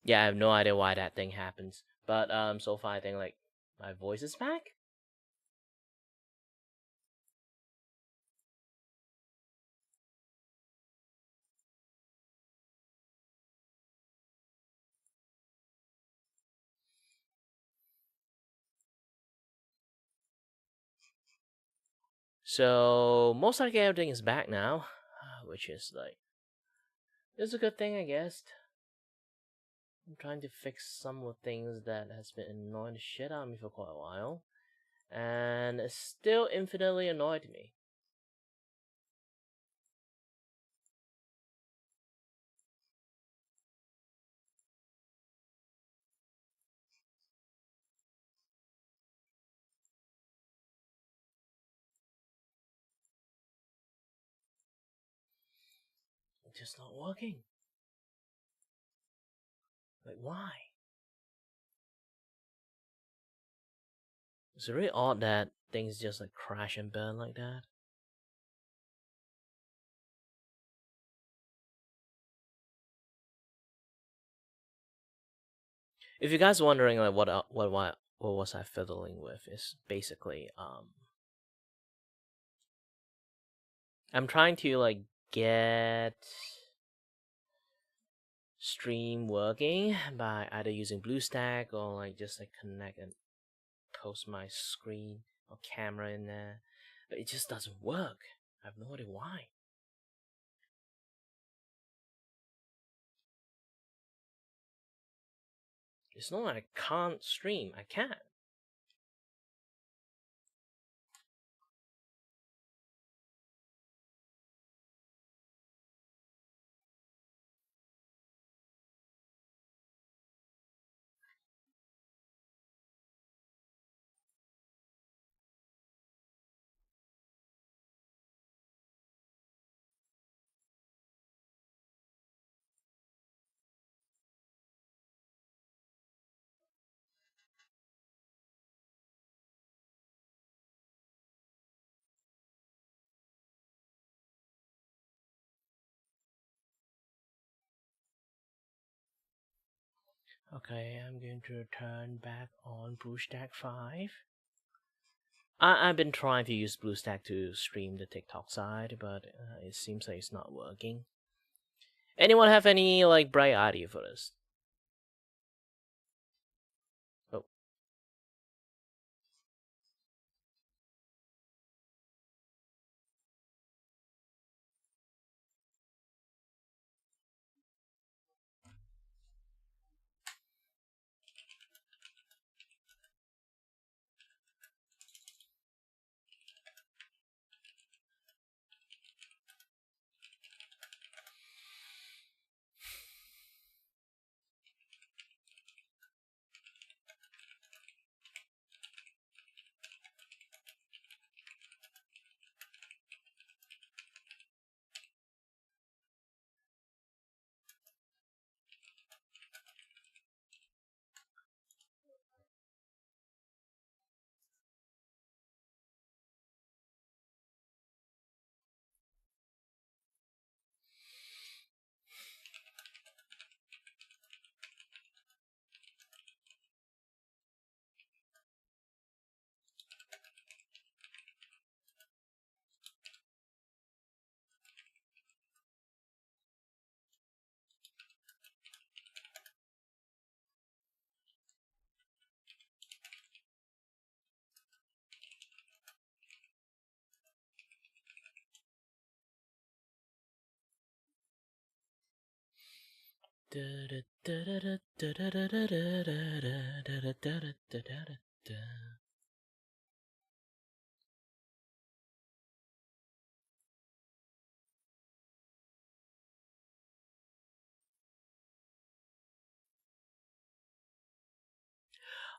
Yeah, I have no idea why that thing happens. But so far I think like my voice is back. So most likely everything is back now, which is like it's a good thing, I guess. I'm trying to fix some of the things that has been annoying the shit out of me for quite a while, and it's still infinitely annoyed me. It's just not working. Like why? It's really odd that things just like crash and burn like that. If you guys wondering like what was I fiddling with, is basically I'm trying to like get stream working by either using BlueStack or like just like connect and post my screen or camera in there, but it just doesn't work. I have no idea why. It's not like I can't stream. I can. Okay, I'm going to turn back on BlueStack 5. I've been trying to use BlueStack to stream the TikTok side, but it seems like it's not working. Anyone have any like bright idea for this? Oh,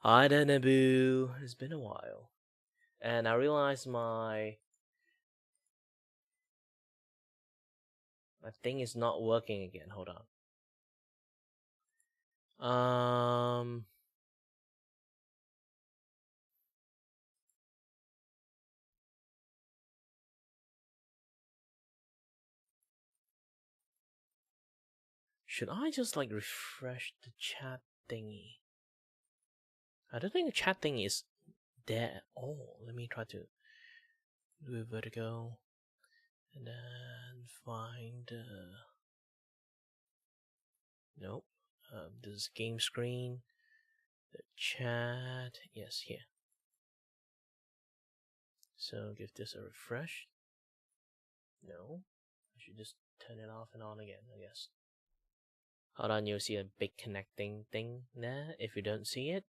hi there, Naboo. It's been a while, and I realized my thing is not working again. Hold on. Should I just like refresh the chat thingy? I don't think the chat thingy is there at all. Let me try to do a vertigo and then find nope. This is game screen. The chat, yes, here. So give this a refresh. No, I should just turn it off and on again, I guess. Hold on, you'll see a big connecting thing there. If you don't see it,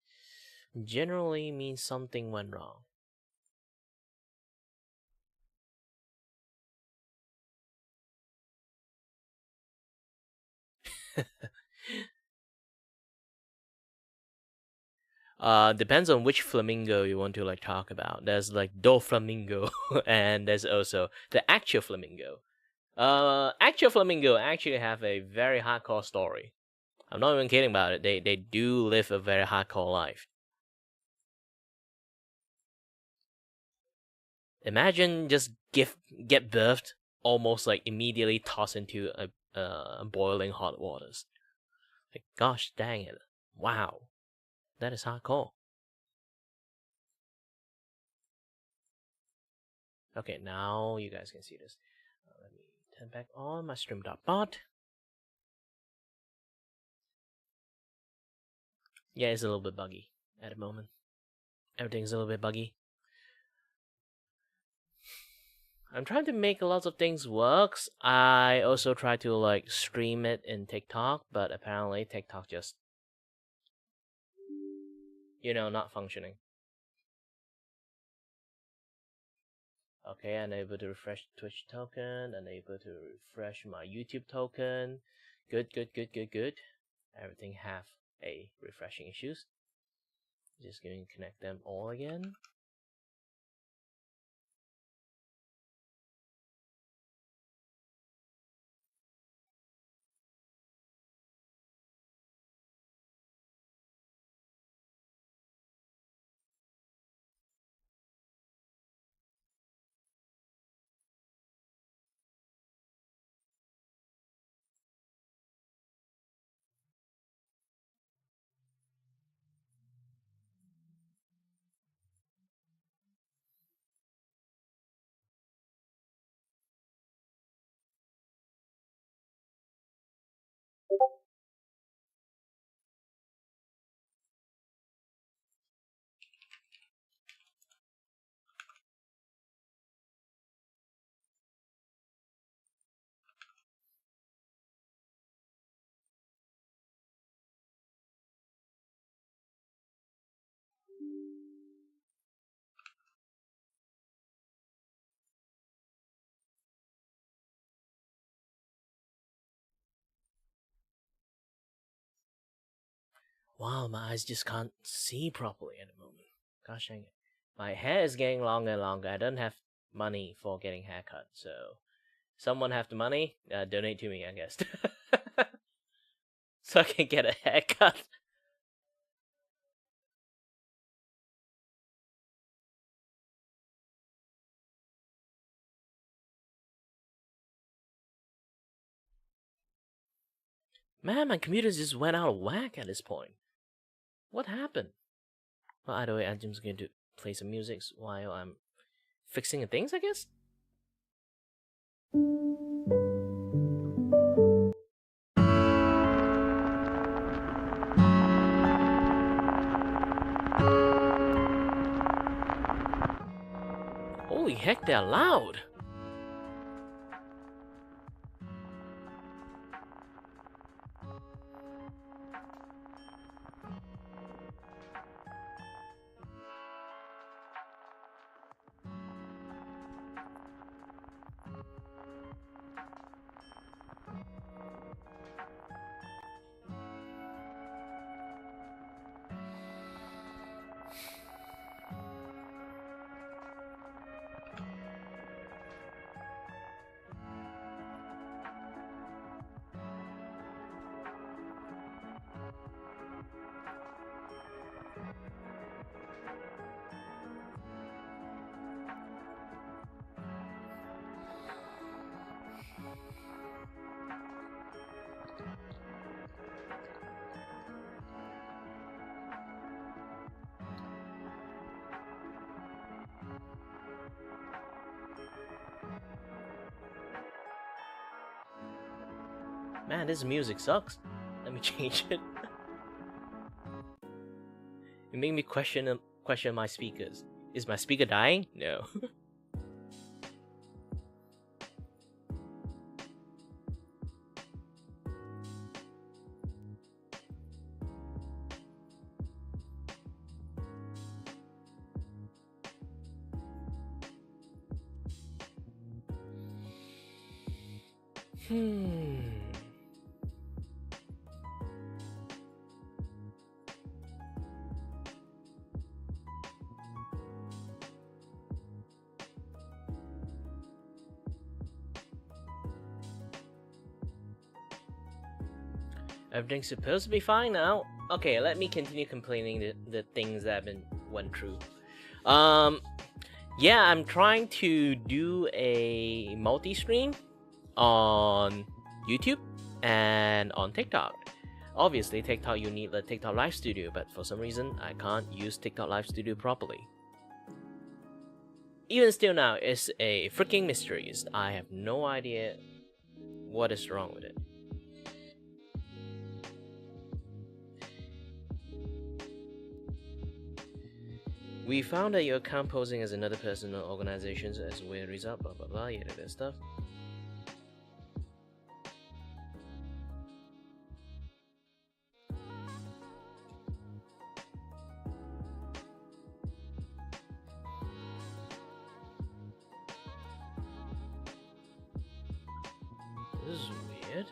generally means something went wrong. Depends on which flamingo you want to like talk about. There's like Doflamingo and there's also the actual flamingo. Actual flamingo actually have a very hardcore story. I'm not even kidding about it. They do live a very hardcore life. Imagine just get birthed almost like immediately tossed into a boiling hot waters. Like gosh dang it. Wow. That is hardcore. Okay, now you guys can see this. Let me turn back on my stream.bot. Yeah, it's a little bit buggy at the moment. Everything's a little bit buggy. I'm trying to make lots of things works. I also try to like stream it in TikTok, but apparently TikTok just, not functioning. Okay, unable to refresh Twitch token, unable to refresh my YouTube token. Good. Everything have a refreshing issues. Just going to connect them all again. Wow, my eyes just can't see properly at the moment. Gosh dang it. My hair is getting longer and longer. I don't have money for getting haircut, so someone have the money, donate to me, I guess. So I can get a haircut. Man, my computer just went out of whack at this point. What happened? Well, either way, I'm just going to play some music while I'm fixing the things, I guess? Holy heck, they're loud! Man, this music sucks. Let me change it. It made me question my speakers. Is my speaker dying? No. Everything's supposed to be fine now. Okay, let me continue complaining the things that I've went through. Yeah, I'm trying to do a multi-stream on YouTube and on TikTok. Obviously, TikTok you need the TikTok Live Studio, but for some reason I can't use TikTok Live Studio properly. Even still now, it's a freaking mystery. I have no idea what is wrong with it. We found that your account posing as another person or organizations as a weird result, blah blah blah, yada that stuff. This is weird.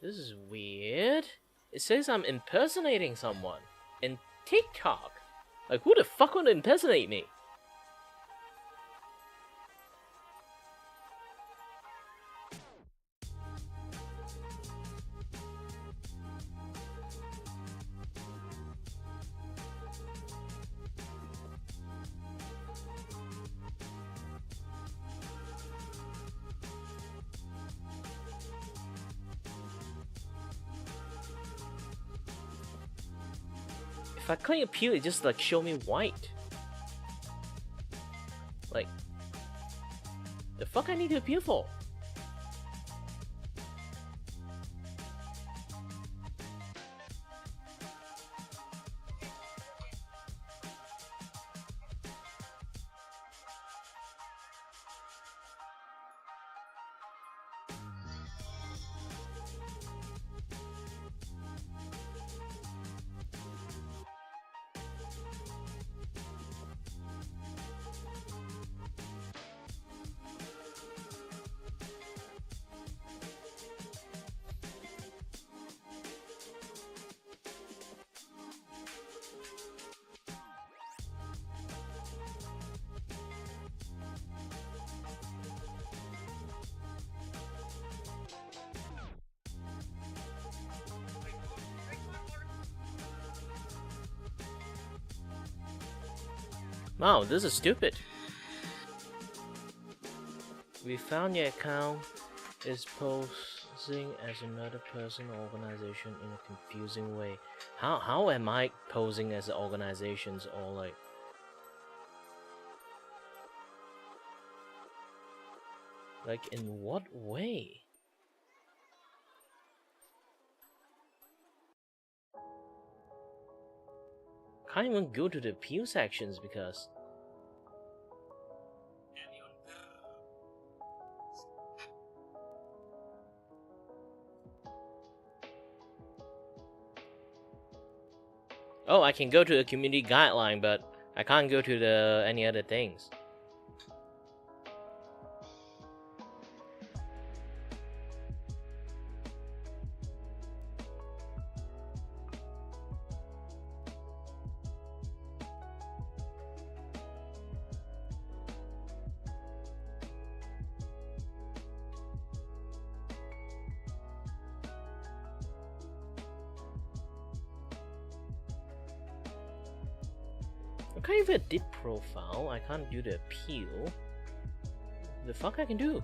This is weird. It says I'm impersonating someone in TikTok. Like, who the fuck would impersonate me? If I click appeal, it just like show me white. Like, the fuck I need to appeal for? Wow, this is stupid. We found your account is posing as another person or organization in a confusing way. How am I posing as organizations or like in what way? Can't even go to the appeal sections because oh, I can go to the community guideline, but I can't go to the any other things. can't even edit profile. I can't do the appeal. The fuck I can do?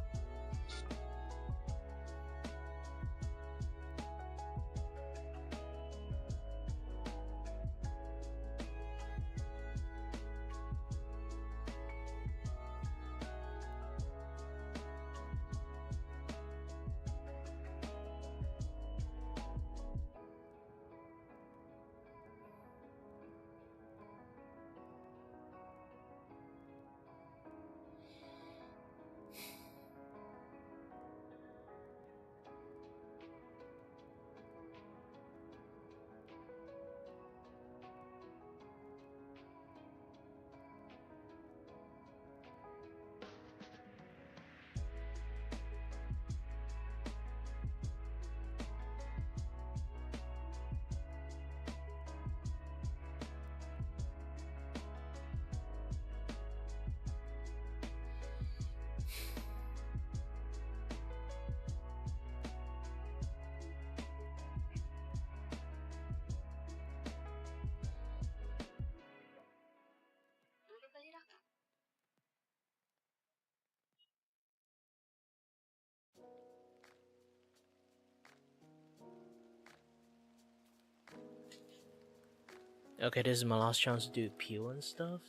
Okay, this is my last chance to do appeal and stuff.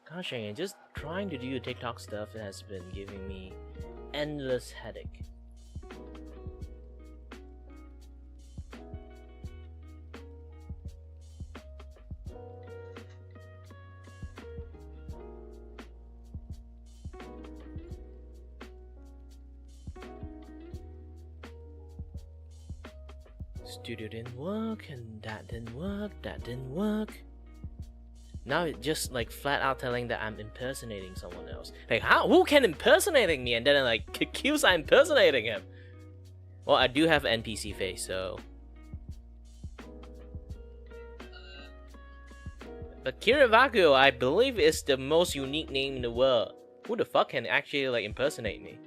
Gosh dang it, just trying to do TikTok stuff has been giving me endless headache. Studio didn't work, and that didn't work, that didn't work. Now it's just like flat out telling that I'm impersonating someone else. Like, how? Who can impersonating me? And then like accuse I'm impersonating him. Well, I do have an NPC face, so. But Kiray, I believe, is the most unique name in the world. Who the fuck can actually like impersonate me?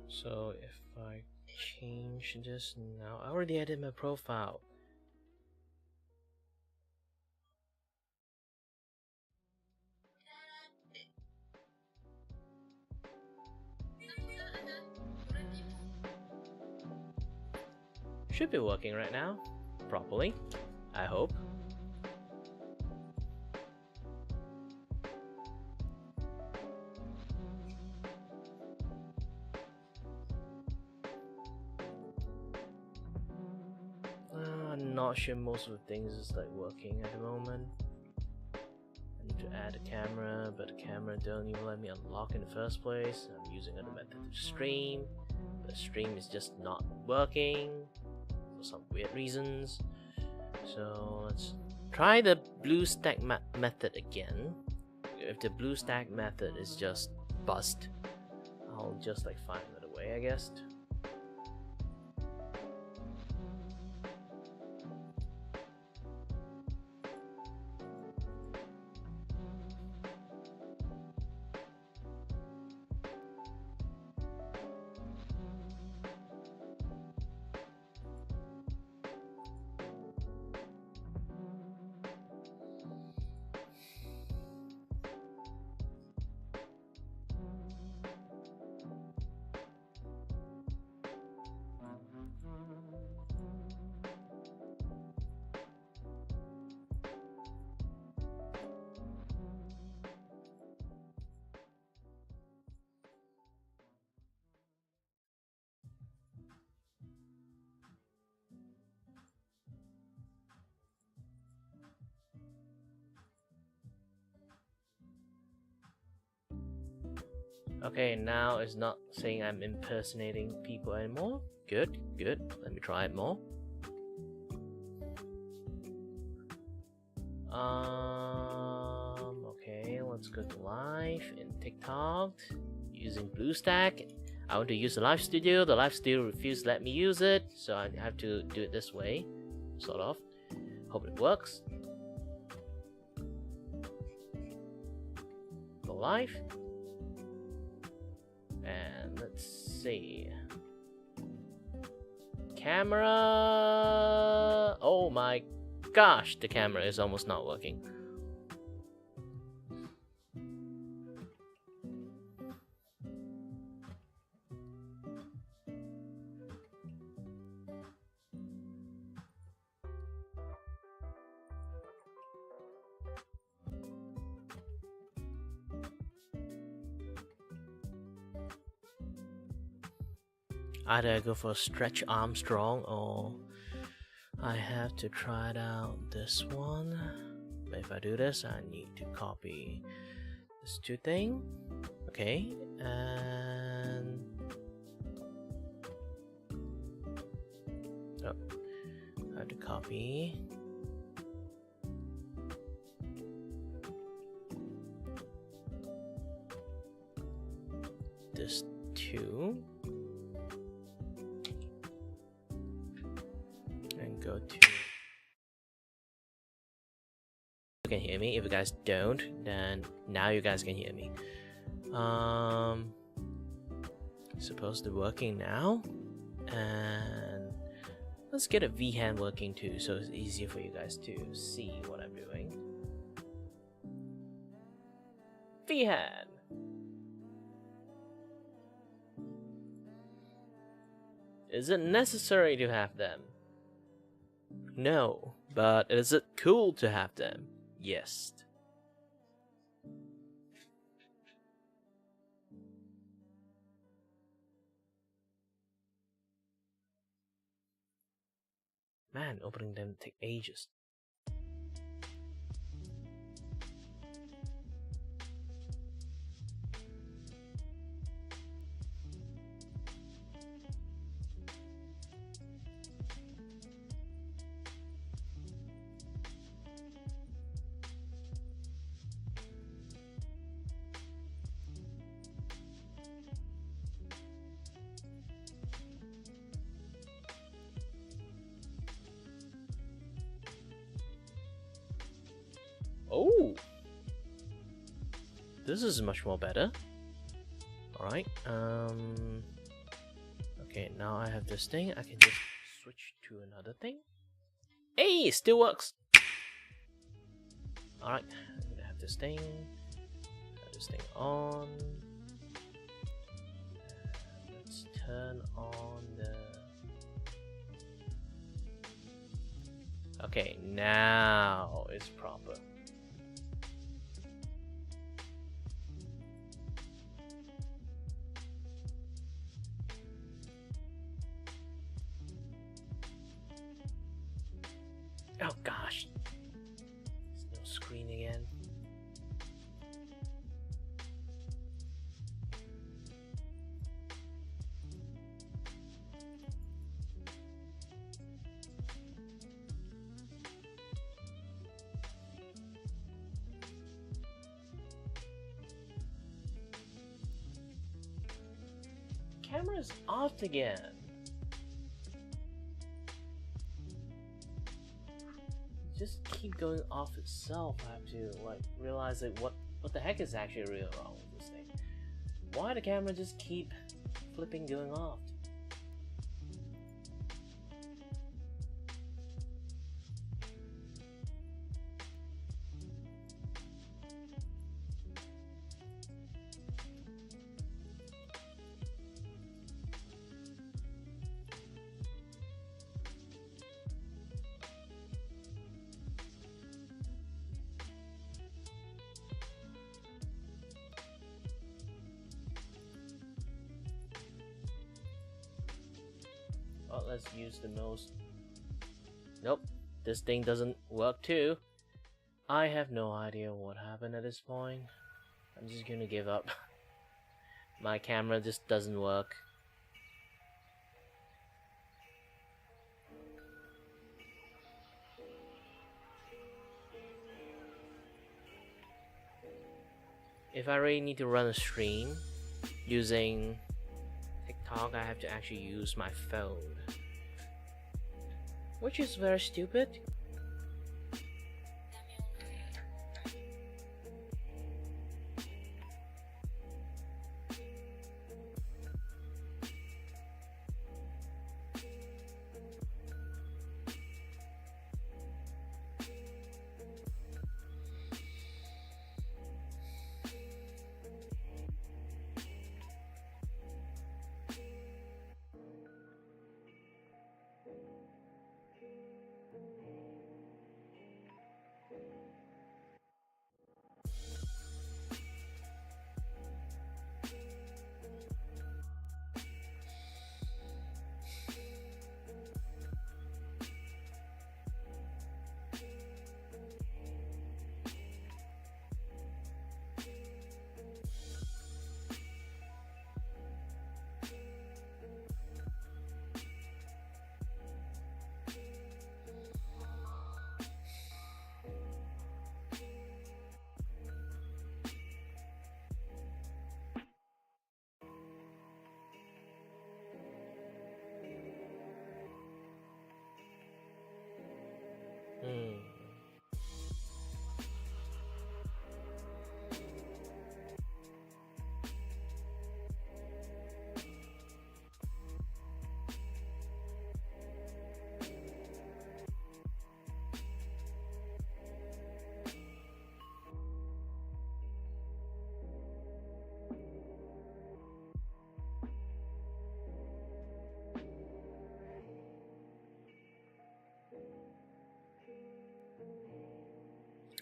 So if I change this now, I already added my profile. Should be working right now, properly, I hope. I'm not sure most of the things is like working at the moment. I need to add a camera, but the camera don't even let me unlock in the first place. I'm using another method to stream, but the stream is just not working for some weird reasons. So let's try the blue stack method again. If the blue stack method is just bust, I'll just like find another way, I guess. Okay, now it's not saying I'm impersonating people anymore. Good, good. Let me try it more. Okay, let's go to live in TikTok using BlueStack. I want to use the live studio. The live studio refused to let me use it, so I have to do it this way, sort of. Hope it works. Go live. And let's see. Camera. Oh my gosh, the camera is almost not working. Either I go for Stretch Armstrong or I have to try it out this one. But if I do this, I need to copy this two thing. Okay, and oh, I have to copy this two. Go to. You can hear me. If you guys don't, then now you guys can hear me. Supposed to be working now, and let's get a V-hand working too, so it's easier for you guys to see what I'm doing. V-hand. Is it necessary to have them? No, but is it cool to have them? Yes. Man, opening them take ages. Oh, this is much more better. Alright, okay, now I have this thing. I can just switch to another thing. Hey, it still works. Alright, I'm gonna have this thing. Have this thing on. Let's turn on the. Okay, now it's proper. Oh gosh, there's no screen again. Camera's off again. Just keep going off itself. I have to like realize that what the heck is actually really wrong with this thing. Why the camera just keep flipping going off? Well, let's use the most. Nope, this thing doesn't work too. I have no idea what happened at this point. I'm just gonna give up. My camera just doesn't work. If I really need to run a stream using TikTok, I have to actually use my phone, which is very stupid. Hmm.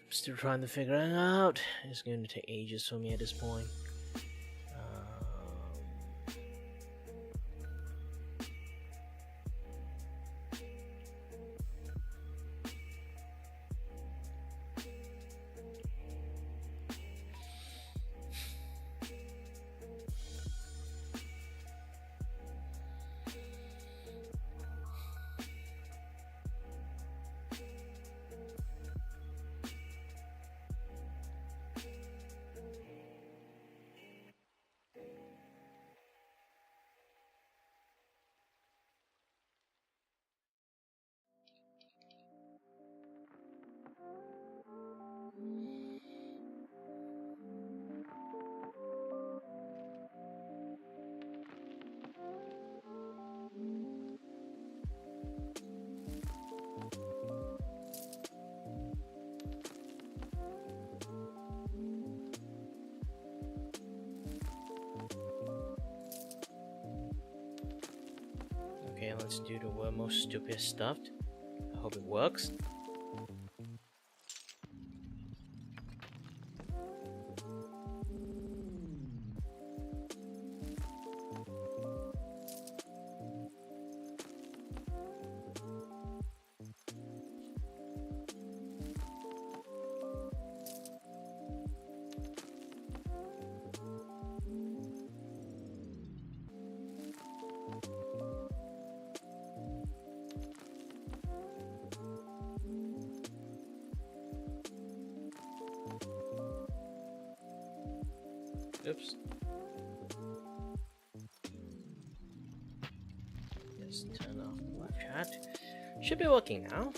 Still trying to figure it out. It's going to take ages for me at this point. Okay, let's do the most stupid stuff. I hope it works. Oops. Just turn off the live chat. Should be working now.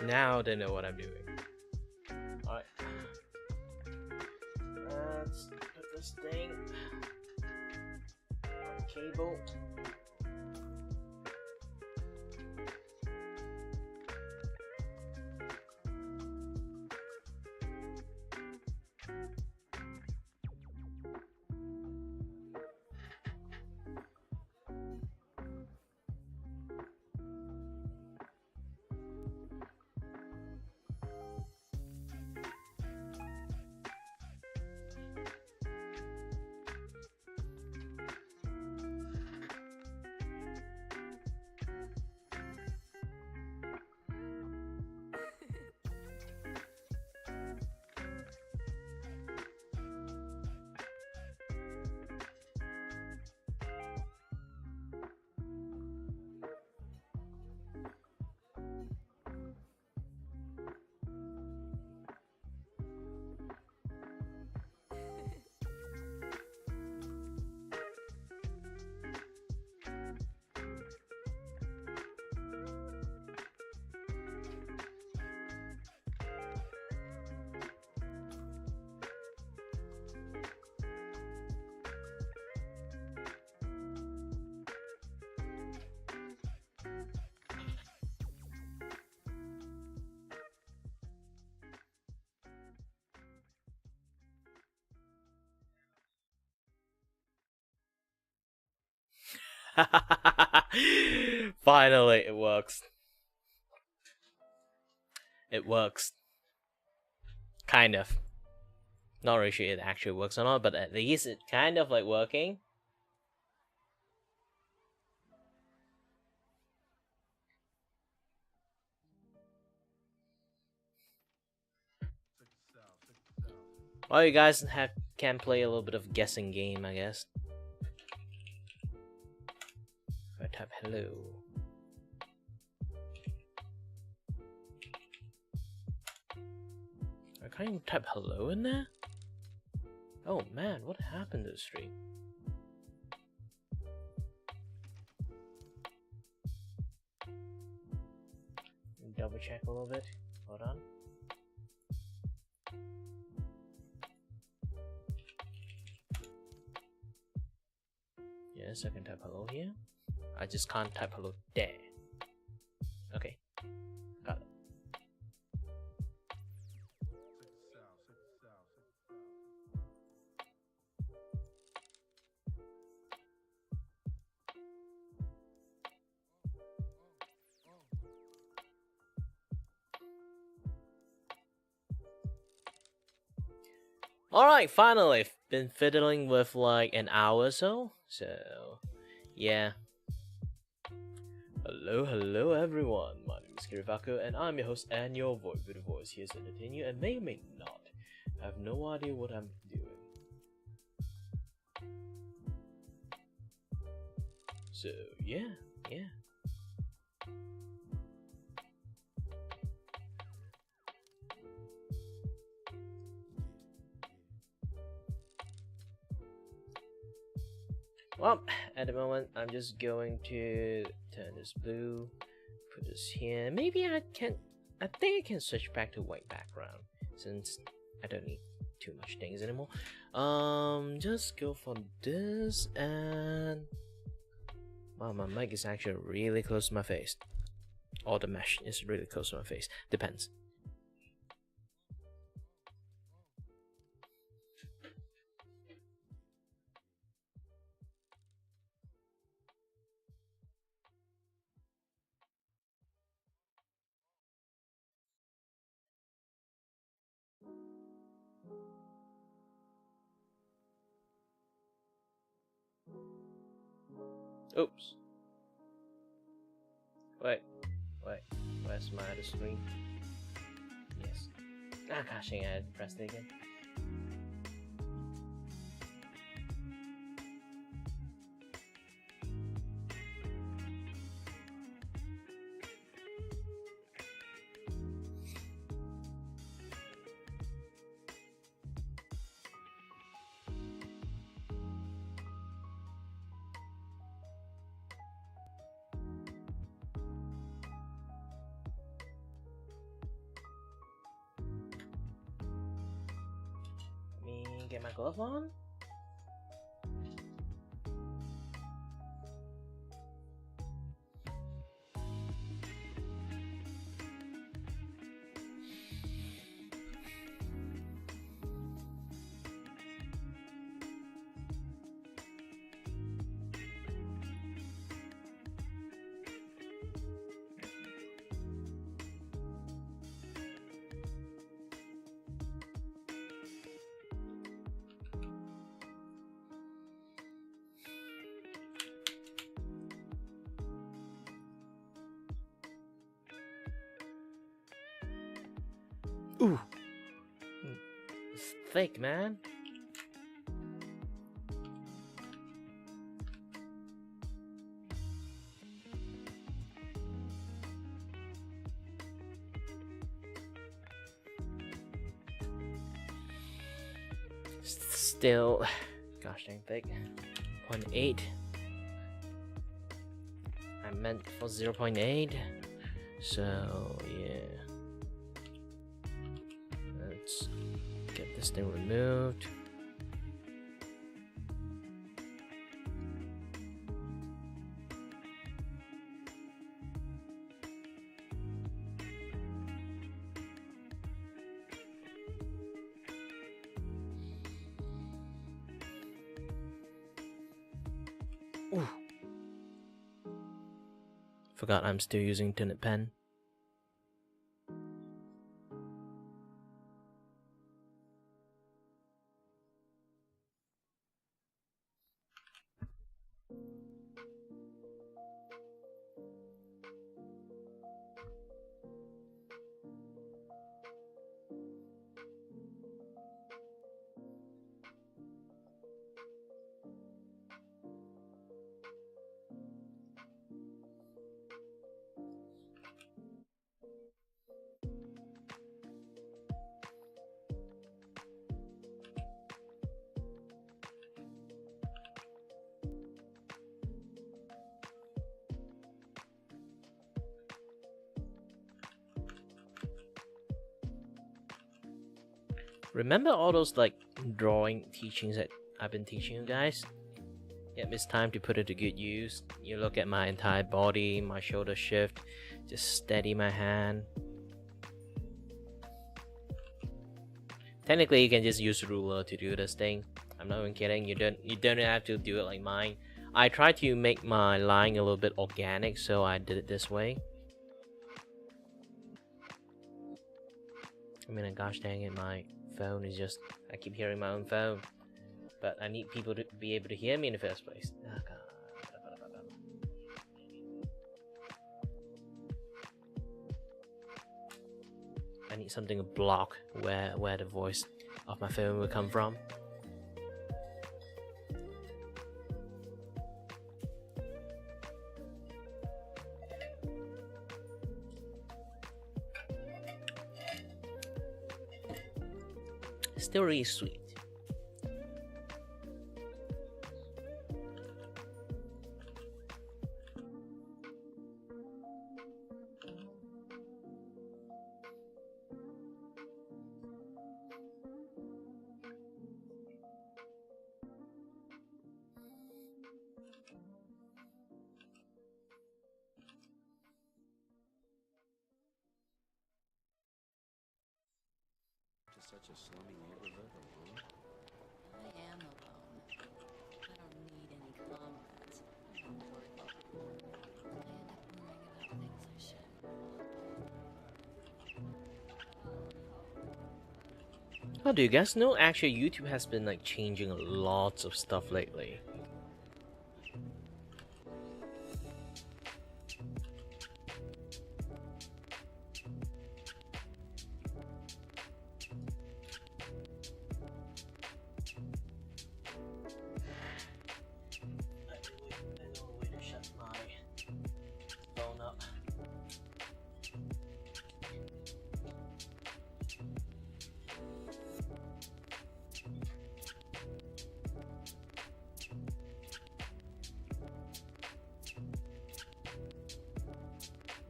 Now they know what I'm doing. Alright. Let's put this thing on cable. Finally, it works. It works. Kind of. Not really sure it actually works or not, but at least it kind of like working. Well, you guys can play a little bit of guessing game, I guess. If I type hello. I can't even type hello in there? Oh man, what happened to the stream? Double check a little bit. Hold on. Yes, I can type hello here. I just can't type hello there. Okay. Got it. Alright, finally! Been fiddling with like an hour or so. So, yeah. Hello everyone. My name is Kiray and I'm your host and your Vtuber voice here to entertain you and may not. I have no idea what I'm doing. So, yeah. Well, at the moment, I'm just going to turn this blue, put this here. Maybe I think I can switch back to white background, since I don't need too much things anymore. Just go for this, and wow, my mic is actually really close to my face. Or the mesh is really close to my face. Depends. Oops. Wait. Where's my other screen? Yes. Ah, gosh, dang, I pressed it again. Get my glove on. Ooh, it's thick, man. Still, gosh dang thick. 0.8. I meant for 0.8. So yeah. Let's get this thing removed. Ooh. Forgot I'm still using tinted pen. Remember all those like drawing teachings that I've been teaching you guys? Yep, it's time to put it to good use. You look at my entire body, my shoulder shift, just steady my hand. Technically, you can just use ruler to do this thing. I'm not even kidding. You don't have to do it like mine. I tried to make my line a little bit organic, so I did it this way. I mean, gosh dang it, my phone is just... I keep hearing my own phone. But I need people to be able to hear me in the first place. Oh, God. I need something to block where the voice of my phone will come from. Still really sweet. such a slummy neighborhood alone? I am alone. I don't need any comrades. I don't worry about I end up worrying about things I shouldn't. Oh, do you guys know actually YouTube has been like changing lots of stuff lately?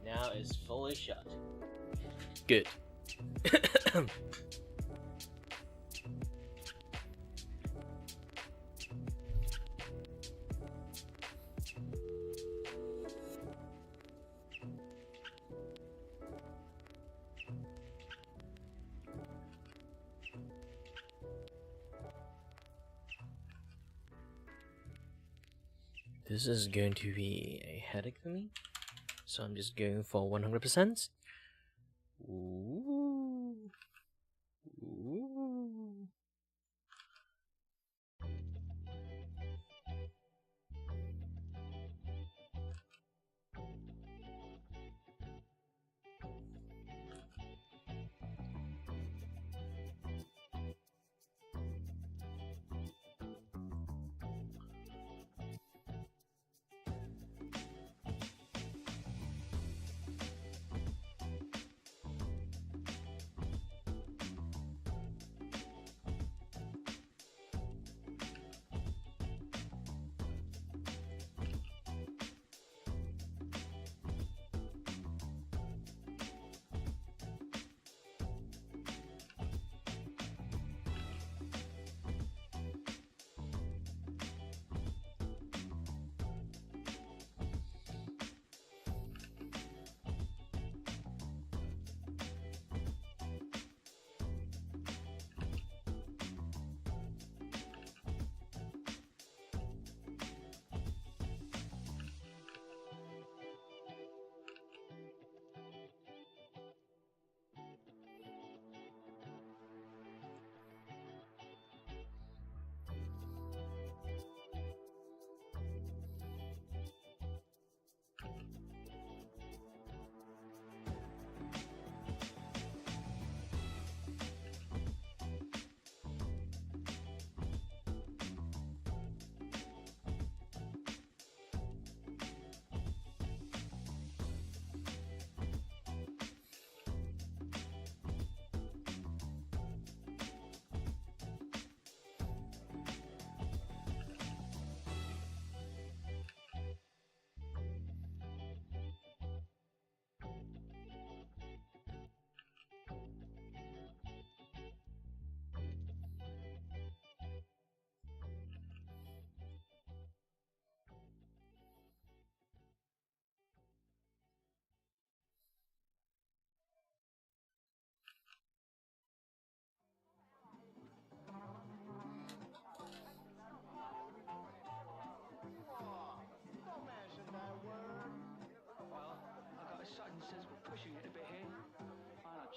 Now it's fully shut. Good. This is going to be a headache for me, so I'm just going for 100%. Ooh. Ooh.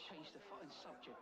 Change the fucking subject.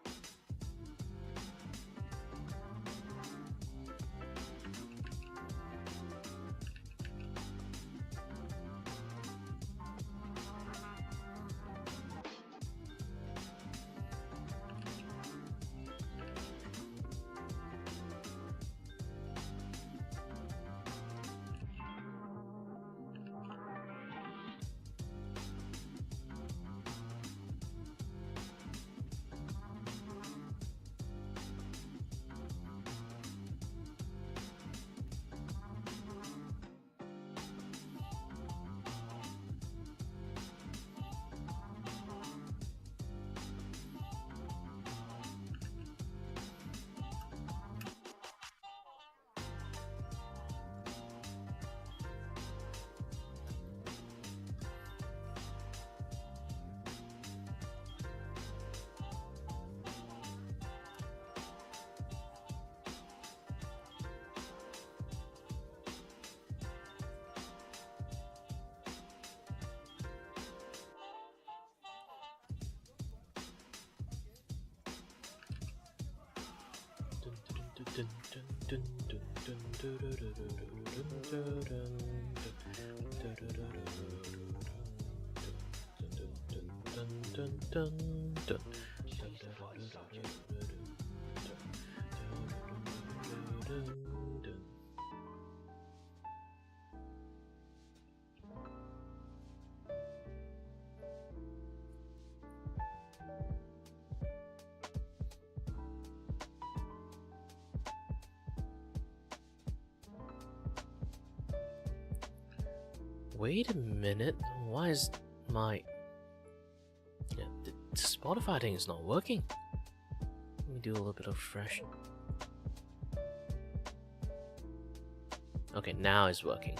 Wait a minute, why is my... Yeah, the Spotify thing is not working. Let me do a little bit of refresh. Okay, now it's working.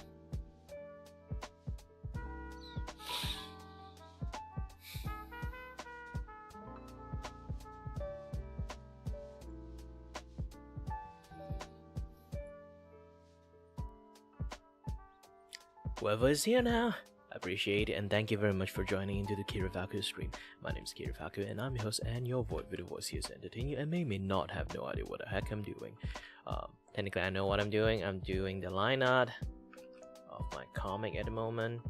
Whoever is here now, I appreciate it and thank you very much for joining into the Kiray stream. My name is Kiray and I'm your host and your video voice here to entertain you and may not have no idea what the heck I'm doing. Technically I know what I'm doing. I'm doing the line art of my comic at the moment.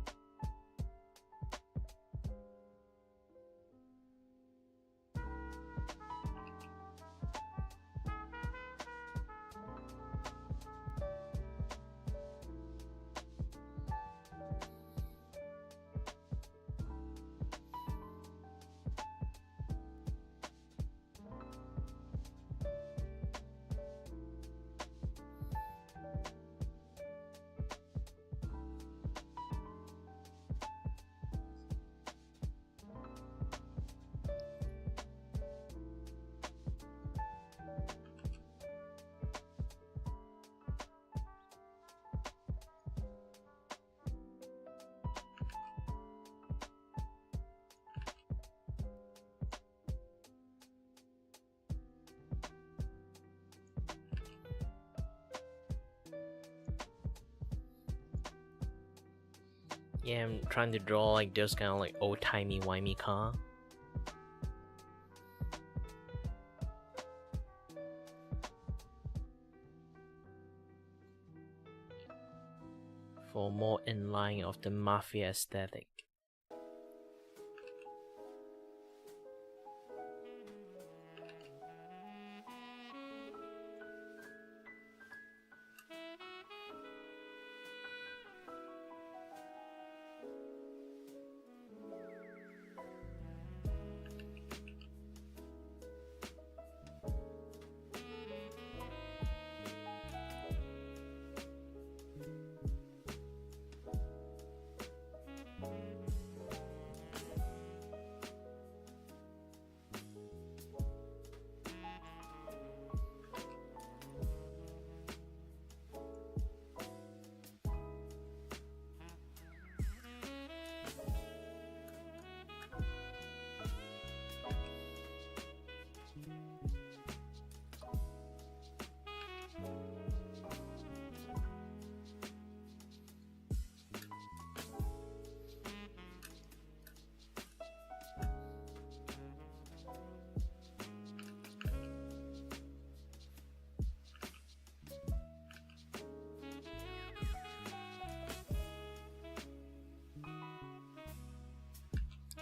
Yeah, I'm trying to draw like those kind of like old-timey wimey car. For more in line of the mafia aesthetic.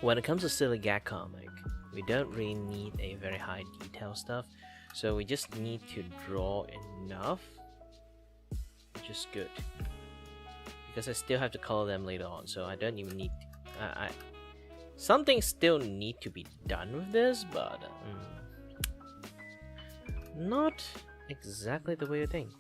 When it comes to silly gag comic, we don't really need a very high detail stuff, so we just need to draw enough, which is good. Because I still have to color them later on, so I don't even need to, some things still need to be done with this, but not exactly the way you think.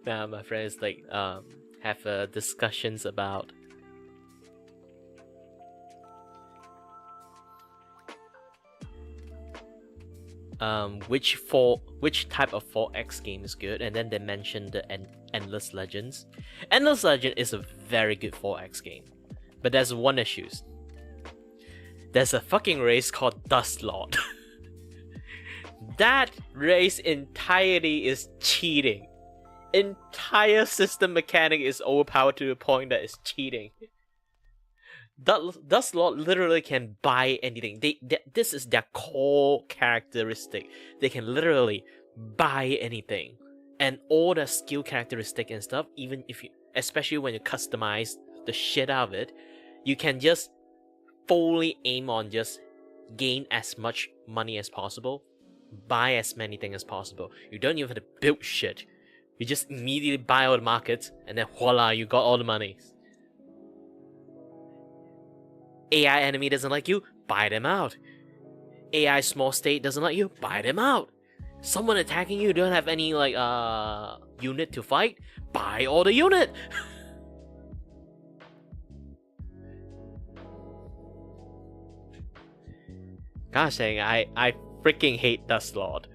Now my friends like have discussions about which type of 4X game is good, and then they mentioned the Endless Legends. Endless Legend is a very good 4X game, but there's one issue. There's a fucking race called Dust Lord. That race entirety is cheating. Entire system mechanic is overpowered to the point that it's cheating. Dust Lord literally can buy anything. This is their core characteristic. They can literally buy anything, and all the skill characteristic and stuff. Even if you, especially when you customize the shit out of it, you can just fully aim on just gain as much money as possible, buy as many things as possible. You don't even have to build shit. You just immediately buy all the markets, and then voila, you got all the money. AI enemy doesn't like you, buy them out. AI small state doesn't like you, buy them out. Someone attacking you, don't have any like unit to fight, buy all the unit. Gosh dang, I freaking hate Dust Lord.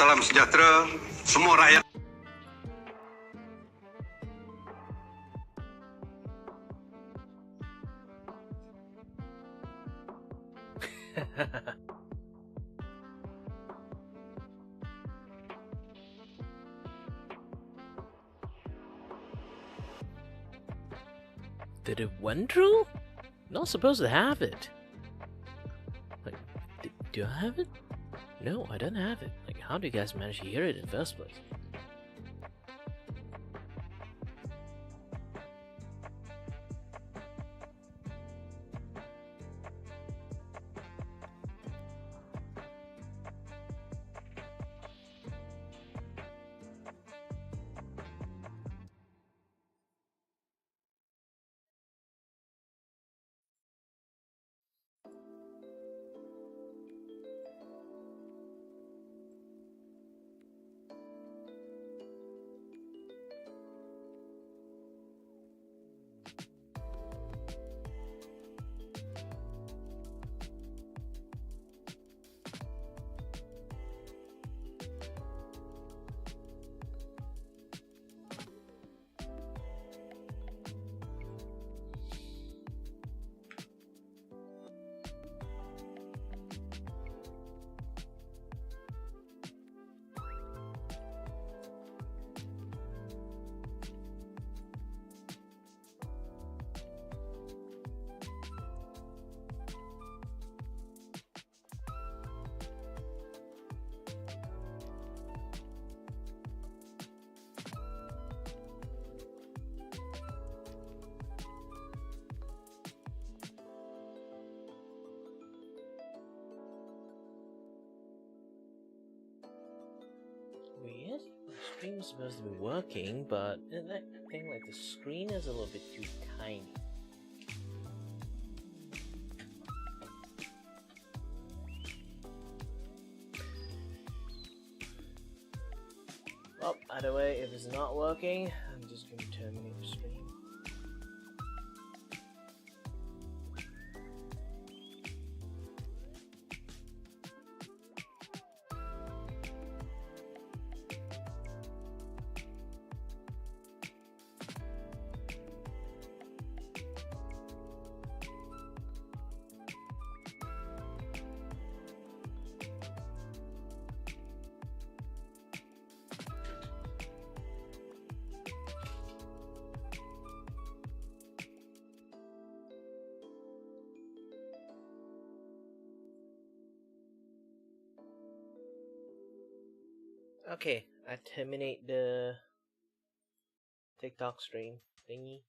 salam sejahtera semua rakyat. Did it went through? Not supposed to have it. Like, do I have it? No, I don't have it. Like, how do you guys manage to hear it in the first place? Weird. The stream is supposed to be working, but I think like the screen is a little bit too tiny. Well, either way, if it's not working, I'm just going to terminate the stream. Okay, I terminate the TikTok stream thingy.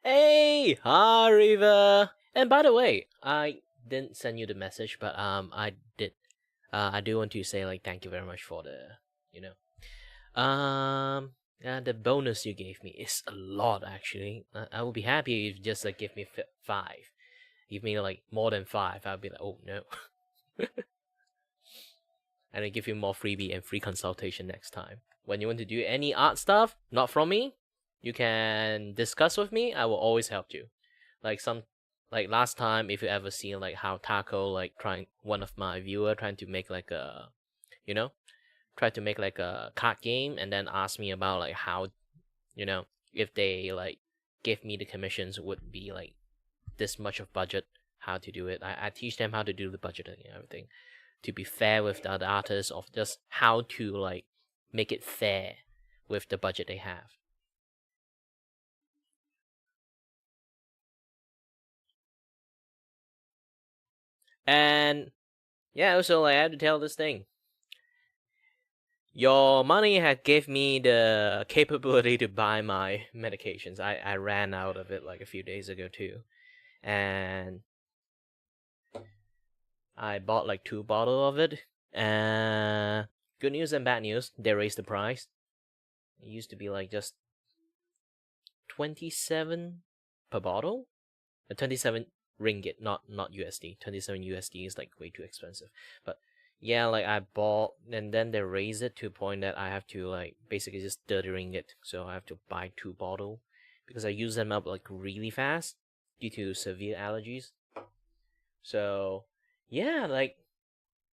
Hey, hi Riva. And by the way, I didn't send you the message, but I did. I do want to say like thank you very much for the, you know, the bonus you gave me is a lot actually. I would be happy if you just like give me five. Give me like more than five. I'll be like, oh no. And I give you more freebie and free consultation next time. When you want to do any art stuff, not from me, you can discuss with me. I will always help you. Like last time, if you ever seen like how Taco like trying one of my viewer trying to make like a, you know, try to make like a card game and then ask me about like how, if they like give me the commissions would be like this much of budget, how to do it. I teach them how to do the budgeting and everything to be fair with the other artists, of just how to like make it fair with the budget they have. And yeah, also like, I have to tell this thing. Your money had gave me the capability to buy my medications. I ran out of it like a few days ago too. And I bought like 2 bottles of it. Good news and bad news, they raised the price. It used to be like just 27 per bottle. 27 ringgit, not USD. 27 USD is like way too expensive. But yeah, like I bought, and then they raised it to a point that I have to like basically just 30 ringgit. So I have to buy 2 bottles because I use them up like really fast due to severe allergies. So yeah, like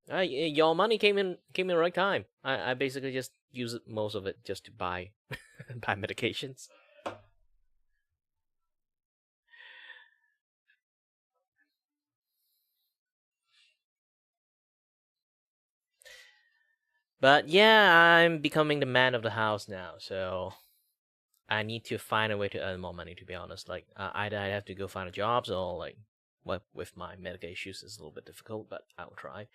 your money came in the right time. I basically just use most of it just to buy buy medications. But yeah, I'm becoming the man of the house now, so I need to find a way to earn more money. To be honest, like either I have to go find a job, or like with my medical issues it's a little bit difficult, but I'll try.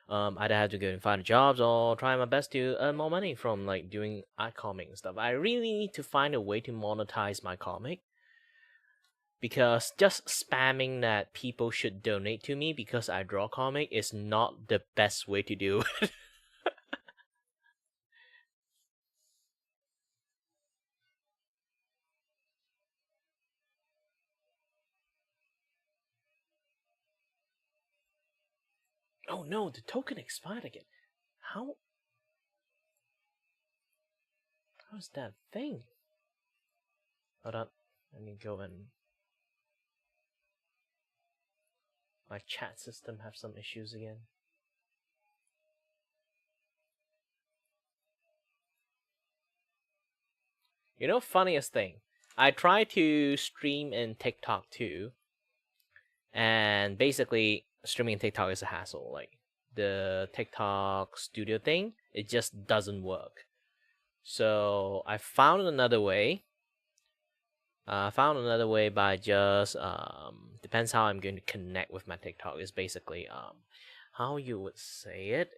Either I have to go and find jobs or try my best to earn more money from like doing art comic and stuff. I really need to find a way to monetize my comic, because just spamming that people should donate to me because I draw comic is not the best way to do it. Oh no, the token expired again. How's that thing? Hold on, let me go and my chat system have some issues again. You know, funniest thing, I try to stream in TikTok too, and basically streaming in TikTok is a hassle. Like the TikTok studio thing, it just doesn't work. So I found another way. I found another way by just depends how I'm going to connect with my TikTok. Is basically how you would say it.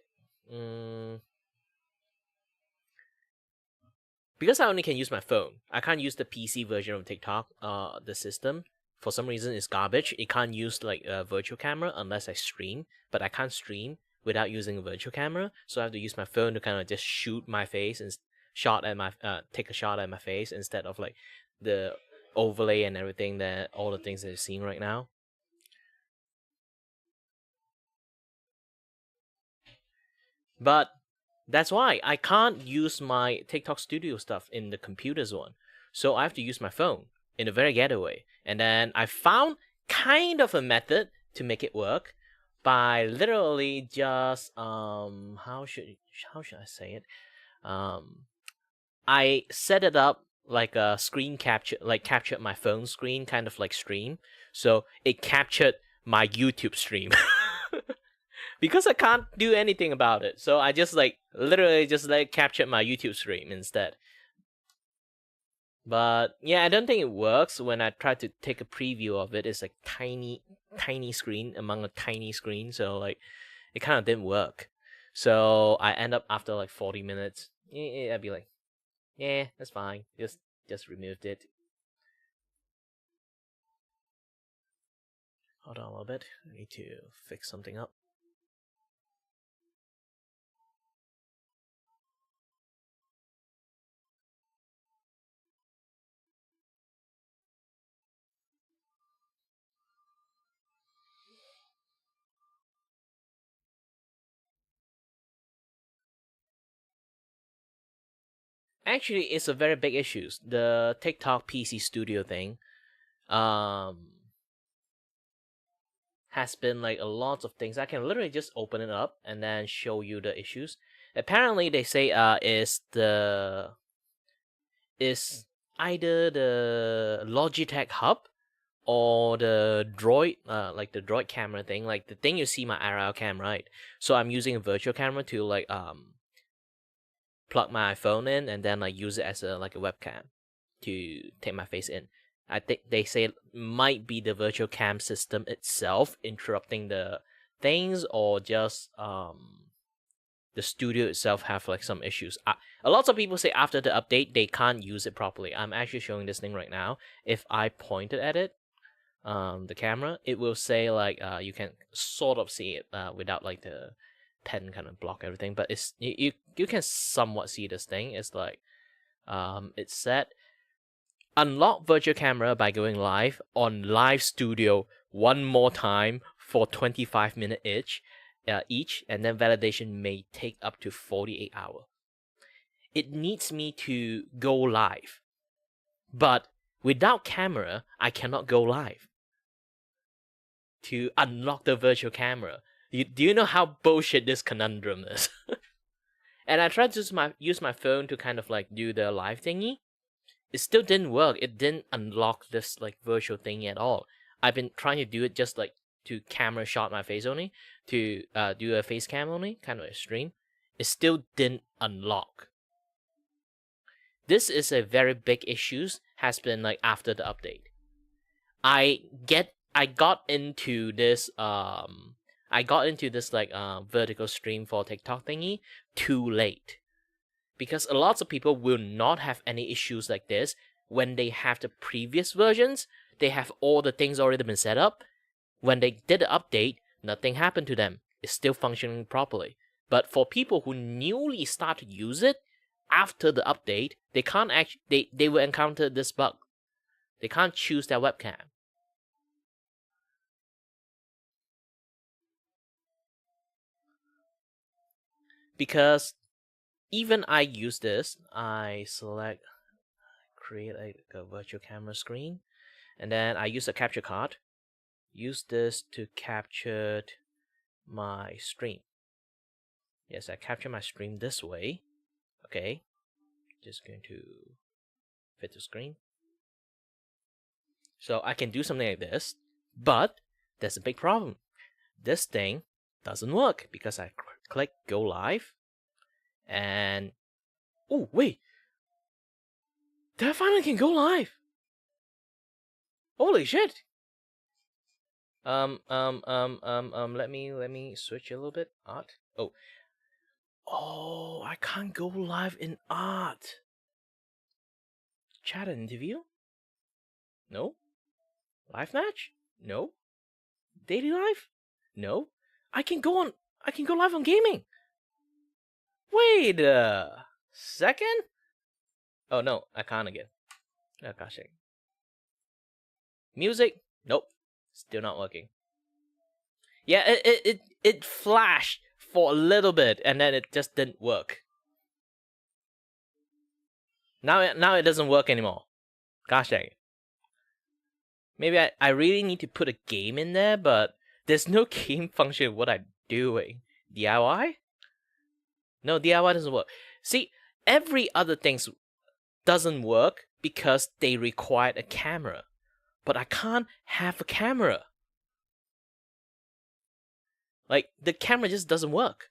Because I only can use my phone, I can't use the PC version of TikTok. The system for some reason is garbage. It can't use like a virtual camera unless I stream, but I can't stream without using a virtual camera. So I have to use my phone to kind of just shoot my face and take a shot at my face instead of like the overlay and everything that all the things that you're seeing right now. But that's why I can't use my TikTok studio stuff in the computer's one. So I have to use my phone in a very ghetto way. And then I found kind of a method to make it work by literally just how should I say it? I set it up like a screen capture, like captured my phone screen, kind of like stream. So it captured my YouTube stream. Because I can't do anything about it. So I just like literally just like captured my YouTube stream instead. But yeah, I don't think it works. When I try to take a preview of it, it's like tiny screen among a tiny screen. So like it kind of didn't work. So I end up after like 40 minutes, I'd be like, yeah, that's fine. Just removed it. Hold on a little bit. I need to fix something up. Actually, it's a very big issue. The TikTok PC Studio thing, has been like a lot of things. I can literally just open it up and then show you the issues. Apparently, they say is either the Logitech hub or the Droid, like the Droid camera thing, like the thing you see my IRL cam, right? So I'm using a virtual camera to like plug my phone in and then like use it as a like a webcam to take my face in. I think they say it might be the virtual cam system itself interrupting the things, or just the studio itself have like some issues? A lot of people say after the update they can't use it properly. I'm actually showing this thing right now. If I pointed at it, the camera, it will say like you can sort of see it without like the pen kind of block everything, but it's you can somewhat see this thing. It's like it said unlock virtual camera by going live on live studio one more time for 25 minutes each, and then validation may take up to 48 hours. It needs me to go live, but without camera I cannot go live to unlock the virtual camera. Do you know how bullshit this conundrum is? And I tried to use my phone to kind of like do the live thingy. It still didn't work. It didn't unlock this like virtual thingy at all. I've been trying to do it just like to camera shot my face only, to do a face cam only, kind of a stream. It still didn't unlock. This is a very big issue, has been like after the update. I got into this like vertical stream for TikTok thingy too late. Because a lot of people will not have any issues like this when they have the previous versions. They have all the things already been set up. When they did the update, nothing happened to them. It's still functioning properly. But for people who newly start to use it after the update, they can't actually they will encounter this bug. They can't choose their webcam. Because even I use this, I select create a virtual camera screen, and then I use a capture card. Use this to capture my stream. Yes, I capture my stream this way. Okay, just going to fit the screen. So I can do something like this, but there's a big problem. This thing doesn't work because I click go live, and oh wait, that finally can go live. Holy shit! Let me switch a little bit. Art. Oh, I can't go live in art. Chat interview? No. Live match? No. Daily live? No. I can go live on gaming. Wait a second. Oh no, I can't again. Oh gosh. Music? Nope. Still not working. Yeah, it flashed for a little bit and then it just didn't work. Now it doesn't work anymore. Gosh dang it. Maybe I really need to put a game in there, but there's no game function in what I'm doing. DIY? No, DIY doesn't work. See, every other thing doesn't work because they require a camera. But I can't have a camera. Like, the camera just doesn't work.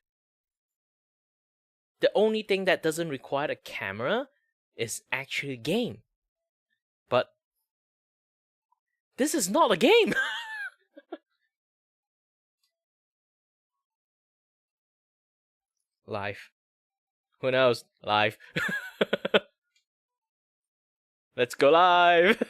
The only thing that doesn't require a camera is actually a game. But this is not a game. Live. Who knows? Live. Let's go live.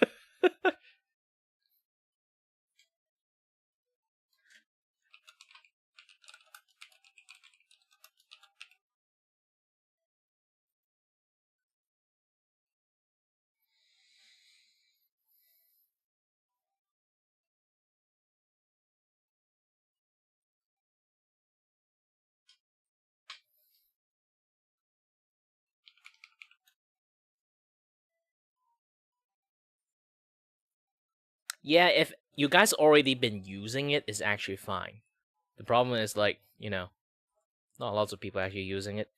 Yeah, if you guys already been using it, it's actually fine. The problem is like, not lots of people actually using it.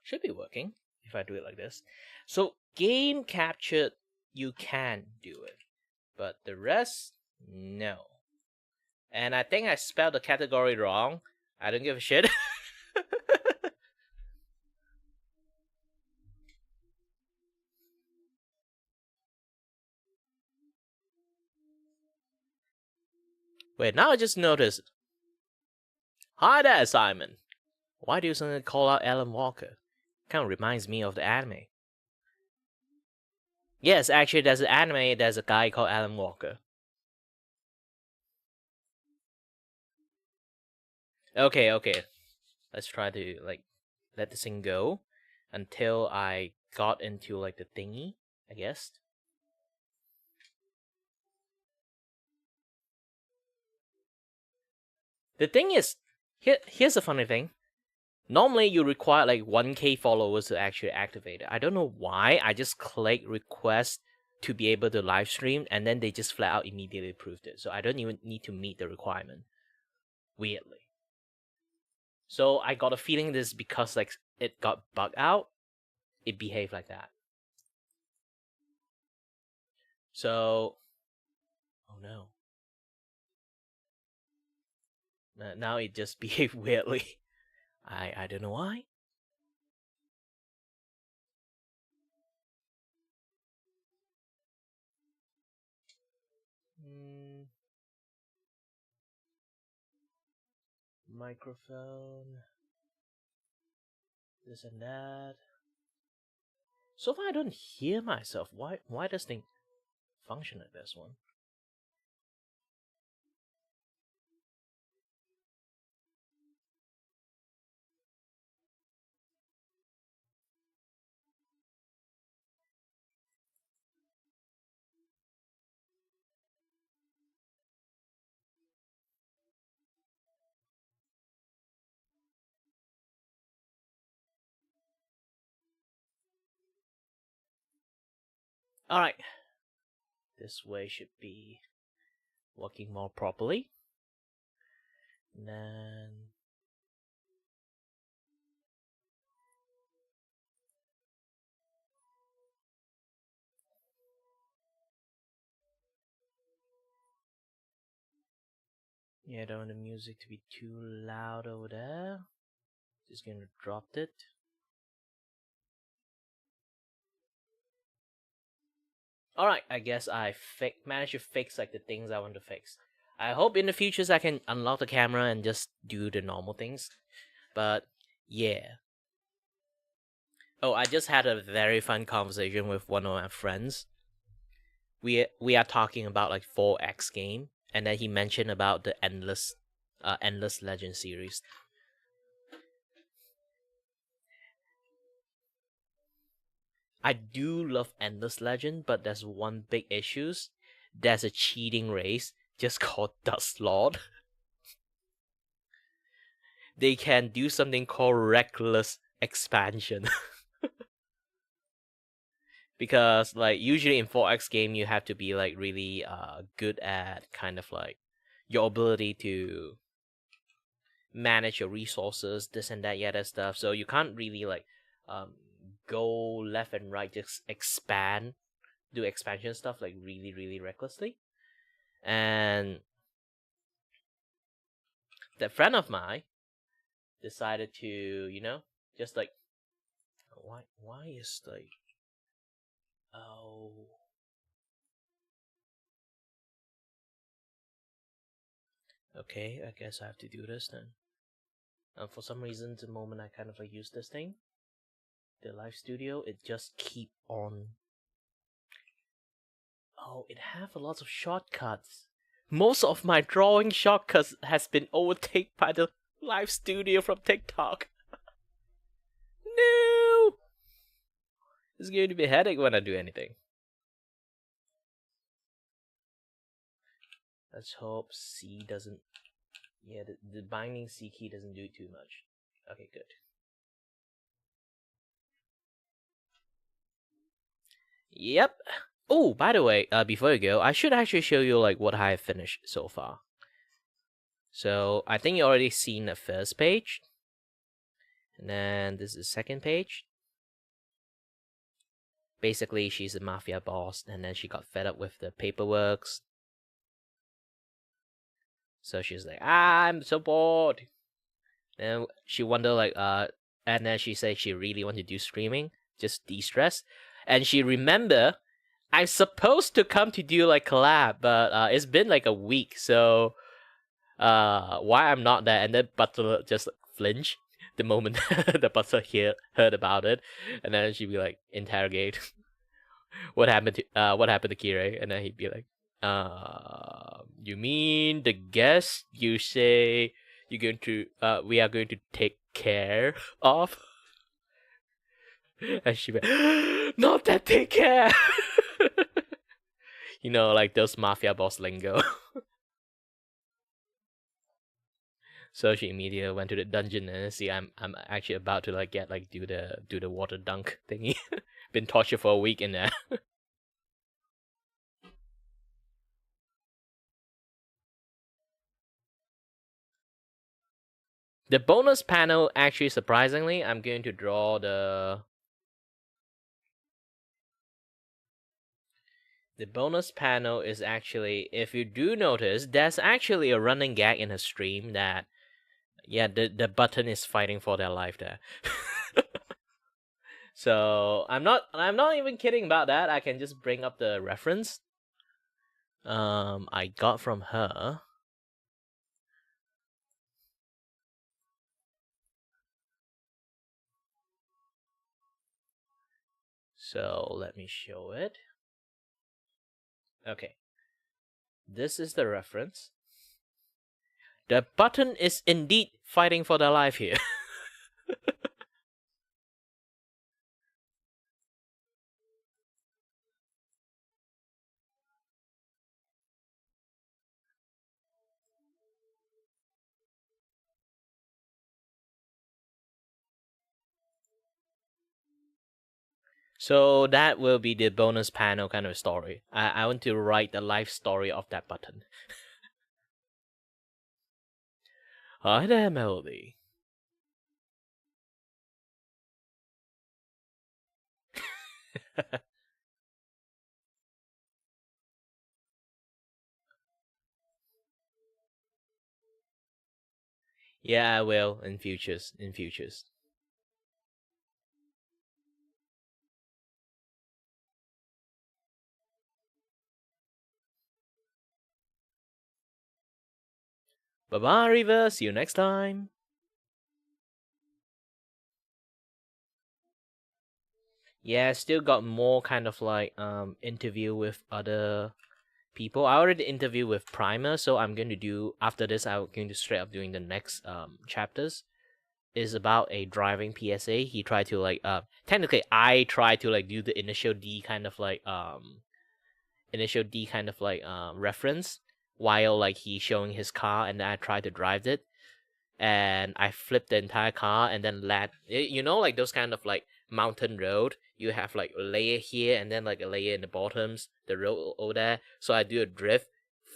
Should be working if I do it like this. So game capture, you can do it, but the rest, no. And I think I spelled the category wrong. I don't give a shit. Wait, now I just noticed. Hi there, Simon. Why do you suddenly call out Alan Walker? Kind of reminds me of the anime. Yes, actually, there's an anime. There's a guy called Alan Walker. Okay. Let's try to let this thing go until I got into the thingy, I guess. The thing is, here's the funny thing. Normally, you require 1K followers to actually activate it. I don't know why. I just click request to be able to live stream, and then they just flat out immediately approved it. So I don't even need to meet the requirement. Weirdly. So I got a feeling this is because it got bugged out. It behaved like that. So, oh no. Now it just behaved weirdly. I don't know why. Microphone. This and that. So far I don't hear myself. Why does thing function like this one? Alright. This way should be working more properly. And then yeah, I don't want the music to be too loud over there. Just gonna drop it. Alright, I guess I managed to fix the things I want to fix. I hope in the futures I can unlock the camera and just do the normal things. But yeah. Oh, I just had a very fun conversation with one of my friends. We are talking about 4X game, and then he mentioned about the Endless Legend series. I do love Endless Legend, but there's one big issue. There's a cheating race just called Dust Lord. They can do something called reckless expansion. Because usually in 4X game you have to be really good at kind of your ability to manage your resources, this and that, that stuff. So you can't really go left and right, just do expansion stuff really, really recklessly. And that friend of mine decided to, just why is oh. Okay, I guess I have to do this then. And for some reason, the moment I kind of use this thing, the live studio, it just keep on. Oh, it have a lot of shortcuts. Most of my drawing shortcuts has been overtaken by the live studio from TikTok. No! It's going to be a headache when I do anything. Let's hope C doesn't... Yeah, the binding C key doesn't do too much. Okay, good. Yep. Oh, by the way, before you go, I should actually show you what I have finished so far. So I think you already seen the first page, and then this is the second page, basically she's a mafia boss, and then she got fed up with the paperwork. So she's like, I'm so bored. And she wonder like and then she said she really want to do streaming, just de-stress. And she remember I'm supposed to come to do like collab, but it's been like a week, so why I'm not there. And then Butler just flinch the moment the Butler heard about it, and then she'd be like interrogate what happened to Kiray, and then he'd be like, you mean the guest you say you're going to we are going to take care of? And she'd be not that take care. You know, like those mafia boss lingo. So she immediately went to the dungeon and see I'm actually about to like do the water dunk thingy. Been tortured for a week in there. The bonus panel, actually, surprisingly, I'm going to draw the bonus panel is actually, if you do notice, there's actually a running gag in her stream that, yeah, the button is fighting for their life there. So I'm not even kidding about that. I can just bring up the reference. I got from her. So let me show it. Okay. This is the reference. The button is indeed fighting for their life here. So that will be the bonus panel kind of story. I want to write the life story of that button. Hi there, Melody. Yeah, I will in futures. Bye bye, Riva. See you next time. Yeah, still got more kind of like interview with other people. I already interviewed with Primer, so I'm going to do after this. I'm going to straight up doing the next chapters. Is about a driving PSA. He tried to like technically I tried to like do the initial D kind of like reference while like he showing his car, and then I tried to drive it, and I flipped the entire car and then land. You know, like those kind of like mountain road, you have like a layer here and then like a layer in the bottoms, the road over there. So I do a drift,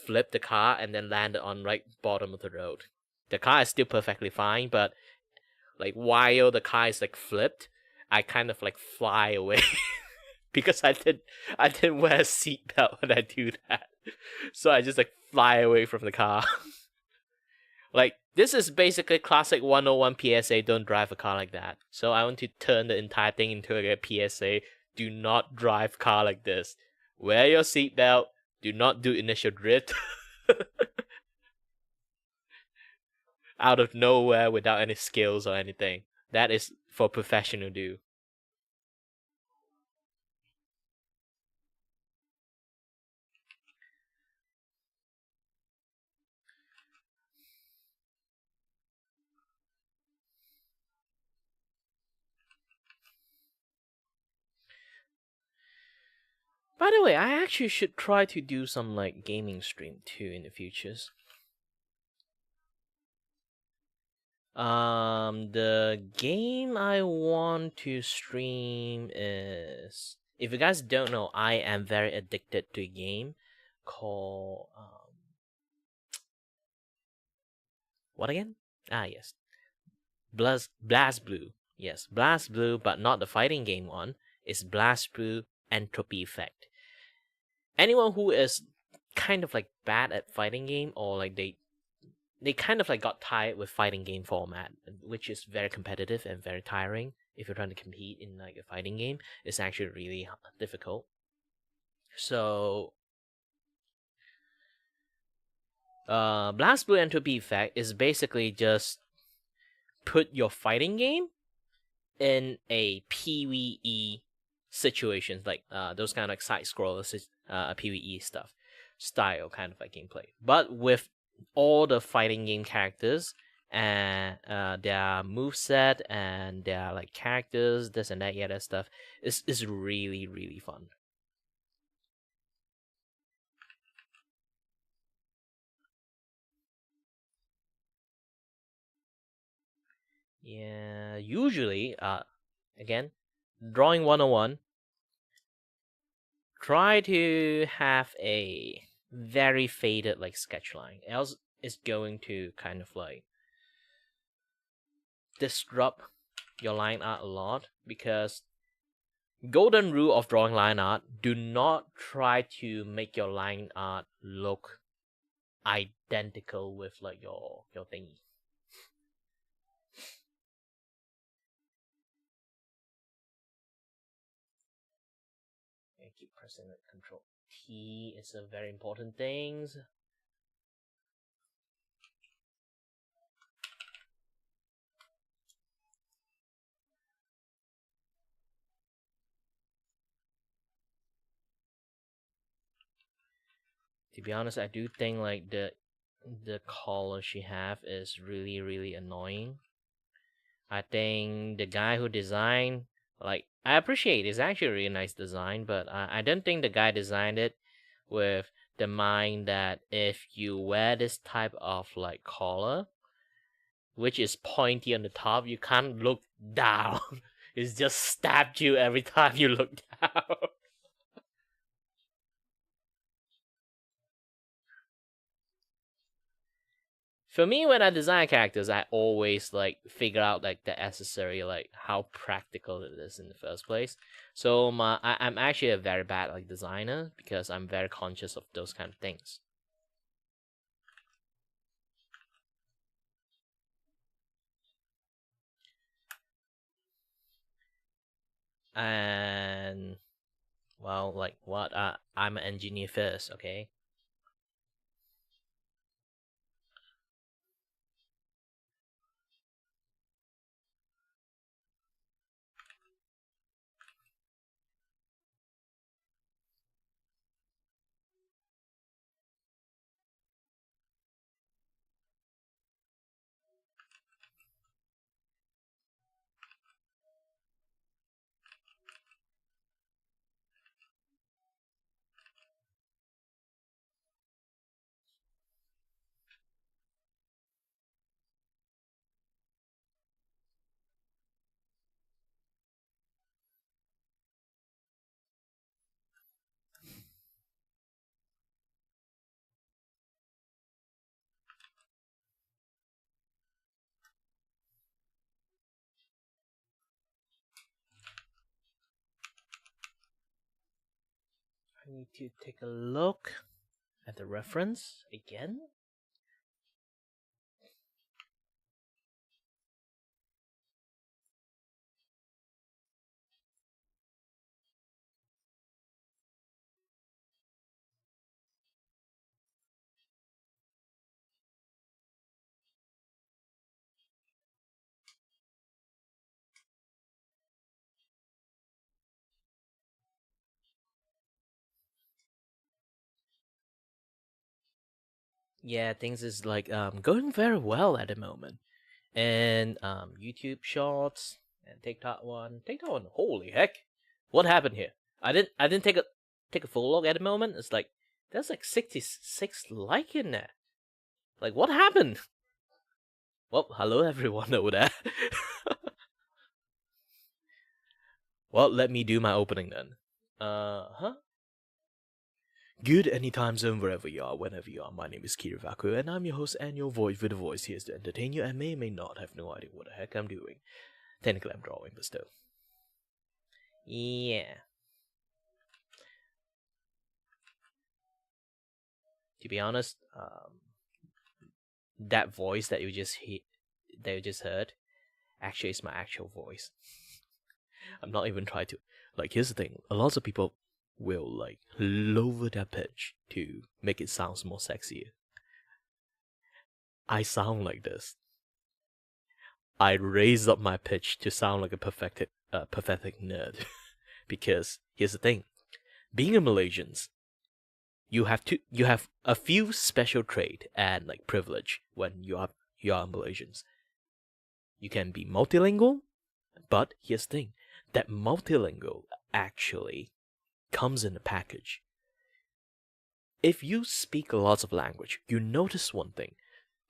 flip the car, and then land on right bottom of the road. The car is still perfectly fine, but like while the car is like flipped, I kind of like fly away because I didn't wear a seatbelt when I do that. So I just like fly away from the car. Like this is basically classic 101 PSA, don't drive a car like that. So I want to turn the entire thing into like a PSA, do not drive car like this. Wear your seatbelt, do not do initial drift. Out of nowhere without any skills or anything. That is for professional do. By the way, I actually should try to do some like gaming stream too in the futures. The game I want to stream is, if you guys don't know, I am very addicted to a game called what again? Yes, Blast Blue. Yes, Blast Blue, but not the fighting game one. It's Blast Blue entropy effect. Anyone who is kind of like bad at fighting game, or like they kind of like got tired with fighting game format, which is very competitive and very tiring. If you're trying to compete in like a fighting game, it's actually really difficult. So Blast Blue Entropy Effect is basically just put your fighting game in a PvE situations, like those kind of like side scrollers, PvE stuff style kind of like gameplay, but with all the fighting game characters and their moveset and their like characters, this and that, yeah, that stuff is really really fun. Yeah, usually, again, drawing 101, try to have a very faded like sketch line, else it's going to kind of like disrupt your line art a lot, because golden rule of drawing line art: do not try to make your line art look identical with like your thingy. I keep pressing the Control T. It's a very important thing. To be honest, I do think like the color she have is really really annoying. I think the guy who designed, like, I appreciate it's actually a really nice design, but I don't think the guy designed it with the mind that if you wear this type of like collar, which is pointy on the top, you can't look down. It's just stabbed you every time you look down. For me, when I design characters, I always like figure out like the accessory, like how practical it is in the first place. So I'm actually a very bad like designer, because I'm very conscious of those kind of things. And well, like what? I'm an engineer first, okay? I need to take a look at the reference again. Yeah, things is like going very well at the moment. And YouTube Shorts and TikTok one. TikTok one, holy heck. What happened here? I didn't take a full look at the moment. It's like there's like 66 like in there. Like what happened? Well, hello everyone over there. Well, let me do my opening then. Huh? Good anytime zone wherever you are, whenever you are. My name is Kiray, and I'm your host and your voice with a voice here to entertain you, and may or may not have no idea what the heck I'm doing. Technically I'm drawing, but still. Yeah. to be honest, that voice that you just heard, actually is my actual voice. I'm not even trying to. Like, here's the thing: a lot of people will like lower their pitch to make it sound more sexier. I sound like this. I raise up my pitch to sound like a pathetic nerd. Because here's the thing: being a Malaysian, you have a few special trait and like privilege when you are Malaysians. You can be multilingual, but here's the thing: that multilingual actually comes in a package. If you speak lots of language, you notice one thing: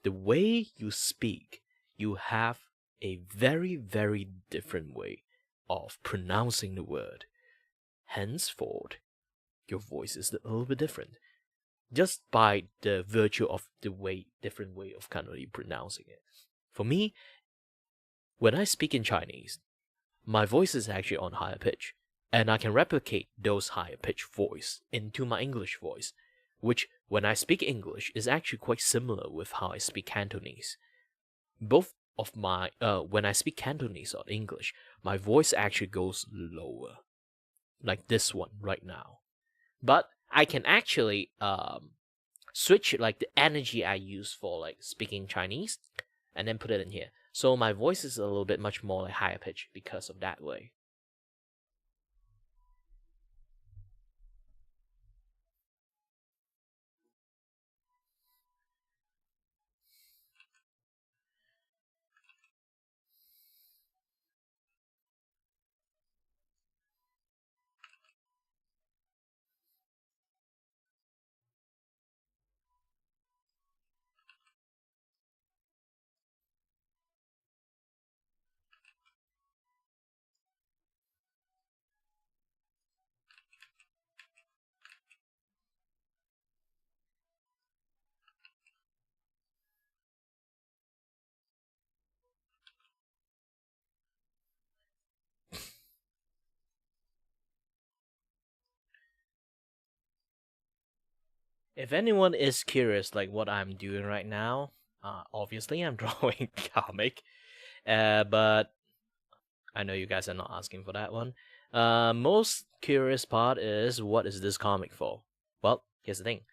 the way you speak, you have a very, very different way of pronouncing the word. Henceforth, your voice is a little bit different, just by the virtue of the different way of kind of pronouncing it. For me, when I speak in Chinese, my voice is actually on higher pitch, and I can replicate those higher pitch voice into my English voice, which when I speak English is actually quite similar with how I speak Cantonese. Both of my when I speak Cantonese or English, my voice actually goes lower, like this one right now. But I can actually switch like the energy I use for like speaking Chinese, and then put it in here. So my voice is a little bit much more like higher pitch because of that way. If anyone is curious, like what I'm doing right now, obviously I'm drawing comic, but I know you guys are not asking for that one. Most curious part is, what is this comic for? Well, here's the thing.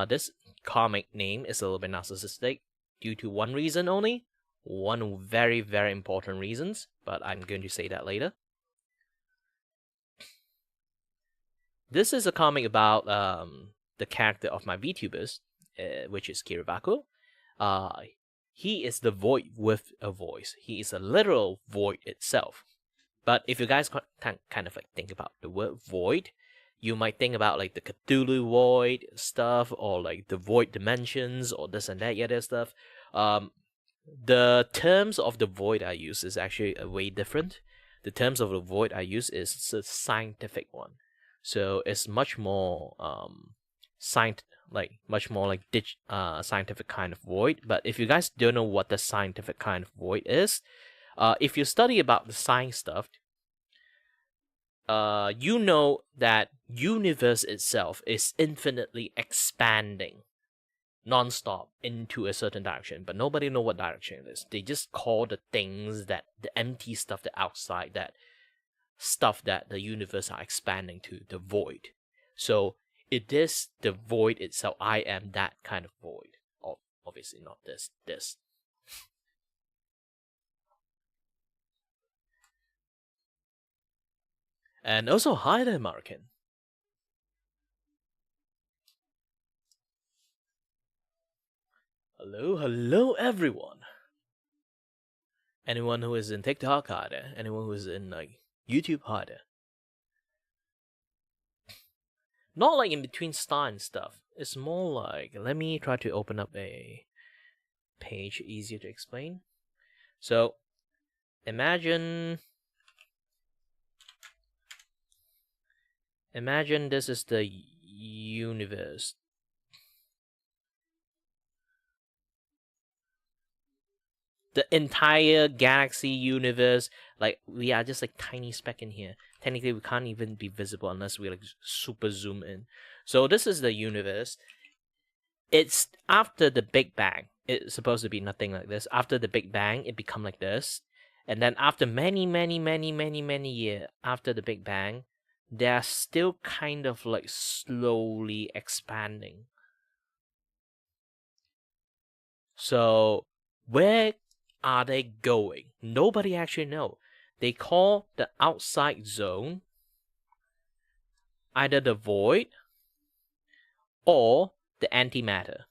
This comic name is a little bit narcissistic due to one reason only. One very, very important reasons, but I'm going to say that later. This is a comic about the character of my VTubers, which is Kiray. He is the void with a voice. He is a literal void itself. But if you guys kind of like think about the word void, you might think about like the Cthulhu void stuff, or like the void dimensions, or this and that other stuff. The terms of the void I use is actually a way different. The terms of the void I use is a scientific one. So it's much more scientific kind of void. But if you guys don't know what the scientific kind of void is, if you study about the science stuff, you know that universe itself is infinitely expanding non-stop into a certain direction, but nobody know what direction it is. They just call the things, that the empty stuff, the outside, that stuff that the universe are expanding to, the void. So it is the void itself. I am that kind of void. Obviously not this. And also, hi there, American. Hello everyone. Anyone who is in TikTok, hi there. Anyone who is in like YouTube, hi there. Not like in between star and stuff. It's more like, let me try to open up a page easier to explain. So imagine this is the universe. The entire galaxy universe, like we are just like tiny speck in here. Technically we can't even be visible unless we like super zoom in. So this is the universe, it's after the Big Bang. It's supposed to be nothing like this. After the Big Bang, it become like this. And then after many years after the Big Bang, they're still kind of like slowly expanding. So where are they going? Nobody actually know. They call the outside zone either the void or the antimatter.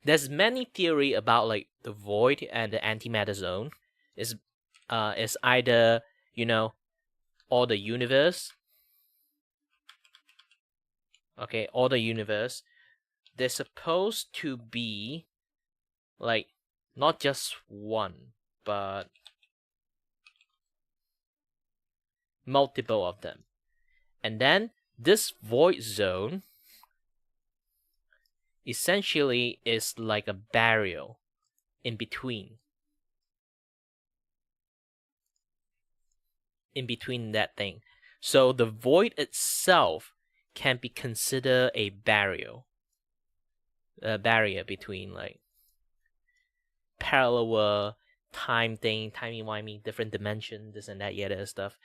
There's many theory about like the void and the antimatter zone. Is either, you know, or the universe. Okay, or the universe. They're supposed to be like not just one, but multiple of them. And then this void zone essentially is like a barrier in between that thing. So the void itself can be considered a barrier between like parallel world, time thing, timey-wimey, different dimension, this and that, yada stuff.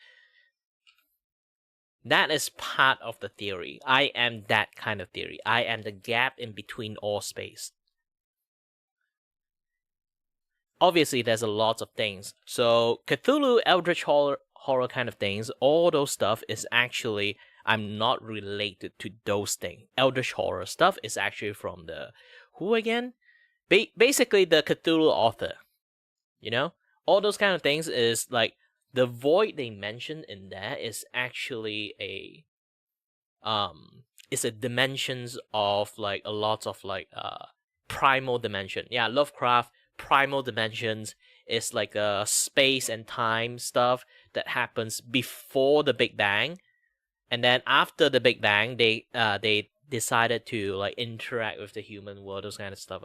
That is part of the theory. I am that kind of theory. I am the gap in between all space. Obviously, there's a lot of things. So Cthulhu, Eldritch horror kind of things, all those stuff is actually, I'm not related to those things. Eldritch horror stuff is actually from the, who again? Basically the Cthulhu author. You know? All those kind of things is like, the void they mentioned in there is actually it's a dimensions of like a lot of like primal dimension. Yeah, Lovecraft primal dimensions is like a space and time stuff that happens before the Big Bang, and then after the Big Bang, they decided to like interact with the human world, those kind of stuff.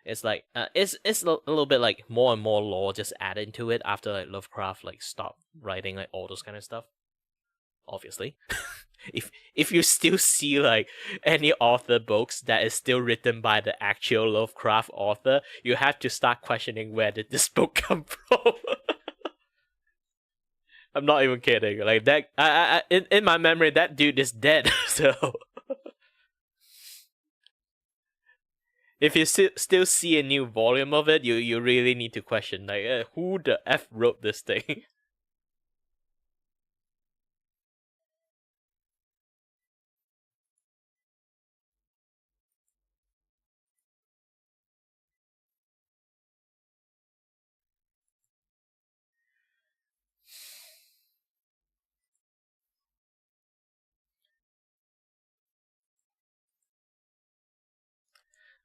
It's like it's a little bit like more and more lore just added to it after like Lovecraft like stopped writing like all those kind of stuff. Obviously, if you still see like any author books that is still written by the actual Lovecraft author, you have to start questioning where did this book come from. I'm not even kidding. Like that, in my memory, that dude is dead. So. If you still see a new volume of it, you really need to question, like, who the F wrote this thing?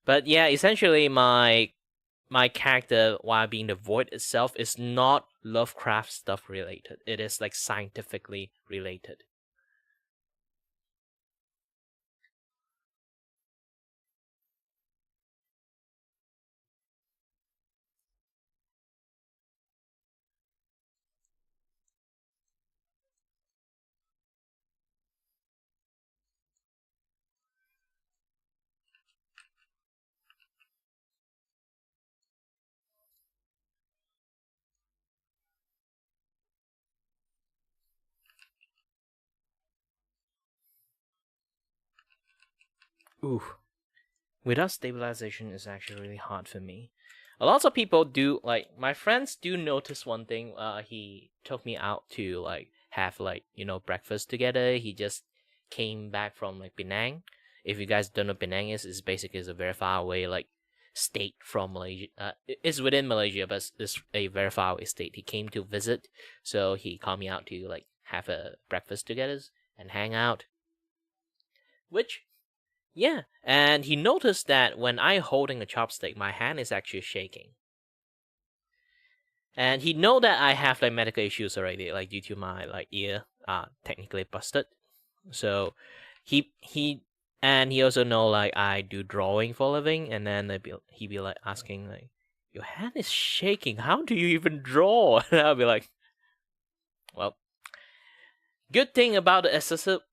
But yeah, essentially my character, while being the void itself, is not Lovecraft stuff related. It is like scientifically related. Ooh. Without stabilization is actually really hard for me. A lot of people do, like, my friends do notice one thing. He took me out to, like, have, like, breakfast together. He just came back from, like, Penang. If you guys don't know, Penang is basically a very far away, like, state from Malaysia. It's within Malaysia, but it's a very far away state. He came to visit, so he called me out to, like, have a breakfast together and hang out. Which, yeah, and he noticed that when I'm holding a chopstick, my hand is actually shaking. And he know that I have like medical issues already, like due to my like ear technically busted. So he also know like I do drawing for a living, and then he'd be like asking like, your hand is shaking. How do you even draw? And I'll be like, well, good thing about the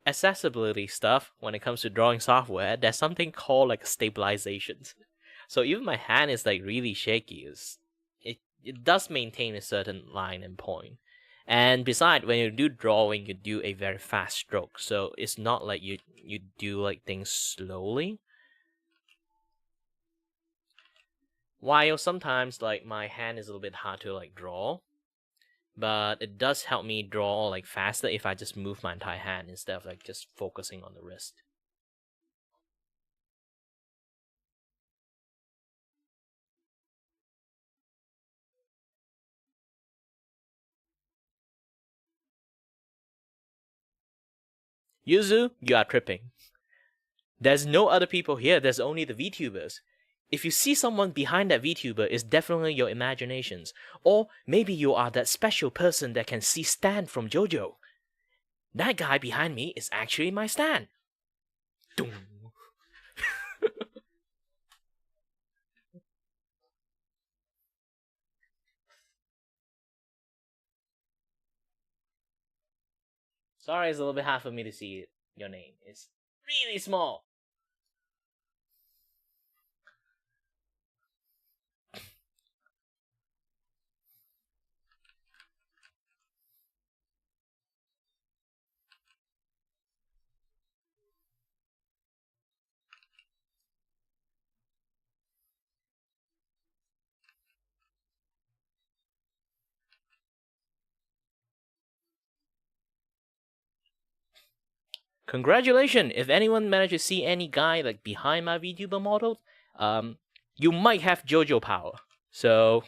accessibility stuff when it comes to drawing software, there's something called like stabilizations. So even my hand is like really shaky. It does maintain a certain line and point. And besides, when you do drawing, you do a very fast stroke. So it's not like you do like things slowly. While sometimes like my hand is a little bit hard to like draw, but it does help me draw like faster if I just move my entire hand instead of like just focusing on the wrist. Yuzu, you are tripping. There's no other people here, there's only the VTubers. If you see someone behind that VTuber, it's definitely your imaginations. Or maybe you are that special person that can see Stan from JoJo. That guy behind me is actually my Stan. Doom. Sorry, it's a little bit hard for me to see your name. It's really small. Congratulations! If anyone managed to see any guy like behind my VTuber model, you might have JoJo power. So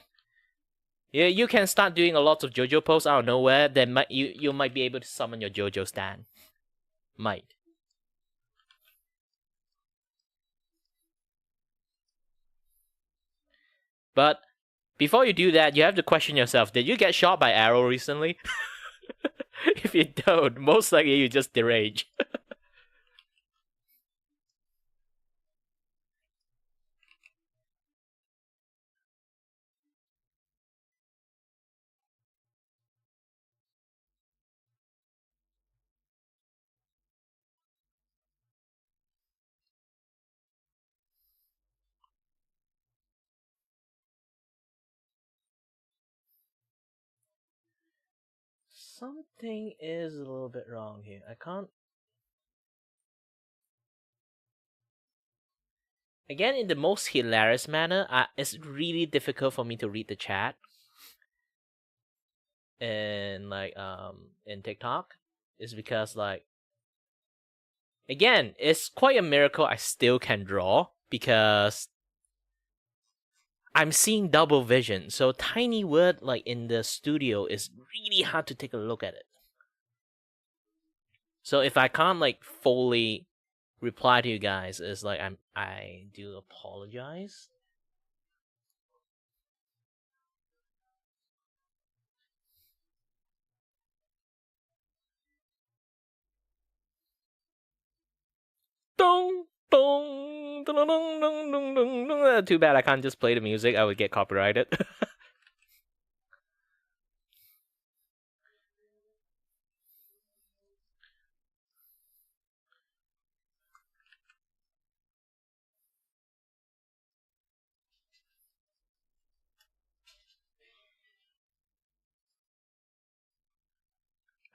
yeah, you can start doing a lot of JoJo posts out of nowhere. Then you might be able to summon your JoJo Stan. Might. But before you do that, you have to question yourself: did you get shot by arrow recently? If you don't, most likely you just deranged. Something is a little bit wrong here. I can't. Again, in the most hilarious manner, it's really difficult for me to read the chat. And like in TikTok, is because like again, it's quite a miracle I still can draw because I'm seeing double vision. So tiny word like in the studio is really hard to take a look at it. So if I can't like fully reply to you guys, it's like I do apologize. Dong, dong, dong, dong, dong, dong, dong, dong. Too bad I can't just play the music. I would get copyrighted.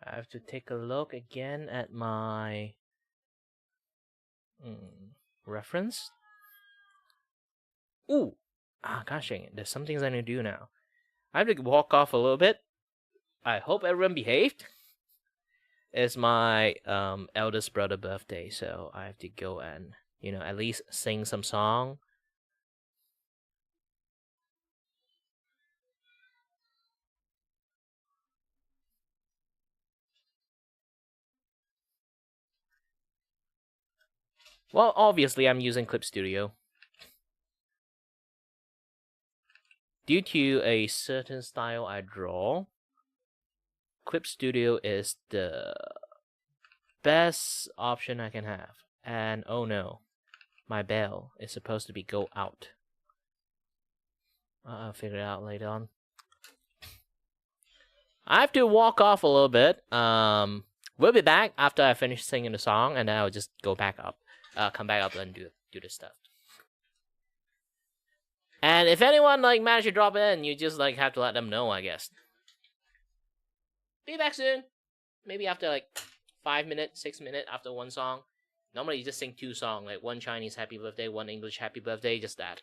I have to take a look again at my reference. Ooh, gosh dang it! There's some things I need to do now. I have to walk off a little bit. I hope everyone behaved. It's my eldest brother birthday, so I have to go and at least sing some song. Well, obviously I'm using Clip Studio. Due to a certain style I draw, Clip Studio is the best option I can have. And oh no, my bell is supposed to be go out. I'll figure it out later on. I have to walk off a little bit. We'll be back after I finish singing the song, and then I'll just go back up, come back up and do this stuff. And if anyone like managed to drop in, you just like have to let them know, I guess. Be back soon. Maybe after like 5 minutes, 6 minutes after one song. Normally you just sing 2 songs, like one Chinese happy birthday, one English happy birthday, just that.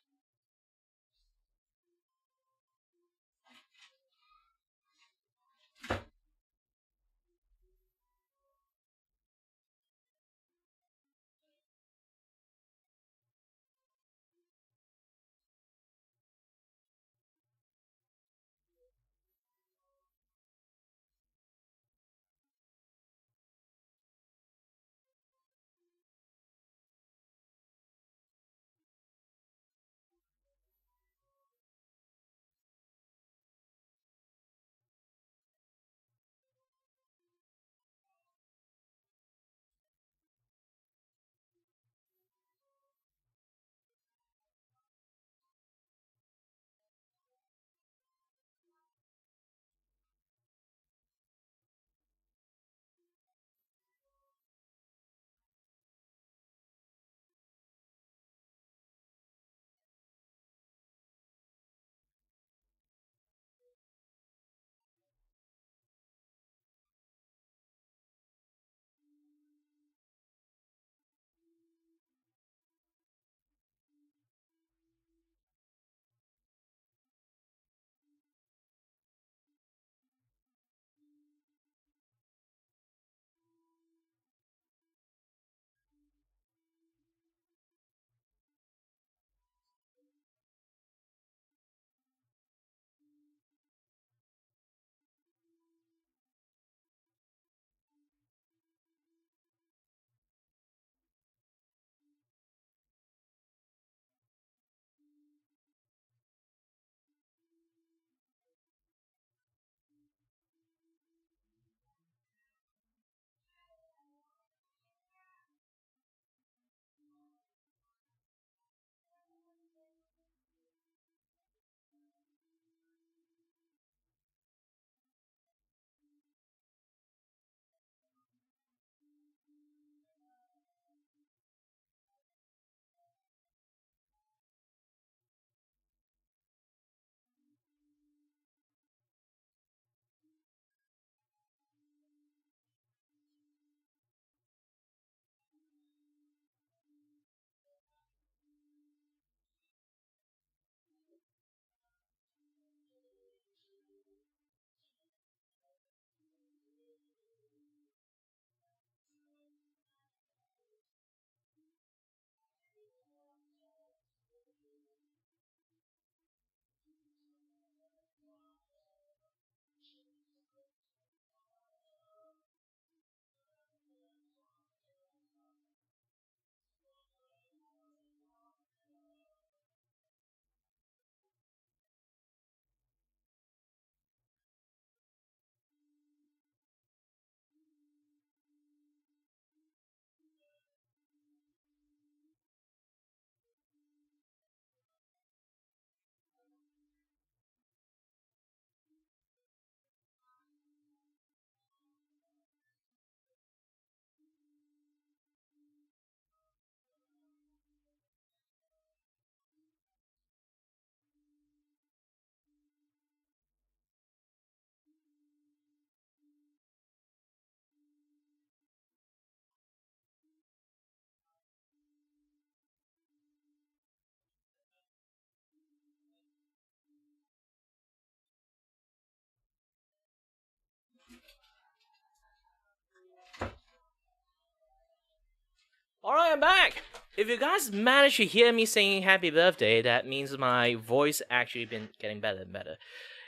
Alright, I'm back! If you guys managed to hear me singing happy birthday, that means my voice actually been getting better and better.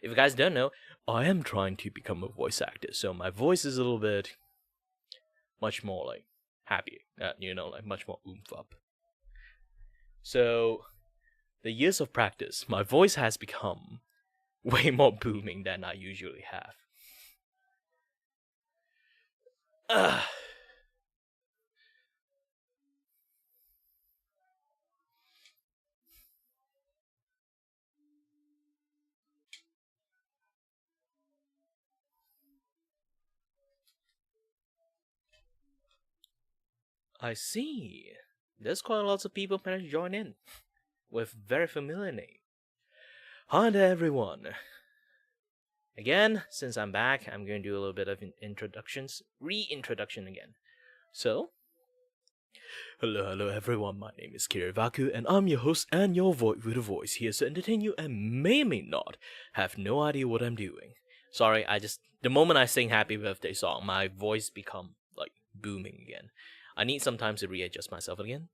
If you guys don't know, I am trying to become a voice actor, so my voice is a little bit much more like happy, like much more oomph up. So, the years of practice, my voice has become way more booming than I usually have. Ugh. I see. There's quite lots of people managed to join in with very familiar name. Hi there, everyone. Again, since I'm back, I'm going to do a little bit of reintroduction again. So, hello everyone, my name is Kiray, and I'm your host and your voice with a voice here to entertain you and may or may not have no idea what I'm doing. Sorry, the moment I sing happy birthday song, my voice become, like, booming again. I need some time to readjust myself again.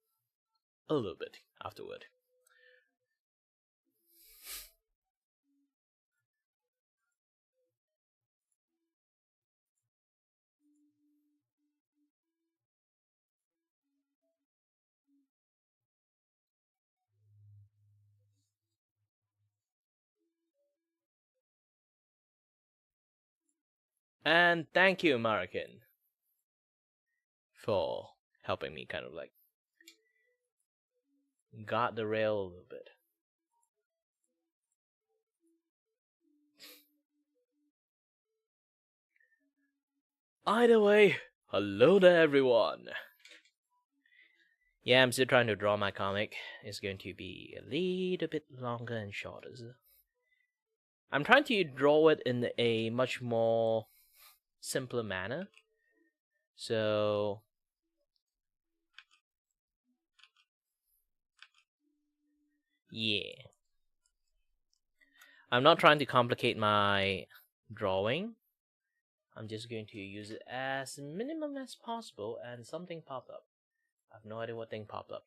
A little bit afterward. And thank you, American, for helping me kind of like guard the rail a little bit. Either way, hello there, everyone. Yeah, I'm still trying to draw my comic. It's going to be a little bit longer and shorter. I'm trying to draw it in a much more simpler manner. So, yeah. I'm not trying to complicate my drawing. I'm just going to use it as minimum as possible, and something popped up. I have no idea what thing popped up.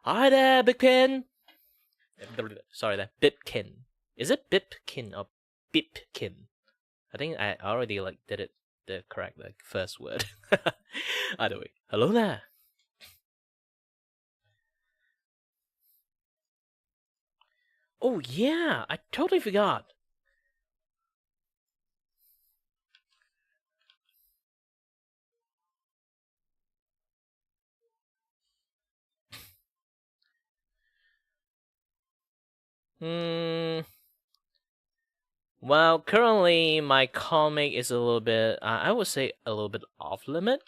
Hi there, Bipkin! Sorry, that Bipkin. Is it Bipkin or Bipkin? I think I already did it the correct first word. Either way, hello there. Oh yeah, I totally forgot. Well, currently my comic is a little bit, I would say a little bit off limit.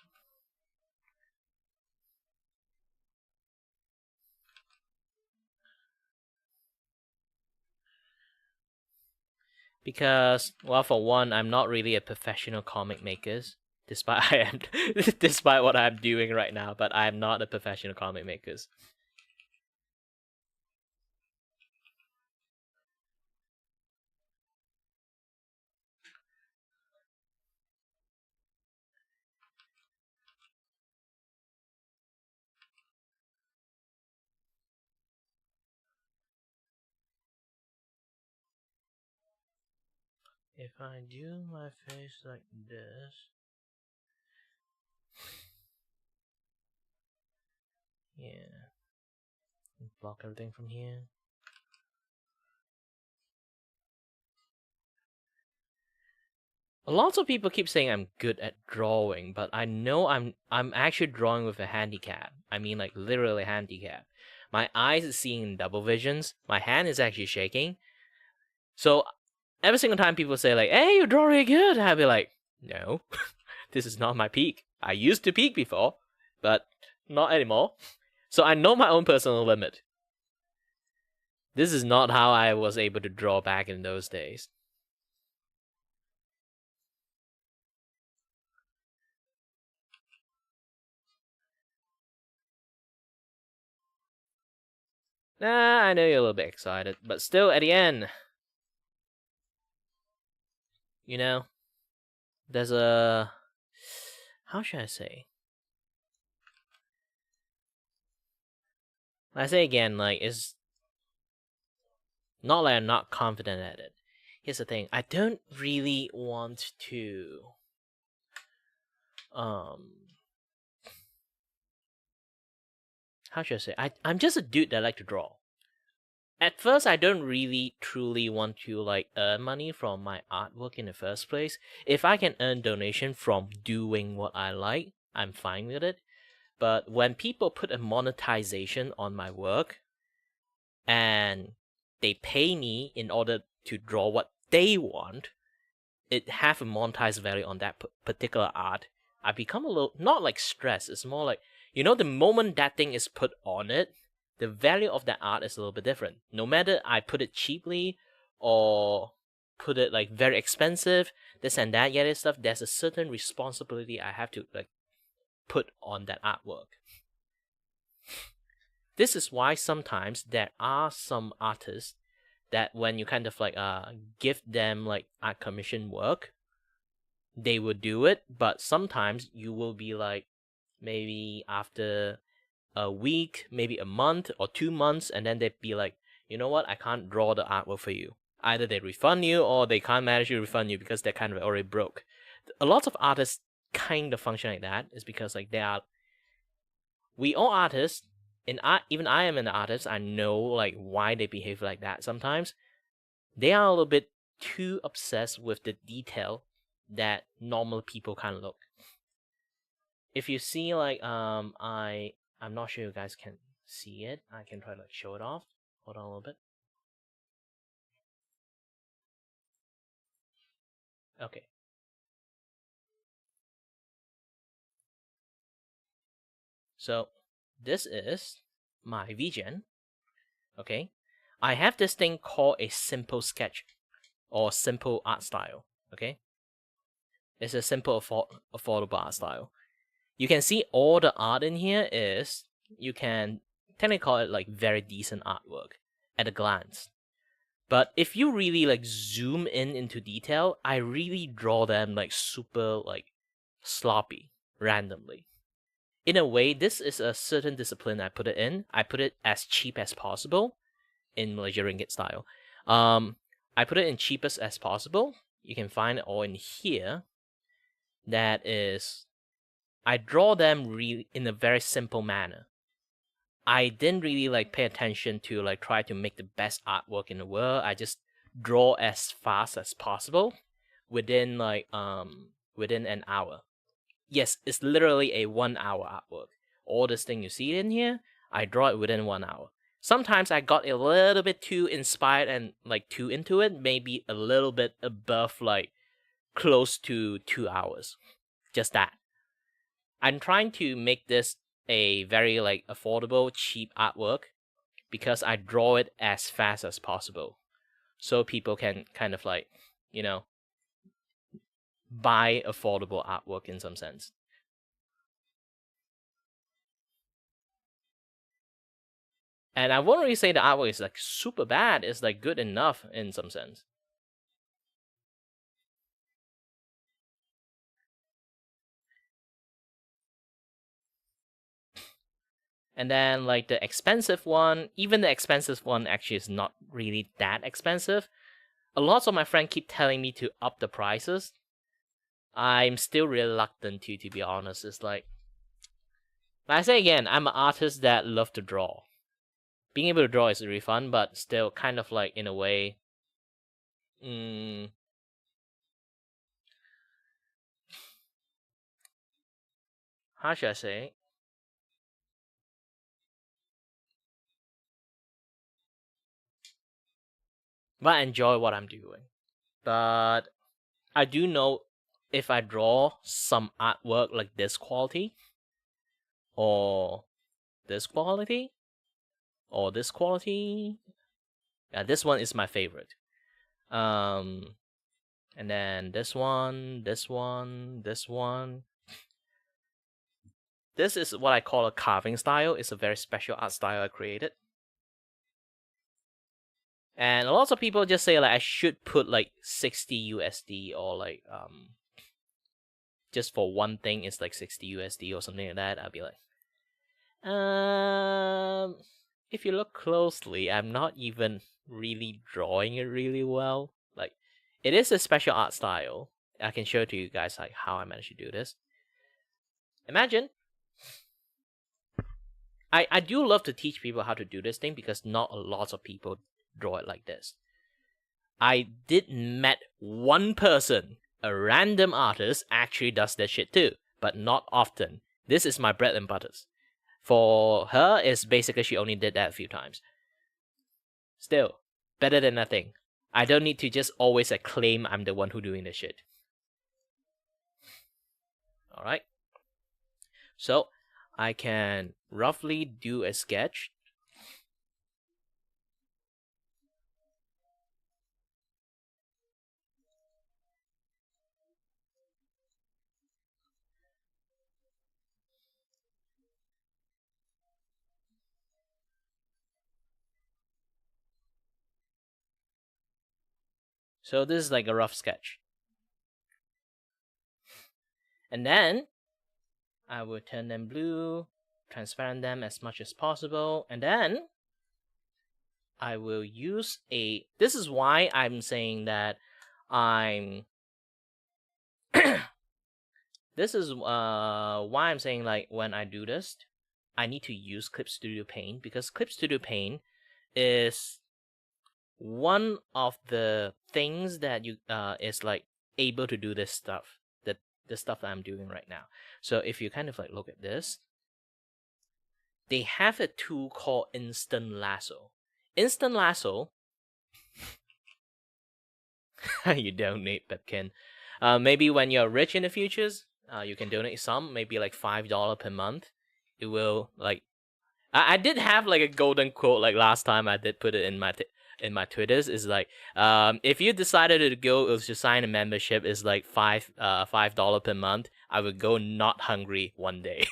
Because, well, for one, I'm not really a professional comic maker, despite despite what I'm doing right now. But I'm not a professional comic maker. If I do my face like this, yeah, block everything from here. Lots of people keep saying I'm good at drawing, but I know I'm actually drawing with a handicap. I mean, like, literally handicap. My eyes are seeing double visions. My hand is actually shaking. So every single time people say like, "Hey, you draw really good," I'll be like, "No, this is not my peak. I used to peak before, but not anymore." So I know my own personal limit. This is not how I was able to draw back in those days. Nah, I know you're a little bit excited, but still, at the end, you know, there's a... How should I say? I say again, like, it's not like I'm not confident at it. Here's the thing, I don't really want to... How should I say? I'm just a dude that like to draw. At first, I don't really truly want to like earn money from my artwork in the first place. If I can earn donation from doing what I like, I'm fine with it. But when people put a monetization on my work and they pay me in order to draw what they want, it have a monetized value on that particular art, I become a little, not like stressed, it's more like, You know, the moment that thing is put on it, the value of that art is a little bit different. No matter I put it cheaply or put it like very expensive, this and that, yet stuff, there's a certain responsibility I have to like put on that artwork. This is why sometimes there are some artists that when you kind of like give them like art commission work, they would do it, but sometimes you will be like maybe after a week, maybe a month or 2 months, and then they'd be like, you know what, I can't draw the artwork for you. Either they refund you or they can't manage to refund you because they're kind of already broke. A lot of artists kind of function like that is because like we all artists, and even I am an artist, I know like why they behave like that sometimes. They are a little bit too obsessed with the detail that normal people kind of look. If you see like I'm not sure you guys can see it. I can try to like show it off. Hold on a little bit. Okay. So this is my VGen. Okay. I have this thing called a simple sketch or simple art style. Okay. It's a simple affordable art style. You can see all the art in here is, you can technically call it like very decent artwork at a glance. But if you really like zoom in into detail, I really draw them like super like sloppy, randomly. In a way, this is a certain discipline I put it in. I put it as cheap as possible in Malaysia Ringgit style. I put it in cheapest as possible. You can find it all in here. That is, I draw them really in a very simple manner. I didn't really like pay attention to like try to make the best artwork in the world. I just draw as fast as possible within like within an hour. Yes, it's literally a 1 hour artwork. All this thing you see in here, I draw it within 1 hour. Sometimes I got a little bit too inspired and like too into it, maybe a little bit above like close to 2 hours. Just that. I'm trying to make this a very like affordable, cheap artwork because I draw it as fast as possible. So people can kind of like, you know, buy affordable artwork in some sense. And I won't really say the artwork is like super bad, it's like good enough in some sense. And then like the expensive one, even the expensive one actually is not really that expensive. A lot of my friends keep telling me to up the prices. I'm still reluctant to be honest. It's like I say again, I'm an artist that love to draw. Being able to draw is really fun, but still kind of like in a way, how should I say? But I enjoy what I'm doing. But I do know if I draw some artwork like this quality, or this quality, or this quality, yeah, this one is my favorite. And then this one, this one, this one. This is what I call a carving style. It's a very special art style I created. And a lot of people just say like I should put like 60 USD or like just for one thing it's like 60 USD or something like that. I'll be like, if you look closely, I'm not even really drawing it really well. Like, it is a special art style. I can show to you guys like how I managed to do this. Imagine. I do love to teach people how to do this thing because not a lot of people draw it like this. I did met one person, a random artist, actually does that shit too, but not often. This is my bread and butters. For her, it's basically she only did that a few times. Still, better than nothing. I don't need to just always claim I'm the one who doing the shit. Alright? So, I can roughly do a sketch. So this is like a rough sketch. And then I will turn them blue, transparent them as much as possible, and then I will use a... This is why I'm saying that I'm... This is why I'm saying, like, when I do this, I need to use Clip Studio Paint, because Clip Studio Paint is one of the things that you is like able to do this stuff, the stuff that I'm doing right now. So if you kind of like look at this, they have a tool called Instant Lasso. Instant Lasso, you donate, Pepkin. Maybe when you're rich in the futures, you can donate some, maybe like $5 per month. It will like, I did have like a golden quote like last time. I did put it in my Twitters. Is like, if you decided to go to sign a membership, is like $5 per month. I would go not hungry one day.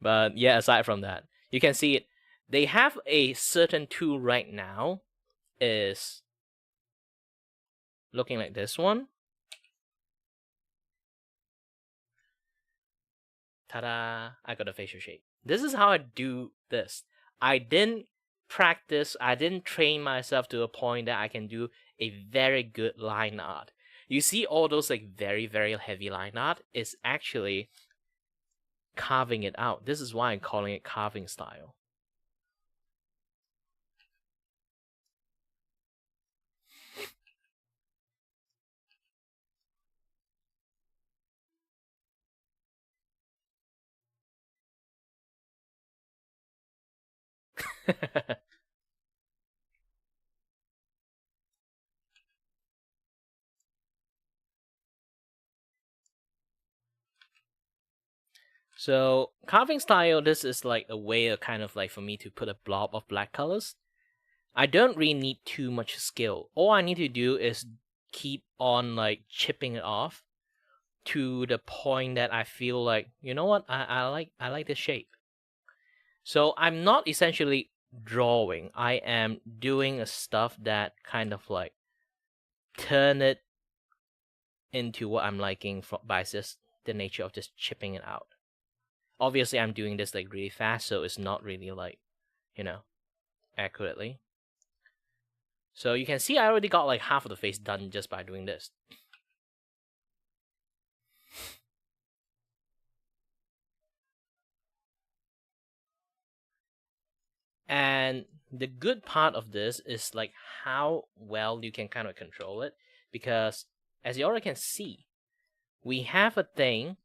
But yeah, aside from that, you can see it. They have a certain tool right now, is looking like this one. Ta-da! I got a facial shape. This is how I do this. I didn't practice, I didn't train myself to a point that I can do a very good line art. You see all those like very, very heavy line art is actually carving it out. This is why I'm calling it carving style. So carving style, this is like a way of kind of like for me to put a blob of black colors. I don't really need too much skill. All I need to do is keep on like chipping it off to the point that I feel like, you know what, I like this shape. So I'm not essentially drawing. I am doing a stuff that kind of like turn it into what I'm liking by just the nature of just chipping it out. Obviously, I'm doing this like really fast, so it's not really like, accurately. So you can see I already got like half of the face done just by doing this. And the good part of this is like how well you can kind of control it, because as you already can see, we have a thing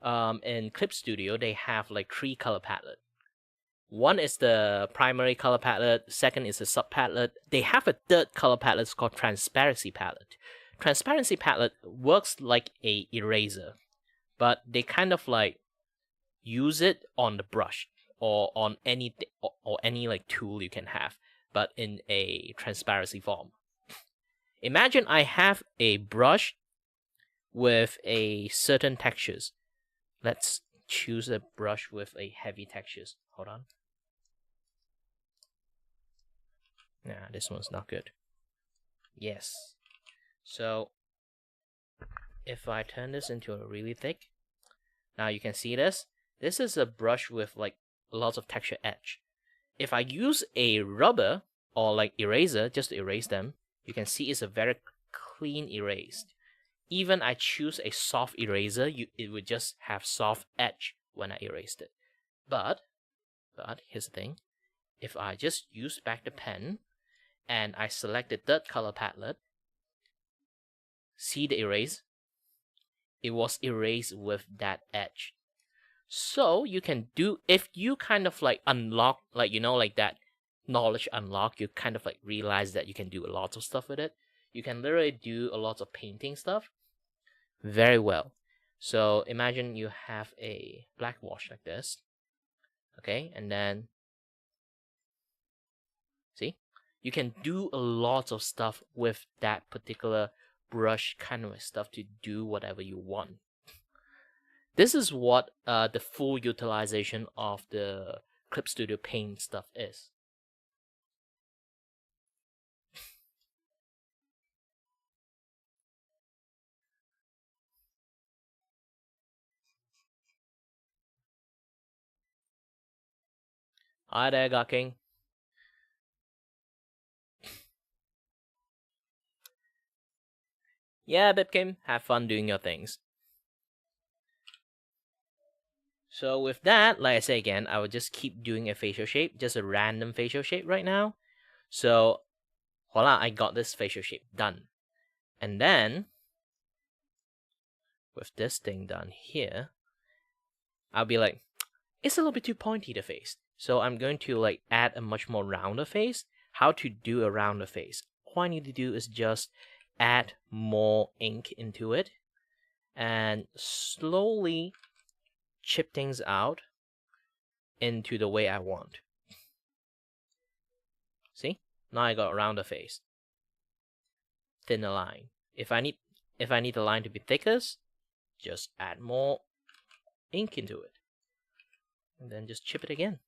in Clip Studio. They have like 3 color palette. One is the primary color palette, second is the sub palette. They have a third color palette, it's called Transparency palette. Transparency palette works like a eraser, but they kind of like use it on the brush or on anything or any like tool you can have, but in a transparency form. Imagine I have a brush with a certain textures. Let's choose a brush with a heavy textures. Hold on. Nah, this one's not good. Yes. So if I turn this into a really thick, now you can see this. This is a brush with like lots of texture edge. If I use a rubber or like eraser just to erase them, you can see it's a very clean erased. Even I choose a soft eraser, it would just have soft edge when I erased it. But here's the thing. If I just use back the pen and I select the third color palette, see the erase? It was erased with that edge. So you can do, if you kind of like unlock, like, like that knowledge unlock, you kind of like realize that you can do a lot of stuff with it. You can literally do a lot of painting stuff very well. So imagine you have a black wash like this, okay, and then see, you can do a lot of stuff with that particular brush kind of stuff to do whatever you want. This is what the full utilization of the Clip Studio Paint stuff is. Hi there, Gawking. Yeah, Bipkim, have fun doing your things. So with that, like I say again, I will just keep doing a facial shape, just a random facial shape right now. So, voila, I got this facial shape done. And then, with this thing done here, I'll be like, it's a little bit too pointy, the face. So I'm going to like add a much more rounder face. How to do a rounder face? All I need to do is just add more ink into it and slowly chip things out into the way I want. See? Now I got a rounder face. Thinner line. If I need the line to be thicker, just add more ink into it. And then just chip it again.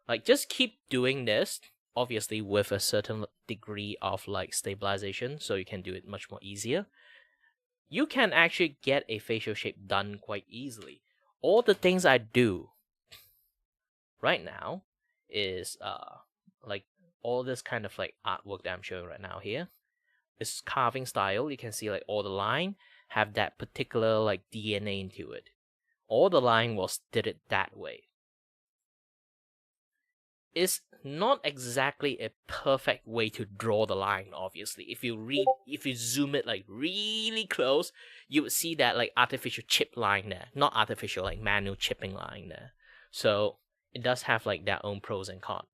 Like, just keep doing this, obviously with a certain degree of like stabilization, so you can do it much more easier. You can actually get a facial shape done quite easily. All the things I do right now is like all this kind of like artwork that I'm showing right now here. It's carving style. You can see like all the line have that particular like DNA into it. All the line was did it that way. It's not exactly a perfect way to draw the line, obviously. If you zoom it like really close, you would see that like artificial chip line there. Not artificial, like manual chipping line there. So it does have like their own pros and cons.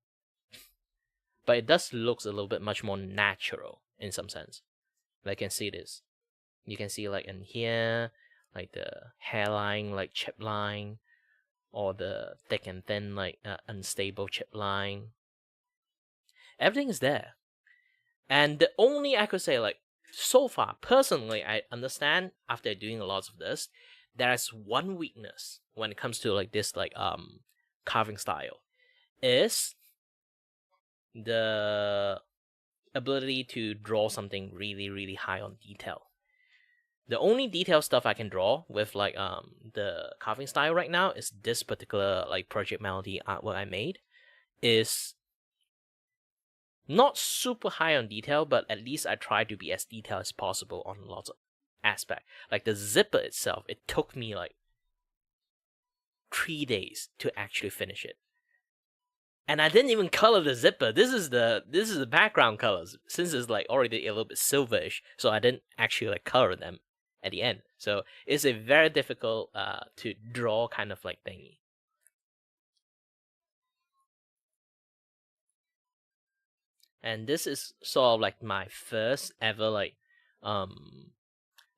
But it does looks a little bit much more natural in some sense. Like you can see this. You can see like in here, like the hairline, like chip line, or the thick and thin, like unstable chip line. Everything is there. And the only I could say, like, so far, personally, I understand after doing a lot of this, there is one weakness when it comes to like this, like carving style, is the ability to draw something really, really high on detail. The only detail stuff I can draw with like the carving style right now is this particular like Project Melody artwork I made is not super high on detail, but at least I try to be as detailed as possible on lots of aspects. Like the zipper itself, it took me like 3 days to actually finish it. And I didn't even color the zipper. This is the background colors, since it's like already a little bit silverish, so I didn't actually like color them at the end. So it's a very difficult to draw kind of like thingy. And this is sort of like my first ever like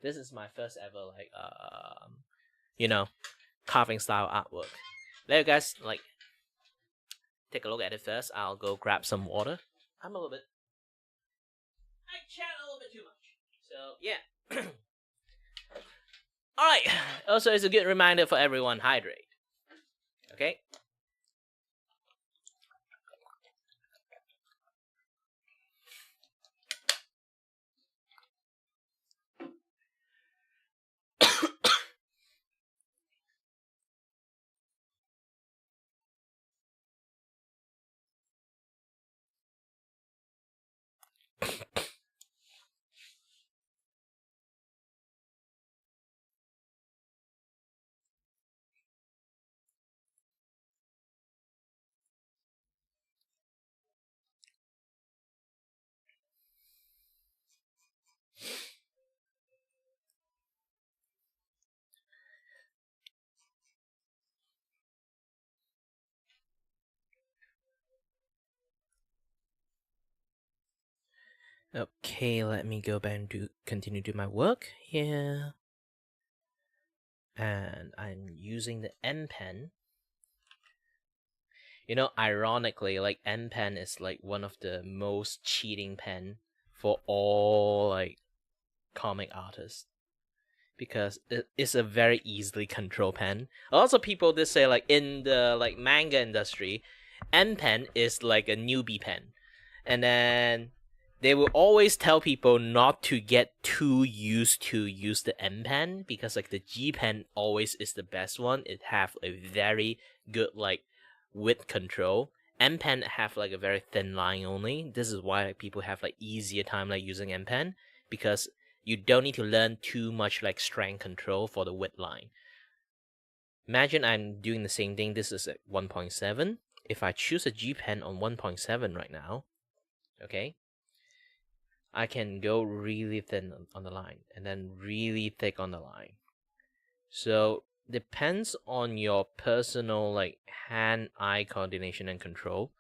this is my first ever like carving style artwork. Let you guys like take a look at it first. I'll go grab some water. I chat a little bit too much. So yeah. Alright. Also, it's a good reminder for everyone, hydrate. Okay? Okay, let me go back and continue do my work here. and I'm using the M Pen. You know, ironically, like M Pen is like one of the most cheating pen for all like comic artists, because it is a very easily controlled pen. Lots of people just say like in the like manga industry, M Pen is like a newbie pen, and then they will always tell people not to get too used to use the M Pen, because like the G Pen always is the best one. It have a very good like width control. M Pen have like a very thin line only. This is why like, people have like easier time like using M Pen, because you don't need to learn too much like strength control for the width line. Imagine I'm doing the same thing. This is at 1.7. If I choose a G Pen on 1.7 right now, okay, I can go really thin on the line and then really thick on the line. So depends on your personal like hand-eye coordination and control.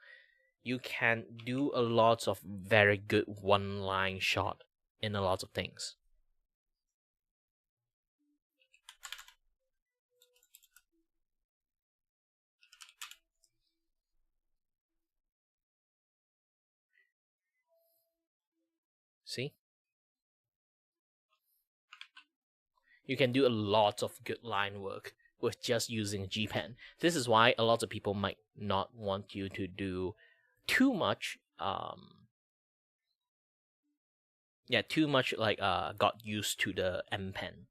You can do a lot of very good one-line shot in a lot of things. See? You can do a lot of good line work with just using G Pen. This is why a lot of people might not want you to do too much too much like got used to the M Pen.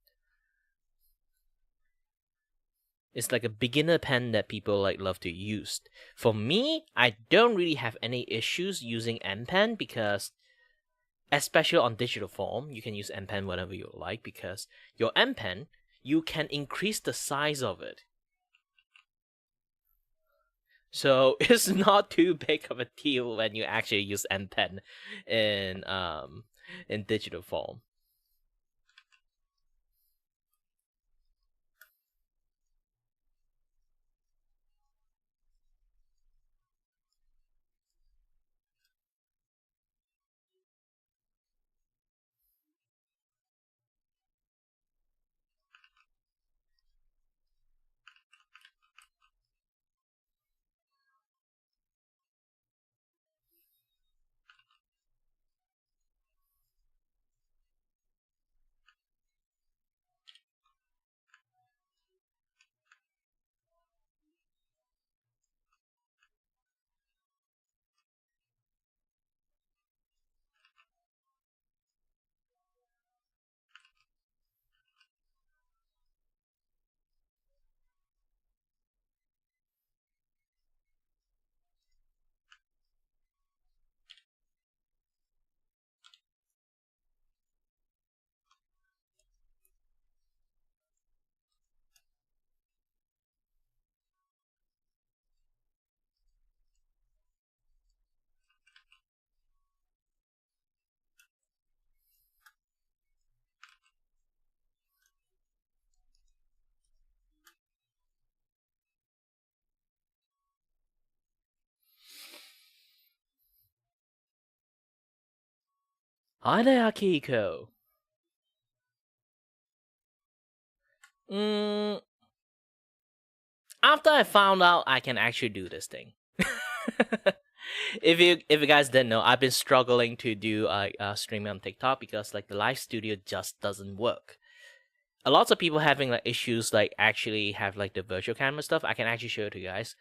It's like a beginner pen that people like love to use. For me, I don't really have any issues using M Pen, because especially on digital form, you can use M Pen whenever you like, because your M Pen, you can increase the size of it. So it's not too big of a deal when you actually use M Pen in digital form. Hi there, Akiko. After I found out I can actually do this thing. If you guys didn't know, I've been struggling to do streaming on TikTok, because like the live studio just doesn't work. A lot of people having like issues like actually have like the virtual camera stuff. I can actually show it to you guys.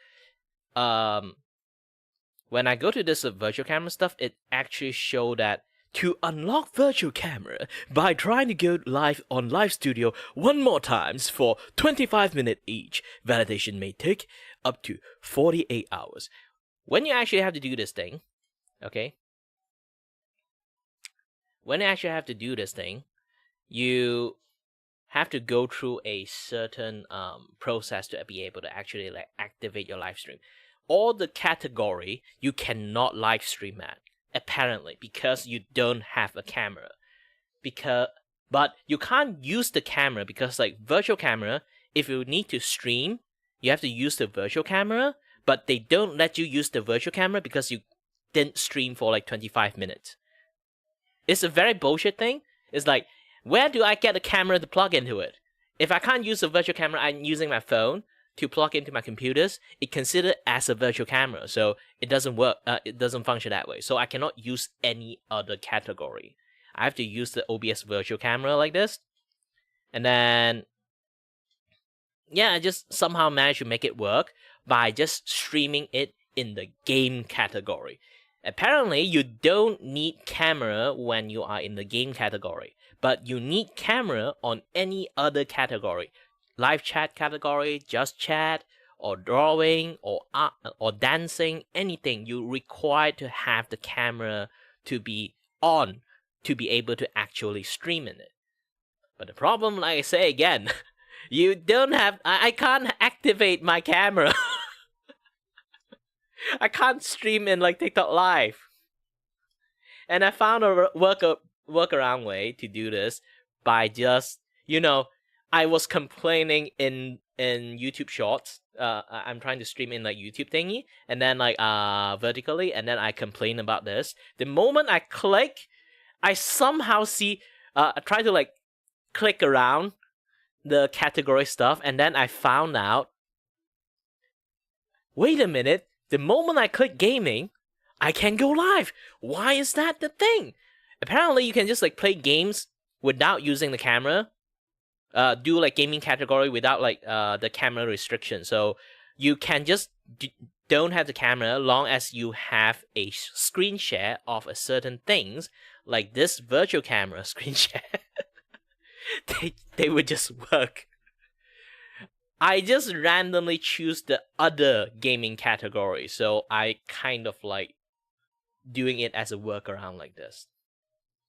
When I go to this virtual camera stuff, it actually show that to unlock virtual camera by trying to go live on Live Studio one more times for 25 minutes each. Validation may take up to 48 hours. When you actually have to do this thing, okay? When you actually have to do this thing, you have to go through a certain process to be able to actually like activate your live stream. All the category you cannot live stream at, apparently, because you don't have a camera. But you can't use the camera, because like virtual camera, if you need to stream, you have to use the virtual camera, but they don't let you use the virtual camera because you didn't stream for like 25 minutes. It's a very bullshit thing. It's like, where do I get a camera to plug into it? If I can't use a virtual camera, I'm using my phone to plug into my computers. It considered as a virtual camera, so it doesn't work. It doesn't function that way. So I cannot use any other category. I have to use the OBS virtual camera like this, and then yeah, I just somehow managed to make it work by just streaming it in the game category. Apparently, you don't need camera when you are in the game category, but you need camera on any other category. Live chat category, just chat, or drawing, or art, or dancing, anything. You require to have the camera to be on to be able to actually stream in it. But the problem, like I say again, you don't have. I can't activate my camera. I can't stream in like TikTok Live. And I found a workaround way to do this by just, I was complaining in YouTube Shorts. I'm trying to stream in like YouTube thingy, and then like vertically, and then I complain about this. The moment I click, I somehow see. I try to like click around the category stuff, and then I found out. Wait a minute! The moment I click gaming, I can go live. Why is that the thing? Apparently, you can just like play games without using the camera. Do like gaming category without like the camera restriction. So you can just don't have the camera long as you have a screen share of a certain things, like this virtual camera screen share. they would just work. I just randomly choose the other gaming category, so I kind of like doing it as a workaround like this.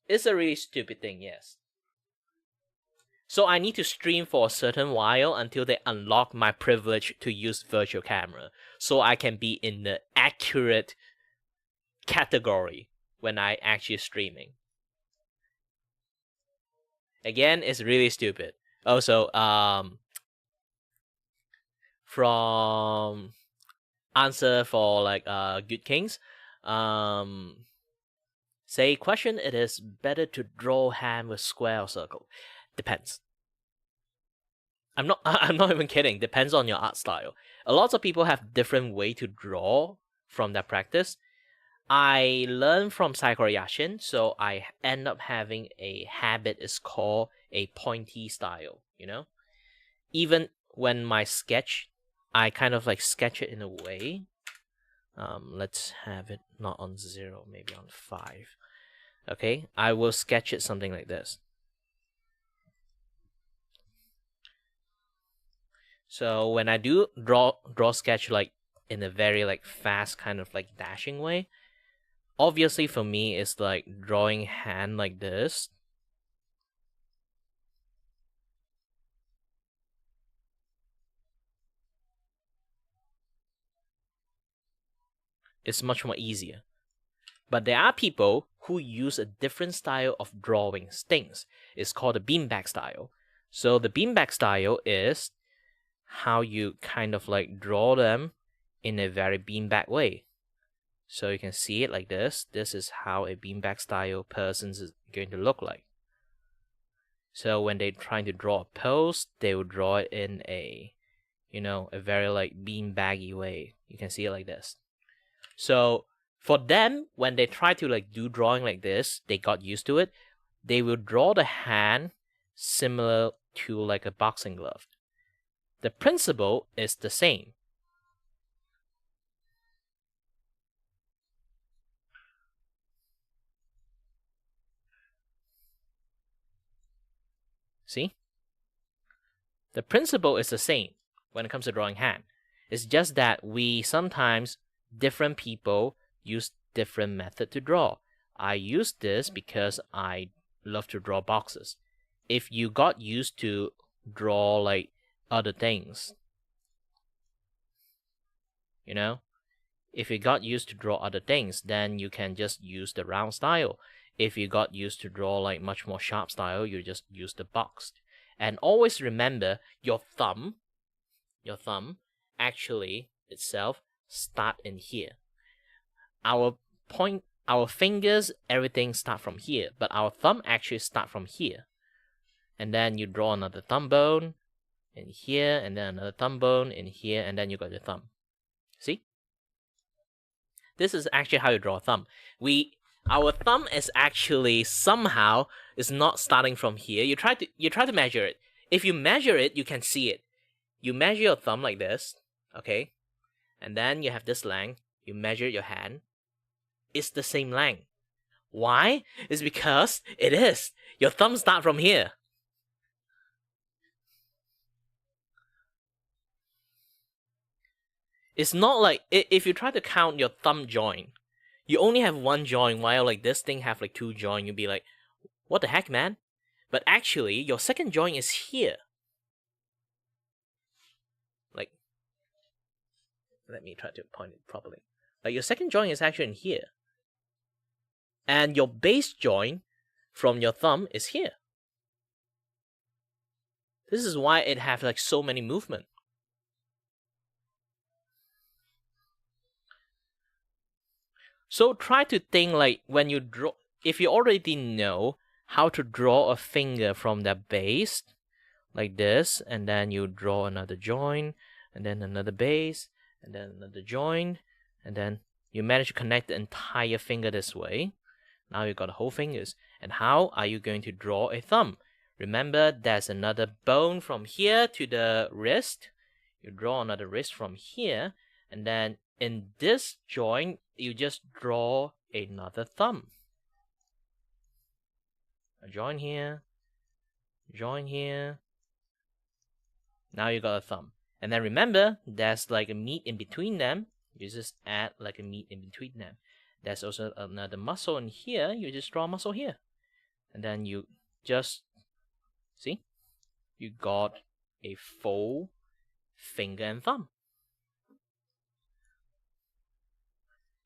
It's a really stupid thing, yes. So I need to stream for a certain while until they unlock my privilege to use virtual camera, so I can be in the accurate category when I actually streaming. Again, it's really stupid. Also, from answer for like Good Kings, say question, it is better to draw hand with square or circle. Depends. I'm not even kidding. Depends on your art style. A lot of people have different way to draw from their practice. I learned from Saikoro Yashin, so I end up having a habit is called a pointy style, Even when my sketch, I kind of like sketch it in a way. Let's have it not on 0, maybe on 5. Okay, I will sketch it something like this. So when I do draw sketch like in a very like fast kind of like dashing way, obviously for me it's like drawing hand like this. It's much more easier. But there are people who use a different style of drawing things. It's called the beanbag style. So the beanbag style is how you kind of like draw them in a very beanbag way. So you can see it like this. This is how a beanbag style person is going to look like. So when they're trying to draw a pose, they will draw it in a, a very like beanbaggy way. You can see it like this. So for them, when they try to like do drawing like this, they got used to it. They will draw the hand similar to like a boxing glove. The principle is the same. See? The principle is the same when it comes to drawing hand. It's just that we sometimes, different people use different method to draw. I use this because I love to draw boxes. If you got used to draw like other things, if you got used to draw other things, then you can just use the round style. If you got used to draw like much more sharp style, you just use the boxed. And always remember your thumb actually itself start in here. Our fingers, everything start from here, but our thumb actually start from here. and then you draw another thumb bone in here, and then another thumb bone in here, and then you got your thumb. See? This is actually how you draw a thumb. Our thumb is actually somehow is not starting from here. You try to measure it. If you measure it, you can see it. You measure your thumb like this, okay? And then you have this length. You measure your hand. It's the same length. Why? It's because it is. Your thumb starts from here. It's not like if you try to count your thumb joint, you only have one joint, while like this thing have like two joints. You'll be like, what the heck, man? But actually, your second joint is here. Like, let me try to point it properly. Like, your second joint is actually in here. And your base joint from your thumb is here. This is why it have like so many movement. So try to think like when you draw, if you already know how to draw a finger from the base, like this, and then you draw another joint, and then another base, and then another joint, and then you manage to connect the entire finger this way. Now you got whole fingers. And how are you going to draw a thumb? Remember, there's another bone from here to the wrist. You draw another wrist from here, and then in this joint, you just draw another thumb. A joint here, joint here. Now you got a thumb. And then remember, there's like a meat in between them. You just add like a meat in between them. There's also another muscle in here. You just draw a muscle here. And then you just, see? You got a full finger and thumb.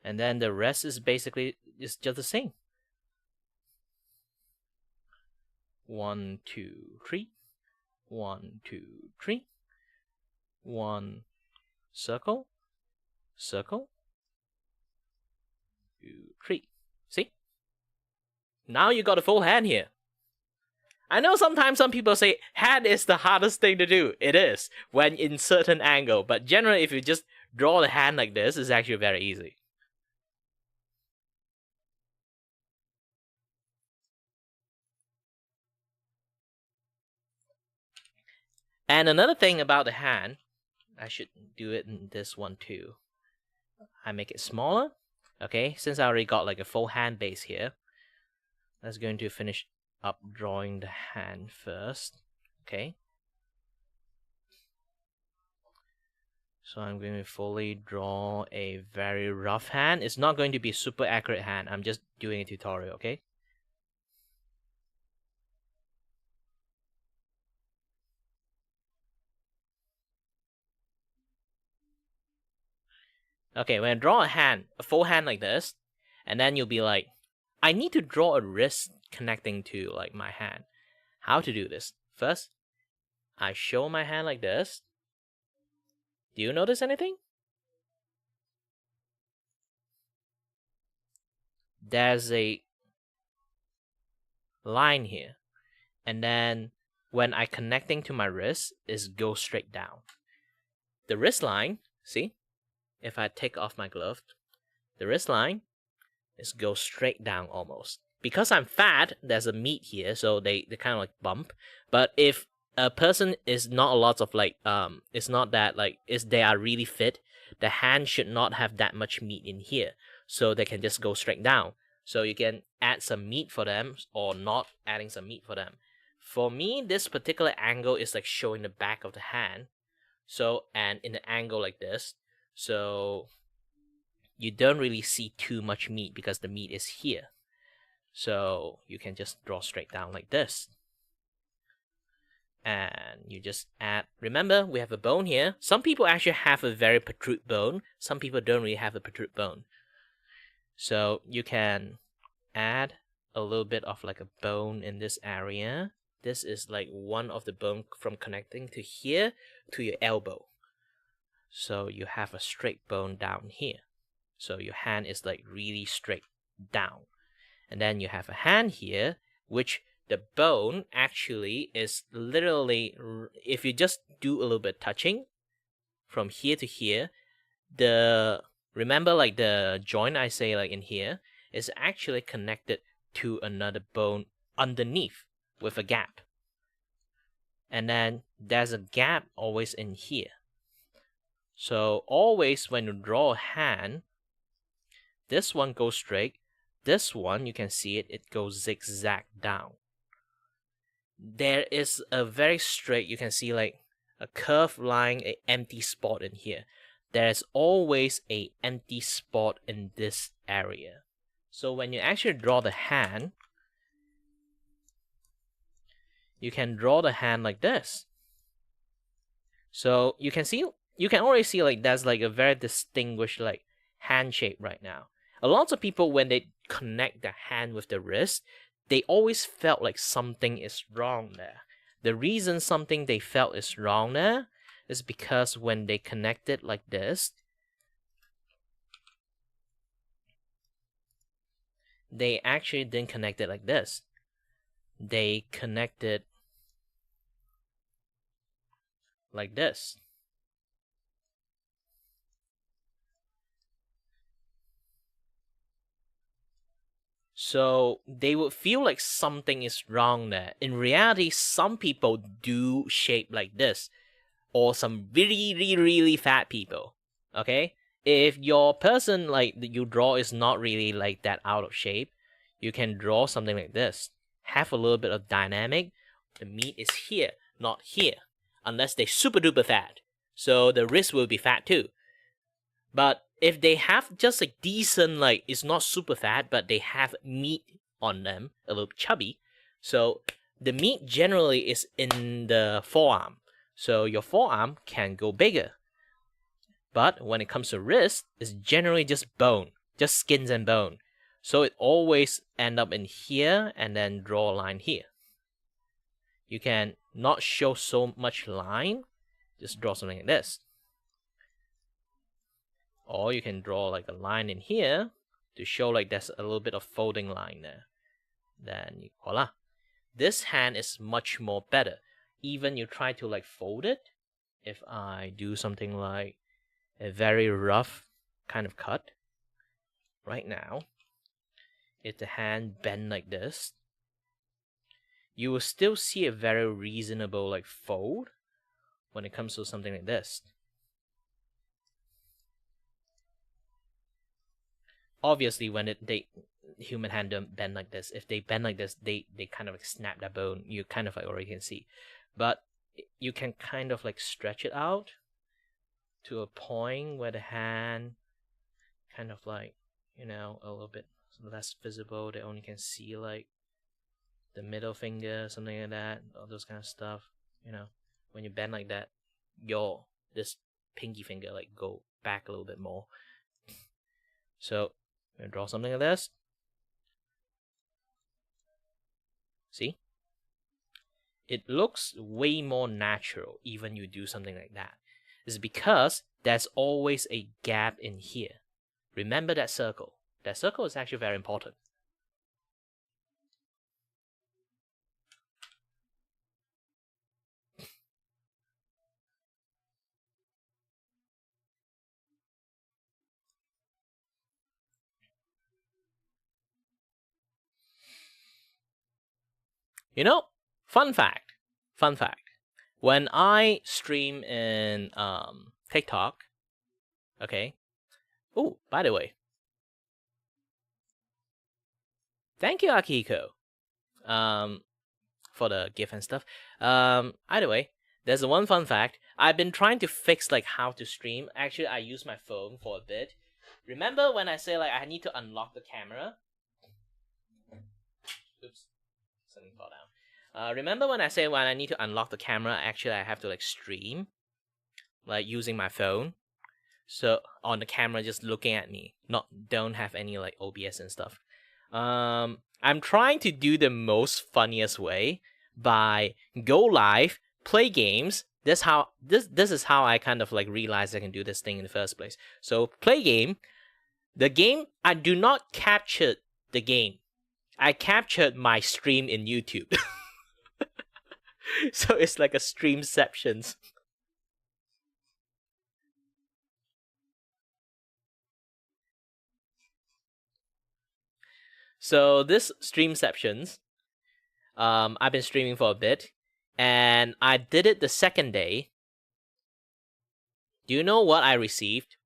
And then the rest is basically just the same. 1, 2, 3. 1, 2, 3. 1 circle, circle, 2, 3. See? Now you got a full hand here. I know sometimes some people say hand is the hardest thing to do. It is when in certain angle, but generally if you just draw the hand like this, it's actually very easy. And another thing about the hand, I should do it in this one too. I make it smaller. Okay, since I already got like a full hand base here, let's going to finish up drawing the hand first. Okay. So I'm going to fully draw a very rough hand. It's not going to be a super accurate hand. I'm just doing a tutorial, okay? Okay, when I draw a hand, a full hand like this, and then you'll be like, I need to draw a wrist connecting to like my hand. How to do this? First, I show my hand like this. Do you notice anything? There's a line here. And then when I connecting to my wrist, it goes straight down. The wrist line, see? If I take off my glove, the wrist line is go straight down almost. Because I'm fat, there's a meat here, so they kind of like bump. But if a person is not a lot of like it's not that like they are really fit, the hand should not have that much meat in here, so they can just go straight down. So you can add some meat for them or not adding some meat for them. For me, this particular angle is like showing the back of the hand. So, and in an angle like this, so you don't really see too much meat because the meat is here. So you can just draw straight down like this. And you just add, remember we have a bone here. Some people actually have a very protrude bone. Some people don't really have a protrude bone. So you can add a little bit of like a bone in this area. This is like one of the bone from connecting to here to your elbow. So you have a straight bone down here. So your hand is like really straight down. And then you have a hand here, which the bone actually is literally, if you just do a little bit touching from here to here, remember like the joint I say like in here is actually connected to another bone underneath with a gap. And then there's a gap always in here. So always when you draw a hand, this one goes straight. This one, you can see it, it goes zigzag down. There is a very straight, you can see like a curved line, an empty spot in here. There's always an empty spot in this area. So when you actually draw the hand, you can draw the hand like this. So you can already see like there's like a very distinguished like hand shape right now. A lot of people, when they connect the hand with the wrist, they always felt like something is wrong there. The reason something they felt is wrong there is because when they connect it like this, they actually didn't connect it like this. They connected like this. So they would feel like something is wrong there. In reality, some people do shape like this, or some really fat people. Okay, if your person like that you draw is not really like that out of shape, you can draw something like this. Have a little bit of dynamic. The meat is here, not here, unless they're super duper fat. So the wrist will be fat too. But if they have just a decent, like, it's not super fat, but they have meat on them, a little chubby. So the meat generally is in the forearm. So your forearm can go bigger. But when it comes to wrist, it's generally just bone, just skins and bone. So it always end up in here and then draw a line here. You can not show so much line, just draw something like this. Or you can draw like a line in here to show like there's a little bit of folding line there. Then voila. This hand is much more better. Even you try to like fold it. If I do something like a very rough kind of cut right now, if the hand bend like this, you will still see a very reasonable like fold when it comes to something like this. Obviously, when human hand don't bend like this, if they bend like this, they kind of like snap that bone. You kind of like already can see, but you can kind of like stretch it out to a point where the hand kind of like, you know, a little bit less visible. They only can see like the middle finger, something like that, all those kind of stuff. You know, when you bend like that, this pinky finger like go back a little bit more. So I'm gonna draw something like this. See? It looks way more natural even you do something like that. It's because there's always a gap in here. Remember that circle. That circle is actually very important. You know, fun fact. When I stream in TikTok, okay. Oh, by the way, thank you, Akihiko, for the gift and stuff. Either way, there's one fun fact. I've been trying to fix like how to stream. Actually, I use my phone for a bit. Remember when I say like I need to unlock the camera? Oops, something fell down. Remember when I say when I need to unlock the camera, actually I have to like stream, like using my phone. So on the camera, just looking at me, don't have any like OBS and stuff. I'm trying to do the most funniest way by go live, play games. This is how I kind of like realized I can do this thing in the first place. So play game. The game, I do not capture the game. I captured my stream in YouTube. So it's like a streamceptions. So this streamceptions, I've been streaming for a bit, and I did it the second day. Do you know what I received?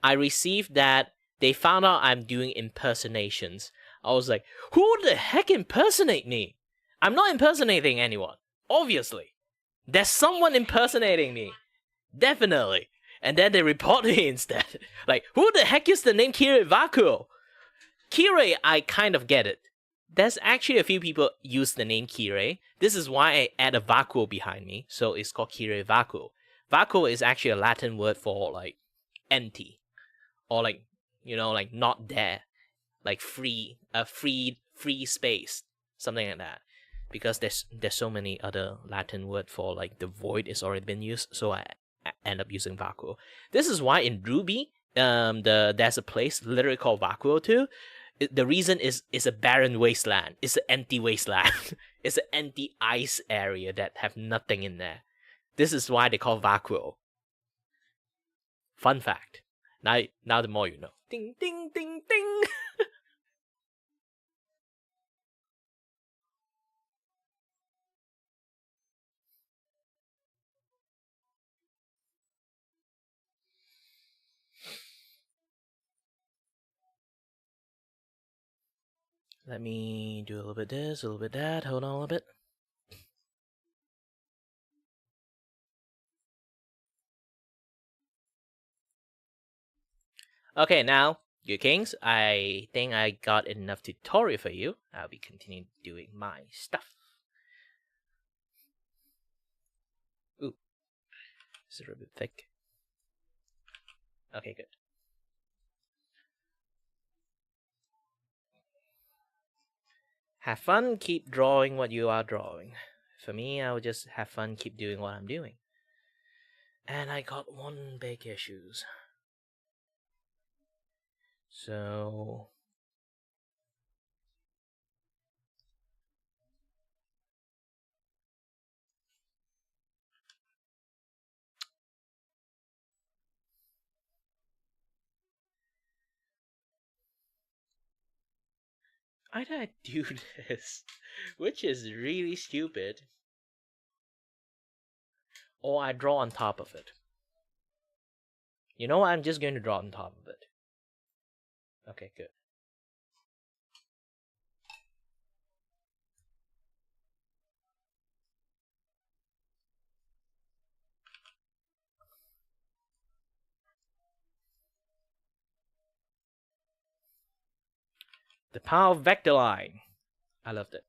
I received that they found out I'm doing impersonations. I was like, who the heck impersonate me? I'm not impersonating anyone, obviously. There's someone impersonating me. Definitely. And then they report me instead. Like, who the heck is the name Kiray Vakuo? Kiray, I kind of get it. There's actually a few people use the name Kiray. This is why I add a vacuo behind me, so it's called Kiray Vakuo. Vacuo is actually a Latin word for, like, empty. Or, like, you know, like, not there. Like, free space. Something like that. Because there's so many other Latin word for, like, the void is already been used, so I end up using vacuo. This is why in Ruby, there's a place literally called vacuo too. The reason is it's a barren wasteland. It's an empty wasteland. It's an empty ice area that have nothing in there. This is why they call vacuo. Fun fact. Now the more you know. Ding ding ding ding. Let me do a little bit this, a little bit that. Hold on a little bit. Okay, now, you kings, I think I got enough tutorial for you. I'll be continuing doing my stuff. Ooh, this is a bit thick. Okay, good. Have fun, keep drawing what you are drawing. For me, I'll just have fun, keep doing what I'm doing. And I got one big issues. So... either I do this, which is really stupid, or I draw on top of it. You know what? I'm just going to draw on top of it. Okay, good. The power of vector line. I loved it.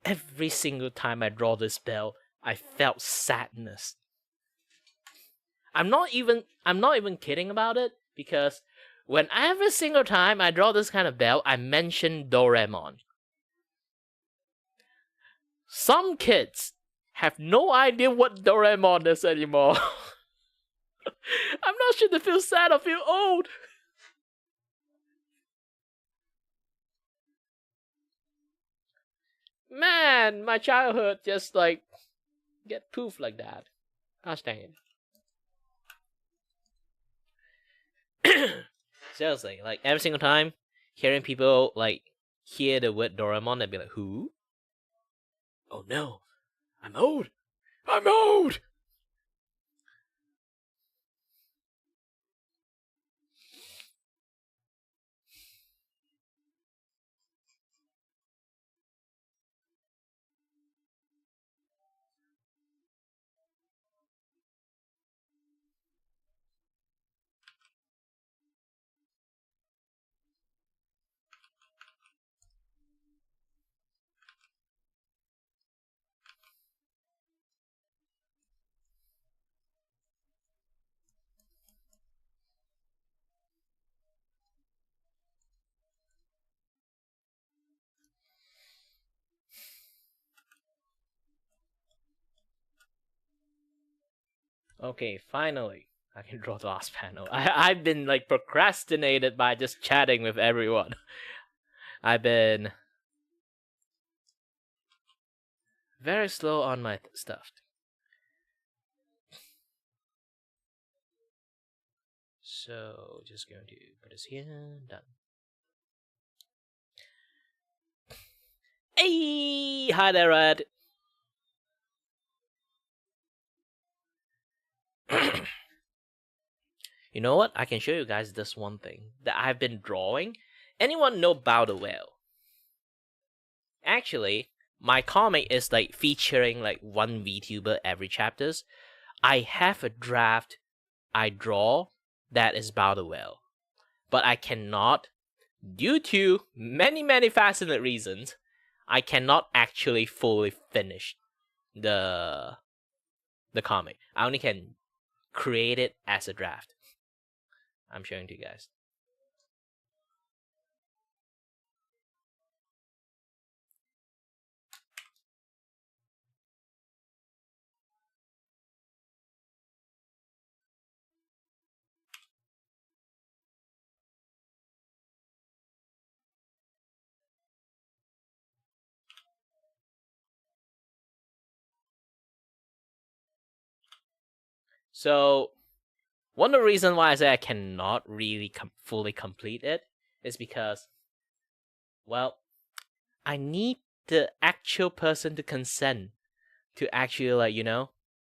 Every single time I draw this bell, I felt sadness. I'm not even kidding about it, because when every single time I draw this kind of bell, I mention Doraemon. Some kids have no idea what Doraemon is anymore. I'm not sure they feel sad or feel old. Man, my childhood just like get poof like that. Gosh dang it. Seriously, like every single time hearing people like hear the word Doraemon, they'd be like, who? Oh no, I'm old. I'm old. Okay, finally, I can draw the last panel. I've been like procrastinated by just chatting with everyone. I've been very slow on my stuff. So just going to put this here. Done. Hey, hi there, Red. You know what? I can show you guys this one thing that I've been drawing. Anyone know about the whale? Actually, my comic is like featuring like one VTuber every chapters. I have a draft I draw that is about the whale, but I cannot, due to many fascinating reasons, I cannot actually fully finish the comic. I only can create it as a draft. I'm showing to you guys. So, one of the reasons why I say I cannot really fully complete it is because, well, I need the actual person to consent to actually, like,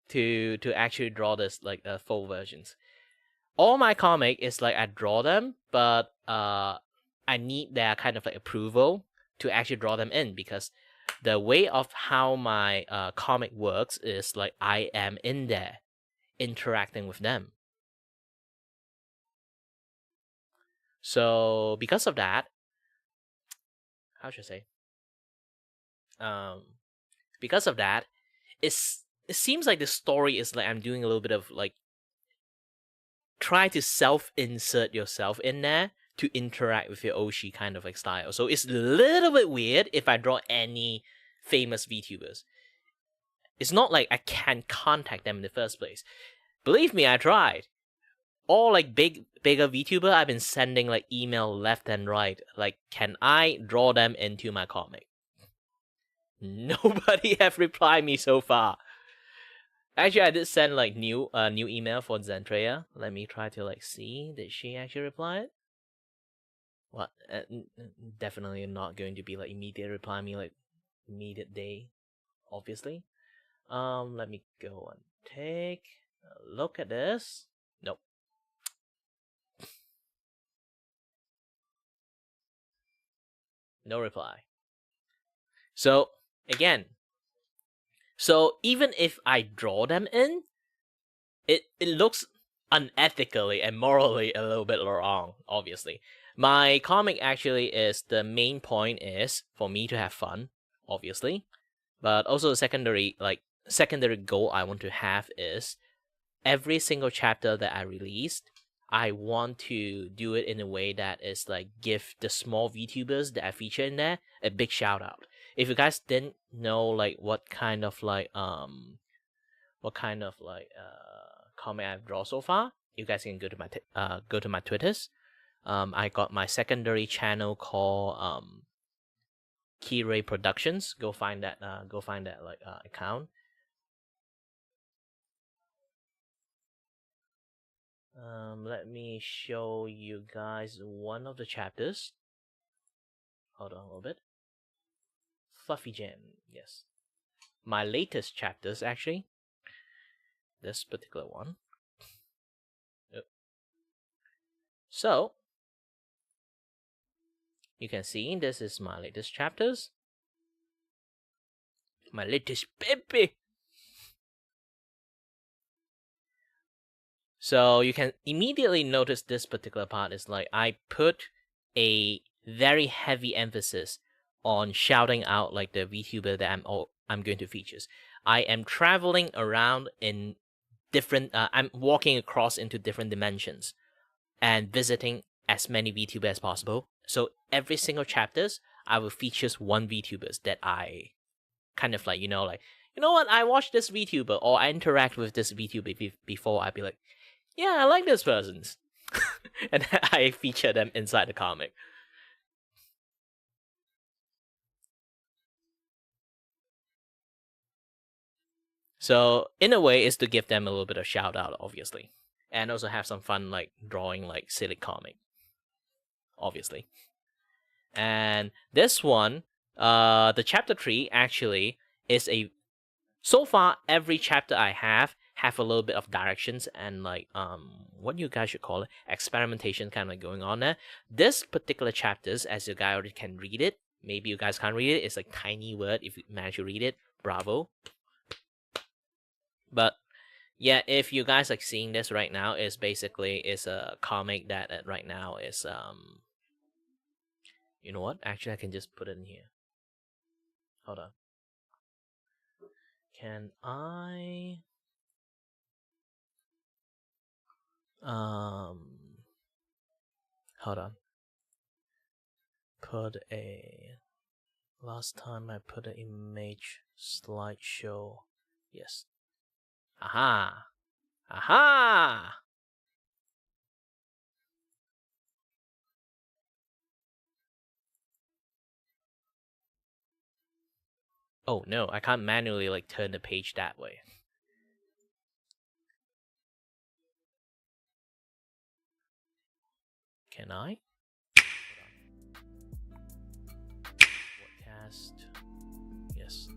to actually draw this like full versions. All my comic is like I draw them, but I need their kind of like approval to actually draw them in, because the way of how my comic works is like I am in there interacting with them. So because of that, how should I say? Because of that, it seems like the story is like I'm doing a little bit of like try to self-insert yourself in there to interact with your Oshi kind of like style. So it's a little bit weird if I draw any famous VTubers. It's not like I can't contact them in the first place. Believe me, I tried. All like bigger VTuber, I've been sending like email left and right. Like, can I draw them into my comic? Nobody have replied me so far. Actually, I did send like new email for Zentrea. Let me try to like see. Did she actually reply? What? Definitely not going to be like immediate reply me like immediate day, obviously. Let me go and take a look at this. Nope. No reply. So again, so even if I draw them in, it looks unethically and morally a little bit wrong, obviously. My comic actually is the main point is for me to have fun, obviously. But also the secondary goal I want to have is every single chapter that I released, I want to do it in a way that is like give the small VTubers that I feature in there a big shout out. If you guys didn't know like what kind of comic I've drawn so far, you guys can go to my Twitters. I got my secondary channel called Kiray Productions. Go find that account. Let me show you guys one of the chapters. Hold on a little bit. Fluffy Jam, yes. My latest chapters, actually. This particular one. Yep. So, you can see this is my latest chapters. My latest baby. So you can immediately notice this particular part is like I put a very heavy emphasis on shouting out like the VTuber that I'm going to feature. I am traveling around in different. I'm walking across into different dimensions and visiting as many VTubers as possible. So every single chapters, I will feature one VTubers that I kind of like you know what? I watch this VTuber or I interact with this VTuber before. I'd be like, yeah, I like this person, and I feature them inside the comic. So in a way, it's to give them a little bit of shout out, obviously, and also have some fun, like drawing like silly comic, obviously. And this one, the chapter 3 actually is a. So far, every chapter I have a little bit of directions and like what you guys should call it, experimentation kind of like going on there. This particular chapters, as you guys already can read it, maybe you guys can't read it. It's like tiny word. If you manage to read it, bravo. But yeah, if you guys like seeing this right now, is basically is a comic that right now is You know what? Actually, I can just put it in here. Hold on. Can I hold on. Put a last time I put an image slideshow. Yes. Aha! Aha! Oh no, I can't manually like turn the page that way. Can I? Broadcast. Yes.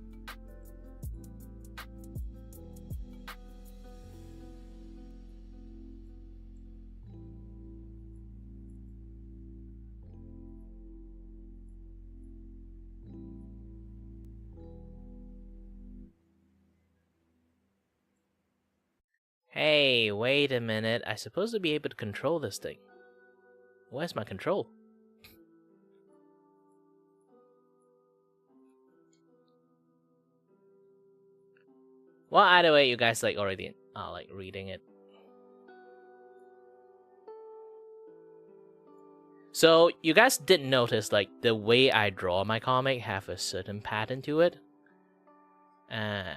Hey, wait a minute. I'm supposed to be able to control this thing. Where's my control? Well, either way, you guys like already like reading it. So you guys did notice like the way I draw my comic have a certain pattern to it, and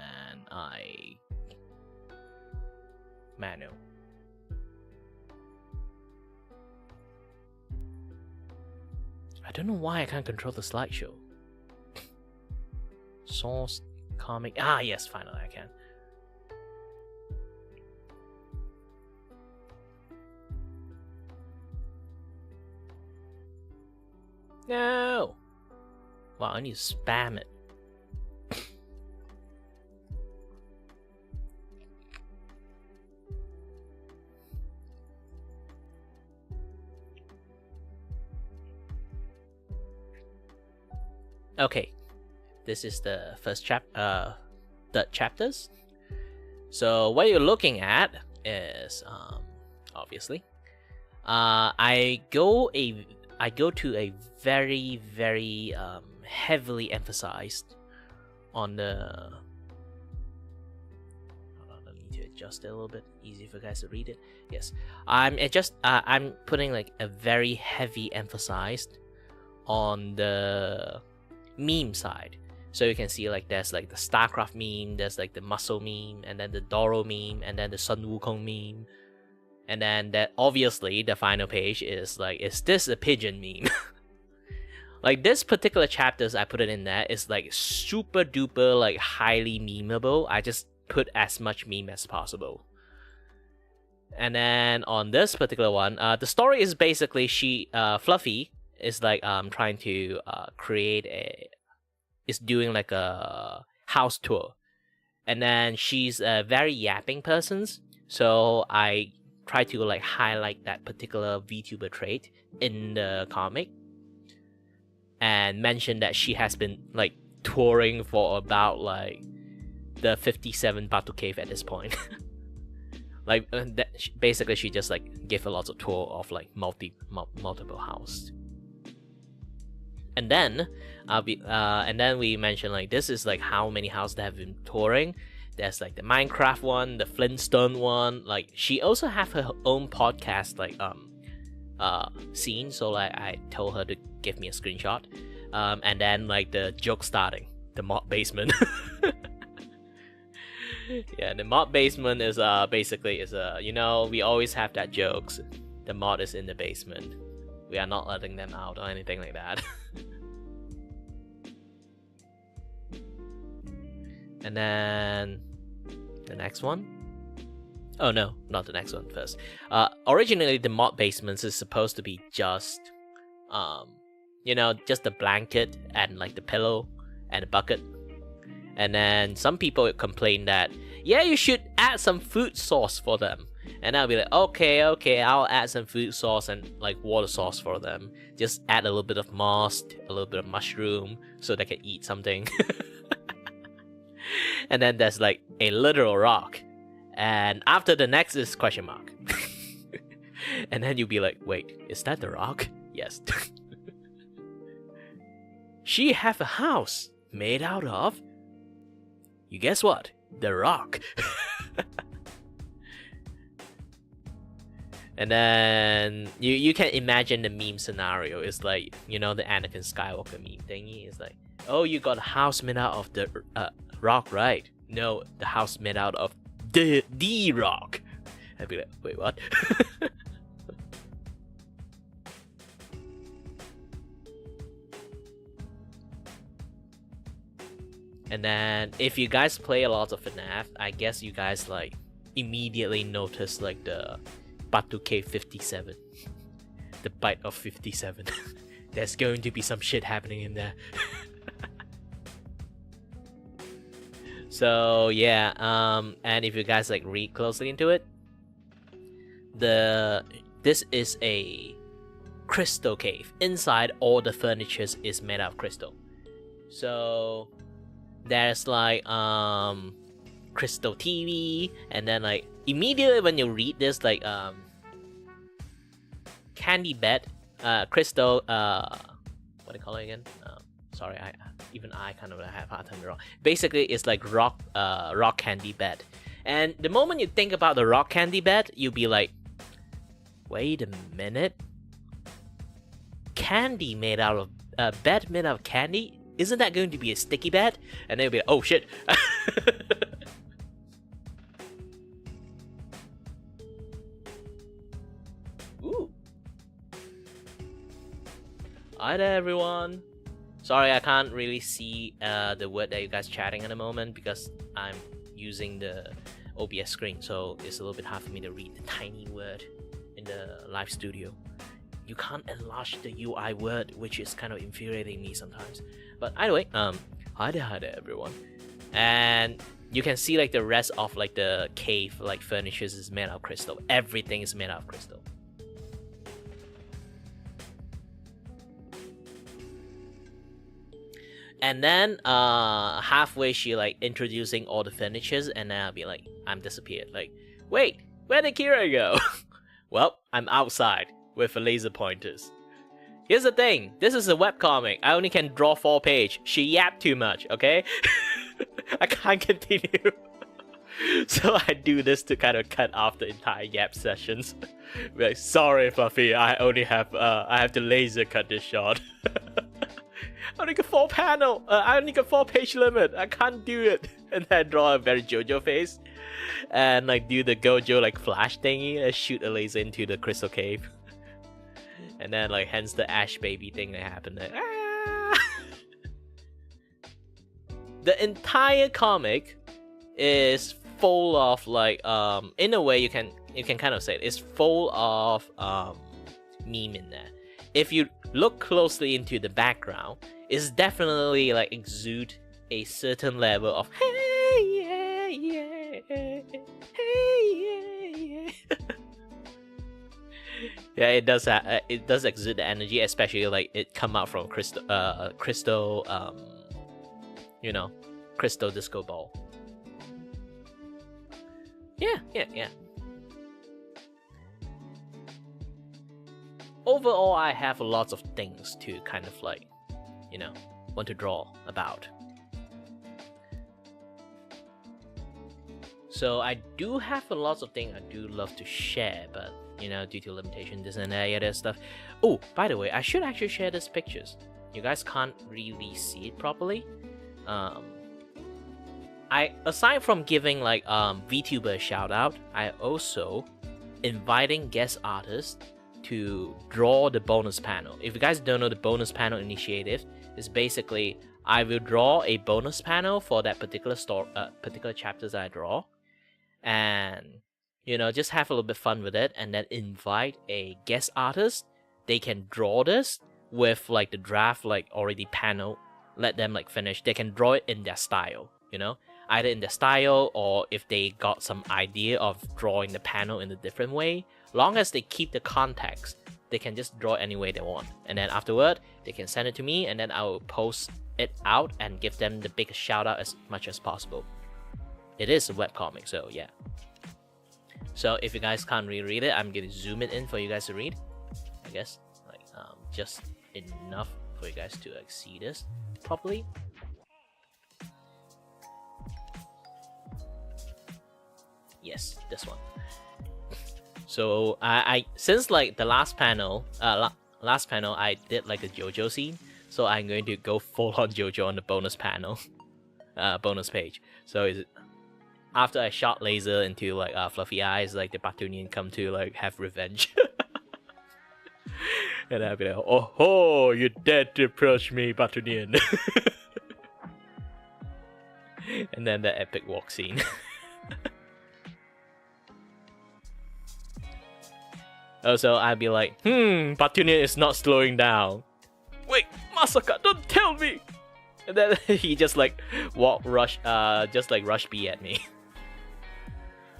manual. I don't know why I can't control the slideshow. Source comic. Ah, yes, finally I can. No! Wow, I need to spam it. Okay, this is the first the chapters. So what you're looking at is obviously I go to a very heavily emphasized on the. Hold on, I need to adjust it a little bit. Easy for guys to read it. Yes, I'm putting like a very heavy emphasized on the meme side. So you can see like there's like the StarCraft meme, there's like the muscle meme, and then the Doro meme, and then the Sun Wukong meme. And then that obviously the final page is like, is this a pigeon meme? Like this particular chapters I put it in there is like super duper like highly memeable. I just put as much meme as possible. And then on this particular one, the story is basically Fluffy is like trying to is doing like a house tour, and then she's a very yapping person, so I try to like highlight that particular VTuber trait in the comic and mention that she has been like touring for about like the 57 Batu Cave at this point. Like basically she just like gave a lot of tour of like multiple houses. And then we mentioned like this is like how many houses that have been touring. There's like the Minecraft one, the Flintstone one. Like she also have her own podcast like scene. So like I told her to give me a screenshot. And then like the joke starting, the mod basement. Yeah, the mod basement is basically is you know, we always have that jokes. The mod is in the basement. We are not letting them out or anything like that. And then the next one. Oh no, not the next one first. Originally the mod basements is supposed to be just you know, just the blanket and like the pillow and a bucket. And then some people complain that, yeah, you should add some food sauce for them. And I'll be like, okay, I'll add some food sauce and like water sauce for them. Just add a little bit of moss, a little bit of mushroom, so they can eat something. And then there's like a literal rock. And after the next is question mark. And then you'll be like, wait, is that the rock? Yes. She have a house made out of... You guess what? The rock. And then you can imagine the meme scenario. It's like, you know, the Anakin Skywalker meme thingy. It's like, oh, you got a house made out of the rock, right? No, the house made out of the rock. I'd be like, wait, what? And then if you guys play a lot of FNAF, I guess you guys like immediately notice like the Batu Cave 57. The bite of 57. There's going to be some shit happening in there. So yeah, and if you guys like read closely into it, this is a crystal cave. Inside, all the furniture is made out of crystal. So there's like crystal TV, and then like immediately when you read this, like candy bed, crystal what do you call it again? Sorry, I kind of have a hard time wrong. Basically, it's like rock candy bed. And the moment you think about the rock candy bed, you'll be like, wait a minute, candy made out of bed made out of candy? Isn't that going to be a sticky bed? And they'll be like, oh shit. Ooh. Hi there, everyone. Sorry, I can't really see the word that you guys chatting at the moment because I'm using the OBS screen, so it's a little bit hard for me to read the tiny word in the live studio. You can't enlarge the UI word, which is kind of infuriating me sometimes. But anyway, hi there everyone. And you can see like the rest of like the cave like furnitures is made out of crystal. Everything is made out of crystal. And then halfway she like introducing all the furnitures, and then I'll be like, I'm disappeared. Like, wait, where did Kiray go? Well, I'm outside with a laser pointers. Here's the thing, this is a webcomic. I only can draw 4 pages. She yapped too much, okay? I can't continue. So I do this to kind of cut off the entire yap sessions. Like, sorry Fluffy, I have to laser cut this shot. I only got 4 panel. I only got 4 page limit. I can't do it. And then draw a very JoJo face, and like do the Gojo like flash thingy and shoot a laser into the crystal cave. And then like hence the Ash baby thing that happened. Like, ah! The entire comic is full of like in a way you can kind of say it's full of meme in there. If you look closely into the background, it's definitely like exude a certain level of hey yeah yeah hey yeah yeah. Yeah, it does exude the energy, especially like it come out from crystal you know, crystal disco ball. Yeah. Overall, I have lots of things to kind of like, you know, want to draw about. So I do have a lot of things I do love to share, but you know, due to limitation, this and that other stuff. Oh, by the way, I should actually share these pictures. You guys can't really see it properly. aside from giving like VTuber a shout out, I also inviting guest artists to draw the bonus panel. If you guys don't know, the bonus panel initiative is basically I will draw a bonus panel for that particular chapters I draw, and just have a little bit fun with it, and then invite a guest artist. They can draw this with like the draft like already panel. Let them like finish. They can draw it in their style, either in their style or if they got some idea of drawing the panel in a different way. Long as they keep the context, they can just draw any way they want. And then afterward, they can send it to me, and then I will post it out and give them the biggest shout out as much as possible. It is a webcomic, so yeah. So if you guys can't reread it, I'm gonna zoom it in for you guys to read. I guess like just enough for you guys to like see this properly. Yes, this one. So I since like the last panel I did like the JoJo scene, so I'm going to go full on JoJo on the bonus panel, bonus page. So after I shot laser into like Fluffy Eyes, like the Batunian come to like have revenge. And I'll be like, oh ho, you dared to approach me, Batunian. And then the epic walk scene. Also, I'd be like, Batunian is not slowing down. Wait, Masaka, don't tell me! And then he just like rush B at me.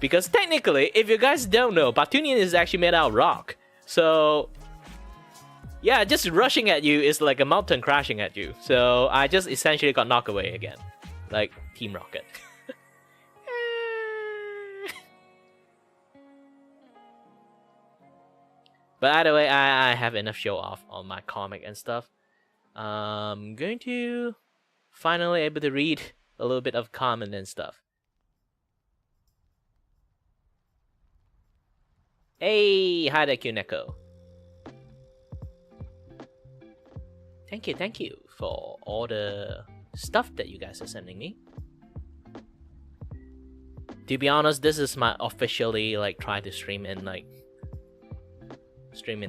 Because technically, if you guys don't know, Batunian is actually made out of rock. So yeah, just rushing at you is like a mountain crashing at you. So I just essentially got knocked away again. Like Team Rocket. But either way, I have enough show off on my comic and stuff. I'm going to finally able to read a little bit of comment and stuff. Hey, hi there, Kuneko. Thank you for all the stuff that you guys are sending me. To be honest, this is my officially like try to stream in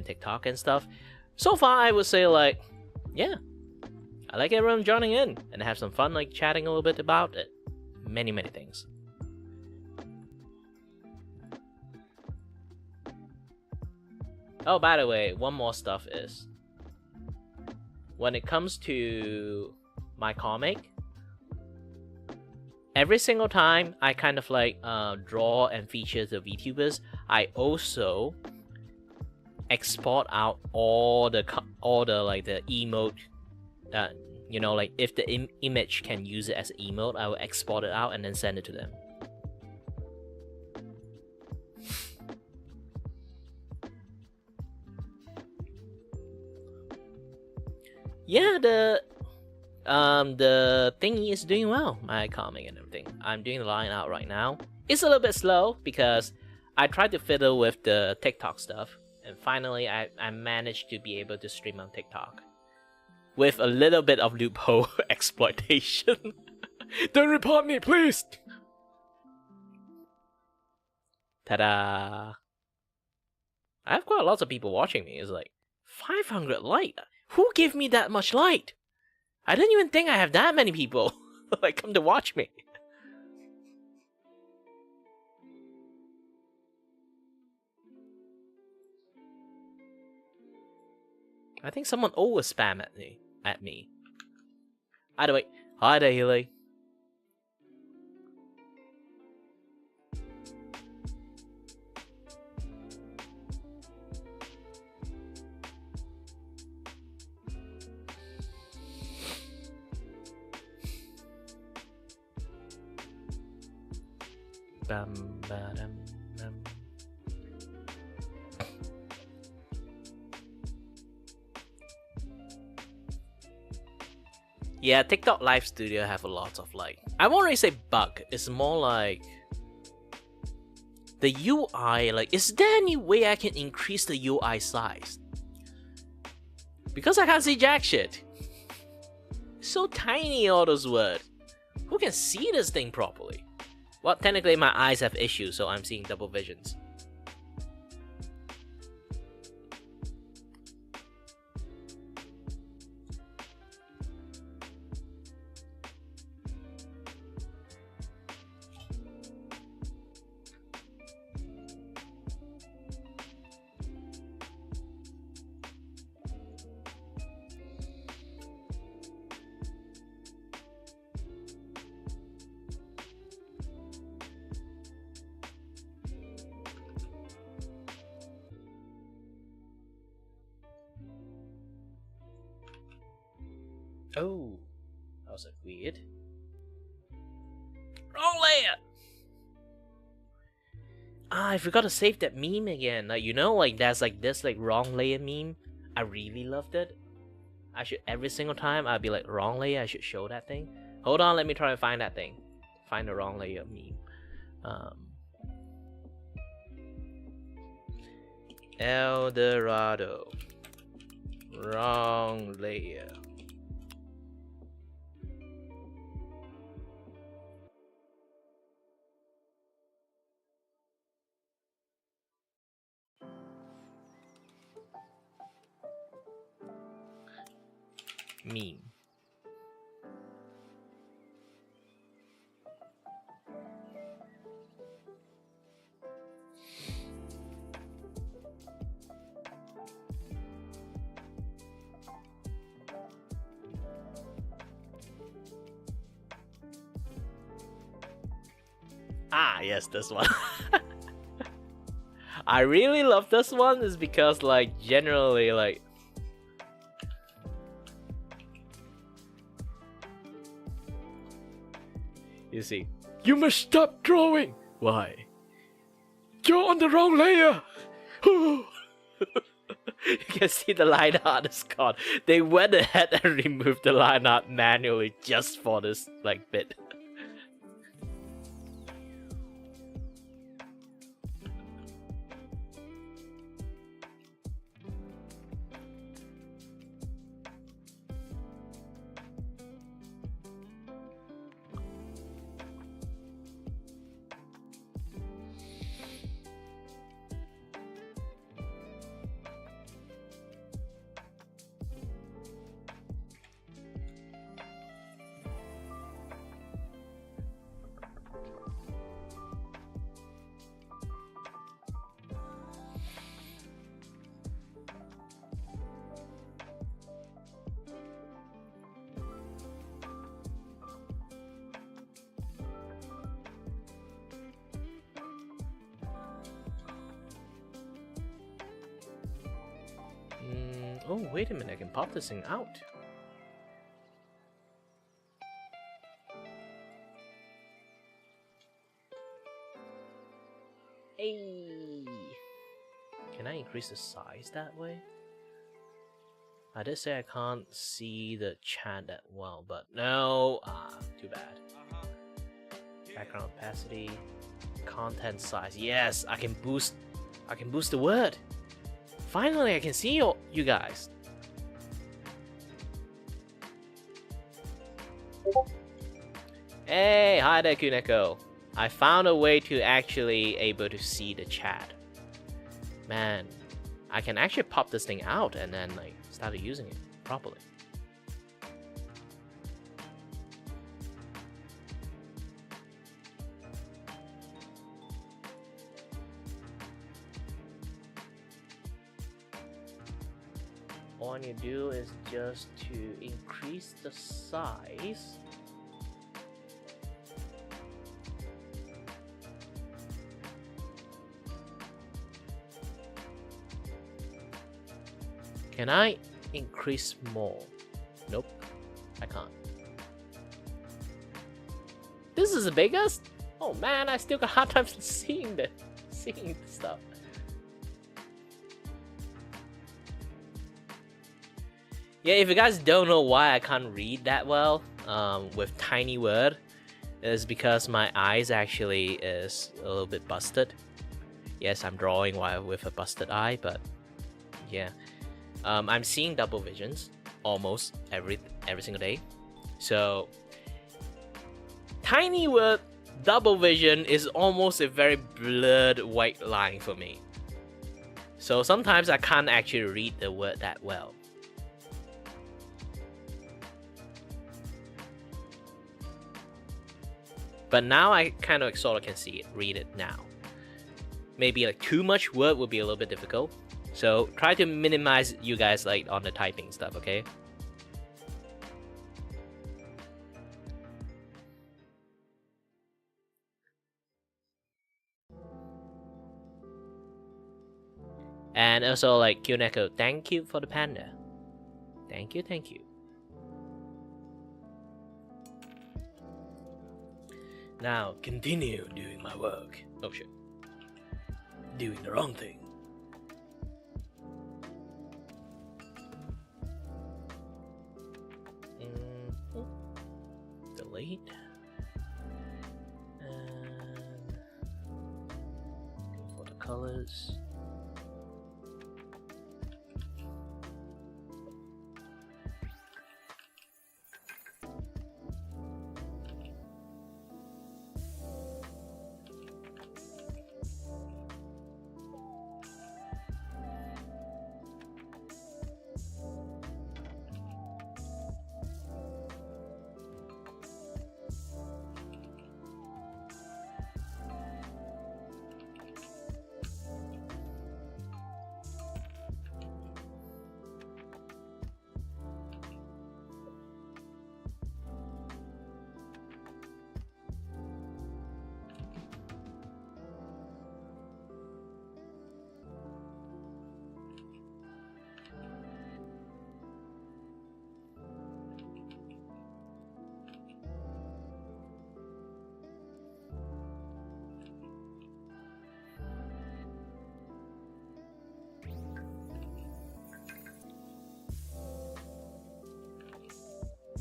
TikTok and stuff. So far, I would say like, yeah, I like everyone joining in and have some fun like chatting a little bit about it. Many things. Oh, by the way, one more stuff is, when it comes to my comic, every single time I kind of like draw and feature the VTubers, I also export out all the like the emote. Like if the image can use it as an emote, I will export it out and then send it to them. Yeah, the thingy is doing well, my comic and everything. I'm doing the line out right now. It's a little bit slow because I tried to fiddle with the TikTok stuff, and finally I managed to be able to stream on TikTok with a little bit of loophole exploitation. Don't report me, please. Ta-da! I have quite lots of people watching me. It's like 500 light. Who gave me that much light? I didn't even think I have that many people like come to watch me. I think someone always spam at me. Either way, hi there, Healy. Yeah, TikTok Live Studio have a lot of like, I won't really say bug, it's more like the UI, like is there any way I can increase the UI size? Because I can't see jack shit. It's so tiny, all those words. Who Who can see this thing properly? Well, technically my eyes have issues, so I'm seeing double visions. Oh, that was weird. Wrong layer! Ah, I forgot to save that meme again. Like, you know, like there's like this like wrong layer meme. I really loved it. I should every single time I'd be like wrong layer. I should show that thing. Hold on, let me try and find that thing. Find the wrong layer meme. El Dorado. Wrong layer. Meme. Ah, yes, this one. I really love this one is because like generally like you see, you must stop drawing. Why? You're on the wrong layer. You can see the line art is gone. They went ahead and removed the line art manually just for this like bit. Oh, wait a minute, I can pop this thing out. Hey! Can I increase the size that way? I did say I can't see the chat that well, but no! Ah, too bad. Background opacity, content size. Yes, I can boost the word. Finally, I can see you guys. Hey, hi there, Kuneko. I found a way to actually able to see the chat. Man, I can actually pop this thing out and then like start using it properly. All I need to do is just to increase the size. Can I increase more? Nope, I can't. This is the biggest? Oh man, I still got hard time seeing the stuff. Yeah, if you guys don't know why I can't read that well with tiny word, is because my eyes actually is a little bit busted. Yes, I'm drawing while with a busted eye, but yeah. I'm seeing double visions almost every single day. So tiny word double vision is almost a very blurred white line for me. So sometimes I can't actually read the word that well. But now I kind of sort of can see it, read it now. Maybe like too much word would be a little bit difficult. So try to minimize you guys like on the typing stuff, okay? And also like Qneko, thank you for the panda. Thank you, thank you. Now continue doing my work. Oh shit. Doing the wrong thing. Delete. And go for the colors.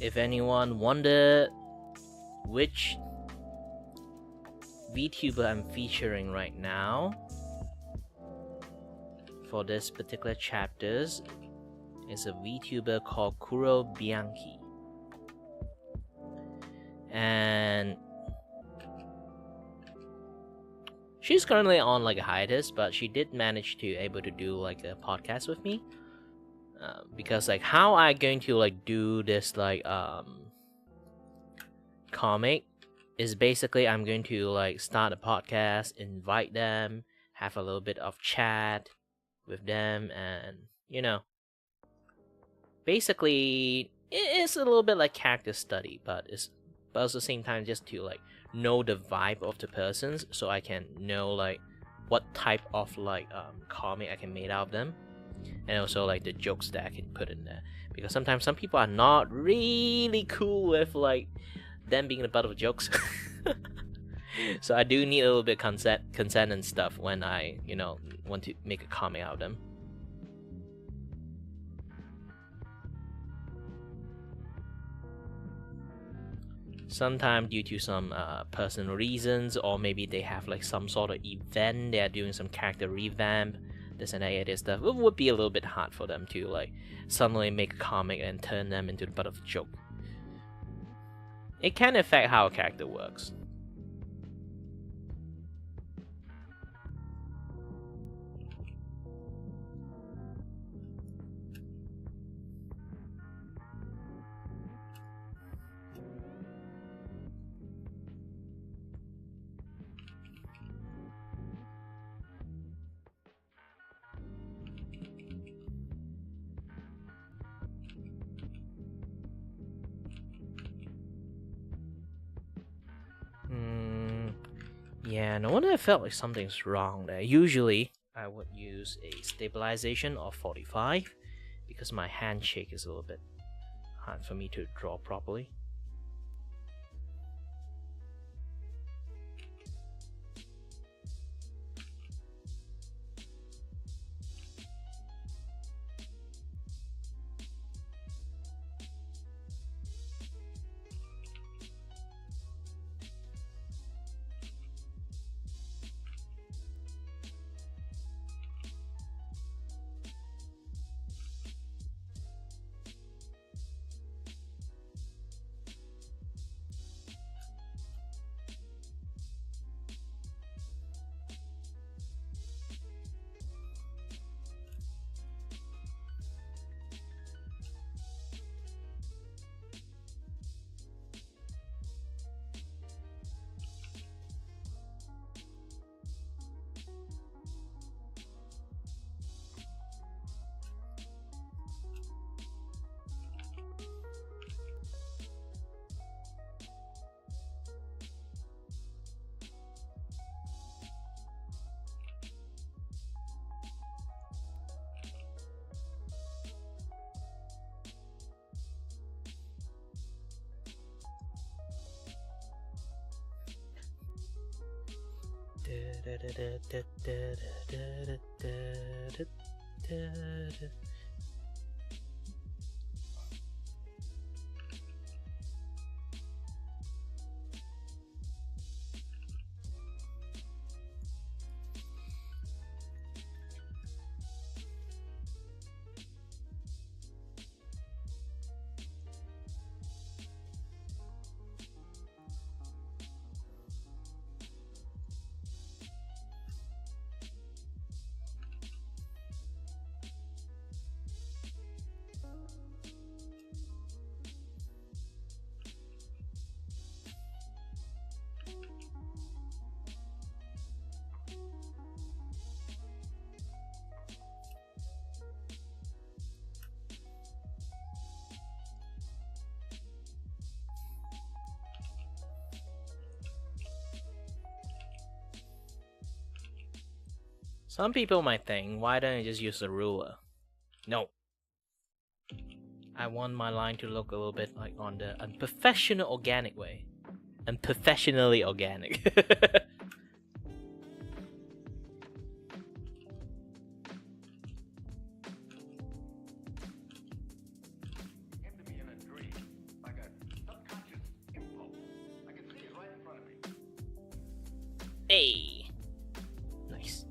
If anyone wondered which VTuber I'm featuring right now for this particular chapters, is a VTuber called Kuro Bianchi. And she's currently on like a hiatus, but she did manage to able to do like a podcast with me. Because like how I going to like do this like comic is basically I'm going to like start a podcast, invite them, have a little bit of chat with them, and you know, basically it's a little bit like character study, but at the same time just to like know the vibe of the persons, so I can know like what type of like comic I can make out of them. And also like the jokes that I can put in there, because sometimes some people are not really cool with like them being the butt of jokes. So I do need a little bit consent and stuff when I, you know, want to make a comic out of them. Sometimes due to some personal reasons, or maybe they have like some sort of event, they are doing some character revamp, this and that stuff, it would be a little bit hard for them to like suddenly make a comic and turn them into the butt of a joke. It can affect how a character works. Yeah, no wonder I felt like something's wrong there. Usually, I would use a stabilization of 45 because my handshake is a little bit hard for me to draw properly. Some people might think, why don't you just use a ruler? No. I want my line to look a little bit like on the unprofessional organic way. Unprofessionally organic. Came to me in a dream, like a subconscious impulse. I can see it right in front of me. Hey. Nice.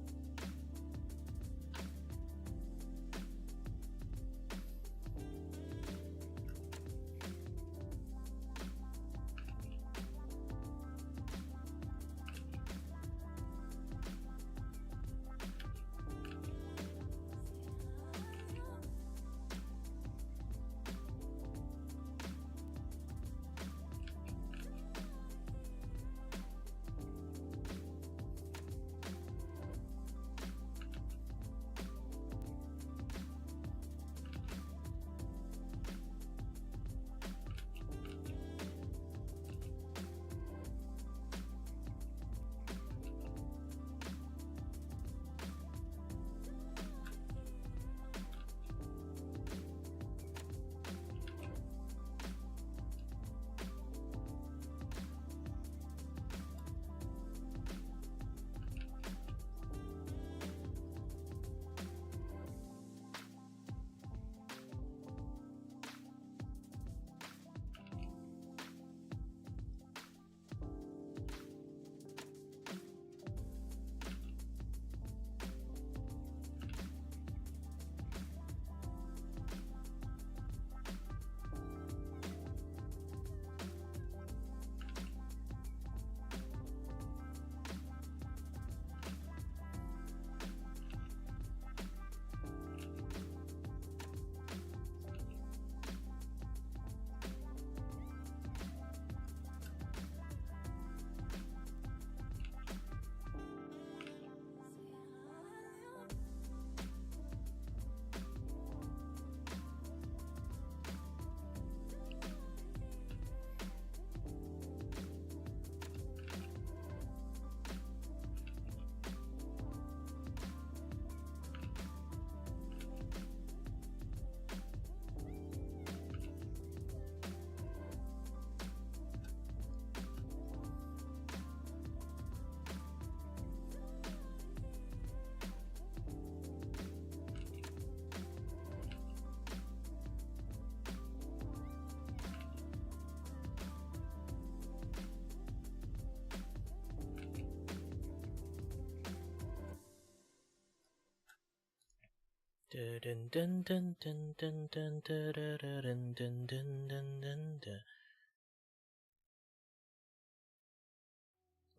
Dun dun dun dun dun dun dun dun dun dun dun dun dun.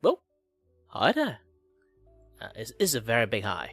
Whoa! Hi there! It's a very big hi.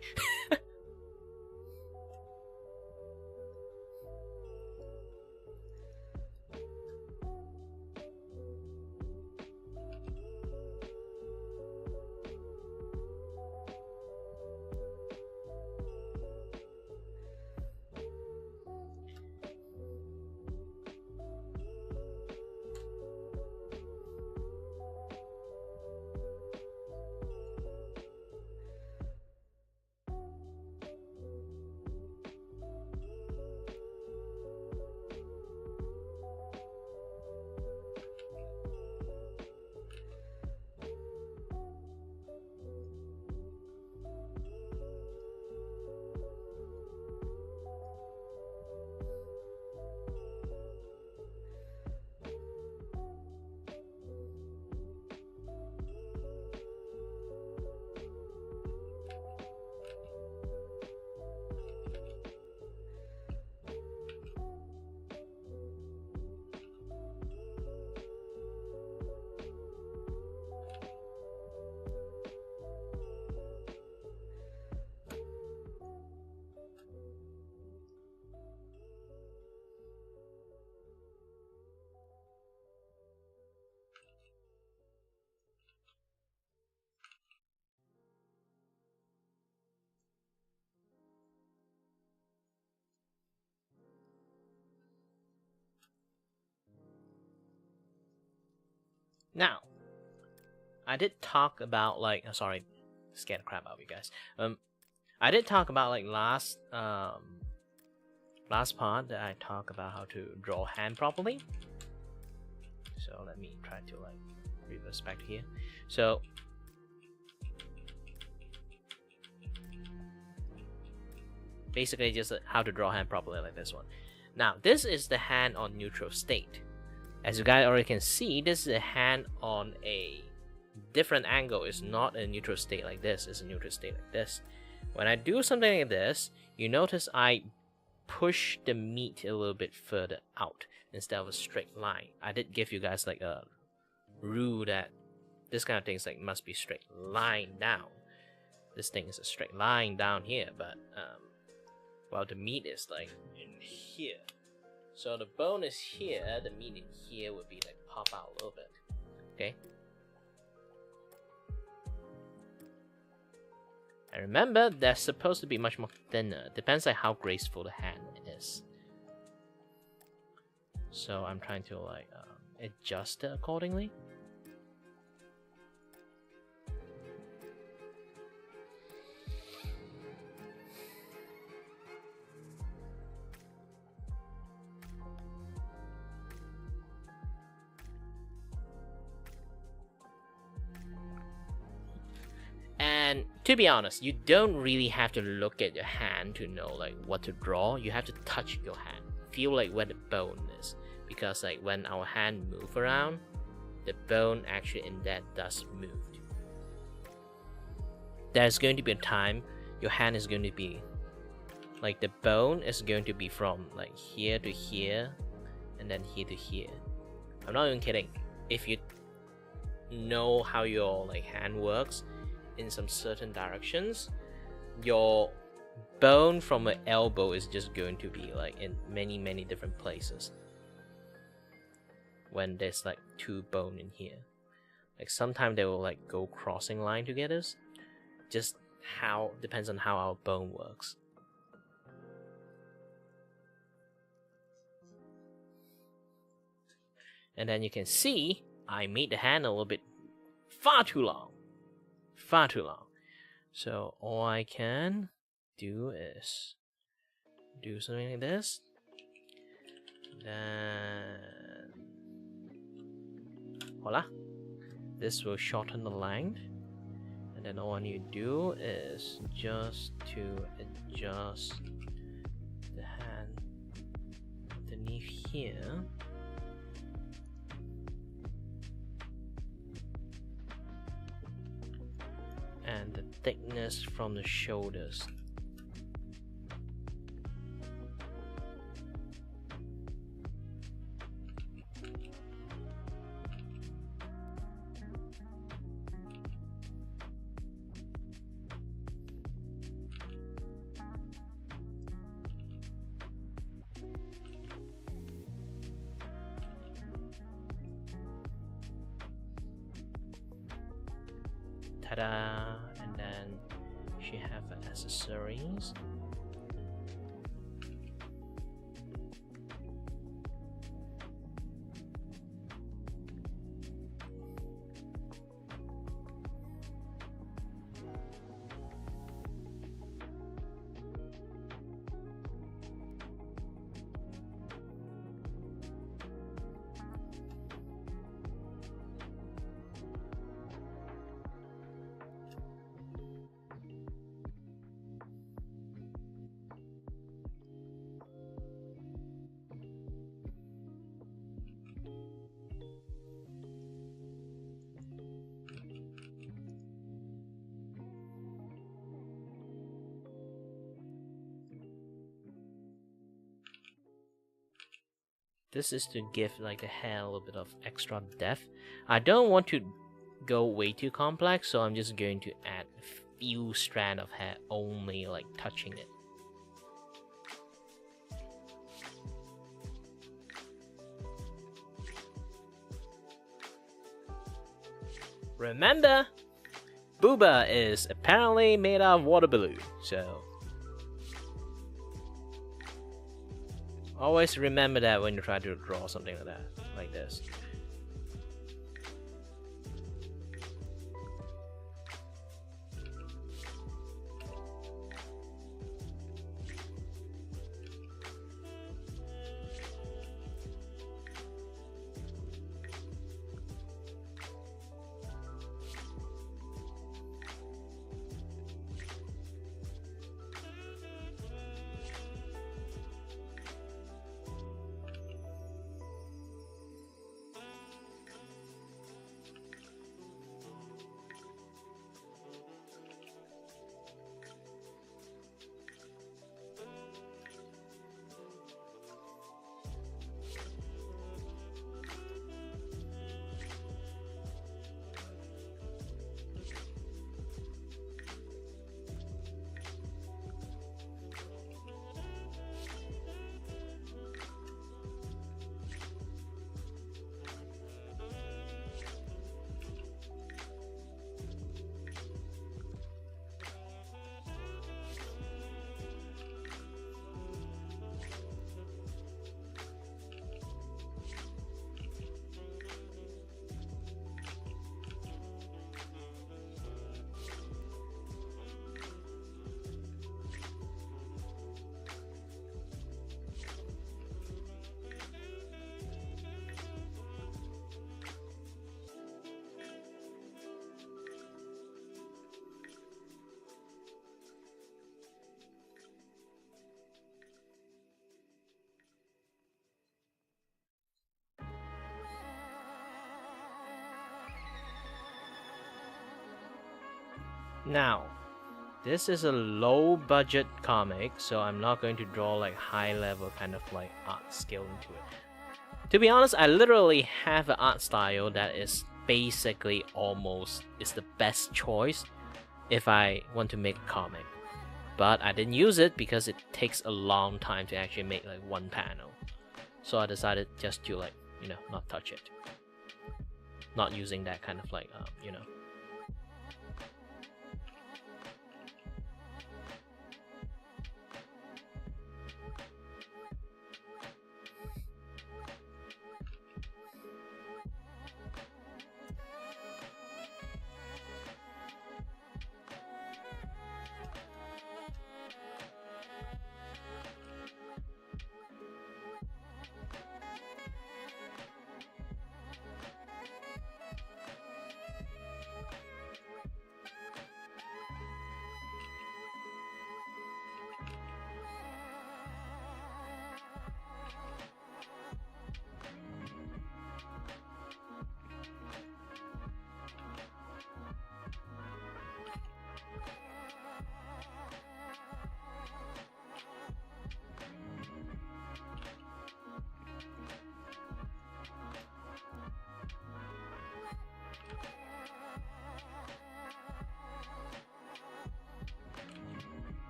Now, I did talk about like, sorry, scared the crap out of you guys. I did talk about like last part that I talk about how to draw hand properly. So let me try to like reverse back here. So basically just how to draw hand properly like this one. Now this is the hand on neutral state. As you guys already can see, this is a hand on a different angle. It's not a neutral state like this, it's a neutral state like this. When I do something like this, you notice I push the meat a little bit further out instead of a straight line. I did give you guys like a rule that this kind of thing is like must be straight line down. This thing is a straight line down here, but well, the meat is like in here. So the bone is here, the meat in here would be like pop out a little bit. Okay. And remember, they're supposed to be much more thinner. Depends on how graceful the hand is. So I'm trying to like adjust it accordingly. And to be honest, you don't really have to look at your hand to know like what to draw. You have to touch your hand, feel like where the bone is, because like when our hand move around, the bone actually in that does move. There's going to be a time your hand is going to be like the bone is going to be from like here to here and then here to here. I'm not even kidding. If you know how your like hand works in some certain directions, your bone from an elbow is just going to be like in many different places when there's like two bone in here. Like sometimes they will like go crossing line together. Just how depends on how our bone works. And then you can see I made the hand a little bit far too long. So all I can do is do something like this. Then voila. This will shorten the length. And then all I need to do is just to adjust the hand underneath here. And the thickness from the shoulders. Ta-da! And then she have accessories. This is to give like the hair a little bit of extra depth. I don't want to go way too complex, so I'm just going to add a few strands of hair only, like touching it. Remember, Booba is apparently made out of water balloon, so always remember that when you try to draw something like that, like this. Now, this is a low budget comic, so I'm not going to draw like high level kind of like art skill into it. To be honest, I literally have an art style that is basically almost is the best choice if I want to make a comic. But I didn't use it because it takes a long time to actually make like one panel. So I decided just to like, you know, not touch it. Not using that kind of like, you know.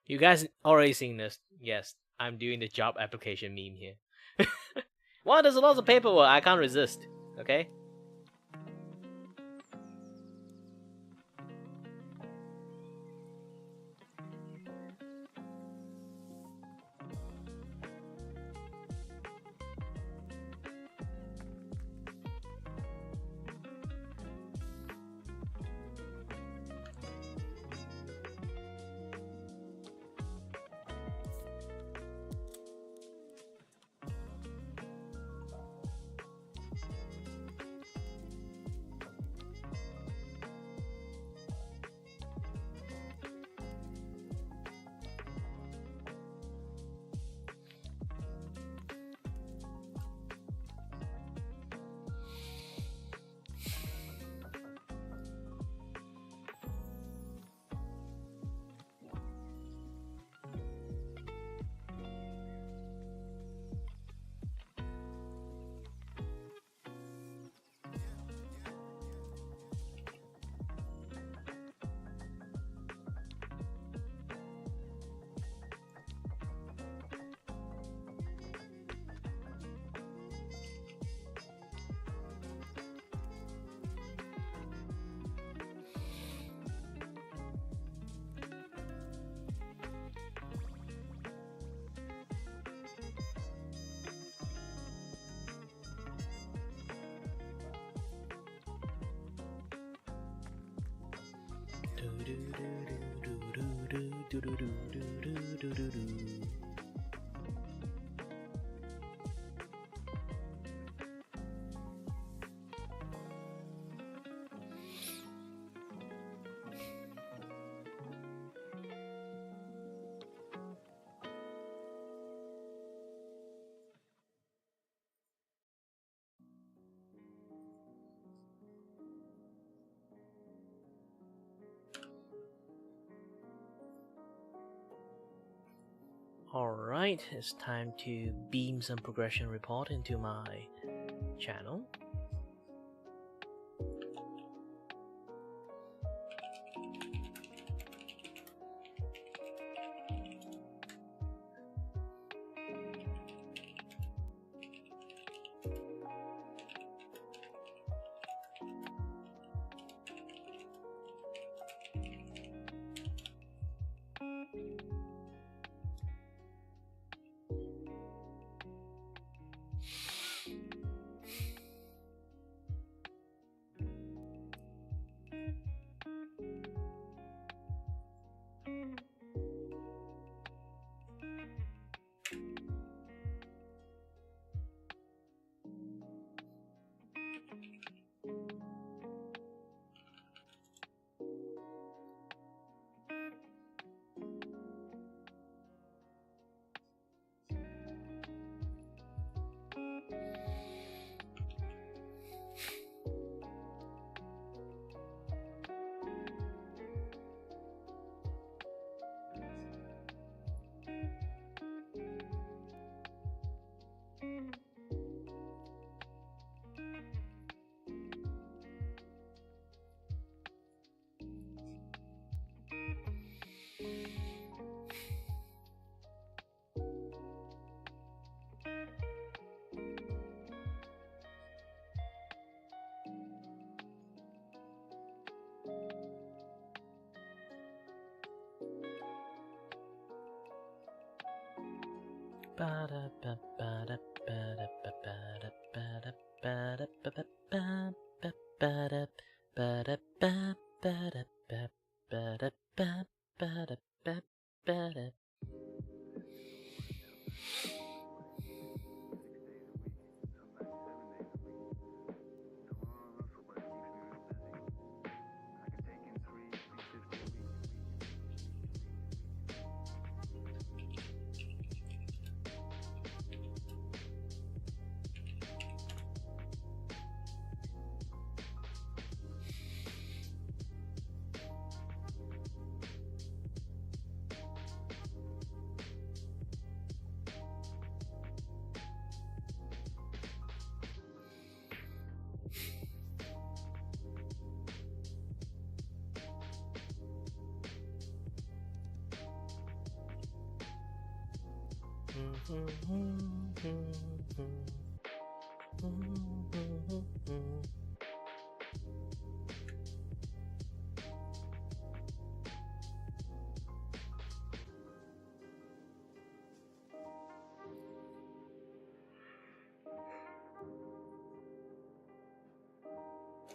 You guys already seen this. Yes, I'm doing the job application meme here. Wow, there's a lot of paperwork. I can't resist. Okay? Alright, it's time to beam some progression report into my channel.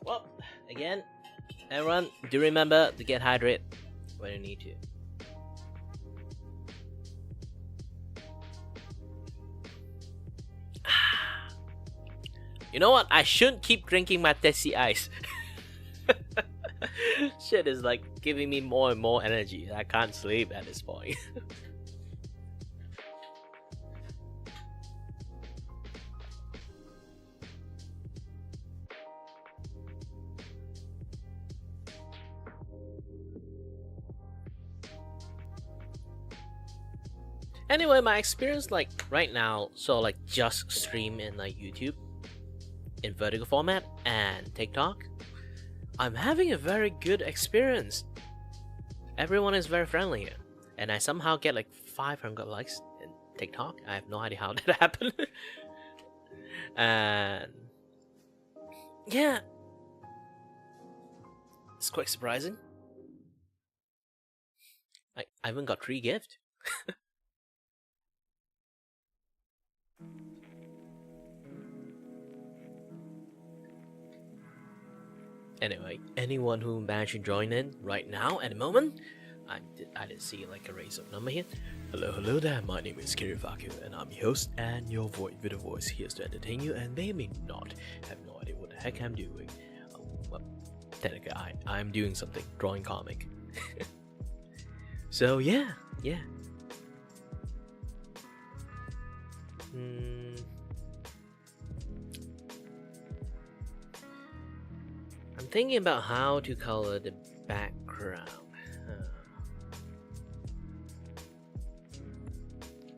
Well, again, everyone, do remember to get hydrated when you need to. You know what? I shouldn't keep drinking my Tessie ice. Shit is like giving me more and more energy. I can't sleep at this point. Anyway, my experience like right now, so like just stream in like YouTube in vertical format and TikTok, I'm having a very good experience. Everyone is very friendly here, and I somehow get like 500 likes in TikTok. I have no idea how that happened. And yeah, it's quite surprising. I even got 3 gifts. Anyway, anyone who managed to join in right now at the moment, I did see like a raise of number here. Hello there, my name is Kiray and I'm your host and your with a voice here to entertain you and may or may not have no idea what the heck I'm doing. Well, technically I'm doing something, drawing comic. So yeah. I'm thinking about how to color the background.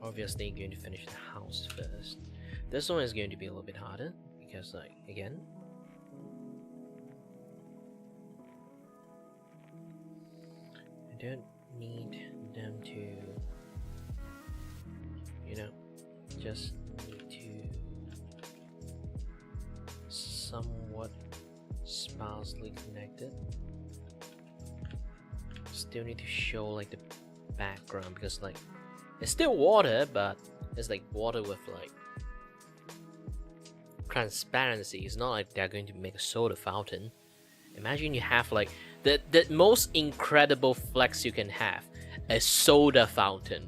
Obviously, going to finish the house first. This one is going to be a little bit harder because, like, again, I don't need them to, you know, just need to somewhat sparsely connected. Still need to show like the background because like it's still water, but it's like water with like transparency. It's not like they're going to make a soda fountain. Imagine you have like the most incredible flex you can have, a soda fountain,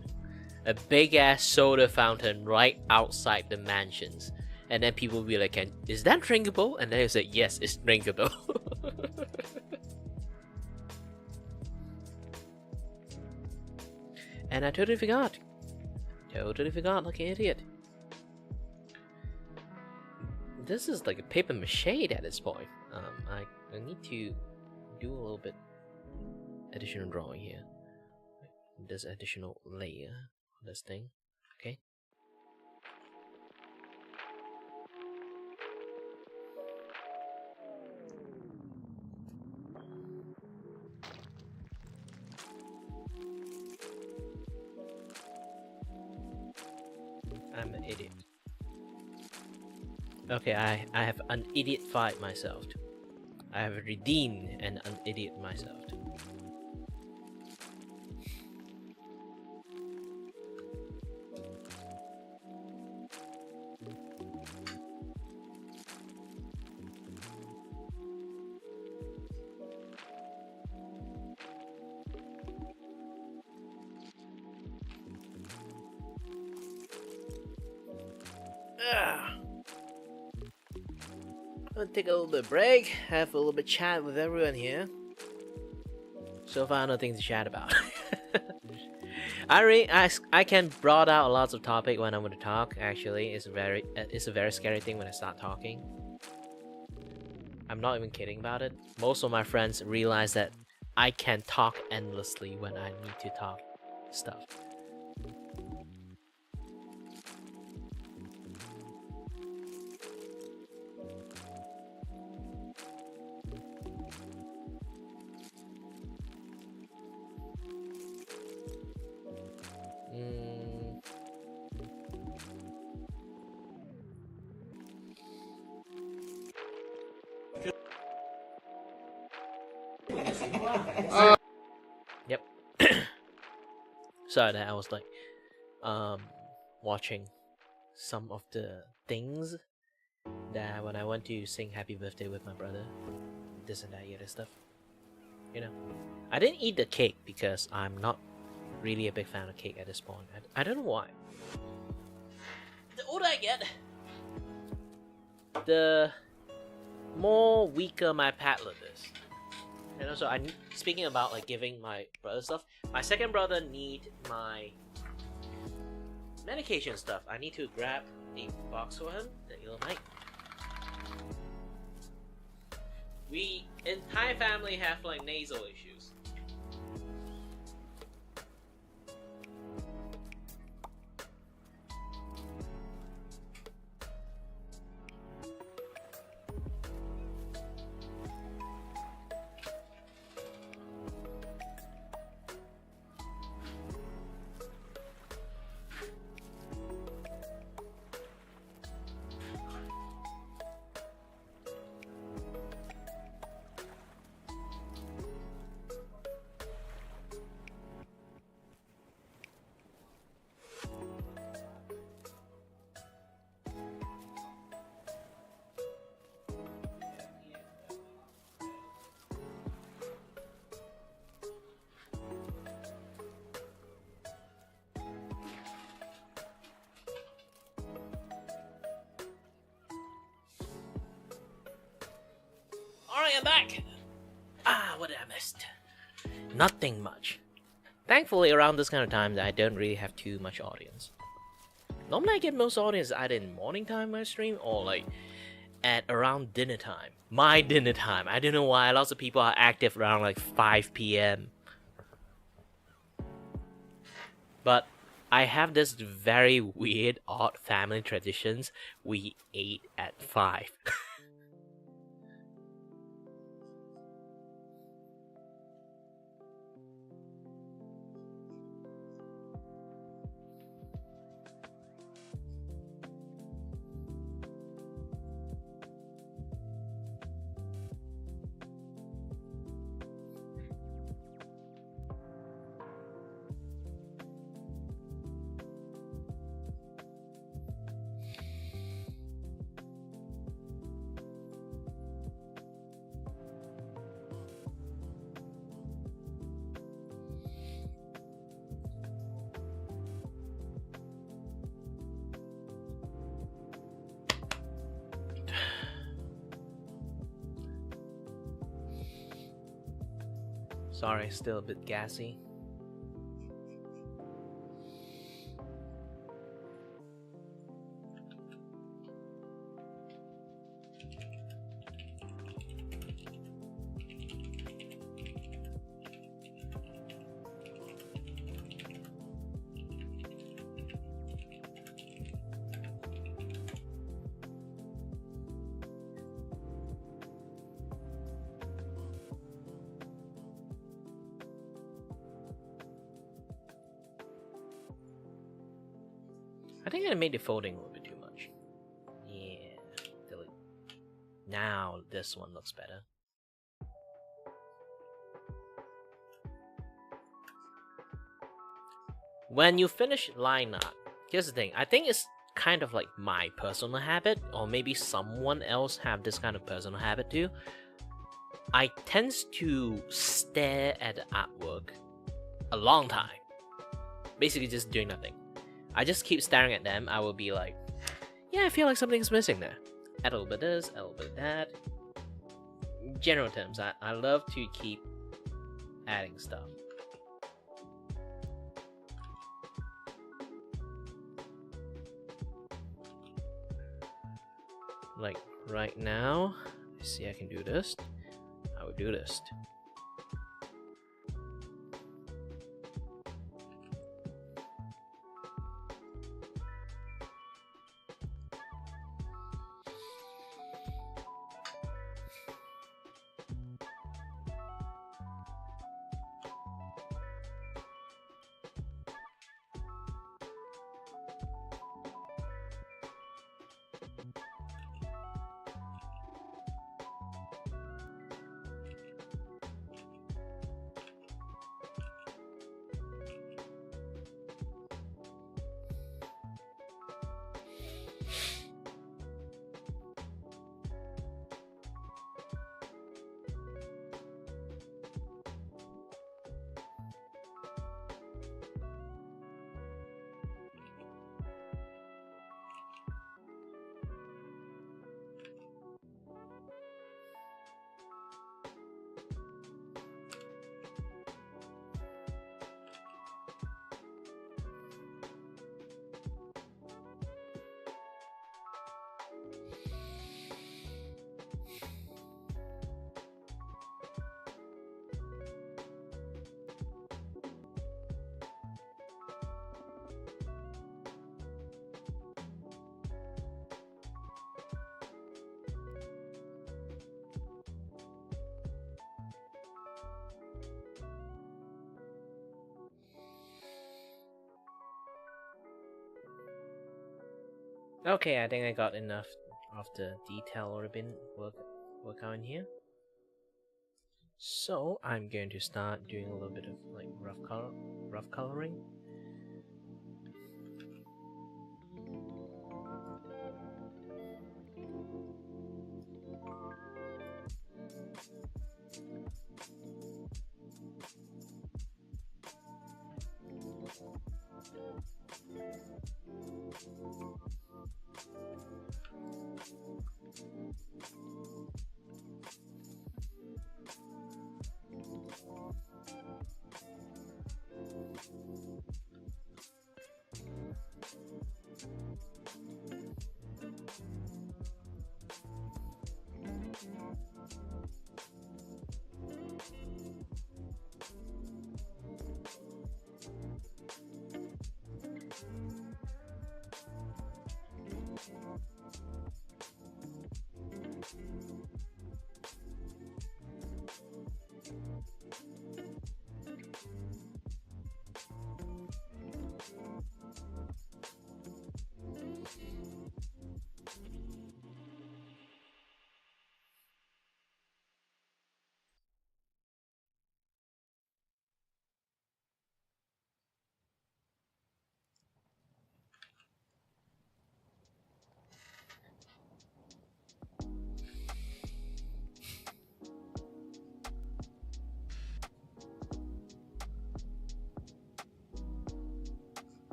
a big ass soda fountain right outside the mansions. And then people will be like, is that drinkable? And then you say, yes, it's drinkable. And I totally forgot. Like an idiot. This is like a paper mache at this point. I need to do a little bit additional drawing here. This additional layer on this thing. Okay. I'm an idiot. Okay, I have an idiot-fied myself. I have redeemed an idiot myself. I'm gonna take a little bit of break, have a little bit chat with everyone here. So far, nothing to chat about. I can brought out lots of topic when I'm gonna talk. Actually, it's a very scary thing when I start talking. I'm not even kidding about it. Most of my friends realize that I can talk endlessly when I need to talk stuff. Yep. So that I was like, watching some of the things that when I went to sing happy birthday with my brother, this and that, other stuff. You know, I didn't eat the cake because I'm not really a big fan of cake at this point. I don't know why. The older I get, the more weaker my palate is. And also, speaking about like giving my brother stuff, my second brother need my medication stuff. I need to grab a box for him that he'll like. We entire family have like nasal issues. Alright, I'm back! What did I miss? Nothing much. Thankfully, around this kind of time, I don't really have too much audience. Normally, I get most audience either in morning time when I stream, or like at around dinner time. My dinner time. I don't know why lots of people are active around like 5 p.m. But I have this very weird, odd family traditions. We eat at 5. Sorry, still a bit gassy. I think I made the folding a little bit too much. Yeah, delete. Now this one looks better. When you finish line art, here's the thing. I think it's kind of like my personal habit, or maybe someone else have this kind of personal habit too. I tends to stare at the artwork a long time. Basically just doing nothing. I just keep staring at them. I will be like, Yeah, I feel like something's missing there. Add a little bit of this, a little bit of that. In general terms, I love to keep adding stuff. Like right now, I see I can do this. I would do this. Okay, I think I got enough of the detail ribbon work out in here. So I'm going to start doing a little bit of like rough coloring.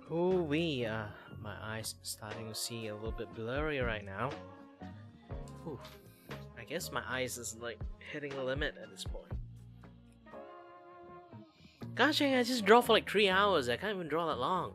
Ooh wee, my eyes starting to see a little bit blurry right now. Ooh, I guess my eyes is like hitting a limit at this point. Gosh dang, I just draw for like 3 hours. I can't even draw that long.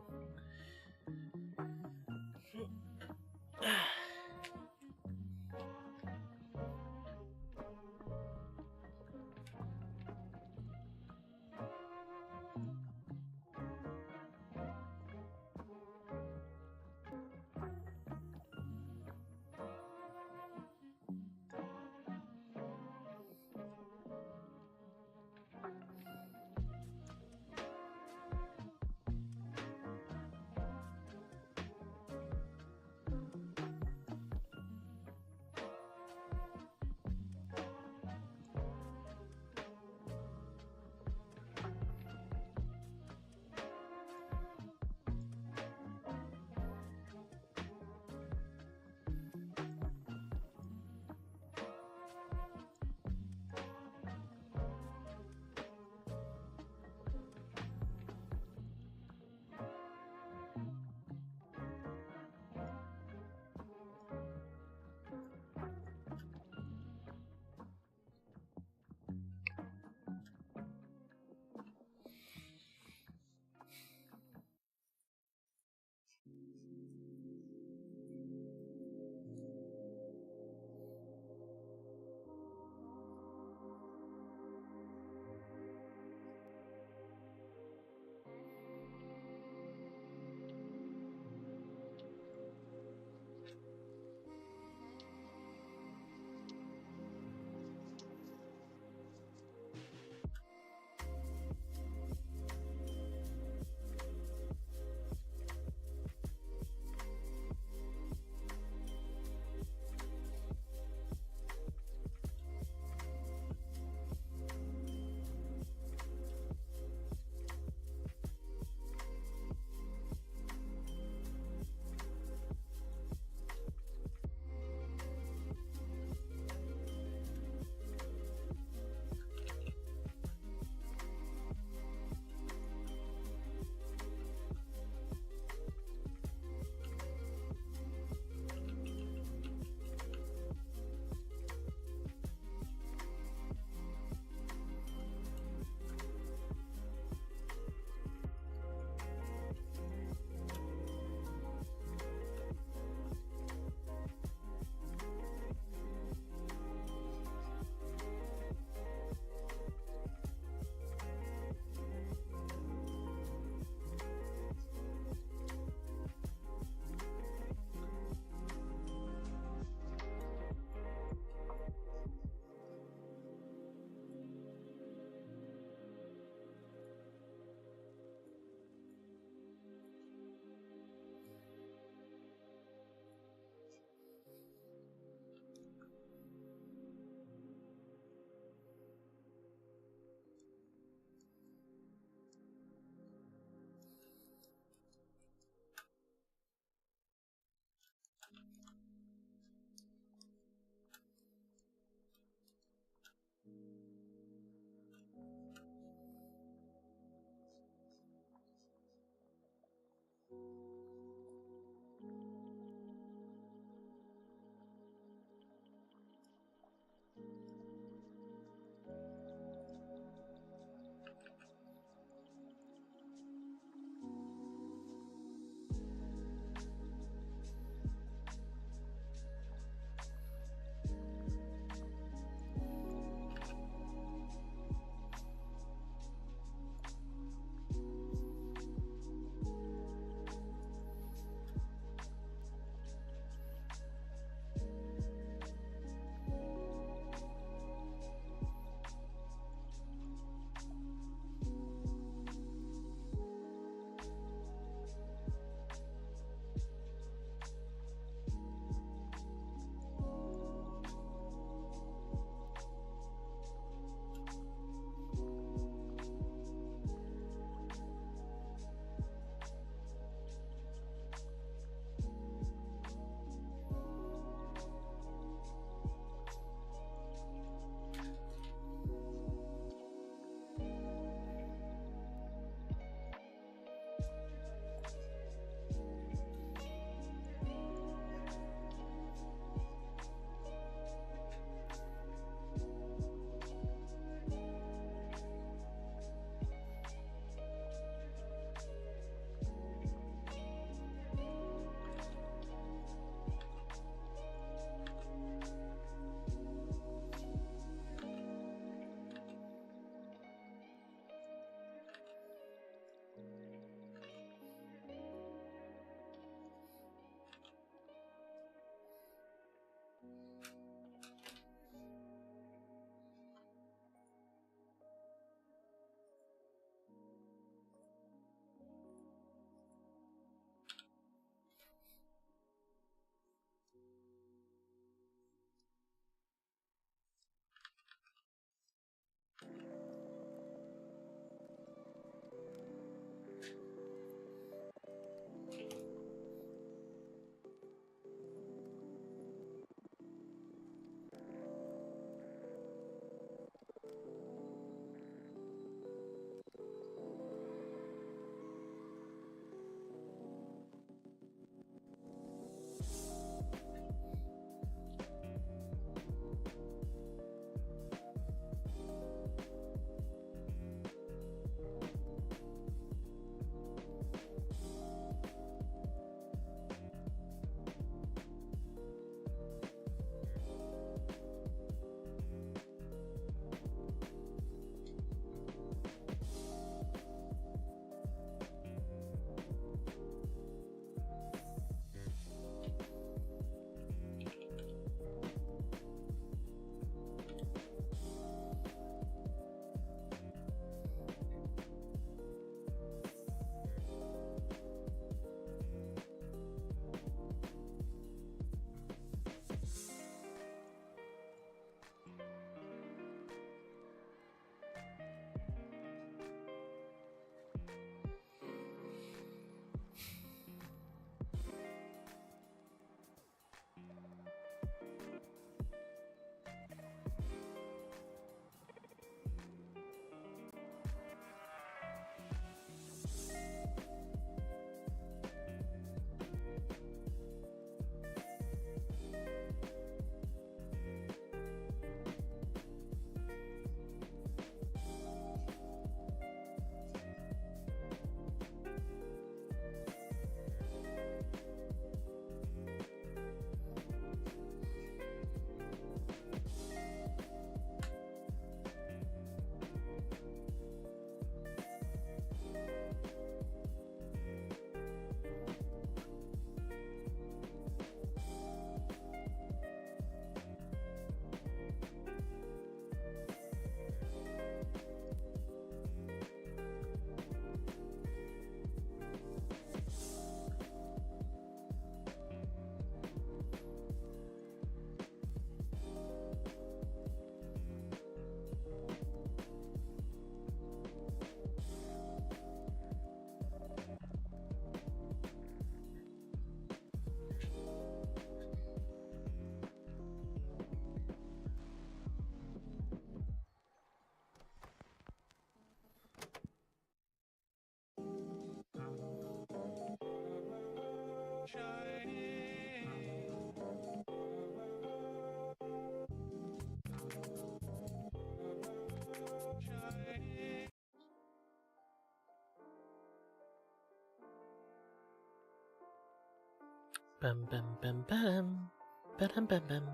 Bum bum bum bum. Ba-dum bum bum.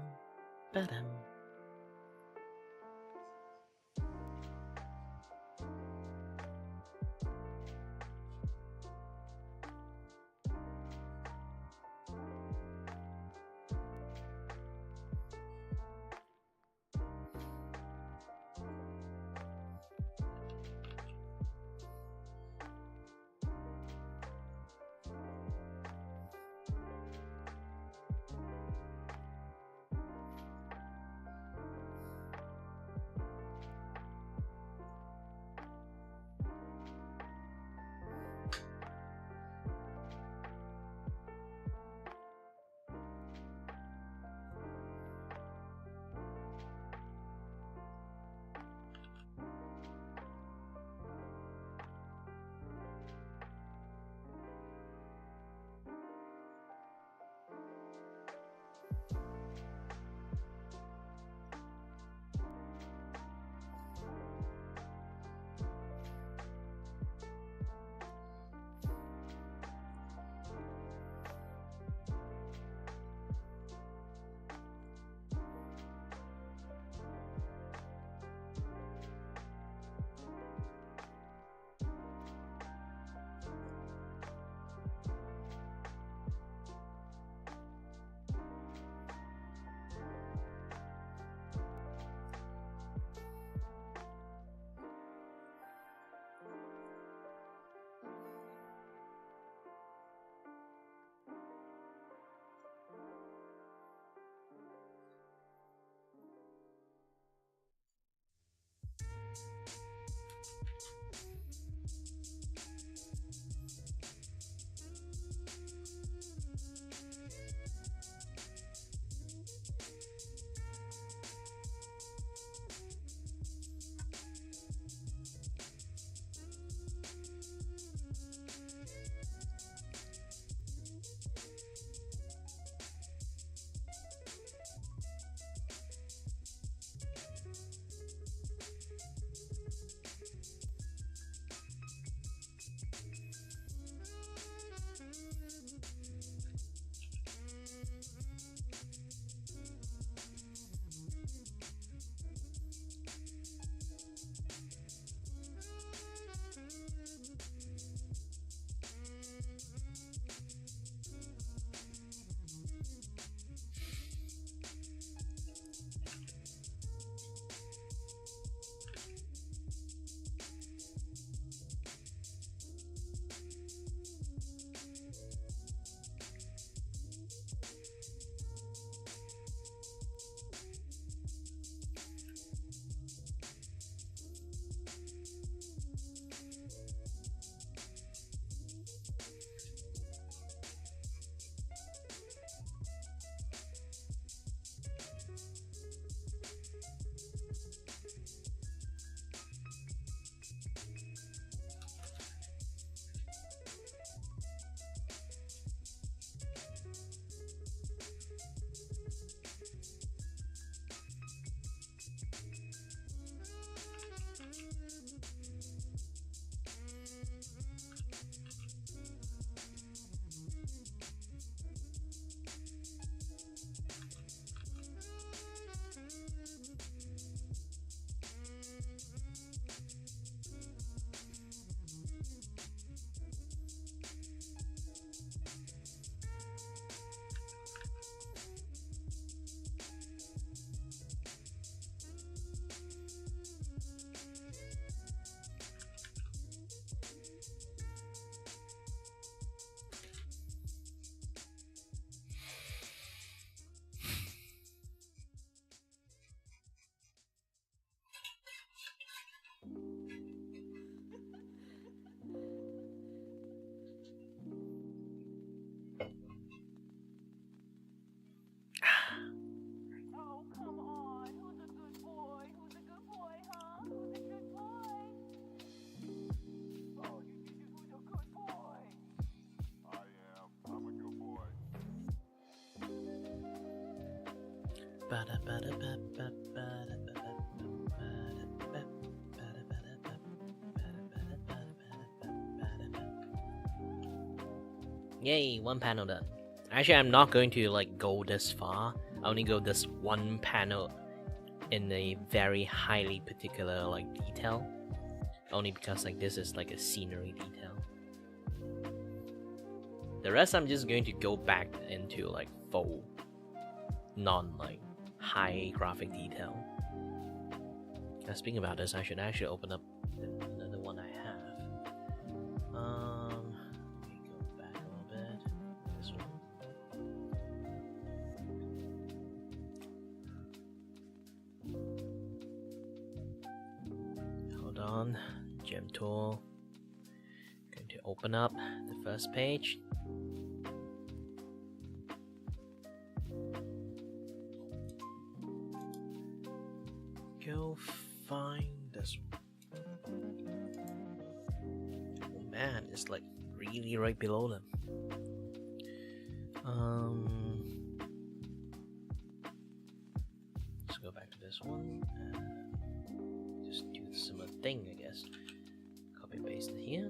Ba-dum. Yay, one panel done. Actually, I'm not going to like go this far. I only go this one panel in a very highly particular like detail. Only because like this is like a scenery detail. The rest I'm just going to go back into like full non like high graphic detail. Now speaking about this, I should actually open up another one I have. Let me go back a little bit. This one. Hold on, gem tool. Going to open up the first page. Go find this one. Oh man, it's like really right below them. Let's go back to this one. Just do the similar thing, I guess. Copy paste it here.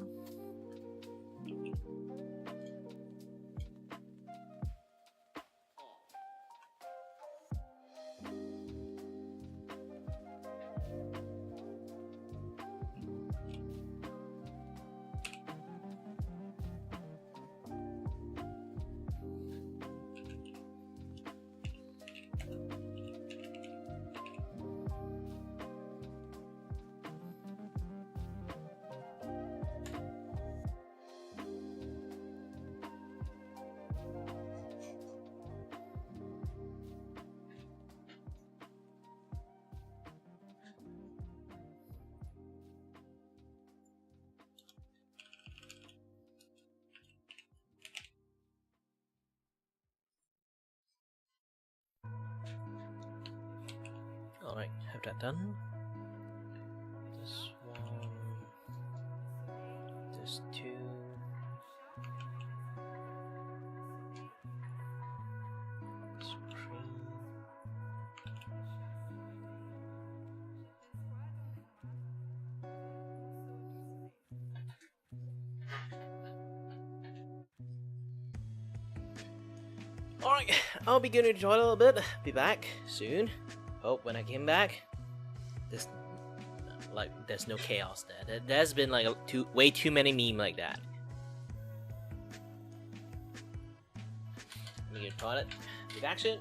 Alright, have that done. This one, this two. This three. Alright, I'll be going to the toilet a little bit. Be back soon. Oh, when I came back, there's no chaos there. There's been like way too many memes like that. Let me go to the toilet. Be back soon.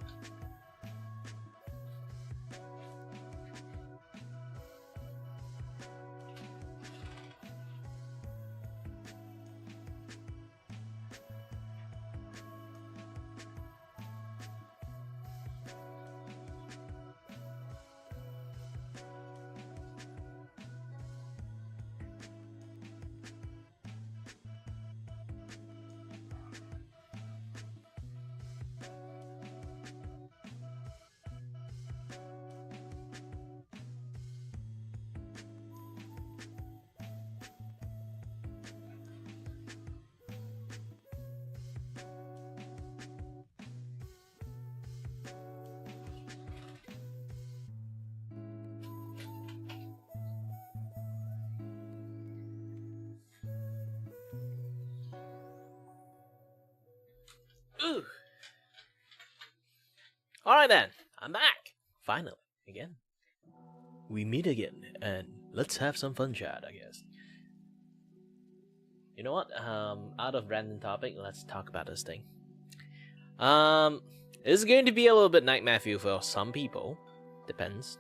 Ooh. Alright then, I'm back. Finally, again. We meet again, and let's have some fun chat, I guess. You know what? Out of random topic, let's talk about this thing. It's going to be a little bit nightmare fuel for some people. Depends.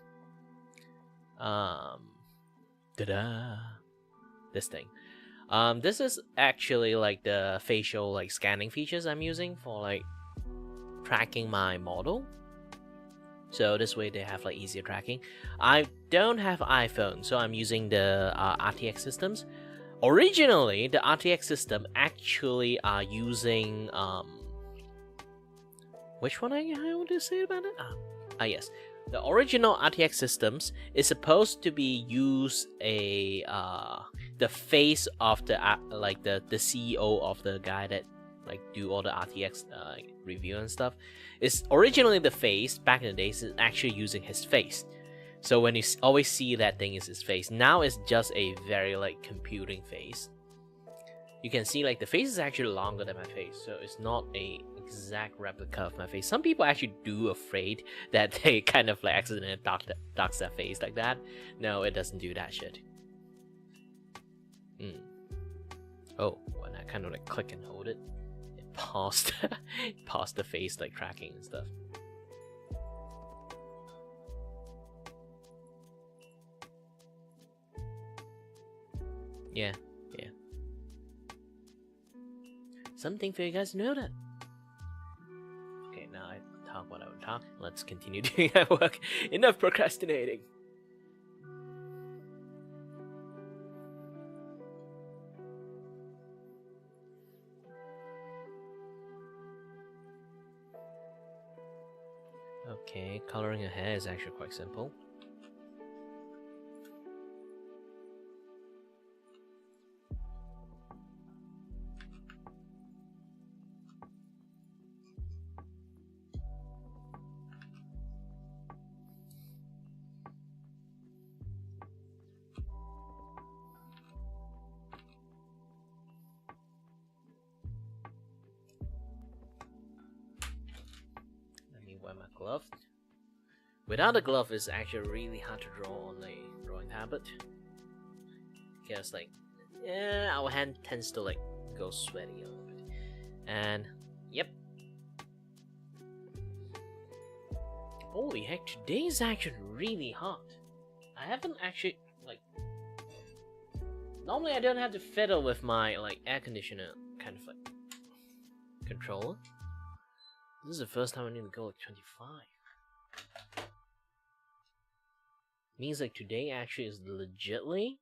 This thing. This is actually like the facial like scanning features I'm using for like tracking my model. So this way they have like easier tracking. I don't have iPhone, so I'm using the RTX systems. Originally, the RTX system actually are using which one I want to say about it? Yes. The original RTX systems is supposed to be use a the face of the like the CEO of the guy that like do all the RTX review and stuff, is originally the face back in the days is actually using his face. So when you always see that thing is his face, now it's just a very like computing face. You can see like the face is actually longer than my face, so it's not a exact replica of my face. Some people actually do afraid that they kind of like accidentally dox their face like that. No, it doesn't do that shit. Oh, when I kind of like click and hold it, it paused, paused the face like tracking and stuff. Yeah. Something for you guys to know that. Okay, now I talk what I would talk. Let's continue doing our work. Enough procrastinating. Okay, coloring her hair is actually quite simple. Wear my glove. Without a glove, it's actually really hard to draw on a drawing tablet, because like, yeah, our hand tends to like go sweaty a little bit. And yep. Holy heck, today is actually really hot. I haven't actually like. Normally, I don't have to fiddle with my like air conditioner kind of like controller. This is the first time I need to go like 25. Means like today actually is legitly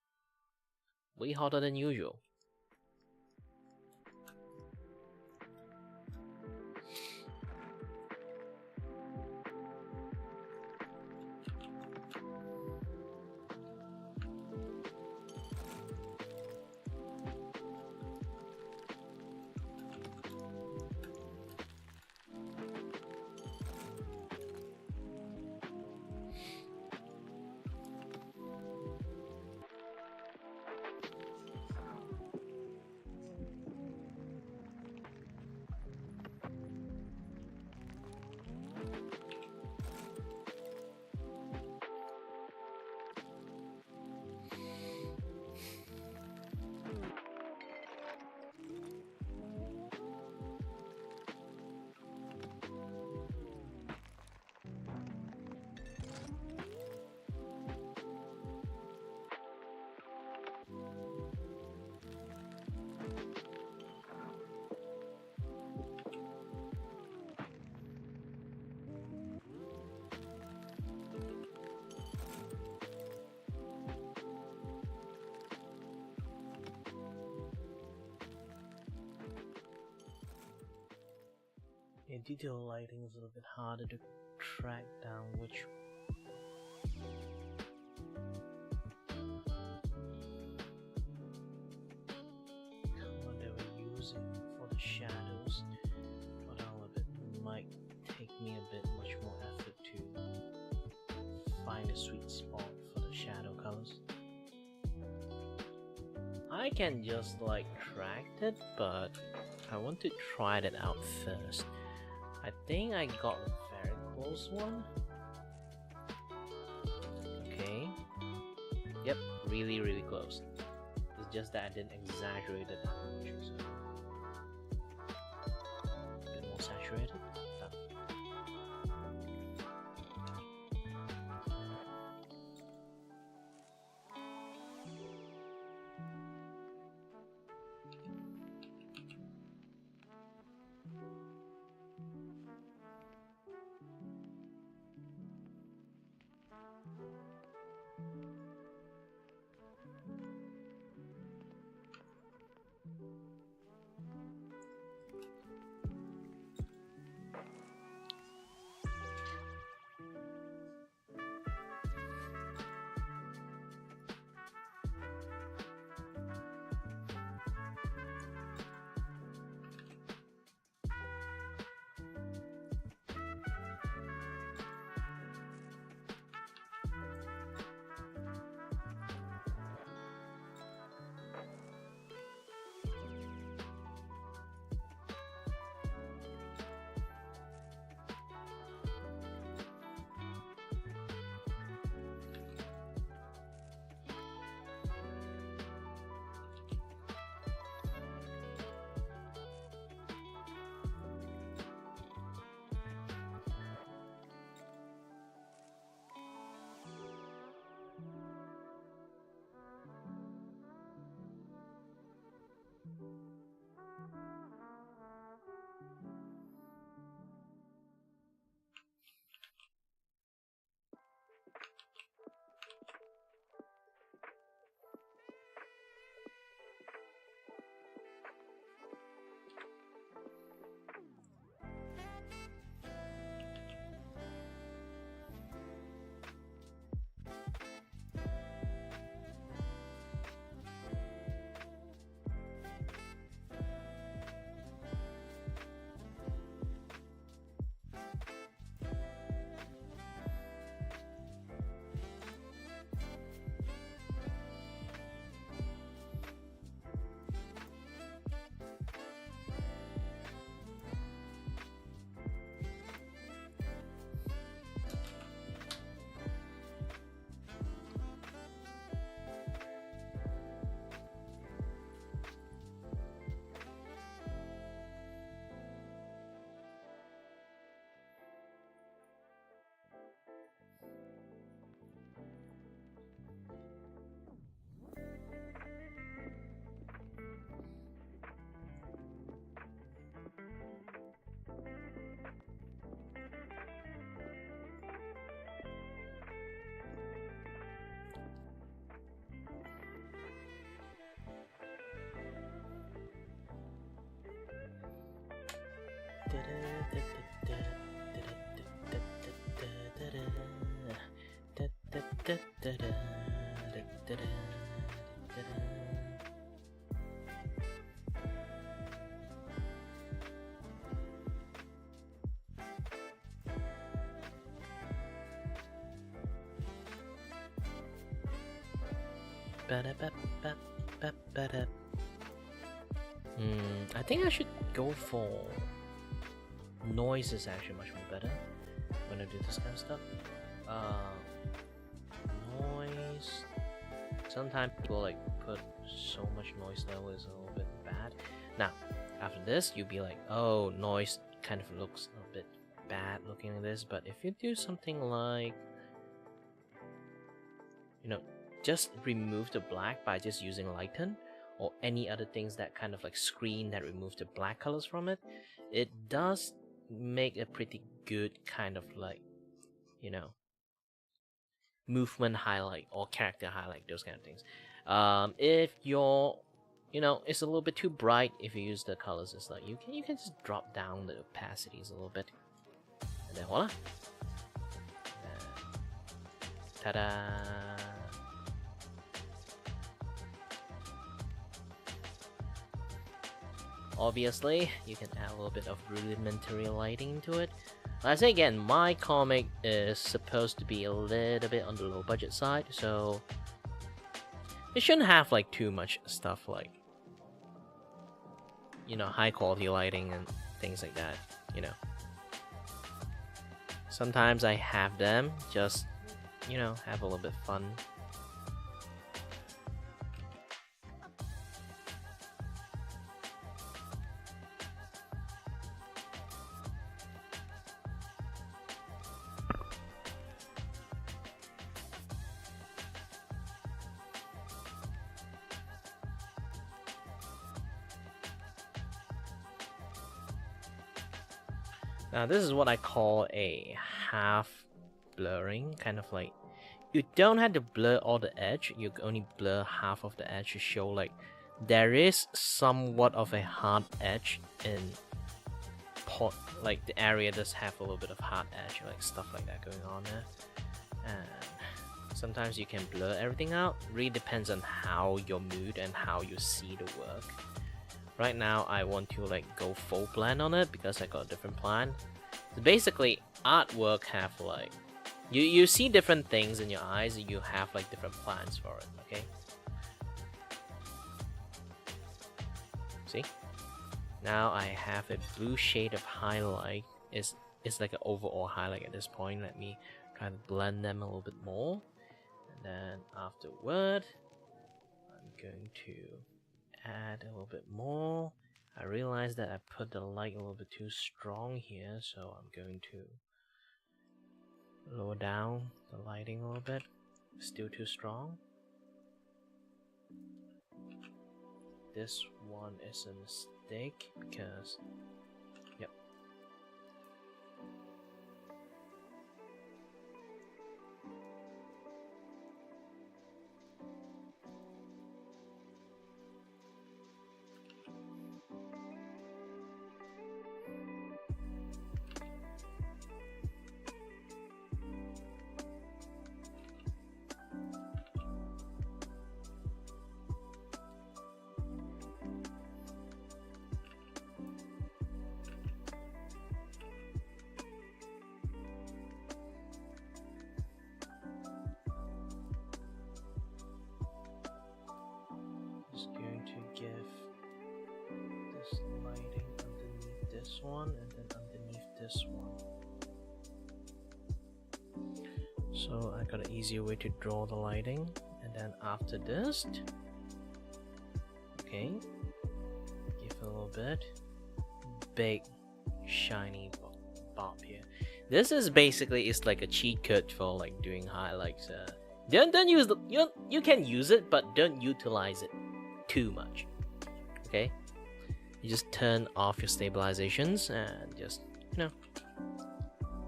way hotter than usual. Yeah, detail lighting is a little bit harder to track down which color they were using for the shadows. But it might take me a bit much more effort to find a sweet spot for the shadow colors. I can just like track it, but I want to try that out first. I think I got a very close one. Okay. Yep, really close. It's just that I didn't exaggerate it that much. So. A bit more saturated. Done. I think I should go for noise is actually much more better when I do this kind of stuff. Noise. Sometimes people like put so much noise level is a little bit bad. Now, after this, you'll be like, oh, noise kind of looks a bit bad looking at this. But if you do something like, you know, just remove the black by just using lighten or any other things that kind of like screen that remove the black colors from it, it does make a pretty good kind of like, you know, movement highlight or character highlight, those kind of things. If you're, you know, it's a little bit too bright, if you use the colors, it's like you can just drop down the opacities a little bit, and then voila, ta-da. Obviously, you can add a little bit of rudimentary lighting to it. I say again, my comic is supposed to be a little bit on the low budget side, so it shouldn't have like too much stuff like, you know, high quality lighting and things like that, you know. Sometimes I have them just, you know, have a little bit fun. Now this is what I call a half blurring, kind of like you don't have to blur all the edge, you only blur half of the edge to show like there is somewhat of a hard edge in like the area does have a little bit of hard edge, like stuff like that going on there. And sometimes you can blur everything out, really depends on how your mood and how you see the work. Right now I want to like go full blend on it because I got a different plan. So basically artwork have like you see different things in your eyes and you have like different plans for it, okay? See? Now I have a blue shade of highlight. It's like an overall highlight at this point. Let me try to blend them a little bit more. And then afterward I'm going to add a little bit more. I realized that I put the light a little bit too strong here, so I'm going to lower down the lighting a little bit. Still too strong. This one is a mistake because, yep. One and then underneath this one. So I got an easier way to draw the lighting, and then after this, okay, give a little bit big shiny bob here. This is basically it's like a cheat code for like doing highlights. Don't use the you can use it, but don't utilize it too much. Okay. You just turn off your stabilizations and just, you know,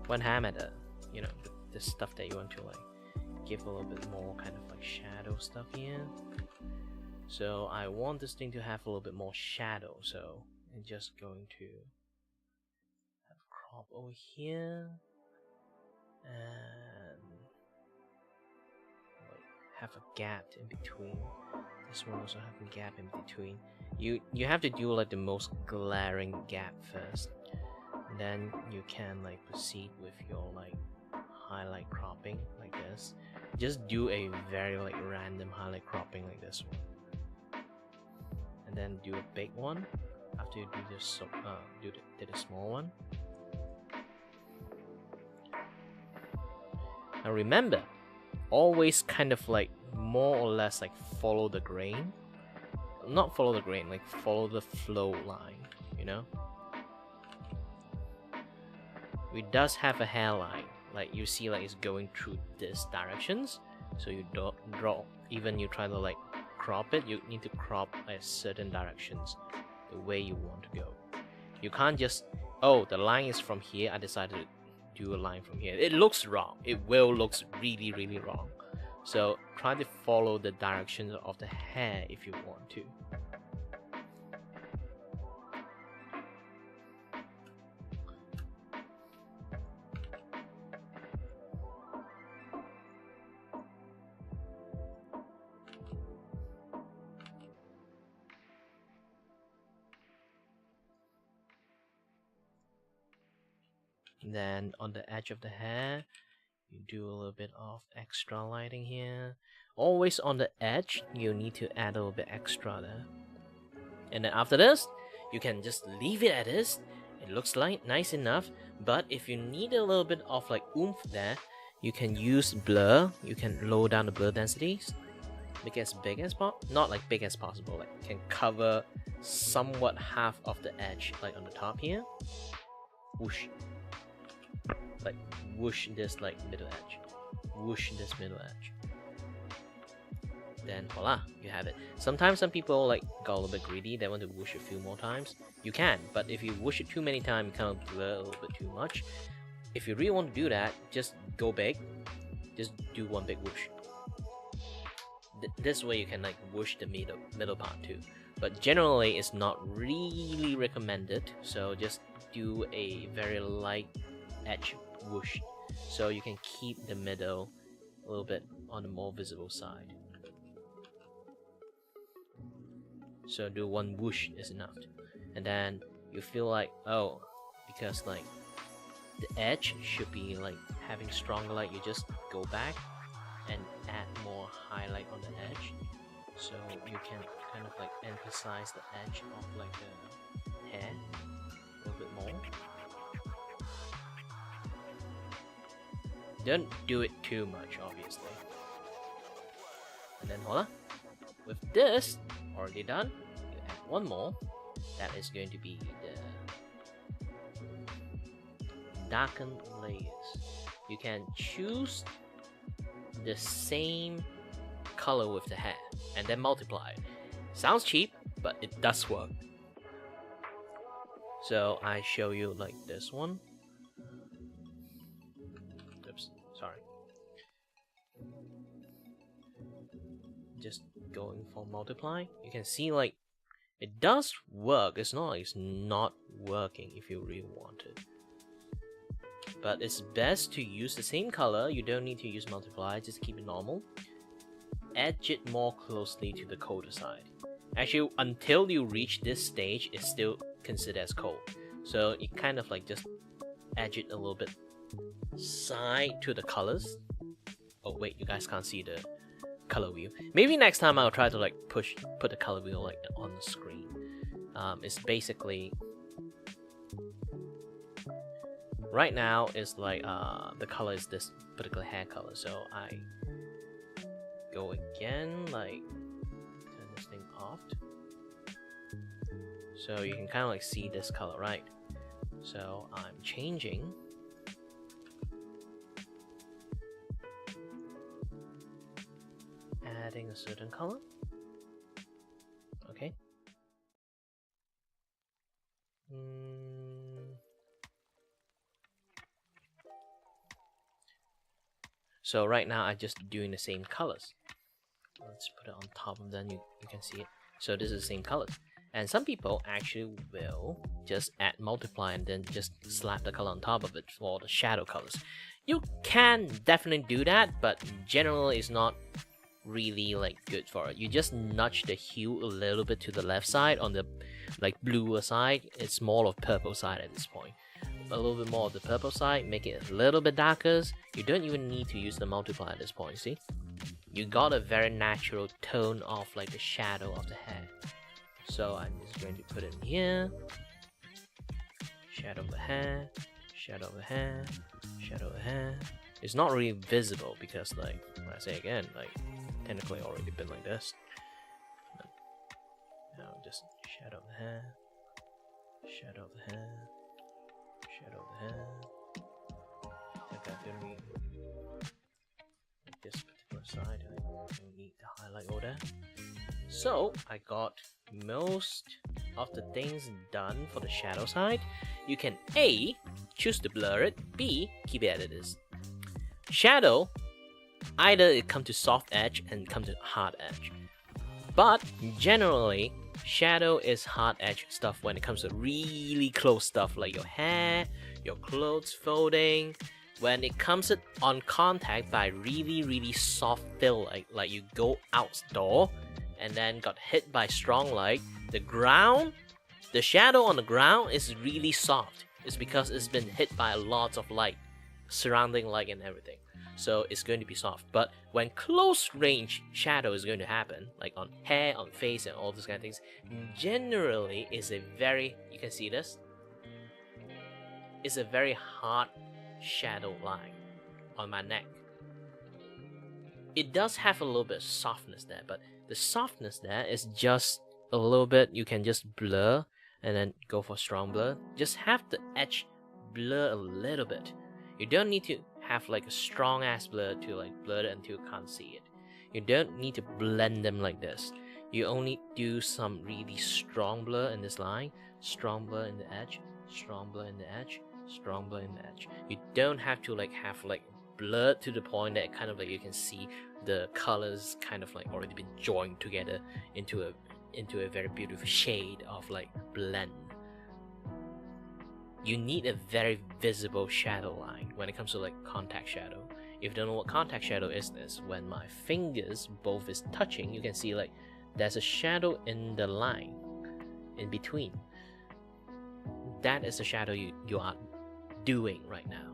one ham at the, you know, the stuff that you want to like give a little bit more kind of like shadow stuff here. So I want this thing to have a little bit more shadow, so I'm just going to crop over here and like have a gap in between. This one also have a gap in between. You have to do like the most glaring gap first, and then you can like proceed with your like highlight cropping like this. Just do a very like random highlight cropping like this one, and then do a big one after you do this. Do the small one. Now remember, always kind of like more or less like follow the grain. Not follow the grain, like follow the flow line, you know? It does have a hairline, like you see like it's going through these directions, so you don't draw, even you try to like crop it, you need to crop like certain directions, the way you want to go. You can't just, oh, the line is from here, I decided to do a line from here. It looks wrong. It will looks really, really wrong. So try to follow the directions of the hair if you want to. Then on the edge of the hair, you do a little bit of extra lighting here. Always on the edge, you need to add a little bit extra there. And then after this, you can just leave it at this. It looks like nice enough, but if you need a little bit of like oomph there, you can use blur. You can lower down the blur densities, make it as big as possible. Not like big as possible, like can cover somewhat half of the edge, like on the top here. Whoosh. Like whoosh this like middle edge, whoosh this middle edge. Then voila, you have it. Sometimes some people like got a little bit greedy, they want to whoosh a few more times. You can, but if you whoosh it too many times, you kind of blur a little bit too much. If you really want to do that, just go big, just do one big whoosh. This way you can like whoosh the middle part too. But generally it's not really recommended, so just do a very light edge whoosh, so you can keep the middle a little bit on the more visible side. So do one whoosh is enough, and then you feel like, oh, because like the edge should be like having stronger light, you just go back and add more highlight on the edge, so you can kind of like emphasize the edge of like the hair a little bit more. Don't do it too much, obviously. And then voila, with this already done, you add one more. That is going to be the darkened layers. You can choose the same color with the hair and then multiply it. Sounds cheap, but it does work. So I show you like this one. Sorry. Just going for multiply. You can see like it does work. It's not like it's not working if you really want it. But it's best to use the same color. You don't need to use multiply. Just keep it normal. Edge it more closely to the colder side. Actually, until you reach this stage, it's still considered as cold. So you kind of like just edge it a little bit side to the colors. Oh wait, you guys can't see the color wheel. Maybe next time I'll try to like put the color wheel like on the screen. It's basically right now it's like the color is this particular hair color, so I go again, like turn this thing off, so you can kind of like see this color, right? So I'm changing adding a certain color. Okay. So right now I'm just doing the same colors. Let's put it on top of them, you can see it. So this is the same colors. And some people actually will just add multiply and then just slap the color on top of it for the shadow colors. You can definitely do that, but generally it's not really like good for it. You just nudge the hue a little bit to the left side on the like bluer side. It's more of purple side at this point. A little bit more of the purple side, make it a little bit darker. You don't even need to use the multiply at this point, see? You got a very natural tone of like the shadow of the hair. So I'm just going to put it in here. Shadow of the hair, shadow of the hair, shadow of the hair. It's not really visible because like, when I say again, like technically already been like this. Now just shadow of the hair, shadow of the hair, shadow of the hair. I think I'm gonna be like this particular side. I don't need to highlight all that. So I got most of the things done for the shadow side. You can A, choose to blur it, B, keep it as it is. Shadow, either it come to soft edge and come to hard edge. But generally, shadow is hard edge stuff when it comes to really close stuff like your hair, your clothes folding. When it comes on contact by really soft fill, like you go outdoor and then got hit by strong light, the shadow on the ground is really soft. It's because it's been hit by lots of light, surrounding light and everything. So it's going to be soft. But when close range shadow is going to happen, like on hair, on face, and all those kind of things, generally is a very, you can see this, it's a very hard shadow line on my neck. It does have a little bit of softness there, but the softness there is just a little bit. You can just blur and then go for strong blur. Just have the edge blur a little bit. You don't need to have like a strong ass blur to like blur it until you can't see it. You don't need to blend them like this. You only do some really strong blur in this line, strong blur in the edge, strong blur in the edge, strong blur in the edge. You don't have to like have like blurred to the point that kind of like you can see the colors kind of like already been joined together into a very beautiful shade of like blend. You need a very visible shadow line when it comes to like contact shadow. If you don't know what contact shadow is, when my fingers both is touching, you can see like there's a shadow in the line in between. That is the shadow you are doing right now.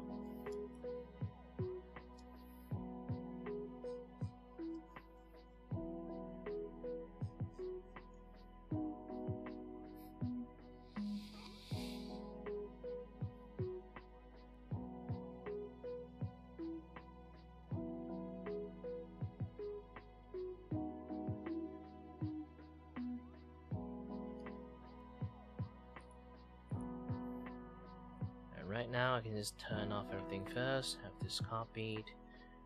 Right now I can just turn off everything first, have this copied,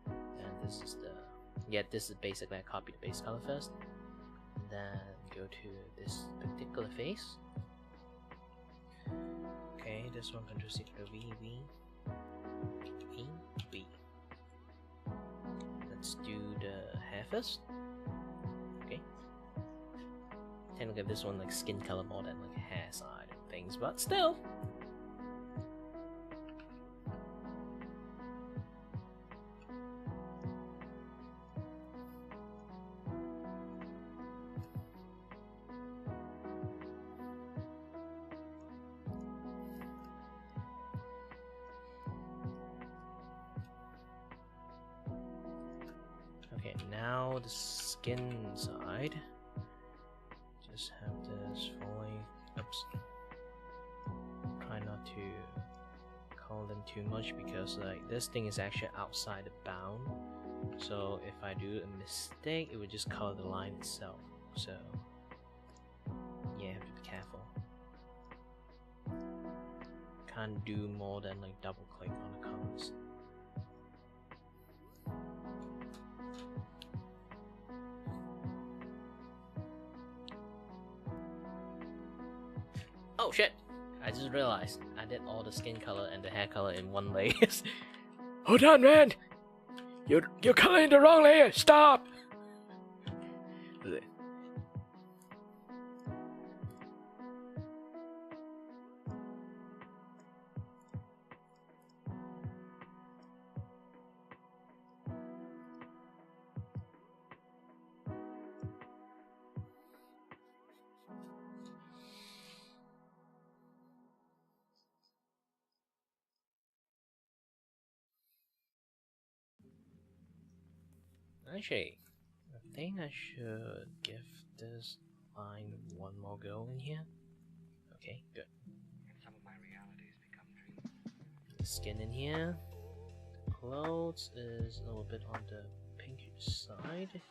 and this is this is basically I copy the base color first, and then go to this particular face. Okay, this one Ctrl C Ctrl V. Let's do the hair first. Okay. Technically this one like skin color more than like hair side and things, but still. Okay, now the skin side. Just have this falling. Oops. Try not to color them too much because like this thing is actually outside the bound. So if I do a mistake, it would just color the line itself. So yeah, you have to be careful. Can't do more than like double click on the colors. Oh shit! I just realized I did all the skin color and the hair color in one layer. Hold on, man! You're coloring the wrong layer! Stop! Actually, I think I should give this line one more go in here. Okay, good. Some of my realities become dreams. The skin in here. The clothes is a little bit on the pinkish side.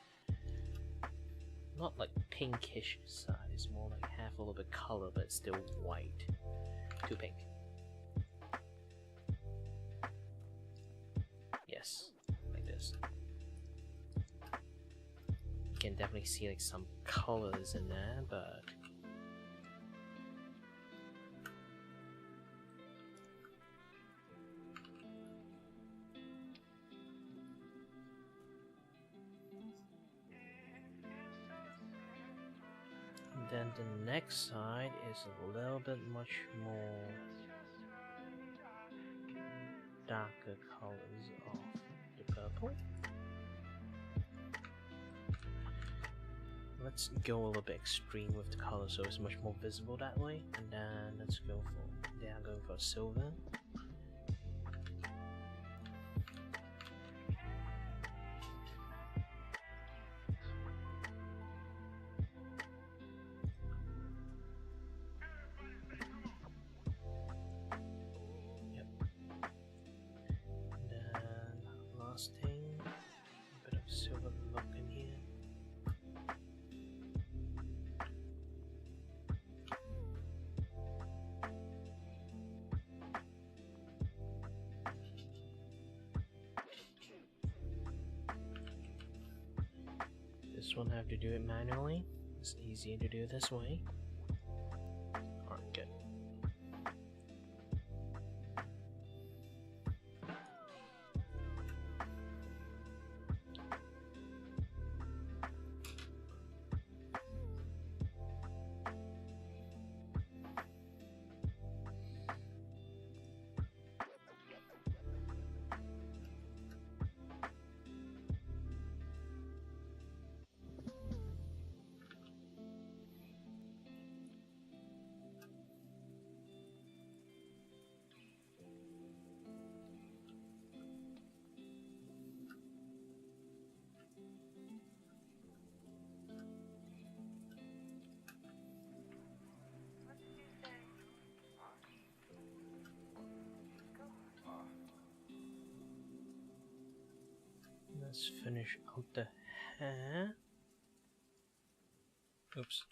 Not like pinkish side, it's more like half a little bit color, but it's still white. Too pink. Yes, like this. You can definitely see like some colors in there, but and then the next side is a little bit much more darker colors of the purple. Let's go a little bit extreme with the color so it's much more visible that way. And then let's go for, they are going for silver. Yep. And then last thing, a bit of silver look in here. This one I have to do it manually. It's easier to do it this way. Alright, good. Let's finish out the hair. Oops.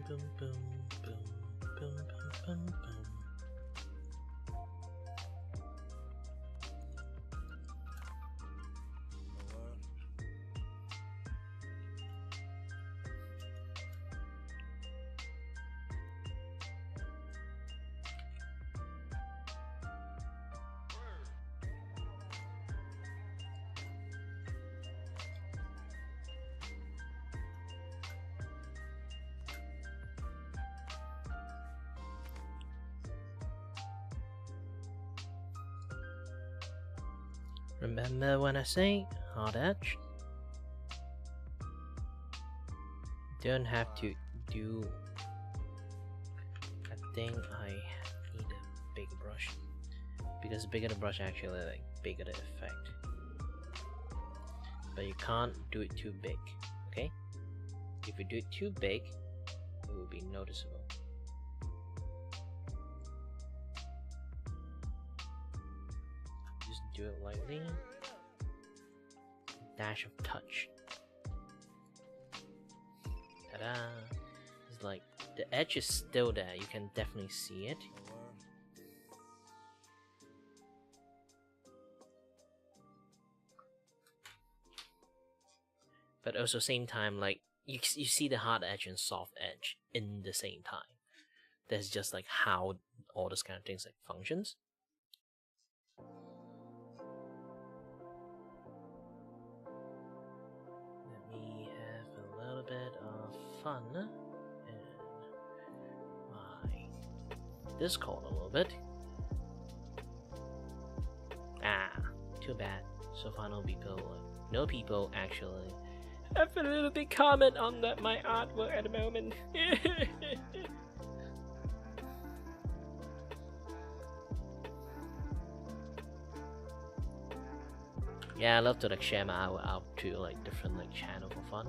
boom, boom, boom, boom, boom, boom. Remember when I say hard edge? Don't have to do. I think I need a bigger brush because bigger the brush actually like bigger the effect. But you can't do it too big. Okay? If you do it too big, it will be noticeable. Just do it lightly. Dash of touch. Ta-da! It's like the edge is still there. You can definitely see it. But also same time, like you see the hard edge and soft edge in the same time. That's just like how all this kind of things like functions. Let me have a little bit of fun and my Discord a little bit. Ah, too bad. So far no people actually have a little bit comment on that my artwork at the moment. Yeah, I love to like share my artwork out to like different like channel for fun.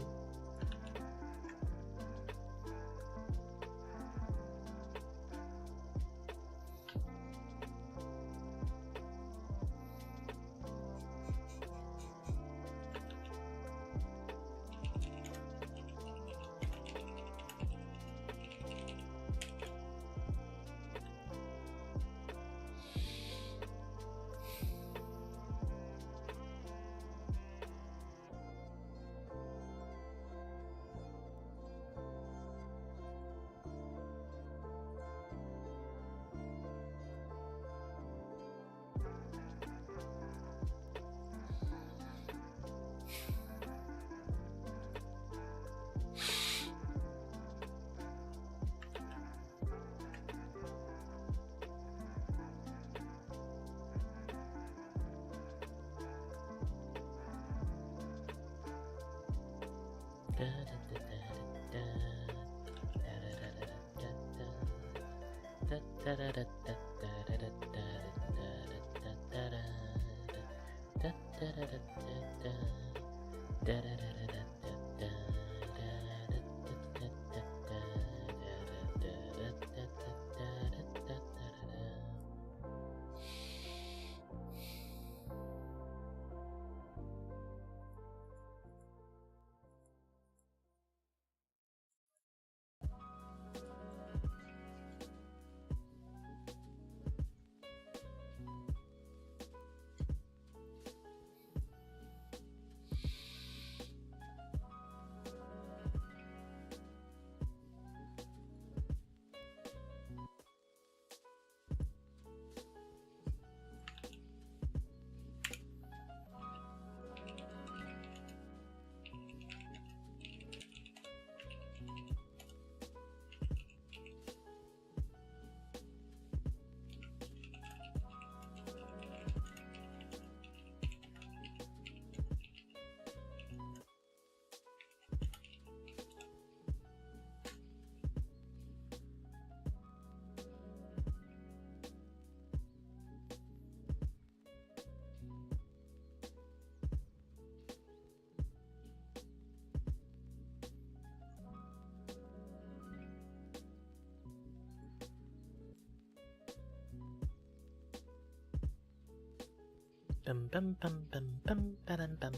Bum bum bum bum bum ba-dum bum.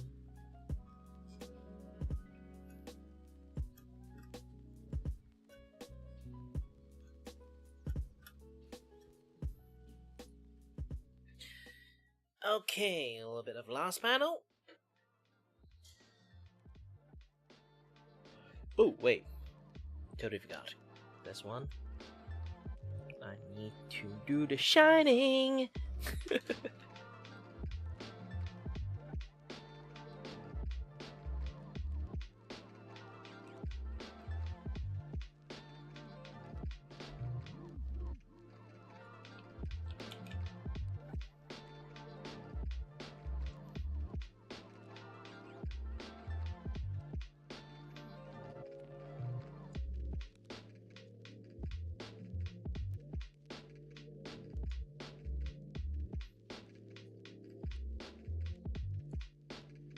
Okay, a little bit of last panel. Oh, wait. Totally forgot. This one. I need to do the shining.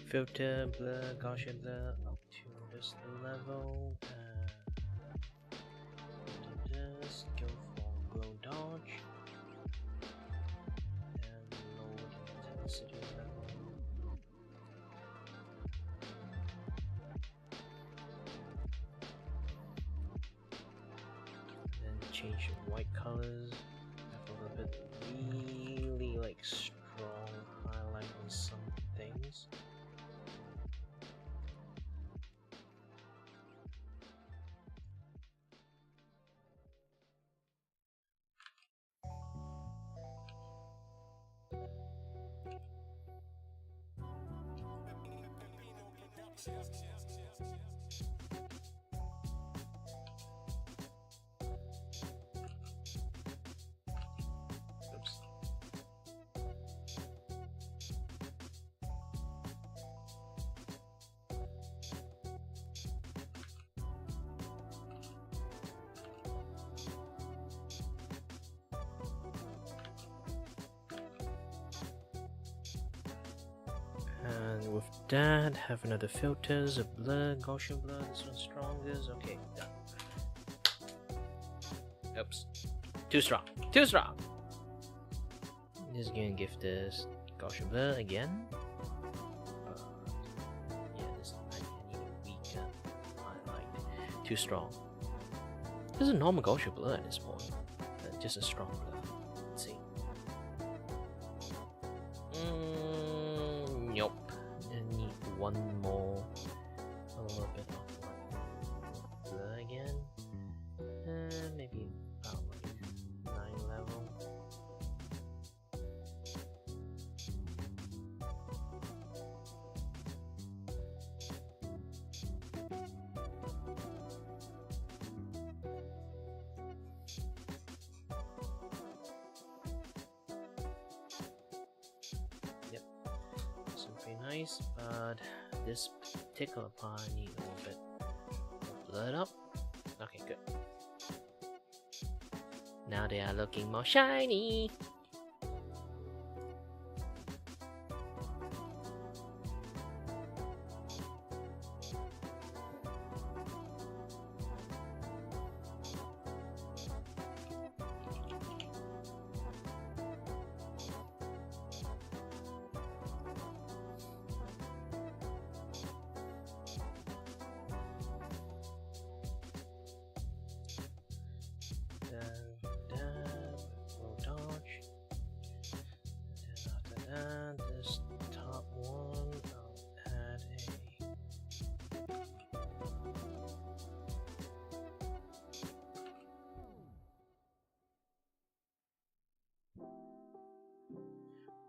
Filter, blur, Gaussian blur up to this level. Just go for glow dodge and lower the intensity level. Then change the white colors. Have a little bit really like strong highlight on some things. Oops. And with that, have another filters, a blur, Gaussian blur, this one's strongest. Okay, done. Oops. Too strong. Too strong! Just gonna give this Gaussian blur again. Yeah, this I need a weaker highlight. Too strong. This is a normal Gaussian blur at this point. Just a strong blur. Let's see. Nope. I need one more. A little bit of like blur again. Maybe about like 9 level. Yep, this is pretty nice, but this particular part I need a little bit blurred up. Okay, good. Now they are looking more shiny. This top one, I'll add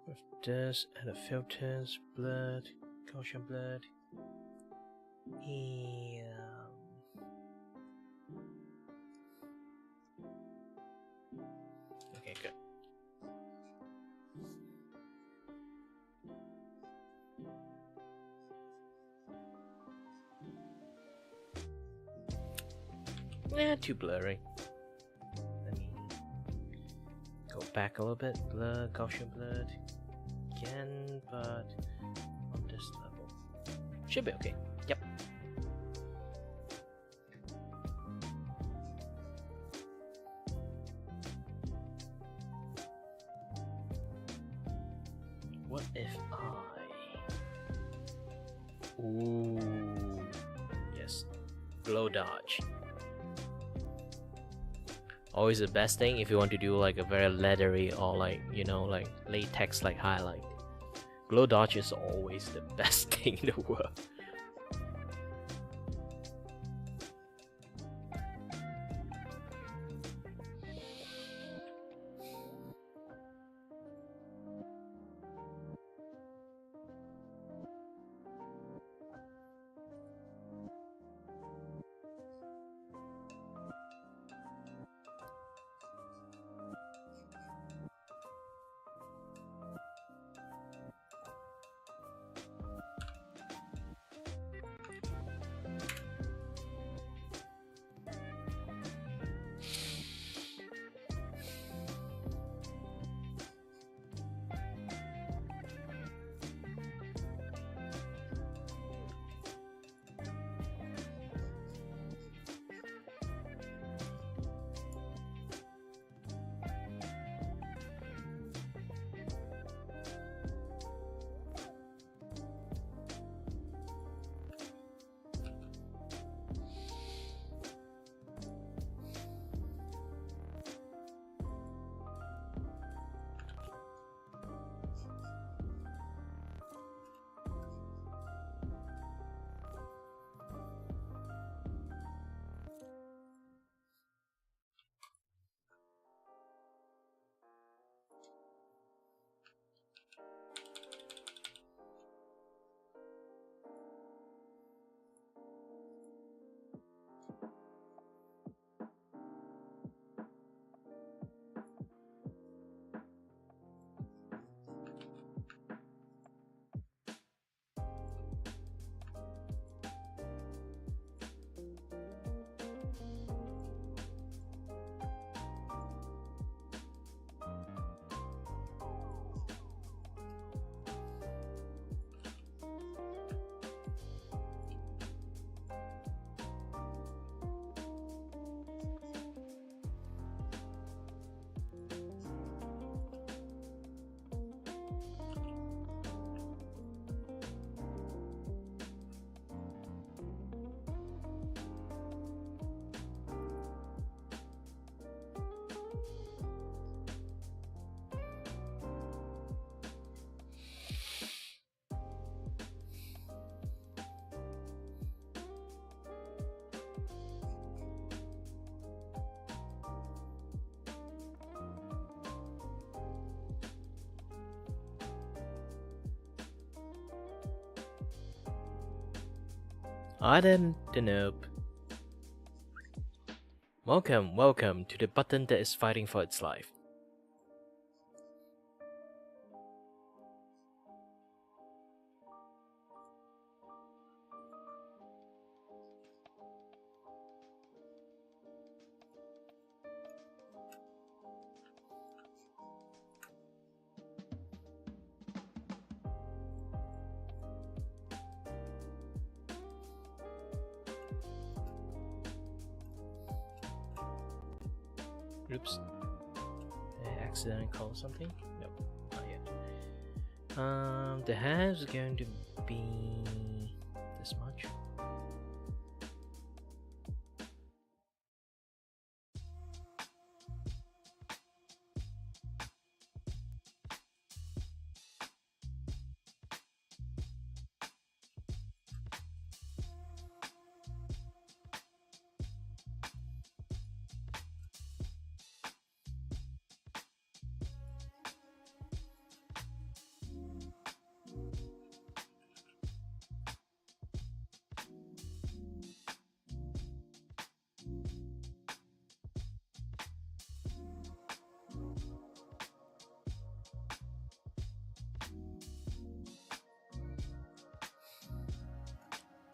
with this, add a filters, blurred, Gaussian blurred. Okay, good. Too blurry. Let me go back a little bit. Blur, Gaussian blurred again, but on this level. Should be okay. Yep. What if Ooh. Yes. Glow dodge. Always the best thing if you want to do like a very leathery or like, you know, like latex like highlight. Glow dodge is always the best thing in the world. Arden the noob. Welcome to the button that is fighting for its life. Oops. Did I accidentally call something? Nope, not yet. The halves is going to be this much.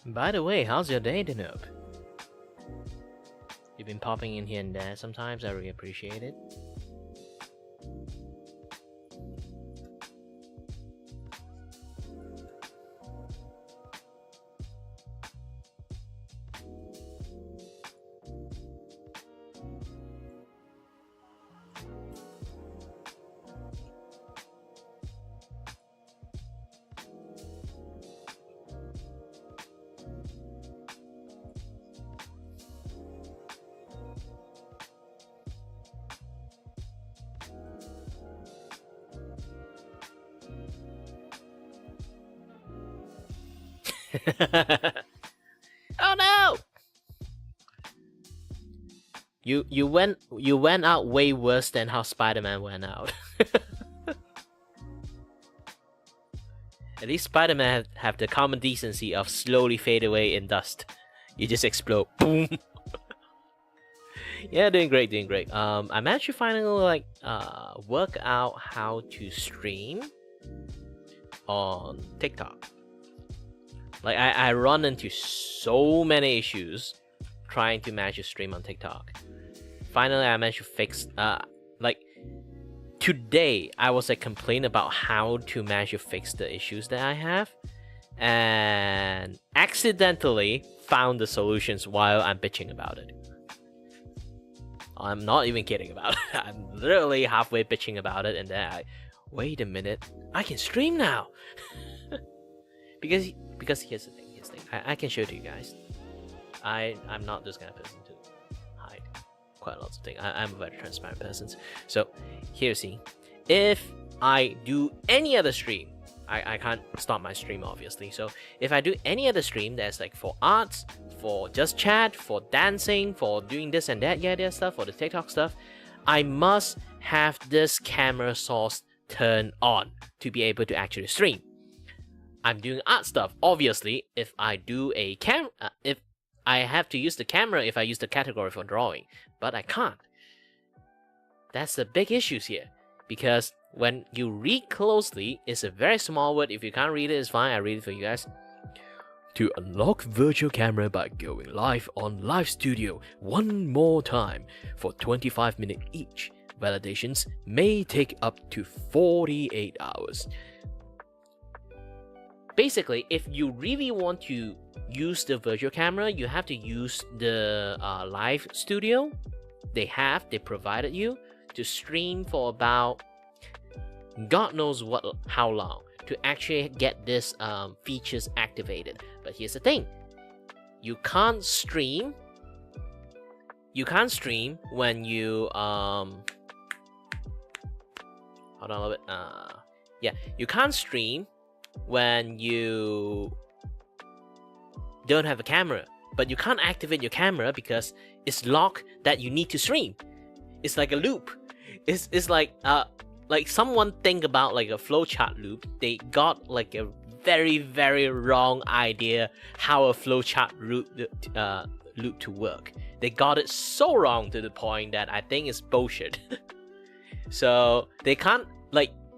By the way, how's your day, Danoop? You've been popping in here and there sometimes, I really appreciate it. Oh no! You went out way worse than how Spider-Man went out. At least Spider-Man have the common decency of slowly fade away in dust. You just explode. Boom. Yeah, doing great, doing great. I'm actually finally work out how to stream on TikTok. Like I run into so many issues trying to manage to stream on TikTok. Finally, I managed to fix. Today I was complaining about how to manage to fix the issues that I have, and accidentally found the solutions while I'm bitching about it. I'm not even kidding about it. I'm literally halfway bitching about it, and then wait a minute, I can stream now. because here's the thing. I can show it to you guys. I'm not this kind of person to hide quite lots of things. I'm a very transparent person. So here, see, if I do any other stream, I can't stop my stream obviously. So if I do any other stream that's like for arts, for just chat, for dancing, for doing this and that stuff, for the TikTok stuff, I must have this camera source turned on to be able to actually stream. I'm doing art stuff. Obviously, if I do a if I have to use the camera if I use the category for drawing, but I can't. That's the big issues here, because when you read closely, it's a very small word. If you can't read it, it's fine. I read it for you guys. To unlock virtual camera by going live on Live Studio one more time for 25 minutes each. Validations may take up to 48 hours. Basically, if you really want to use the virtual camera, you have to use the Live Studio. They provided you to stream for about God knows how long to actually get this features activated. But here's the thing: you can't stream. You can't stream when you hold on a little bit. Yeah, you can't stream when you don't have a camera, but you can't activate your camera because it's locked that you need to stream. It's like a loop. It's like someone think about like a flowchart loop. They got like a very, very wrong idea how a flowchart loop to work. They got it so wrong to the point that I think it's bullshit. So they can't,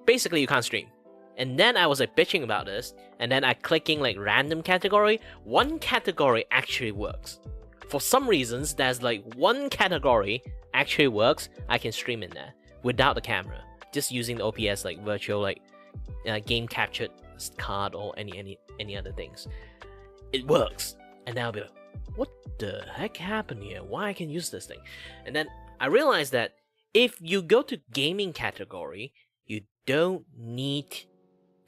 basically you can't stream. And then I was bitching about this, and then I clicking random category. One category actually works. For some reasons, there's one category actually works. I can stream in there without the camera, just using the OPS virtual game captured card or any other things. It works, and then I'll be like, what the heck happened here? Why I can use this thing? And then I realized that if you go to gaming category, you don't need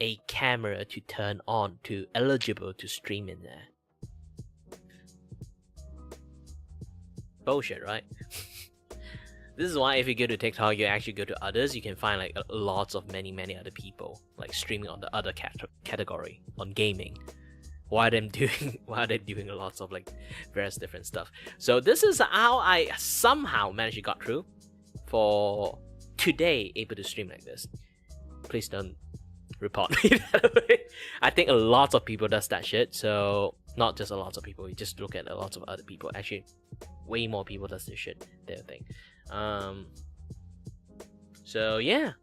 a camera to turn on to eligible to stream in there. Bullshit, right? This is why if you go to TikTok, you actually go to others, you can find lots of many other people streaming on the other category on gaming. While they're doing lots of various different stuff. So this is how I somehow managed to got through for today, able to stream like this. Please don't report me that way. I think a lot of people does that shit. So not just a lot of people, you just look at a lot of other people. Actually, way more people does this shit. Their thing. So yeah,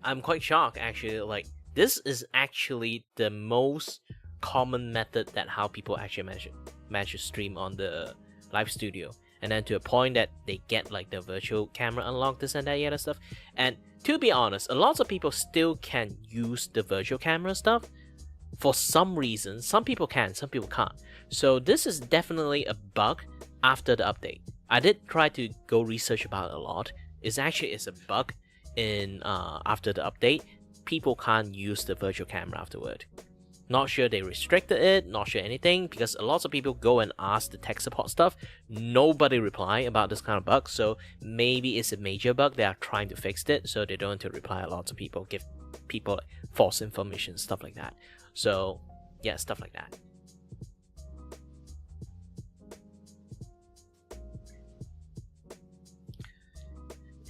I'm quite shocked actually. This is actually the most common method that how people actually manage to stream on the Live Studio, and then to a point that they get the virtual camera unlocked, this and that other stuff. And to be honest, a lot of people still can use the virtual camera stuff. For some reason, some people can, some people can't. So this is definitely a bug after the update. I did try to go research about it a lot. It's a bug in after the update. People can't use the virtual camera afterward. Not sure they restricted it, not sure anything, because a lot of people go and ask the tech support stuff. Nobody reply about this kind of bug, so maybe it's a major bug. They are trying to fix it, so they don't want to reply a lot of people, give people false information, stuff like that. So yeah, stuff like that.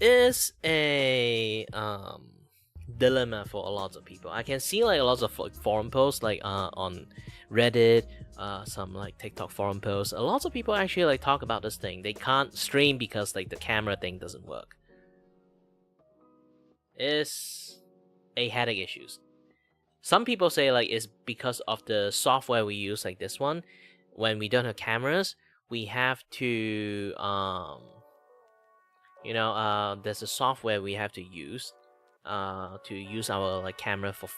Is a dilemma for a lot of people. I can see like a lot of like forum posts like on Reddit, some like TikTok forum posts. A lot of people actually like talk about this thing. They can't stream because like the camera thing doesn't work. It's a headache issues. Some people say like it's because of the software we use, like this one. When we don't have cameras, we have to there's a software we have to use our like camera for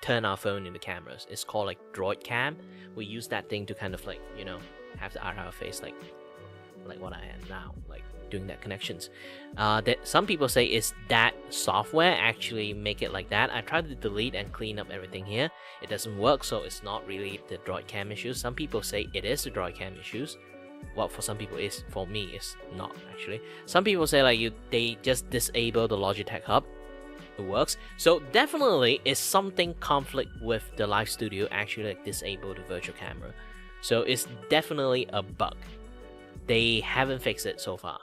turn our phone into cameras. It's called like Droid Cam. We use that thing to kind of like have the RR face like what I am now, like doing that connections. That some people say is that software actually make it like that. I tried to delete and clean up everything here. It doesn't work, so it's not really the Droid Cam issues. Some people say it is the Droid Cam issues. Well, for some people is, for me it's not actually. Some people say like they just disable the Logitech hub. It works. So definitely is something conflict with the live studio actually like disable the virtual camera. So it's definitely a bug. They haven't fixed it so far.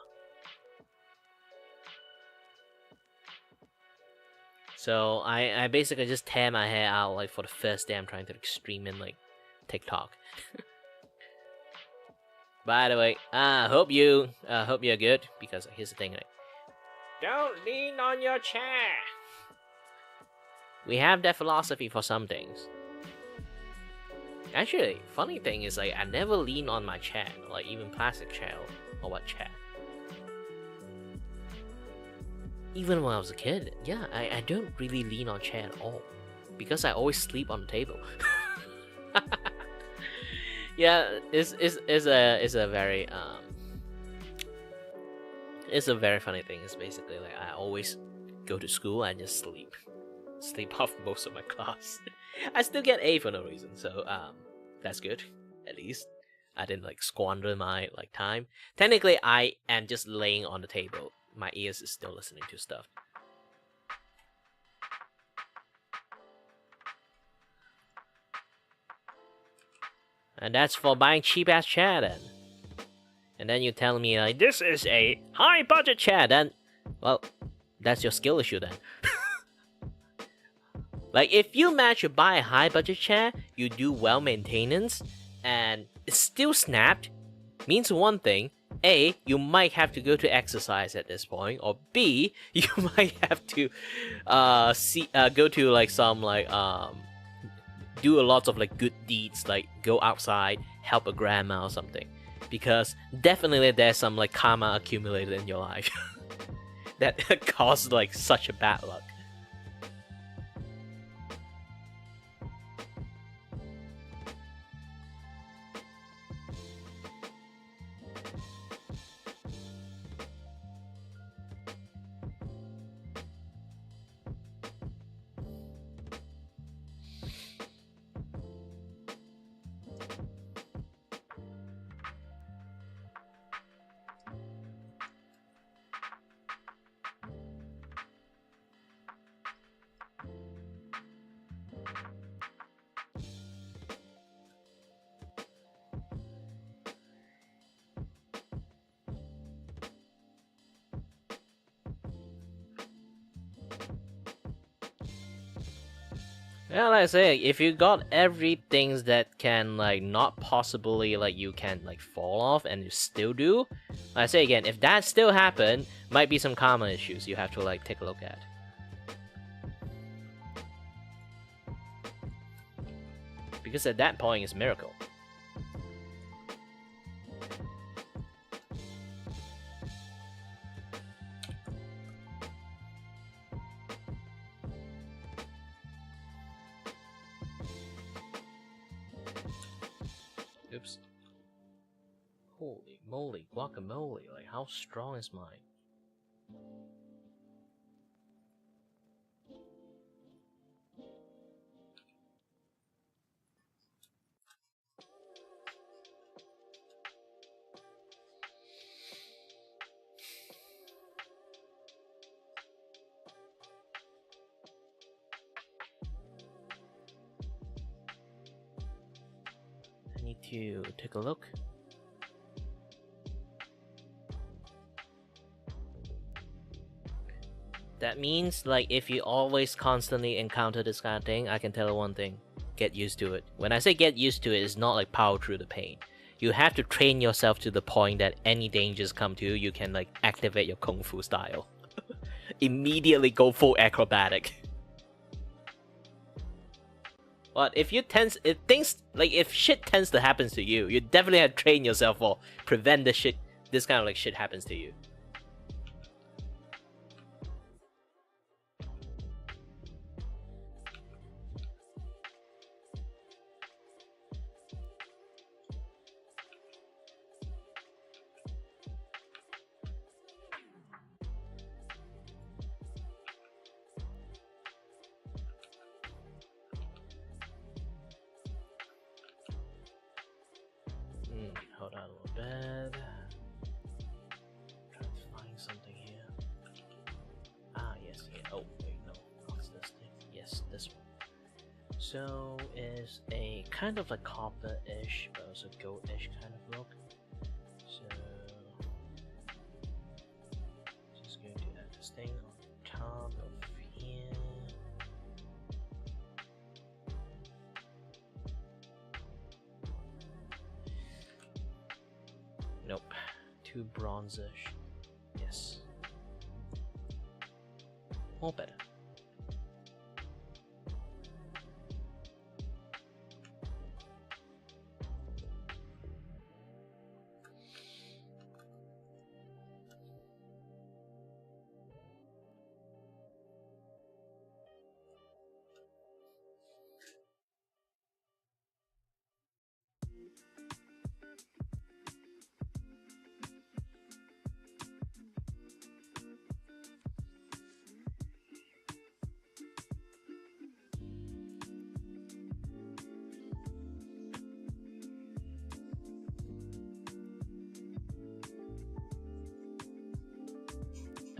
So I basically just tear my hair out like for the first day I'm trying to like stream in like TikTok. By the way, I hope you're good, because here's the thing, like, don't lean on your chair. We have that philosophy for some things. Actually, funny thing is like I never lean on my chair, like even plastic chair or what chair. Even when I was a kid, yeah, I don't really lean on chair at all, because I always sleep on the table. Yeah, it's a very it's a very funny thing. It's basically like I always go to school and just sleep off most of my class. I still get A for no reason, so that's good. At least I didn't like squander my like time. Technically, I am just laying on the table. My ears is still listening to stuff. And that's for buying cheap ass chair then. And then you tell me like this is a high budget chair, then well, that's your skill issue then. Like if you manage to buy a high budget chair, you do well maintenance, and it's still snapped, means one thing: A, you might have to go to exercise at this point, or B, you might have to go to like some like do a lot of like good deeds, like go outside, help a grandma or something, because definitely there's some like karma accumulated in your life that caused like such a bad luck. Yeah, like I say, if you got everything that can like not possibly like you can like fall off and you still do, like I say again, if that still happen, might be some karma issues you have to like take a look at. Because at that point it's a miracle. Oops. Holy moly, guacamole, like how strong is mine? to take a look. That means, like, if you always constantly encounter this kind of thing, I can tell you one thing: get used to it. When I say get used to it, it's not like power through the pain. You have to train yourself to the point that any dangers come to you, you can like activate your kung fu style. Immediately go full acrobatic. But if if shit tends to happen to you, you definitely have to train yourself for prevent this kind of like shit happens to you. Hold on a little bit. Trying to find something here. Ah, yes, yeah. Oh, wait, no. What's this thing? Yes, this one. So, it's a kind of like copper-ish, but also gold-ish kind of look. So, just going to add this thing on top of here. Nope, too bronzish. Yes. More better.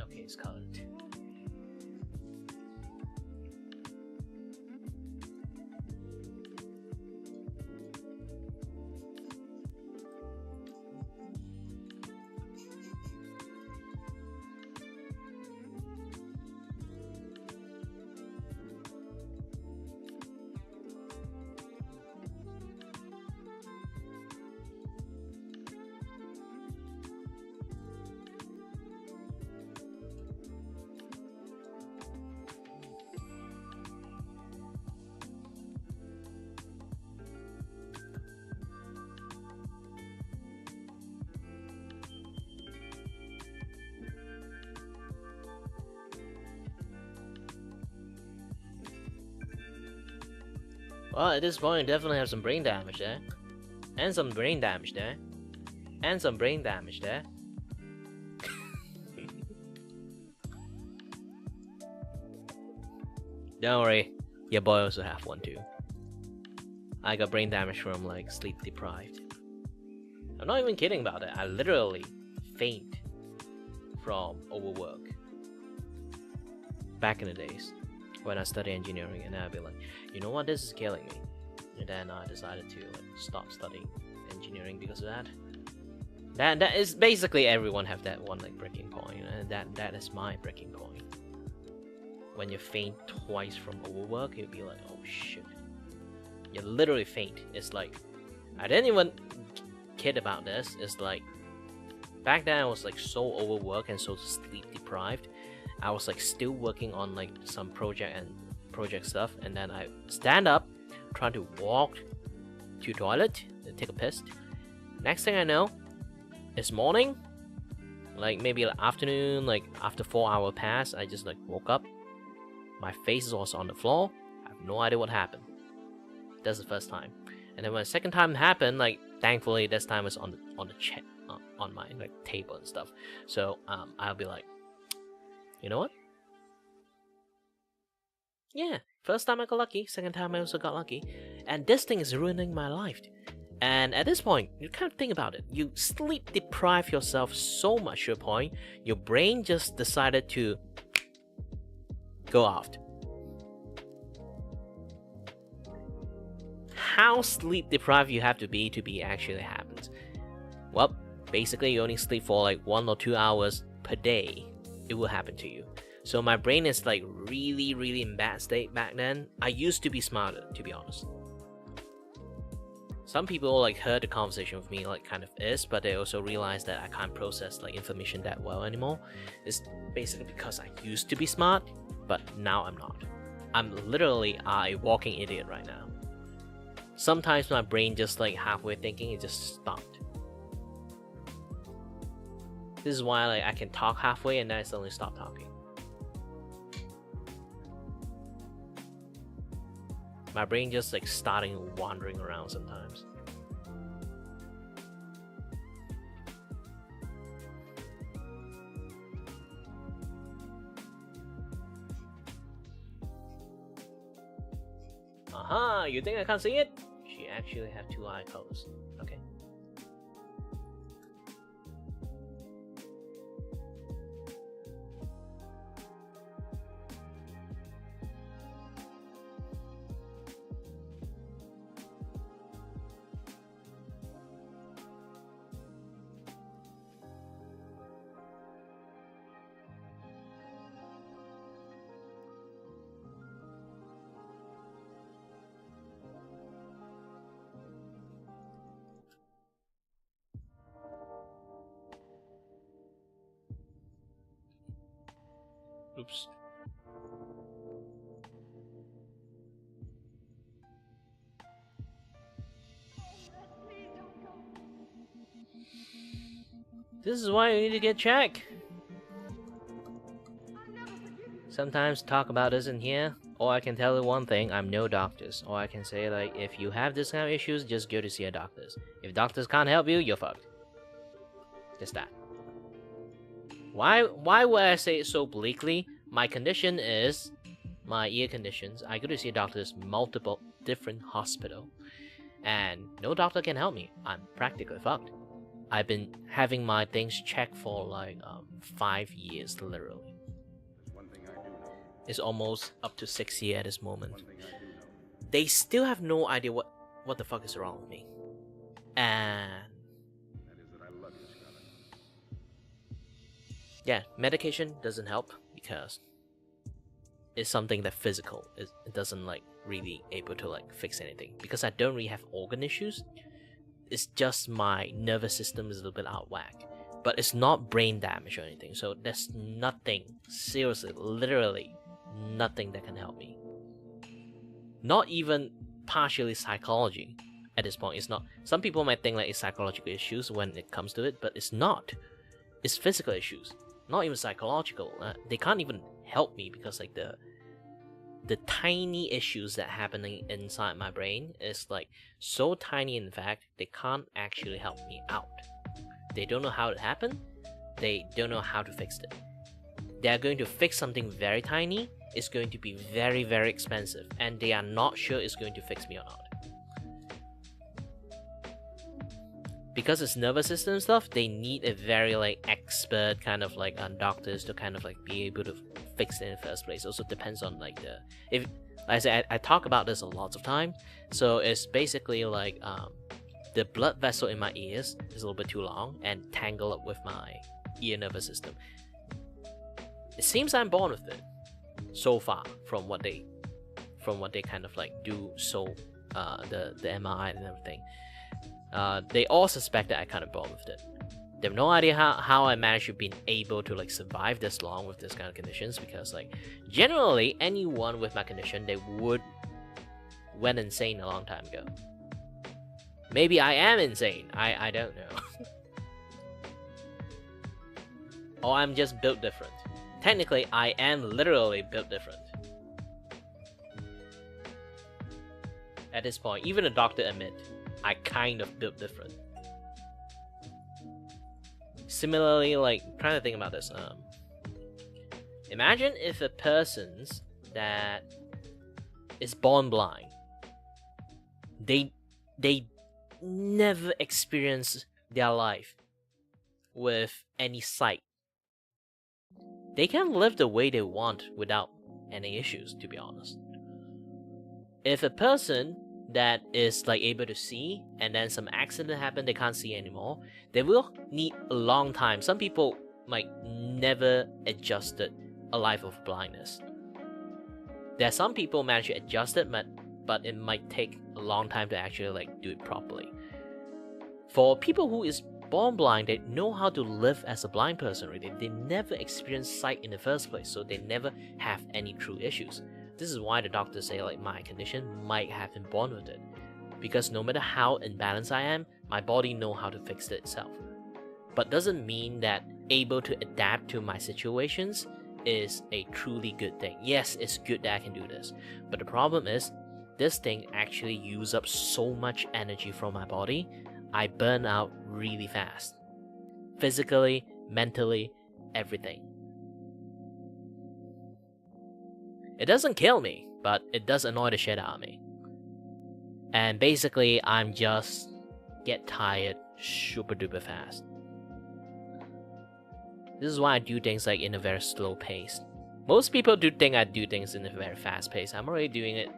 Okay, it's colored. Well, at this point, you definitely have some brain damage there. And some brain damage there. And some brain damage there. Don't worry, your boy also have one too. I got brain damage from like sleep deprived. I'm not even kidding about it. I literally faint from overwork. Back in the days when I studied engineering, and I'd be like, you know what, this is killing me. And then I decided to like stop studying engineering because of that. That is basically everyone have that one like breaking point, and that is my breaking point. When you faint twice from overwork, you'll be like, oh shit. You literally faint. It's like, I didn't even kid about this. It's like, back then I was like so overworked and so sleep deprived. I was like still working on like some project stuff, and then I stand up, trying to walk to toilet and take a piss. Next thing I know, it's morning, like maybe like afternoon, like after 4 hours pass, I just like woke up. My face is also on the floor. I have no idea what happened. That's the first time. And then when the second time happened, like thankfully this time it's on the chat on my like table and stuff. So I'll be like, you know what? Yeah, first time I got lucky, second time I also got lucky, and this thing is ruining my life. And at this point, you kind of think about it. You sleep deprive yourself so much to a point, your brain just decided to go off. how sleep deprived you have to be actually happens. Well, basically you only sleep for like 1 or 2 hours per day. It will happen to you. So my brain is like really in bad state back then. I used to be smarter, to be honest. Some people like heard the conversation with me like kind of is, but they also realized that I can't process like information that well anymore. It's basically because I used to be smart, but now I'm not. I'm literally a walking idiot right now. Sometimes my brain just like halfway thinking, it just stopped. This is why like I can talk halfway and then I suddenly stop talking. My brain just like starting wandering around sometimes. Aha, you think I can't see it? She actually have 2 eye colors. Okay. Oops. This is why you need to get checked. Sometimes talk about this in here, or I can tell you one thing, I'm no doctors. Or I can say like, if you have this kind of issues, just go to see a doctors. If doctors can't help you, you're fucked. Just that. Why would I say it so bleakly? My condition is my ear conditions. I go to see a doctor's multiple different hospital, and no doctor can help me. I'm practically fucked. I've been having my things checked for like 5 years, literally. It's almost up to 6 years at this moment. They still have no idea what the fuck is wrong with me, and yeah, medication doesn't help because it's something that physical. It doesn't like really able to like fix anything because I don't really have organ issues. It's just my nervous system is a little bit out of whack, but it's not brain damage or anything. So there's nothing, seriously, literally nothing that can help me. Not even partially psychology at this point. It's not. Some people might think like it's psychological issues when it comes to it, but it's not. It's physical issues. Not even psychological. They can't even help me because like the tiny issues that happening inside my brain is like so tiny. In fact, they can't actually help me out. They don't know how it happened. They don't know how to fix it. They are going to fix something very tiny. It's going to be very expensive, and they are not sure it's going to fix me or not. Because it's nervous system stuff, they need a very like expert kind of like doctors to kind of like be able to fix it in the first place. Also depends on like like I said, I talk about this a lot of time. So it's basically like the blood vessel in my ears is a little bit too long and tangled up with my ear nervous system. It seems I'm born with it so far from what they kind of like do. So the MRI and everything. They all suspect that I kind of born with it. They have no idea how I managed to be able to like survive this long with this kind of conditions, because like generally anyone with my condition, they would went insane a long time ago. Maybe I am insane. I don't know. Or I'm just built different. Technically, I am literally built different. At this point, even a doctor admit I kind of built different. Similarly, like, trying to think about this. Imagine if a person's that is born blind, they never experience their life with any sight. They can live the way they want without any issues, to be honest. If a person that is like able to see, and then some accident happen, they can't see anymore, they will need a long time. Some people might never adjusted a life of blindness. There are some people manage to adjust it, but it might take a long time to actually like do it properly. For people who is born blind, they know how to live as a blind person already. They never experience sight in the first place, so they never have any true issues. This is why the doctors say like my condition might have been born with it, because no matter how imbalanced I am, my body know how to fix it itself. But doesn't mean that able to adapt to my situations is a truly good thing. Yes, it's good that I can do this, but the problem is this thing actually uses up so much energy from my body. I burn out really fast. Physically, mentally, everything. It doesn't kill me, but it does annoy the shit out of me. And basically, I'm just get tired super duper fast. This is why I do things like in a very slow pace. Most people do think I do things in a very fast pace. I'm already doing it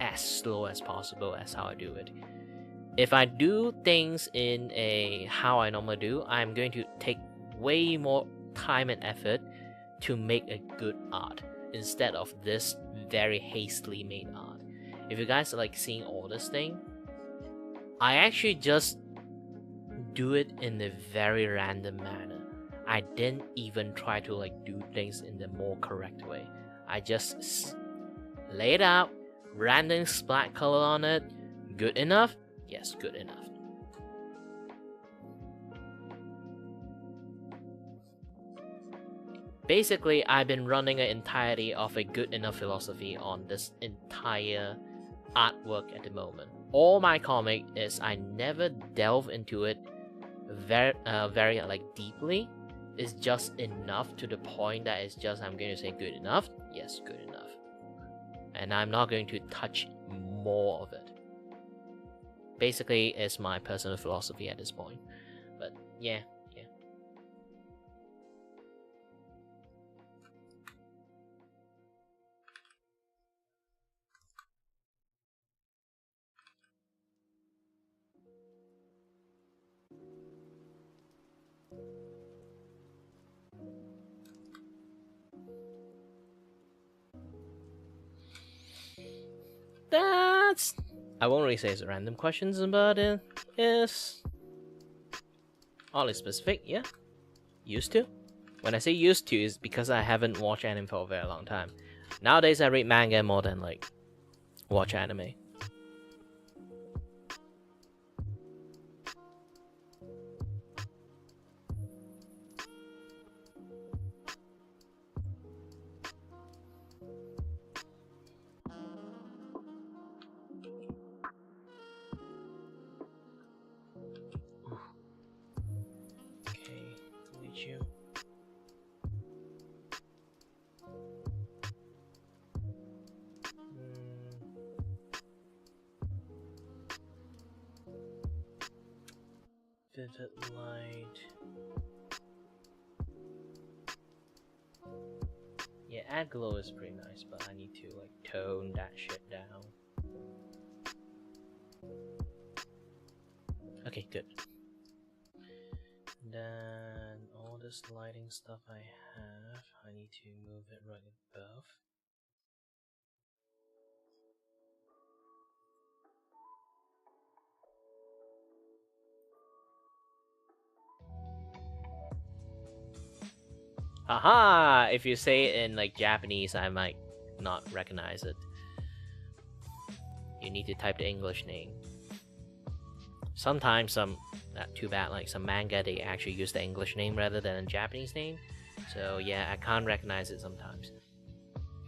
as slow as possible as how I do it. If I do things in a how I normally do, I'm going to take way more time and effort to make a good art instead of this very hastily made art. If you guys are like seeing all this thing, I actually just do it in a very random manner. I didn't even try to like do things in the more correct way. I just lay it out, random splat color on it. Good enough? Yes, good enough. Basically, I've been running an entirety of a good enough philosophy on this entire artwork at the moment. All my comic is I never delve into it very like deeply. It's just enough to the point that it's just I'm going to say good enough. Yes, good enough. And I'm not going to touch more of it. Basically, it's my personal philosophy at this point. But yeah. That's... I won't really say it's random questions, but it is oddly specific, yeah. Used to. When I say used to, is because I haven't watched anime for a very long time. Nowadays, I read manga more than like watch anime. Vivid light. Yeah, add glow is pretty nice, but I need to like tone that shit down. Okay, good. Then all this lighting stuff I have, I need to move it right above. Haha! If you say it in like Japanese, I might not recognize it. You need to type the English name. Sometimes not too bad, like some manga, they actually use the English name rather than a Japanese name. So yeah, I can't recognize it sometimes.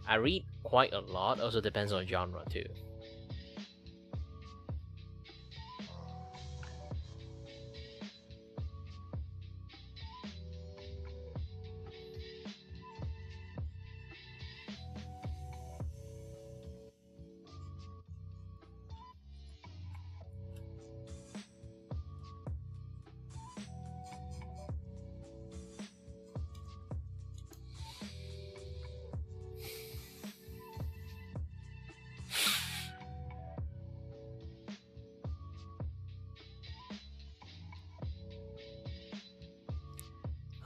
I read quite a lot, also depends on genre too.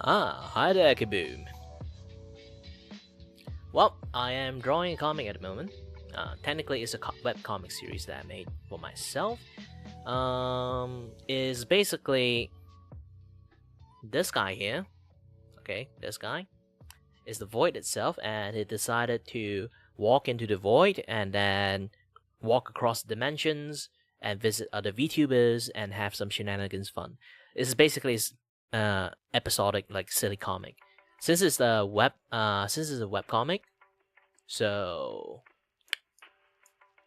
Ah, hi there, Kaboom. Well, I am drawing a comic at the moment. Technically, it's a web comic series that I made for myself. Is basically this guy here. Okay, this guy is the void itself, and it decided to walk into the void and then walk across dimensions and visit other VTubers and have some shenanigans fun. It's basically episodic, like silly comic. Since it's a web comic, so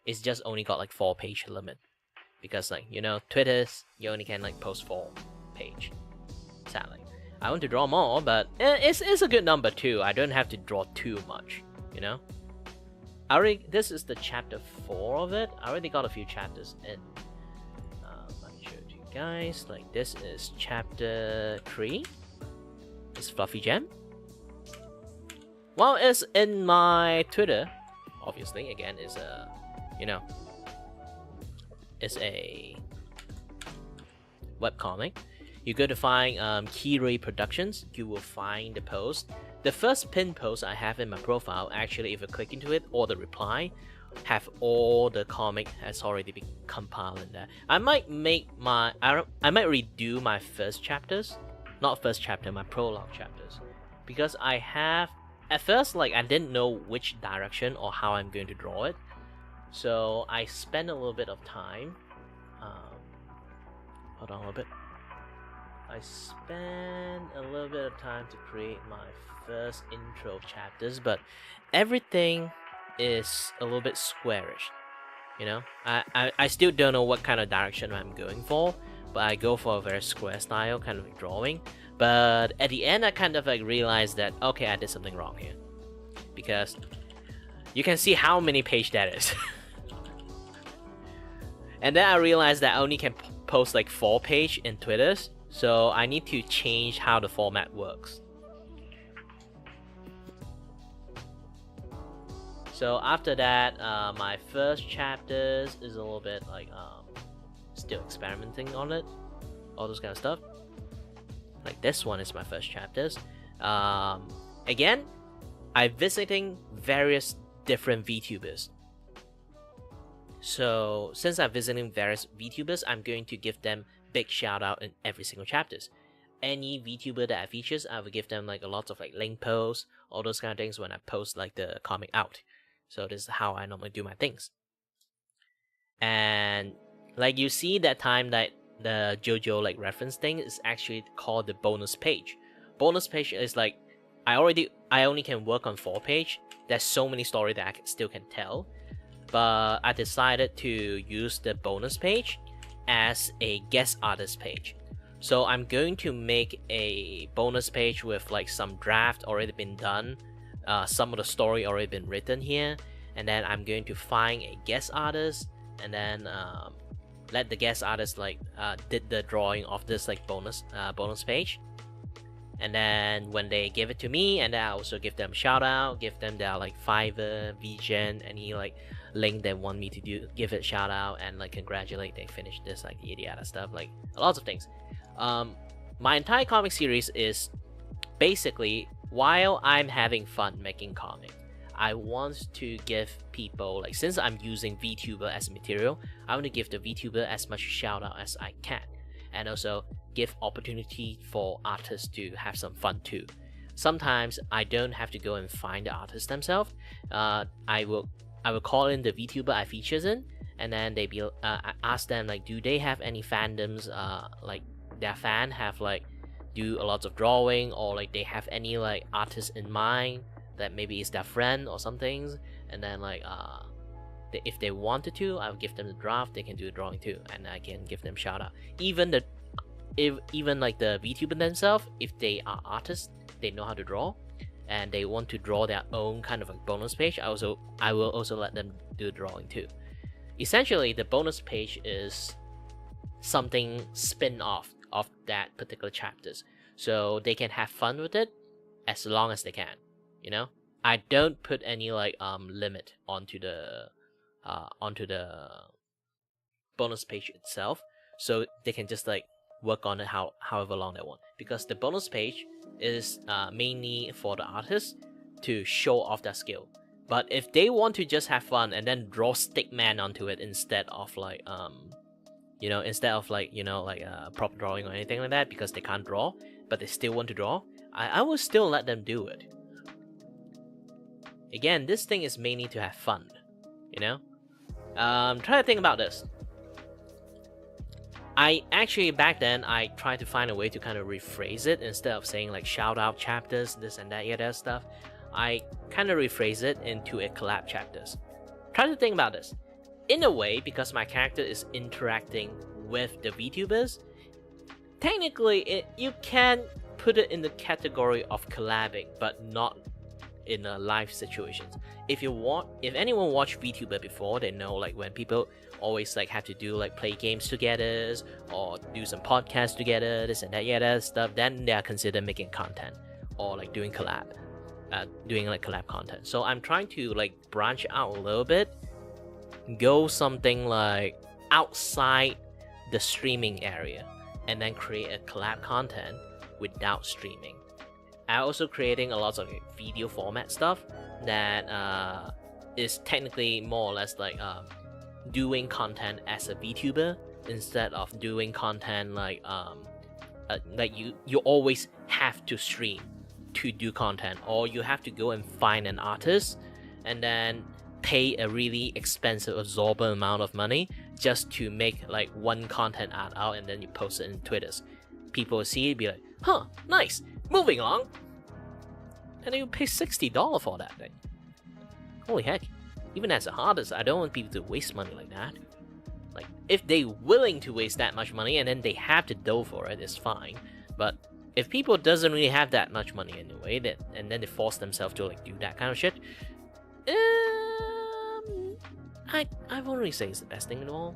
it's just only got like 4-page limit because like Twitter's you only can like post 4-page. Sadly, I want to draw more, but it's a good number too. I don't have to draw too much, This is the chapter 4 of it. I already got a few chapters in. Let me show it to you guys. Like this is chapter 3. It's Fluffy Gem. Well, it's in my Twitter. Obviously, again, it's a it's a webcomic. You go to find Kiray Productions. You will find the post. The first pinned post I have in my profile, actually, if you click into it, or the reply, have all the comic has already been compiled in there. I might redo my first chapters, not first chapter, my prologue chapters, because I have at first I didn't know which direction or how I'm going to draw it, so I spent a little bit of time. Hold on a little bit. I spent a little bit of time to create my first intro chapters, but everything is a little bit squarish. I still don't know what kind of direction I'm going for, but I go for a very square style kind of drawing. But at the end, I kind of realized that okay, I did something wrong here, because you can see how many pages that is. And then I realized that I only can post like 4-page in Twitters. So I need to change how the format works. So after that, my first chapters is a little bit like still experimenting on it, all those kind of stuff. Like this one is my first chapters. Again, I'm visiting various different VTubers. So since I'm visiting various VTubers, I'm going to give them big shout out in every single chapters. Any VTuber that I features, I will give them like a lot of like link posts, all those kind of things when I post like the comic out. So this is how I normally do my things. And like you see that time that the JoJo like reference thing is actually called the bonus page. Bonus page is like I only can work on 4-page. There's so many stories that I still can tell, but I decided to use the bonus page as a guest artist page. So I'm going to make a bonus page with like some draft already been done, some of the story already been written here, and then I'm going to find a guest artist and then let the guest artist like did the drawing of this like bonus page. And then when they give it to me, and then I also give them a shout out, give them their like Fiverr, VGen, any like link they want me to give it a shout out, and like congratulate they finished this, like the other stuff, like lots of things. My entire comic series is basically while I'm having fun making comic, I want to give people like, since I'm using VTuber as a material, I want to give the VTuber as much shout out as I can, and also give opportunity for artists to have some fun too. Sometimes I don't have to go and find the artists themselves. I will call in the VTuber I features in, and then I ask them like, do they have any fandoms? Like their fan have like do a lot of drawing, or like they have any like artists in mind that maybe is their friend or some things, and then like if they wanted to, I'll give them the draft. They can do a drawing too, and I can give them shout out. Even like the VTuber themselves, if they are artists, they know how to draw, and they want to draw their own kind of a bonus page, I will also let them do drawing too. Essentially, the bonus page is something spin-off of that particular chapters, so they can have fun with it as long as they can. I don't put any like limit onto the bonus page itself, so they can just like work on it however long they want, because the bonus page is mainly for the artists to show off their skill. But if they want to just have fun and then draw stickman onto it instead of like proper drawing or anything like that, because they can't draw but they still want to draw, I will still let them do it. Again, this thing is mainly to have fun, you know. Try to think about this. I actually, back then, I tried to find a way to kind of rephrase it. Instead of saying like shout out chapters, this and that, yeah, that stuff, I kind of rephrase it into a collab chapters. Try to think about this. In a way, because my character is interacting with the VTubers, technically you can put it in the category of collabing, but not in a live situations. If anyone watched VTuber before, they know like when people always like have to do like play games together or do some podcasts together, this and that, yeah, that stuff, then they are considered making content or like doing collab content. So I'm trying to like branch out a little bit, go something like outside the streaming area, and then create a collab content without streaming. I'm also creating a lot of like, video format stuff that is technically more or less like doing content as a VTuber instead of doing content like you always have to stream to do content, or you have to go and find an artist and then pay a really expensive absorbent amount of money just to make like one content art out and then you post it in Twitters. People will see it, be like, huh, nice, moving on, and they will pay $60 for that thing. Holy heck. Even as an artist, I don't want people to waste money like that. Like, if they're willing to waste that much money and then they have to dough for it, it's fine. But if people doesn't really have that much money anyway, and then they force themselves to like do that kind of shit, I won't really say it's the best thing at all.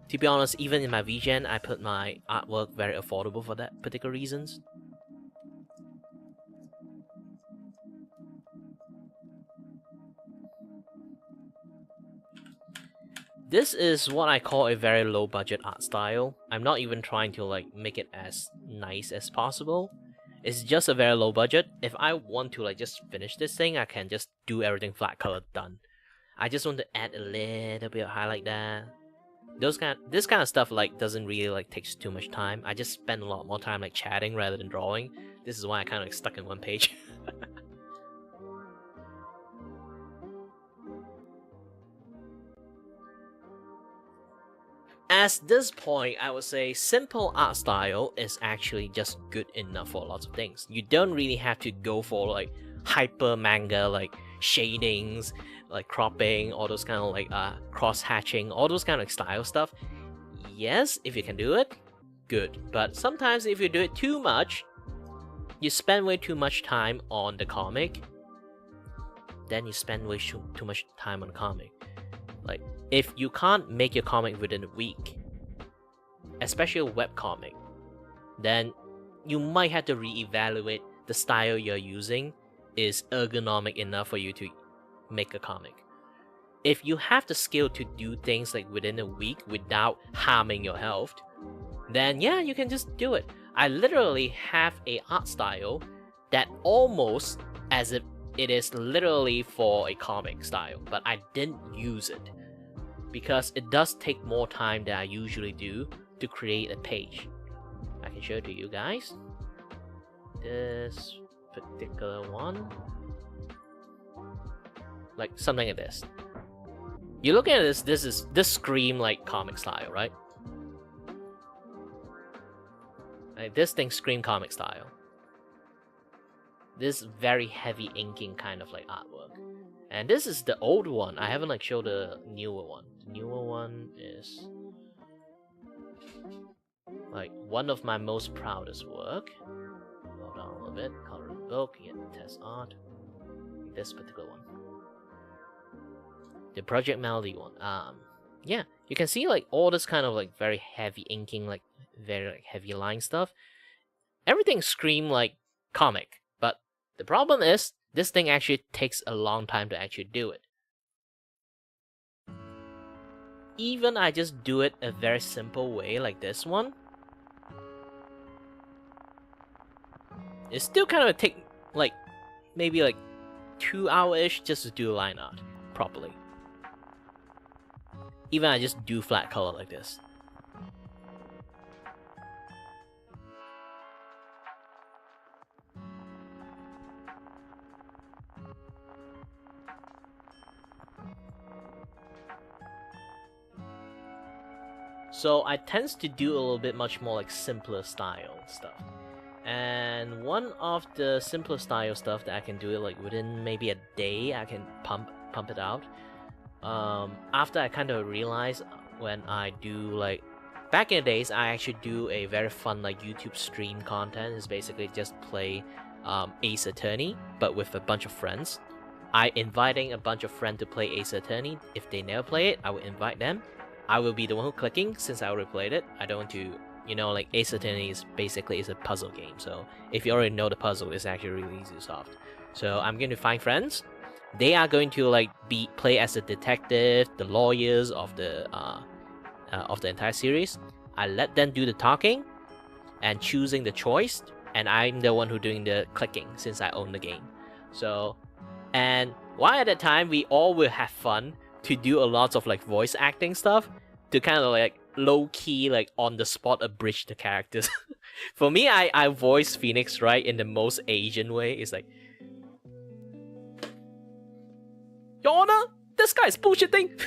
To be honest, even in my VGen, I put my artwork very affordable for that particular reasons. This is what I call a very low budget art style. I'm not even trying to like make it as nice as possible. It's just a very low budget. If I want to like just finish this thing, I can just do everything flat color, done. I just want to add a little bit of highlight there. This kind of stuff like doesn't really like takes too much time. I just spend a lot more time like chatting rather than drawing. This is why I kind of like stuck in one page. At this point, I would say simple art style is actually just good enough for lots of things. You don't really have to go for like hyper manga, like shadings, like cropping, all those kind of like cross hatching, all those kind of style stuff. Yes, if you can do it, good. But sometimes if you do it too much, you spend way too much time on the comic. Then you spend way too much time on the comic. Like, if you can't make your comic within a week, especially a webcomic, then you might have to reevaluate the style you're using is ergonomic enough for you to make a comic. If you have the skill to do things like within a week without harming your health, then yeah, you can just do it. I literally have a art style that almost as if it is literally for a comic style, but I didn't use it because it does take more time than I usually do to create a page. I can show it to you guys. This particular one, like something like this. You look at this scream like comic style, right? Like, this thing scream comic style. This very heavy inking kind of like artwork. And this is the old one. I haven't like showed the newer one. The newer one is like one of my most proudest work. Hold on a little bit. Color in book, get test art. This particular one. The Project Melody one. Yeah, you can see like all this kind of like very heavy inking, like very like heavy line stuff. Everything scream like comic, but the problem is this thing actually takes a long time to actually do it. even I just do it a very simple way like this one, it still kind of take like maybe like 2 hours-ish just to do a line art properly. Even I just do flat color like this. So I tends to do a little bit much more like simpler style stuff. And one of the simpler style stuff that I can do it like within maybe a day, I can pump it out. After I kind of realize when I do like back in the days, I actually do a very fun like YouTube stream content. It's basically just play Ace Attorney, but with a bunch of friends. I inviting a bunch of friends to play Ace Attorney. If they never play it, I will invite them. I will be the one who clicking since I already played it. I don't want to, you know, like Ace Attorney is basically a puzzle game. So if you already know the puzzle, it's actually really easy to solve. So I'm going to find friends. They are going to like play as the detective, the lawyers of the entire series. I let them do the talking and choosing the choice, and I'm the one who doing the clicking since I own the game. So, and while at that time we all will have fun to do a lot of like voice acting stuff to kind of like low-key like on the spot abridge the characters. For me, I voice Phoenix right in the most Asian way. It's like, Your Honor, this guy is bullshitting.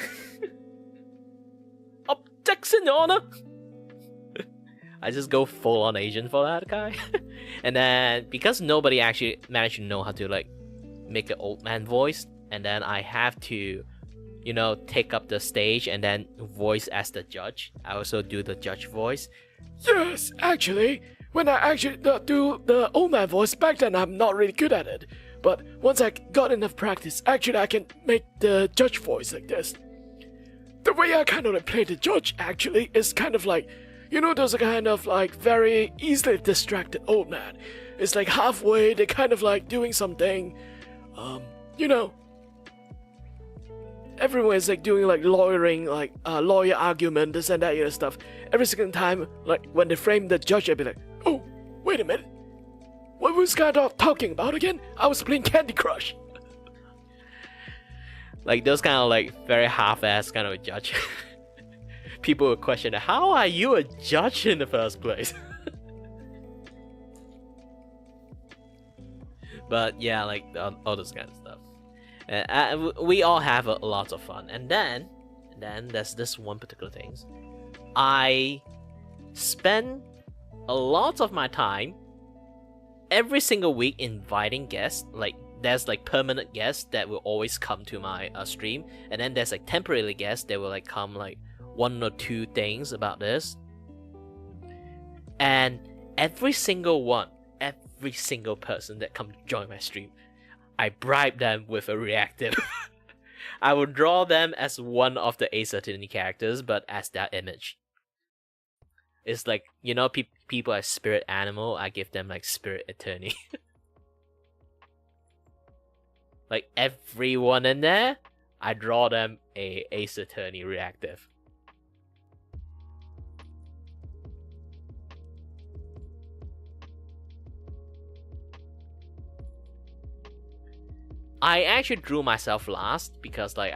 Objection, Your Honor. I just go full on Asian for that guy. And then because nobody actually managed to know how to like make an old man voice, and then I have to, you know, take up the stage and then voice as the judge. I also do the judge voice. Yes, actually, when I actually do the old man voice back then, I'm not really good at it. But once I got enough practice, actually I can make the judge voice like this. The way I kind of like play the judge actually is kind of like, you know, those are kind of like very easily distracted old man. It's like halfway, they're kind of like doing something, you know, everyone is like doing like lawyering, like lawyer argument, this and that, you know, stuff. Every second time, like when they frame the judge, I'd be like, oh, wait a minute. What was guy talking about again? I was playing Candy Crush. Like those kind of like very half-ass kind of a judge. People would question, how are you a judge in the first place? But yeah, like all this kind of stuff. We all have a lot of fun. And then there's this one particular thing. I spend a lot of my time every single week inviting guests. Like there's like permanent guests that will always come to my stream, and then there's like temporary guests that will like come like 1 or 2 things about this. And every single person that come to join my stream, I bribe them with a reactive. I will draw them as one of the Ace Attorney characters, but as their image. It's like, you know, people as spirit animal, I give them like spirit attorney. Like everyone in there, I draw them a Ace Attorney reactive. I actually drew myself last because like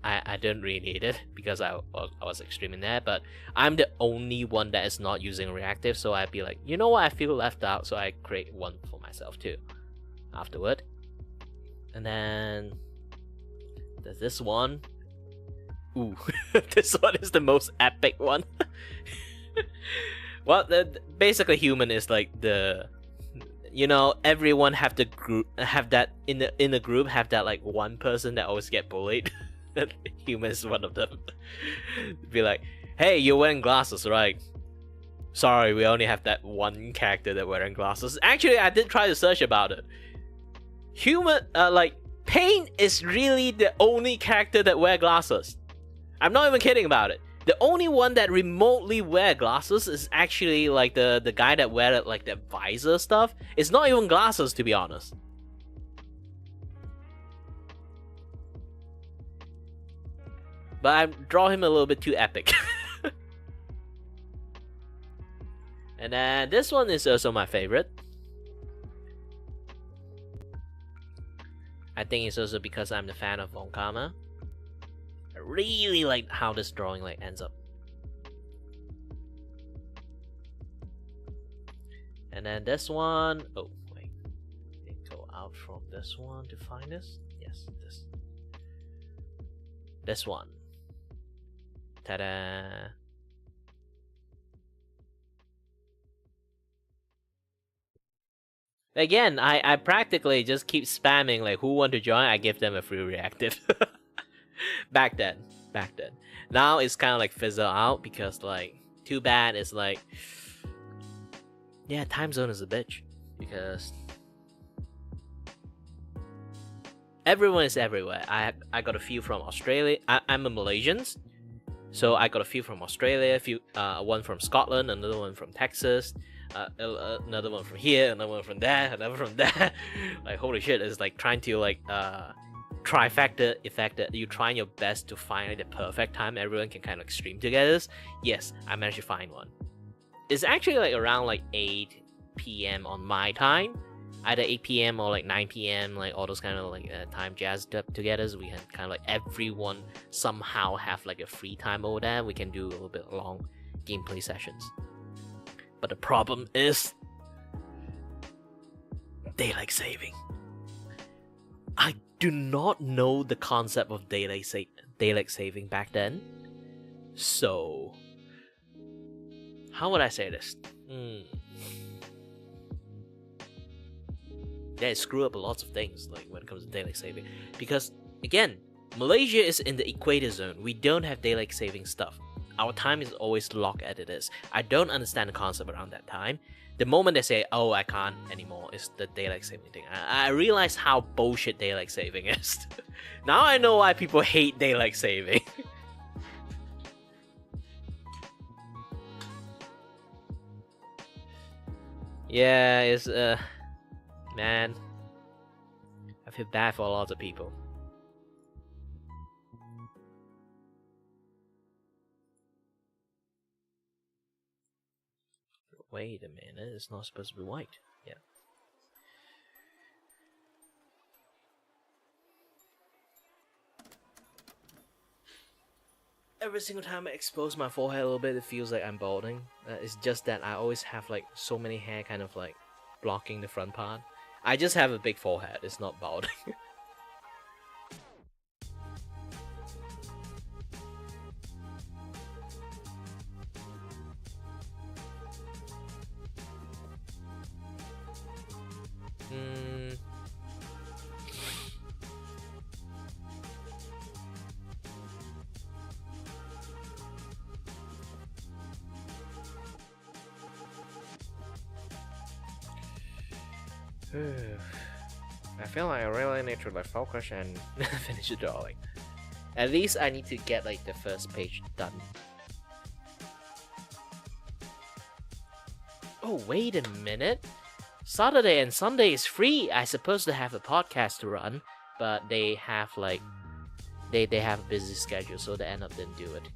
I didn't really need it because I was extreme in there, but I'm the only one that is not using reactive, so I'd be like, you know what, I feel left out, so I create one for myself too afterward. And then there's this one. Ooh, this one is the most epic one. Well, basically human is like the, you know, everyone have the group, have that in the group, have that like one person that always get bullied. Human is one of them. Be like, hey, you're wearing glasses, right? Sorry, we only have that one character that wearing glasses. Actually, I did try to search about it. Human, like, Pain is really the only character that wear glasses. I'm not even kidding about it. The only one that remotely wear glasses is actually like the guy that wear like the visor stuff. It's not even glasses, to be honest. But I draw him a little bit too epic. And then this one is also my favorite. I think it's also because I'm the fan of Von Karma. I really like how this drawing like ends up. And then this one, oh wait, let me go out from this one to find this. Yes, this one. Ta-da! Again, I practically just keep spamming like who want to join, I give them a free reactive. Back then. Now it's kind of like fizzle out because like too bad it's like, yeah, time zone is a bitch because everyone is everywhere. I got a few from Australia. I'm a Malaysian, so I got a few from Australia, one from Scotland, another one from Texas. Another one from here, another one from there, another from there. Like holy shit, it's like trying to like trifecta effect that you trying your best to find like, the perfect time everyone can kind of stream together. Yes, I managed to find one. It's actually like around like 8 p.m. on my time, either 8 p.m. or like 9 p.m. like all those kind of like time jazzed up together. So we can kind of like everyone somehow have like a free time over there. We can do a little bit long gameplay sessions. But the problem is daylight saving. I do not know the concept of daylight saving back then. So, how would I say this? Yeah, it screw up lots of things like when it comes to daylight saving. Because again, Malaysia is in the equator zone. We don't have daylight saving stuff. Our time is always locked as it is. I don't understand the concept around that time. The moment they say, oh, I can't anymore, it's the daylight saving thing. I realize how bullshit daylight saving is. Now I know why people hate daylight saving. Yeah, it's, man. I feel bad for a lot of people. Wait a minute, it's not supposed to be white. Yeah. Every single time I expose my forehead a little bit, it feels like I'm balding. It's just that I always have like so many hair kind of like blocking the front part. I just have a big forehead, it's not balding. I feel like I really need to like focus and finish the drawing. At least I need to get like the first page done. Oh, wait a minute. Saturday and Sunday is free. I supposed to have a podcast to run, but they have like they have a busy schedule, so they end up didn't do it.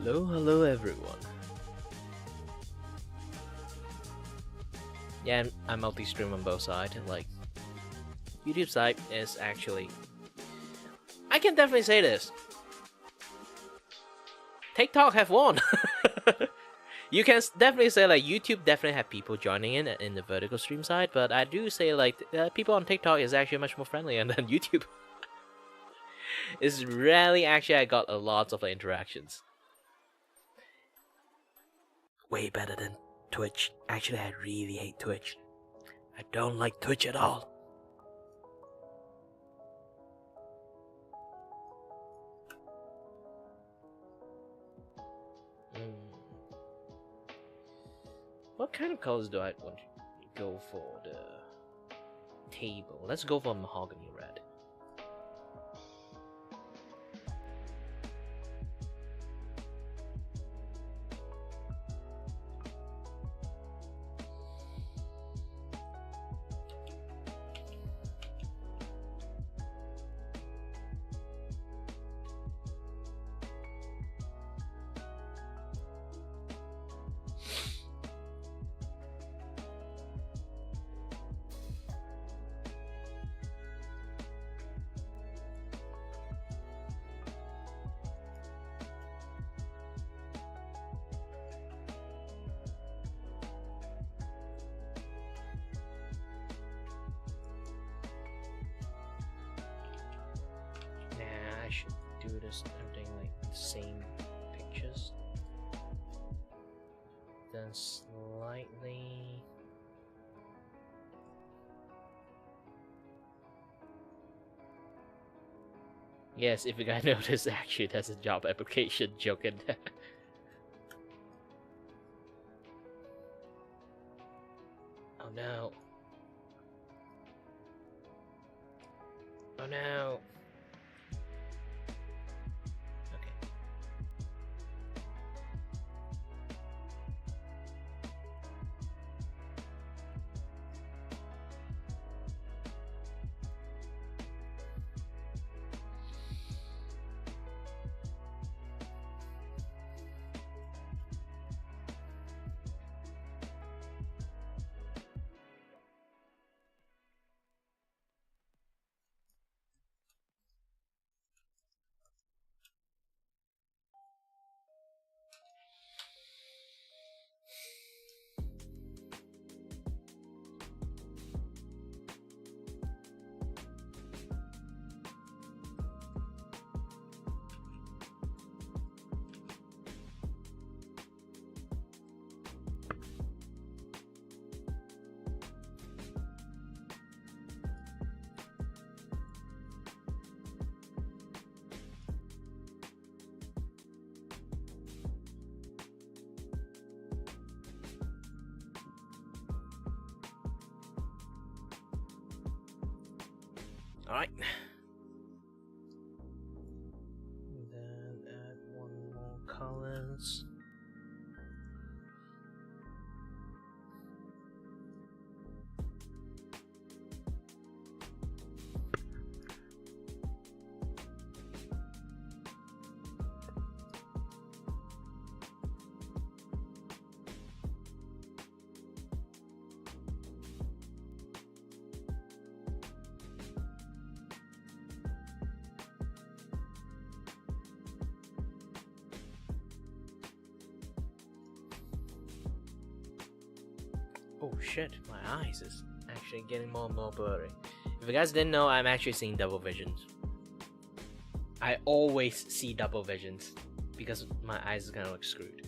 Hello everyone. Yeah, I multi-stream on both sides. Like, YouTube side is actually... I can definitely say this. TikTok have won. You can definitely say like YouTube definitely have people joining in the vertical stream side, but I do say like people on TikTok is actually much more friendly than YouTube. It's rarely actually I got a lot of interactions. Way better than Twitch. Actually, I really hate Twitch. I don't like Twitch at all. kind of colors do I want to go for the table? Let's go for mahogany red. Nah, I should do this everything like the same pictures. Then slightly. Yes, if you guys notice, actually, there's a job application joke in there. Oh no. Oh no. Okay. Alright. Then add one more colors. Oh shit, my eyes is actually getting more and more blurry. If you guys didn't know, I'm actually seeing double visions. I always see double visions because my eyes are gonna look screwed.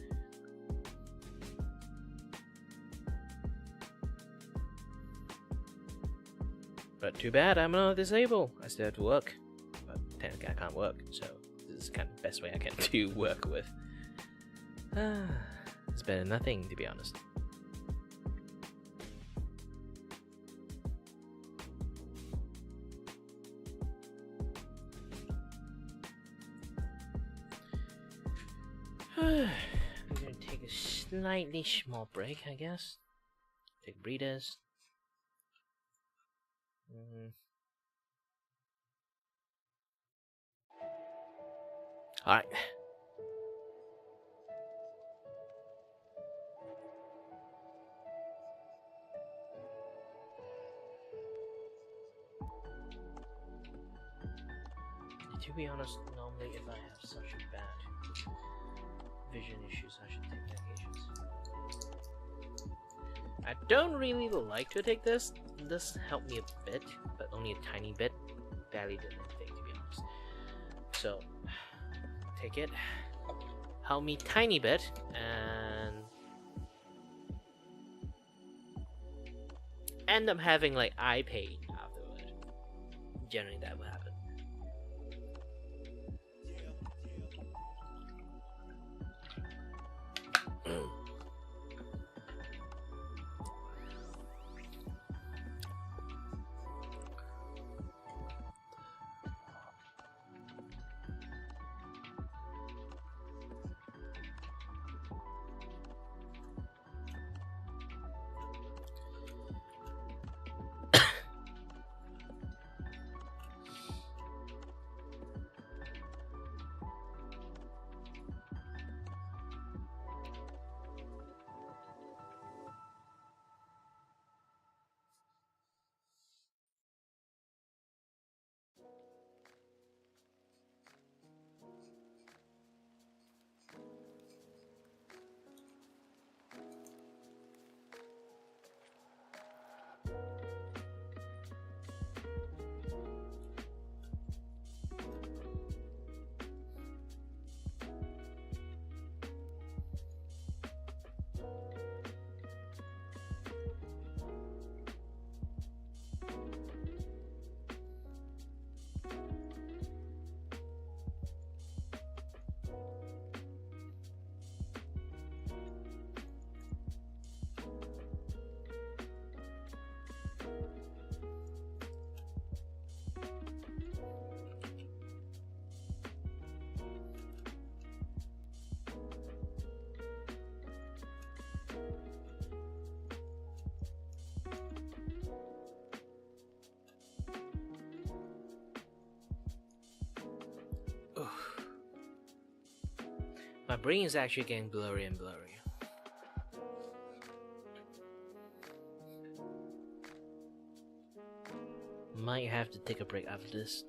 But too bad I'm not disabled. I still have to work. But technically I can't work, so this is kind of the best way I can do work with. It's better than nothing, to be honest. I'm gonna take a slightly small break, I guess. Take breathers. Alright. To be honest, normally if I have such a bad vision issues, I should take medications. I don't really like to take this. This helped me a bit, but only a tiny bit. Barely did anything, to be honest. So, take it. Help me tiny bit, and end up having like eye pain afterward. Generally, that will happen. My brain is actually getting blurry and blurry. Might have to take a break after this.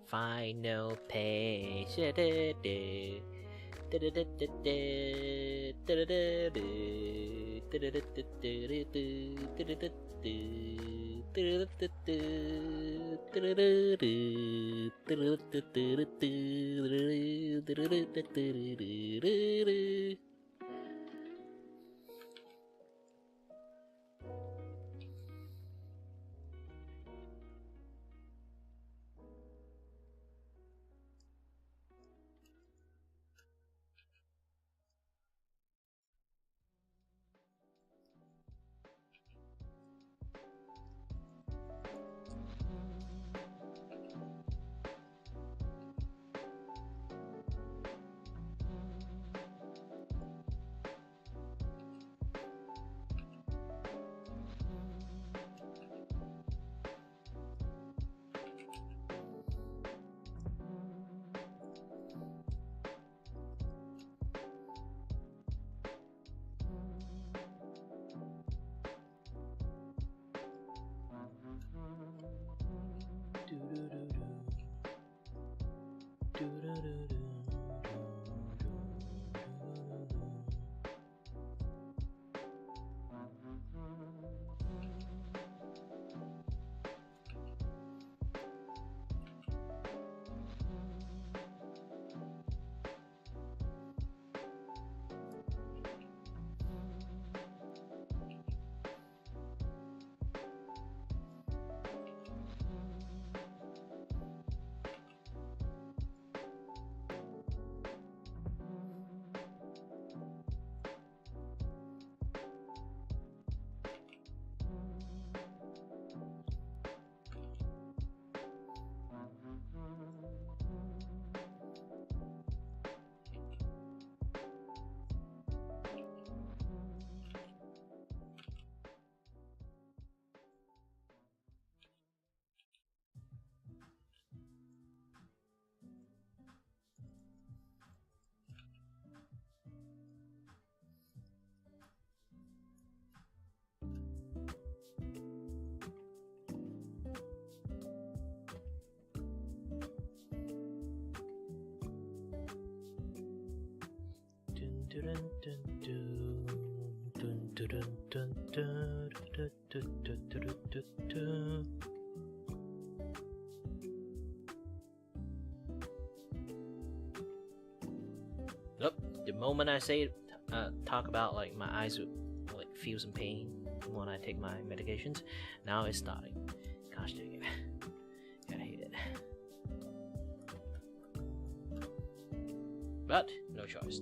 Final page. Look, the moment I say talk about like my eyes would like feel some pain when I take my medications, now it's starting. Gosh dang it. I hate it. But no choice.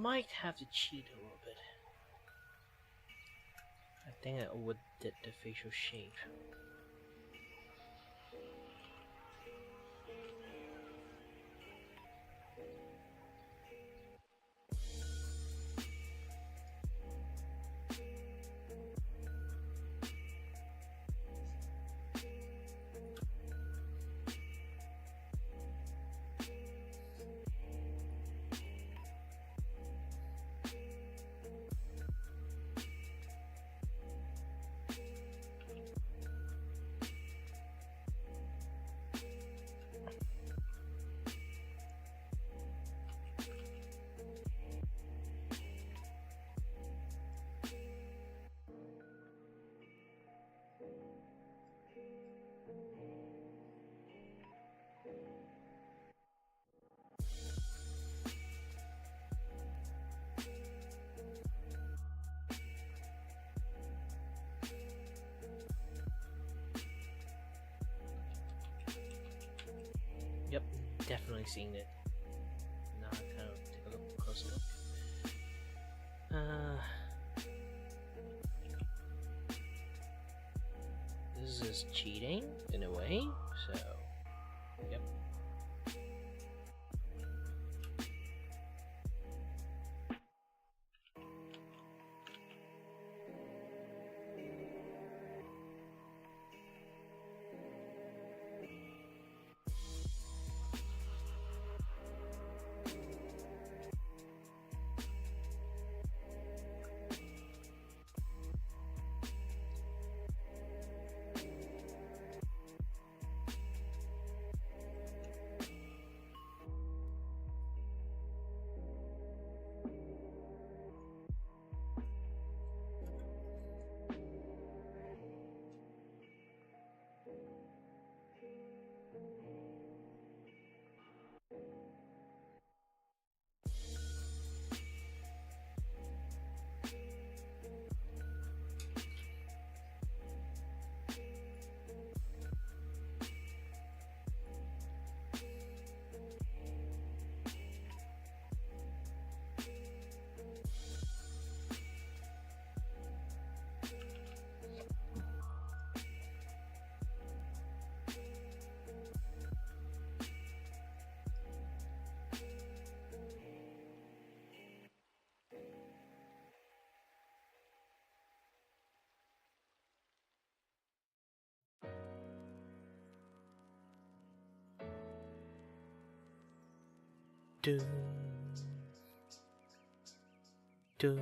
might have to cheat a little bit. I think I overdid the facial shape. Yep, definitely seen it. Now I kind of take a look, closer look. This is cheating in a way, so yep. Doom. Doom.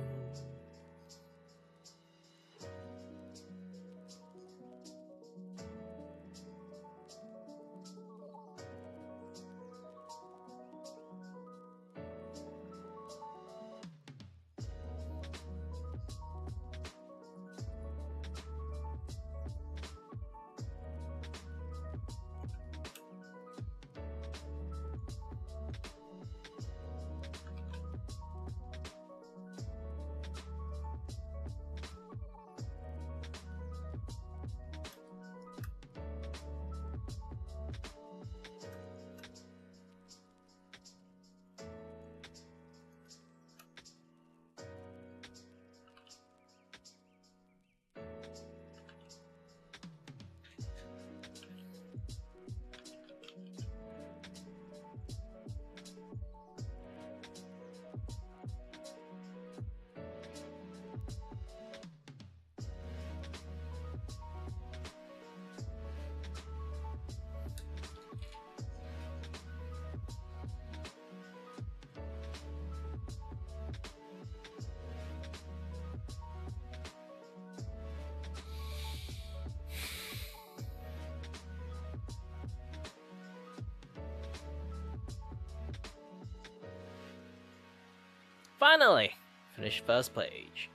Finally! Finished first page.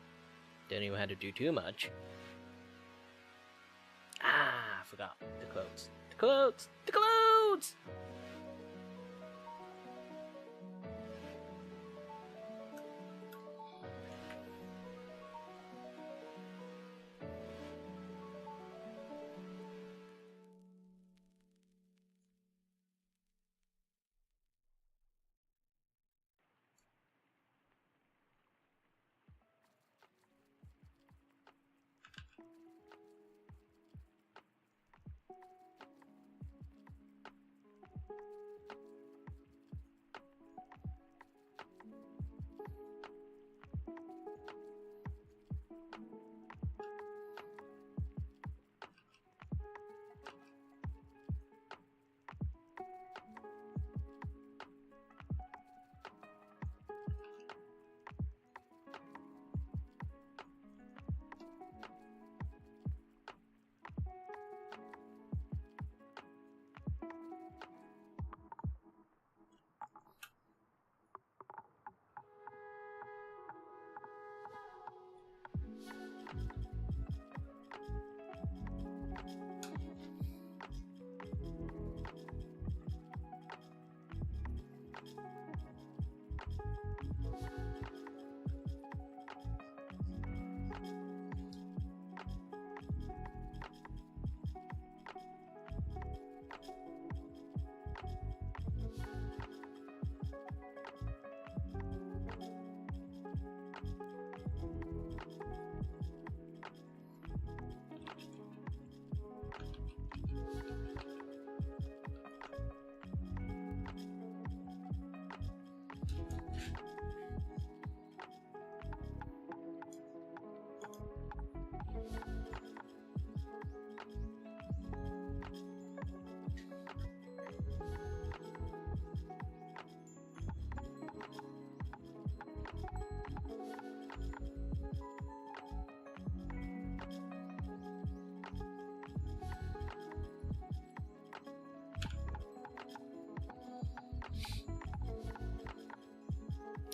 Didn't even have to do too much. Ah, I forgot. The quotes. The quotes! The quotes!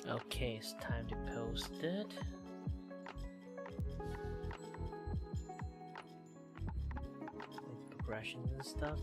Okay, it's time to post it. With progressions and stuff.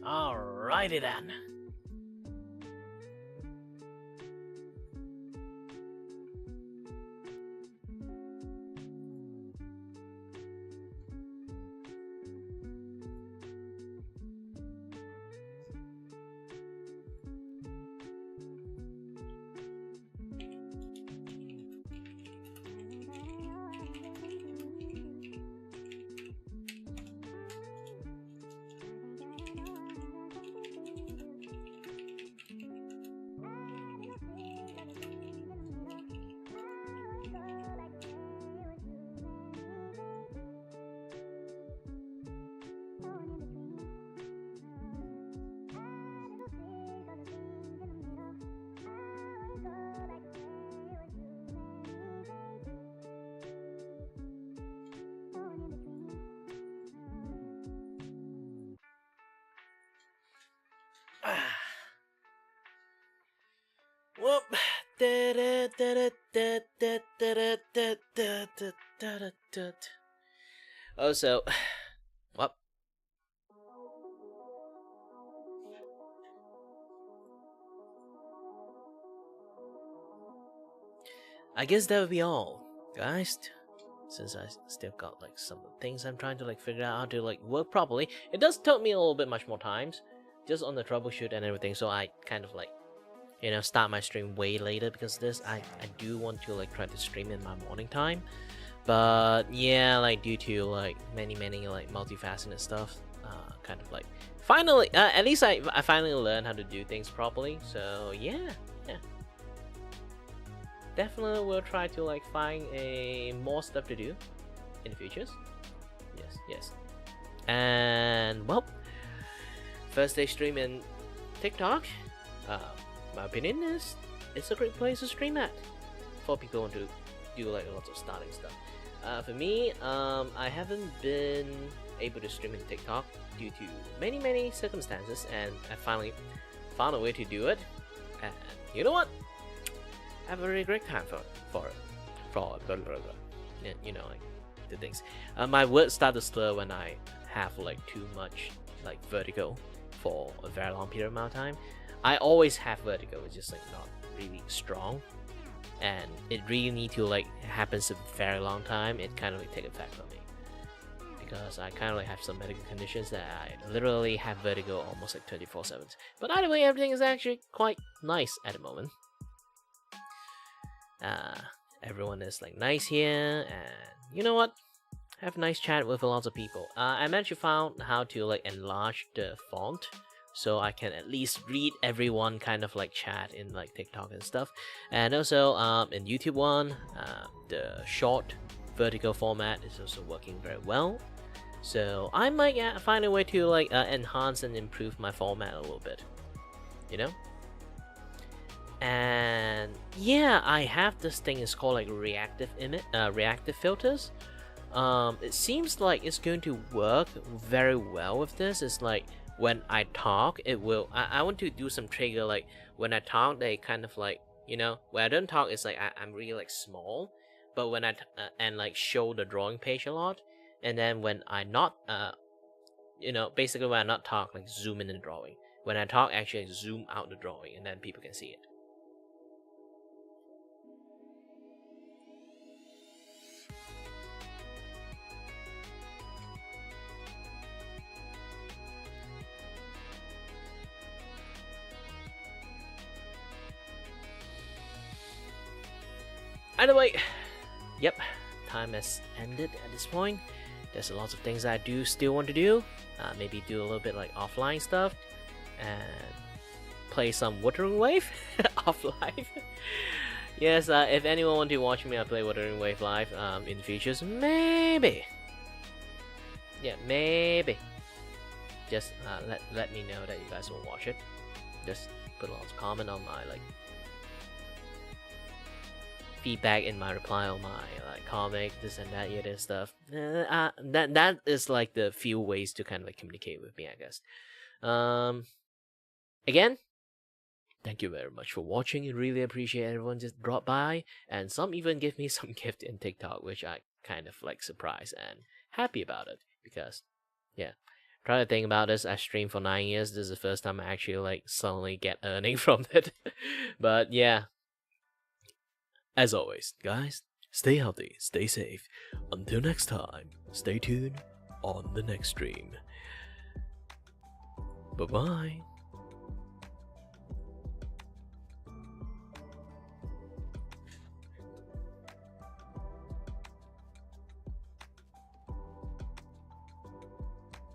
Alrighty then. Whoop. Also, what? I guess that would be all, guys. Since I still got like some things I'm trying to like figure out how to like work properly. It does take me a little bit much more times, just on the troubleshoot and everything. So I kind of like, you know, start my stream way later because of this. I do want to like try to stream in my morning time, but yeah, like due to like many like multifaceted stuff, kind of like finally, at least I finally learned how to do things properly. So yeah. Definitely will try to like find more stuff to do in the futures. Yes. And well, first day stream in TikTok. My opinion is it's a great place to stream at for people who want to do like lots of starting stuff. For me, I haven't been able to stream in TikTok due to many circumstances, and I finally found a way to do it. And you know what? I have a really great time for it. You know, like the things. My words start to slur when I have like too much like vertigo for a very long period amount of time. I always have vertigo, it's just like not really strong, and it really need to like happens a very long time. It kind of like take effect on me because I kind of like have some medical conditions that I literally have vertigo almost like 24/7. But either way, everything is actually quite nice at the moment. Everyone is like nice here, and you know what? Have a nice chat with a lot of people. I managed to find how to like enlarge the font so I can at least read everyone kind of like chat in like TikTok and stuff. And also in YouTube one, the short vertical format is also working very well. So I might find a way to like enhance and improve my format a little bit, you know. And yeah, I have this thing. It's called like reactive filters. It seems like it's going to work very well with this. It's like when I talk, it will. I want to do some trigger like when I talk, they kind of like, you know, when I don't talk, it's like I'm really like small. But when I and like show the drawing page a lot, and then when I not you know, basically when I not talk, like zoom in the drawing. When I talk, actually zoom out the drawing, and then people can see it. Either way, yep, time has ended at this point. There's lots of things I do still want to do. Maybe do a little bit like offline stuff and play some Wuthering Wave offline. Yes, if anyone want to watch me, I play Wuthering Wave live in the futures, maybe. Yeah, maybe. Just let me know that you guys will watch it. Just put lots of comment on my like feedback in my reply on my like comic, this and that, this stuff. That is like the few ways to kind of like communicate with me, I guess. Again, thank you very much for watching. I really appreciate everyone just drop by, and some even give me some gift in TikTok, which I kind of like surprised and happy about it, because yeah. Trying to think about this, I streamed for 9 years. This is the first time I actually like suddenly get earning from it. But yeah. As always, guys, stay healthy, stay safe. Until next time, stay tuned on the next stream. Bye-bye.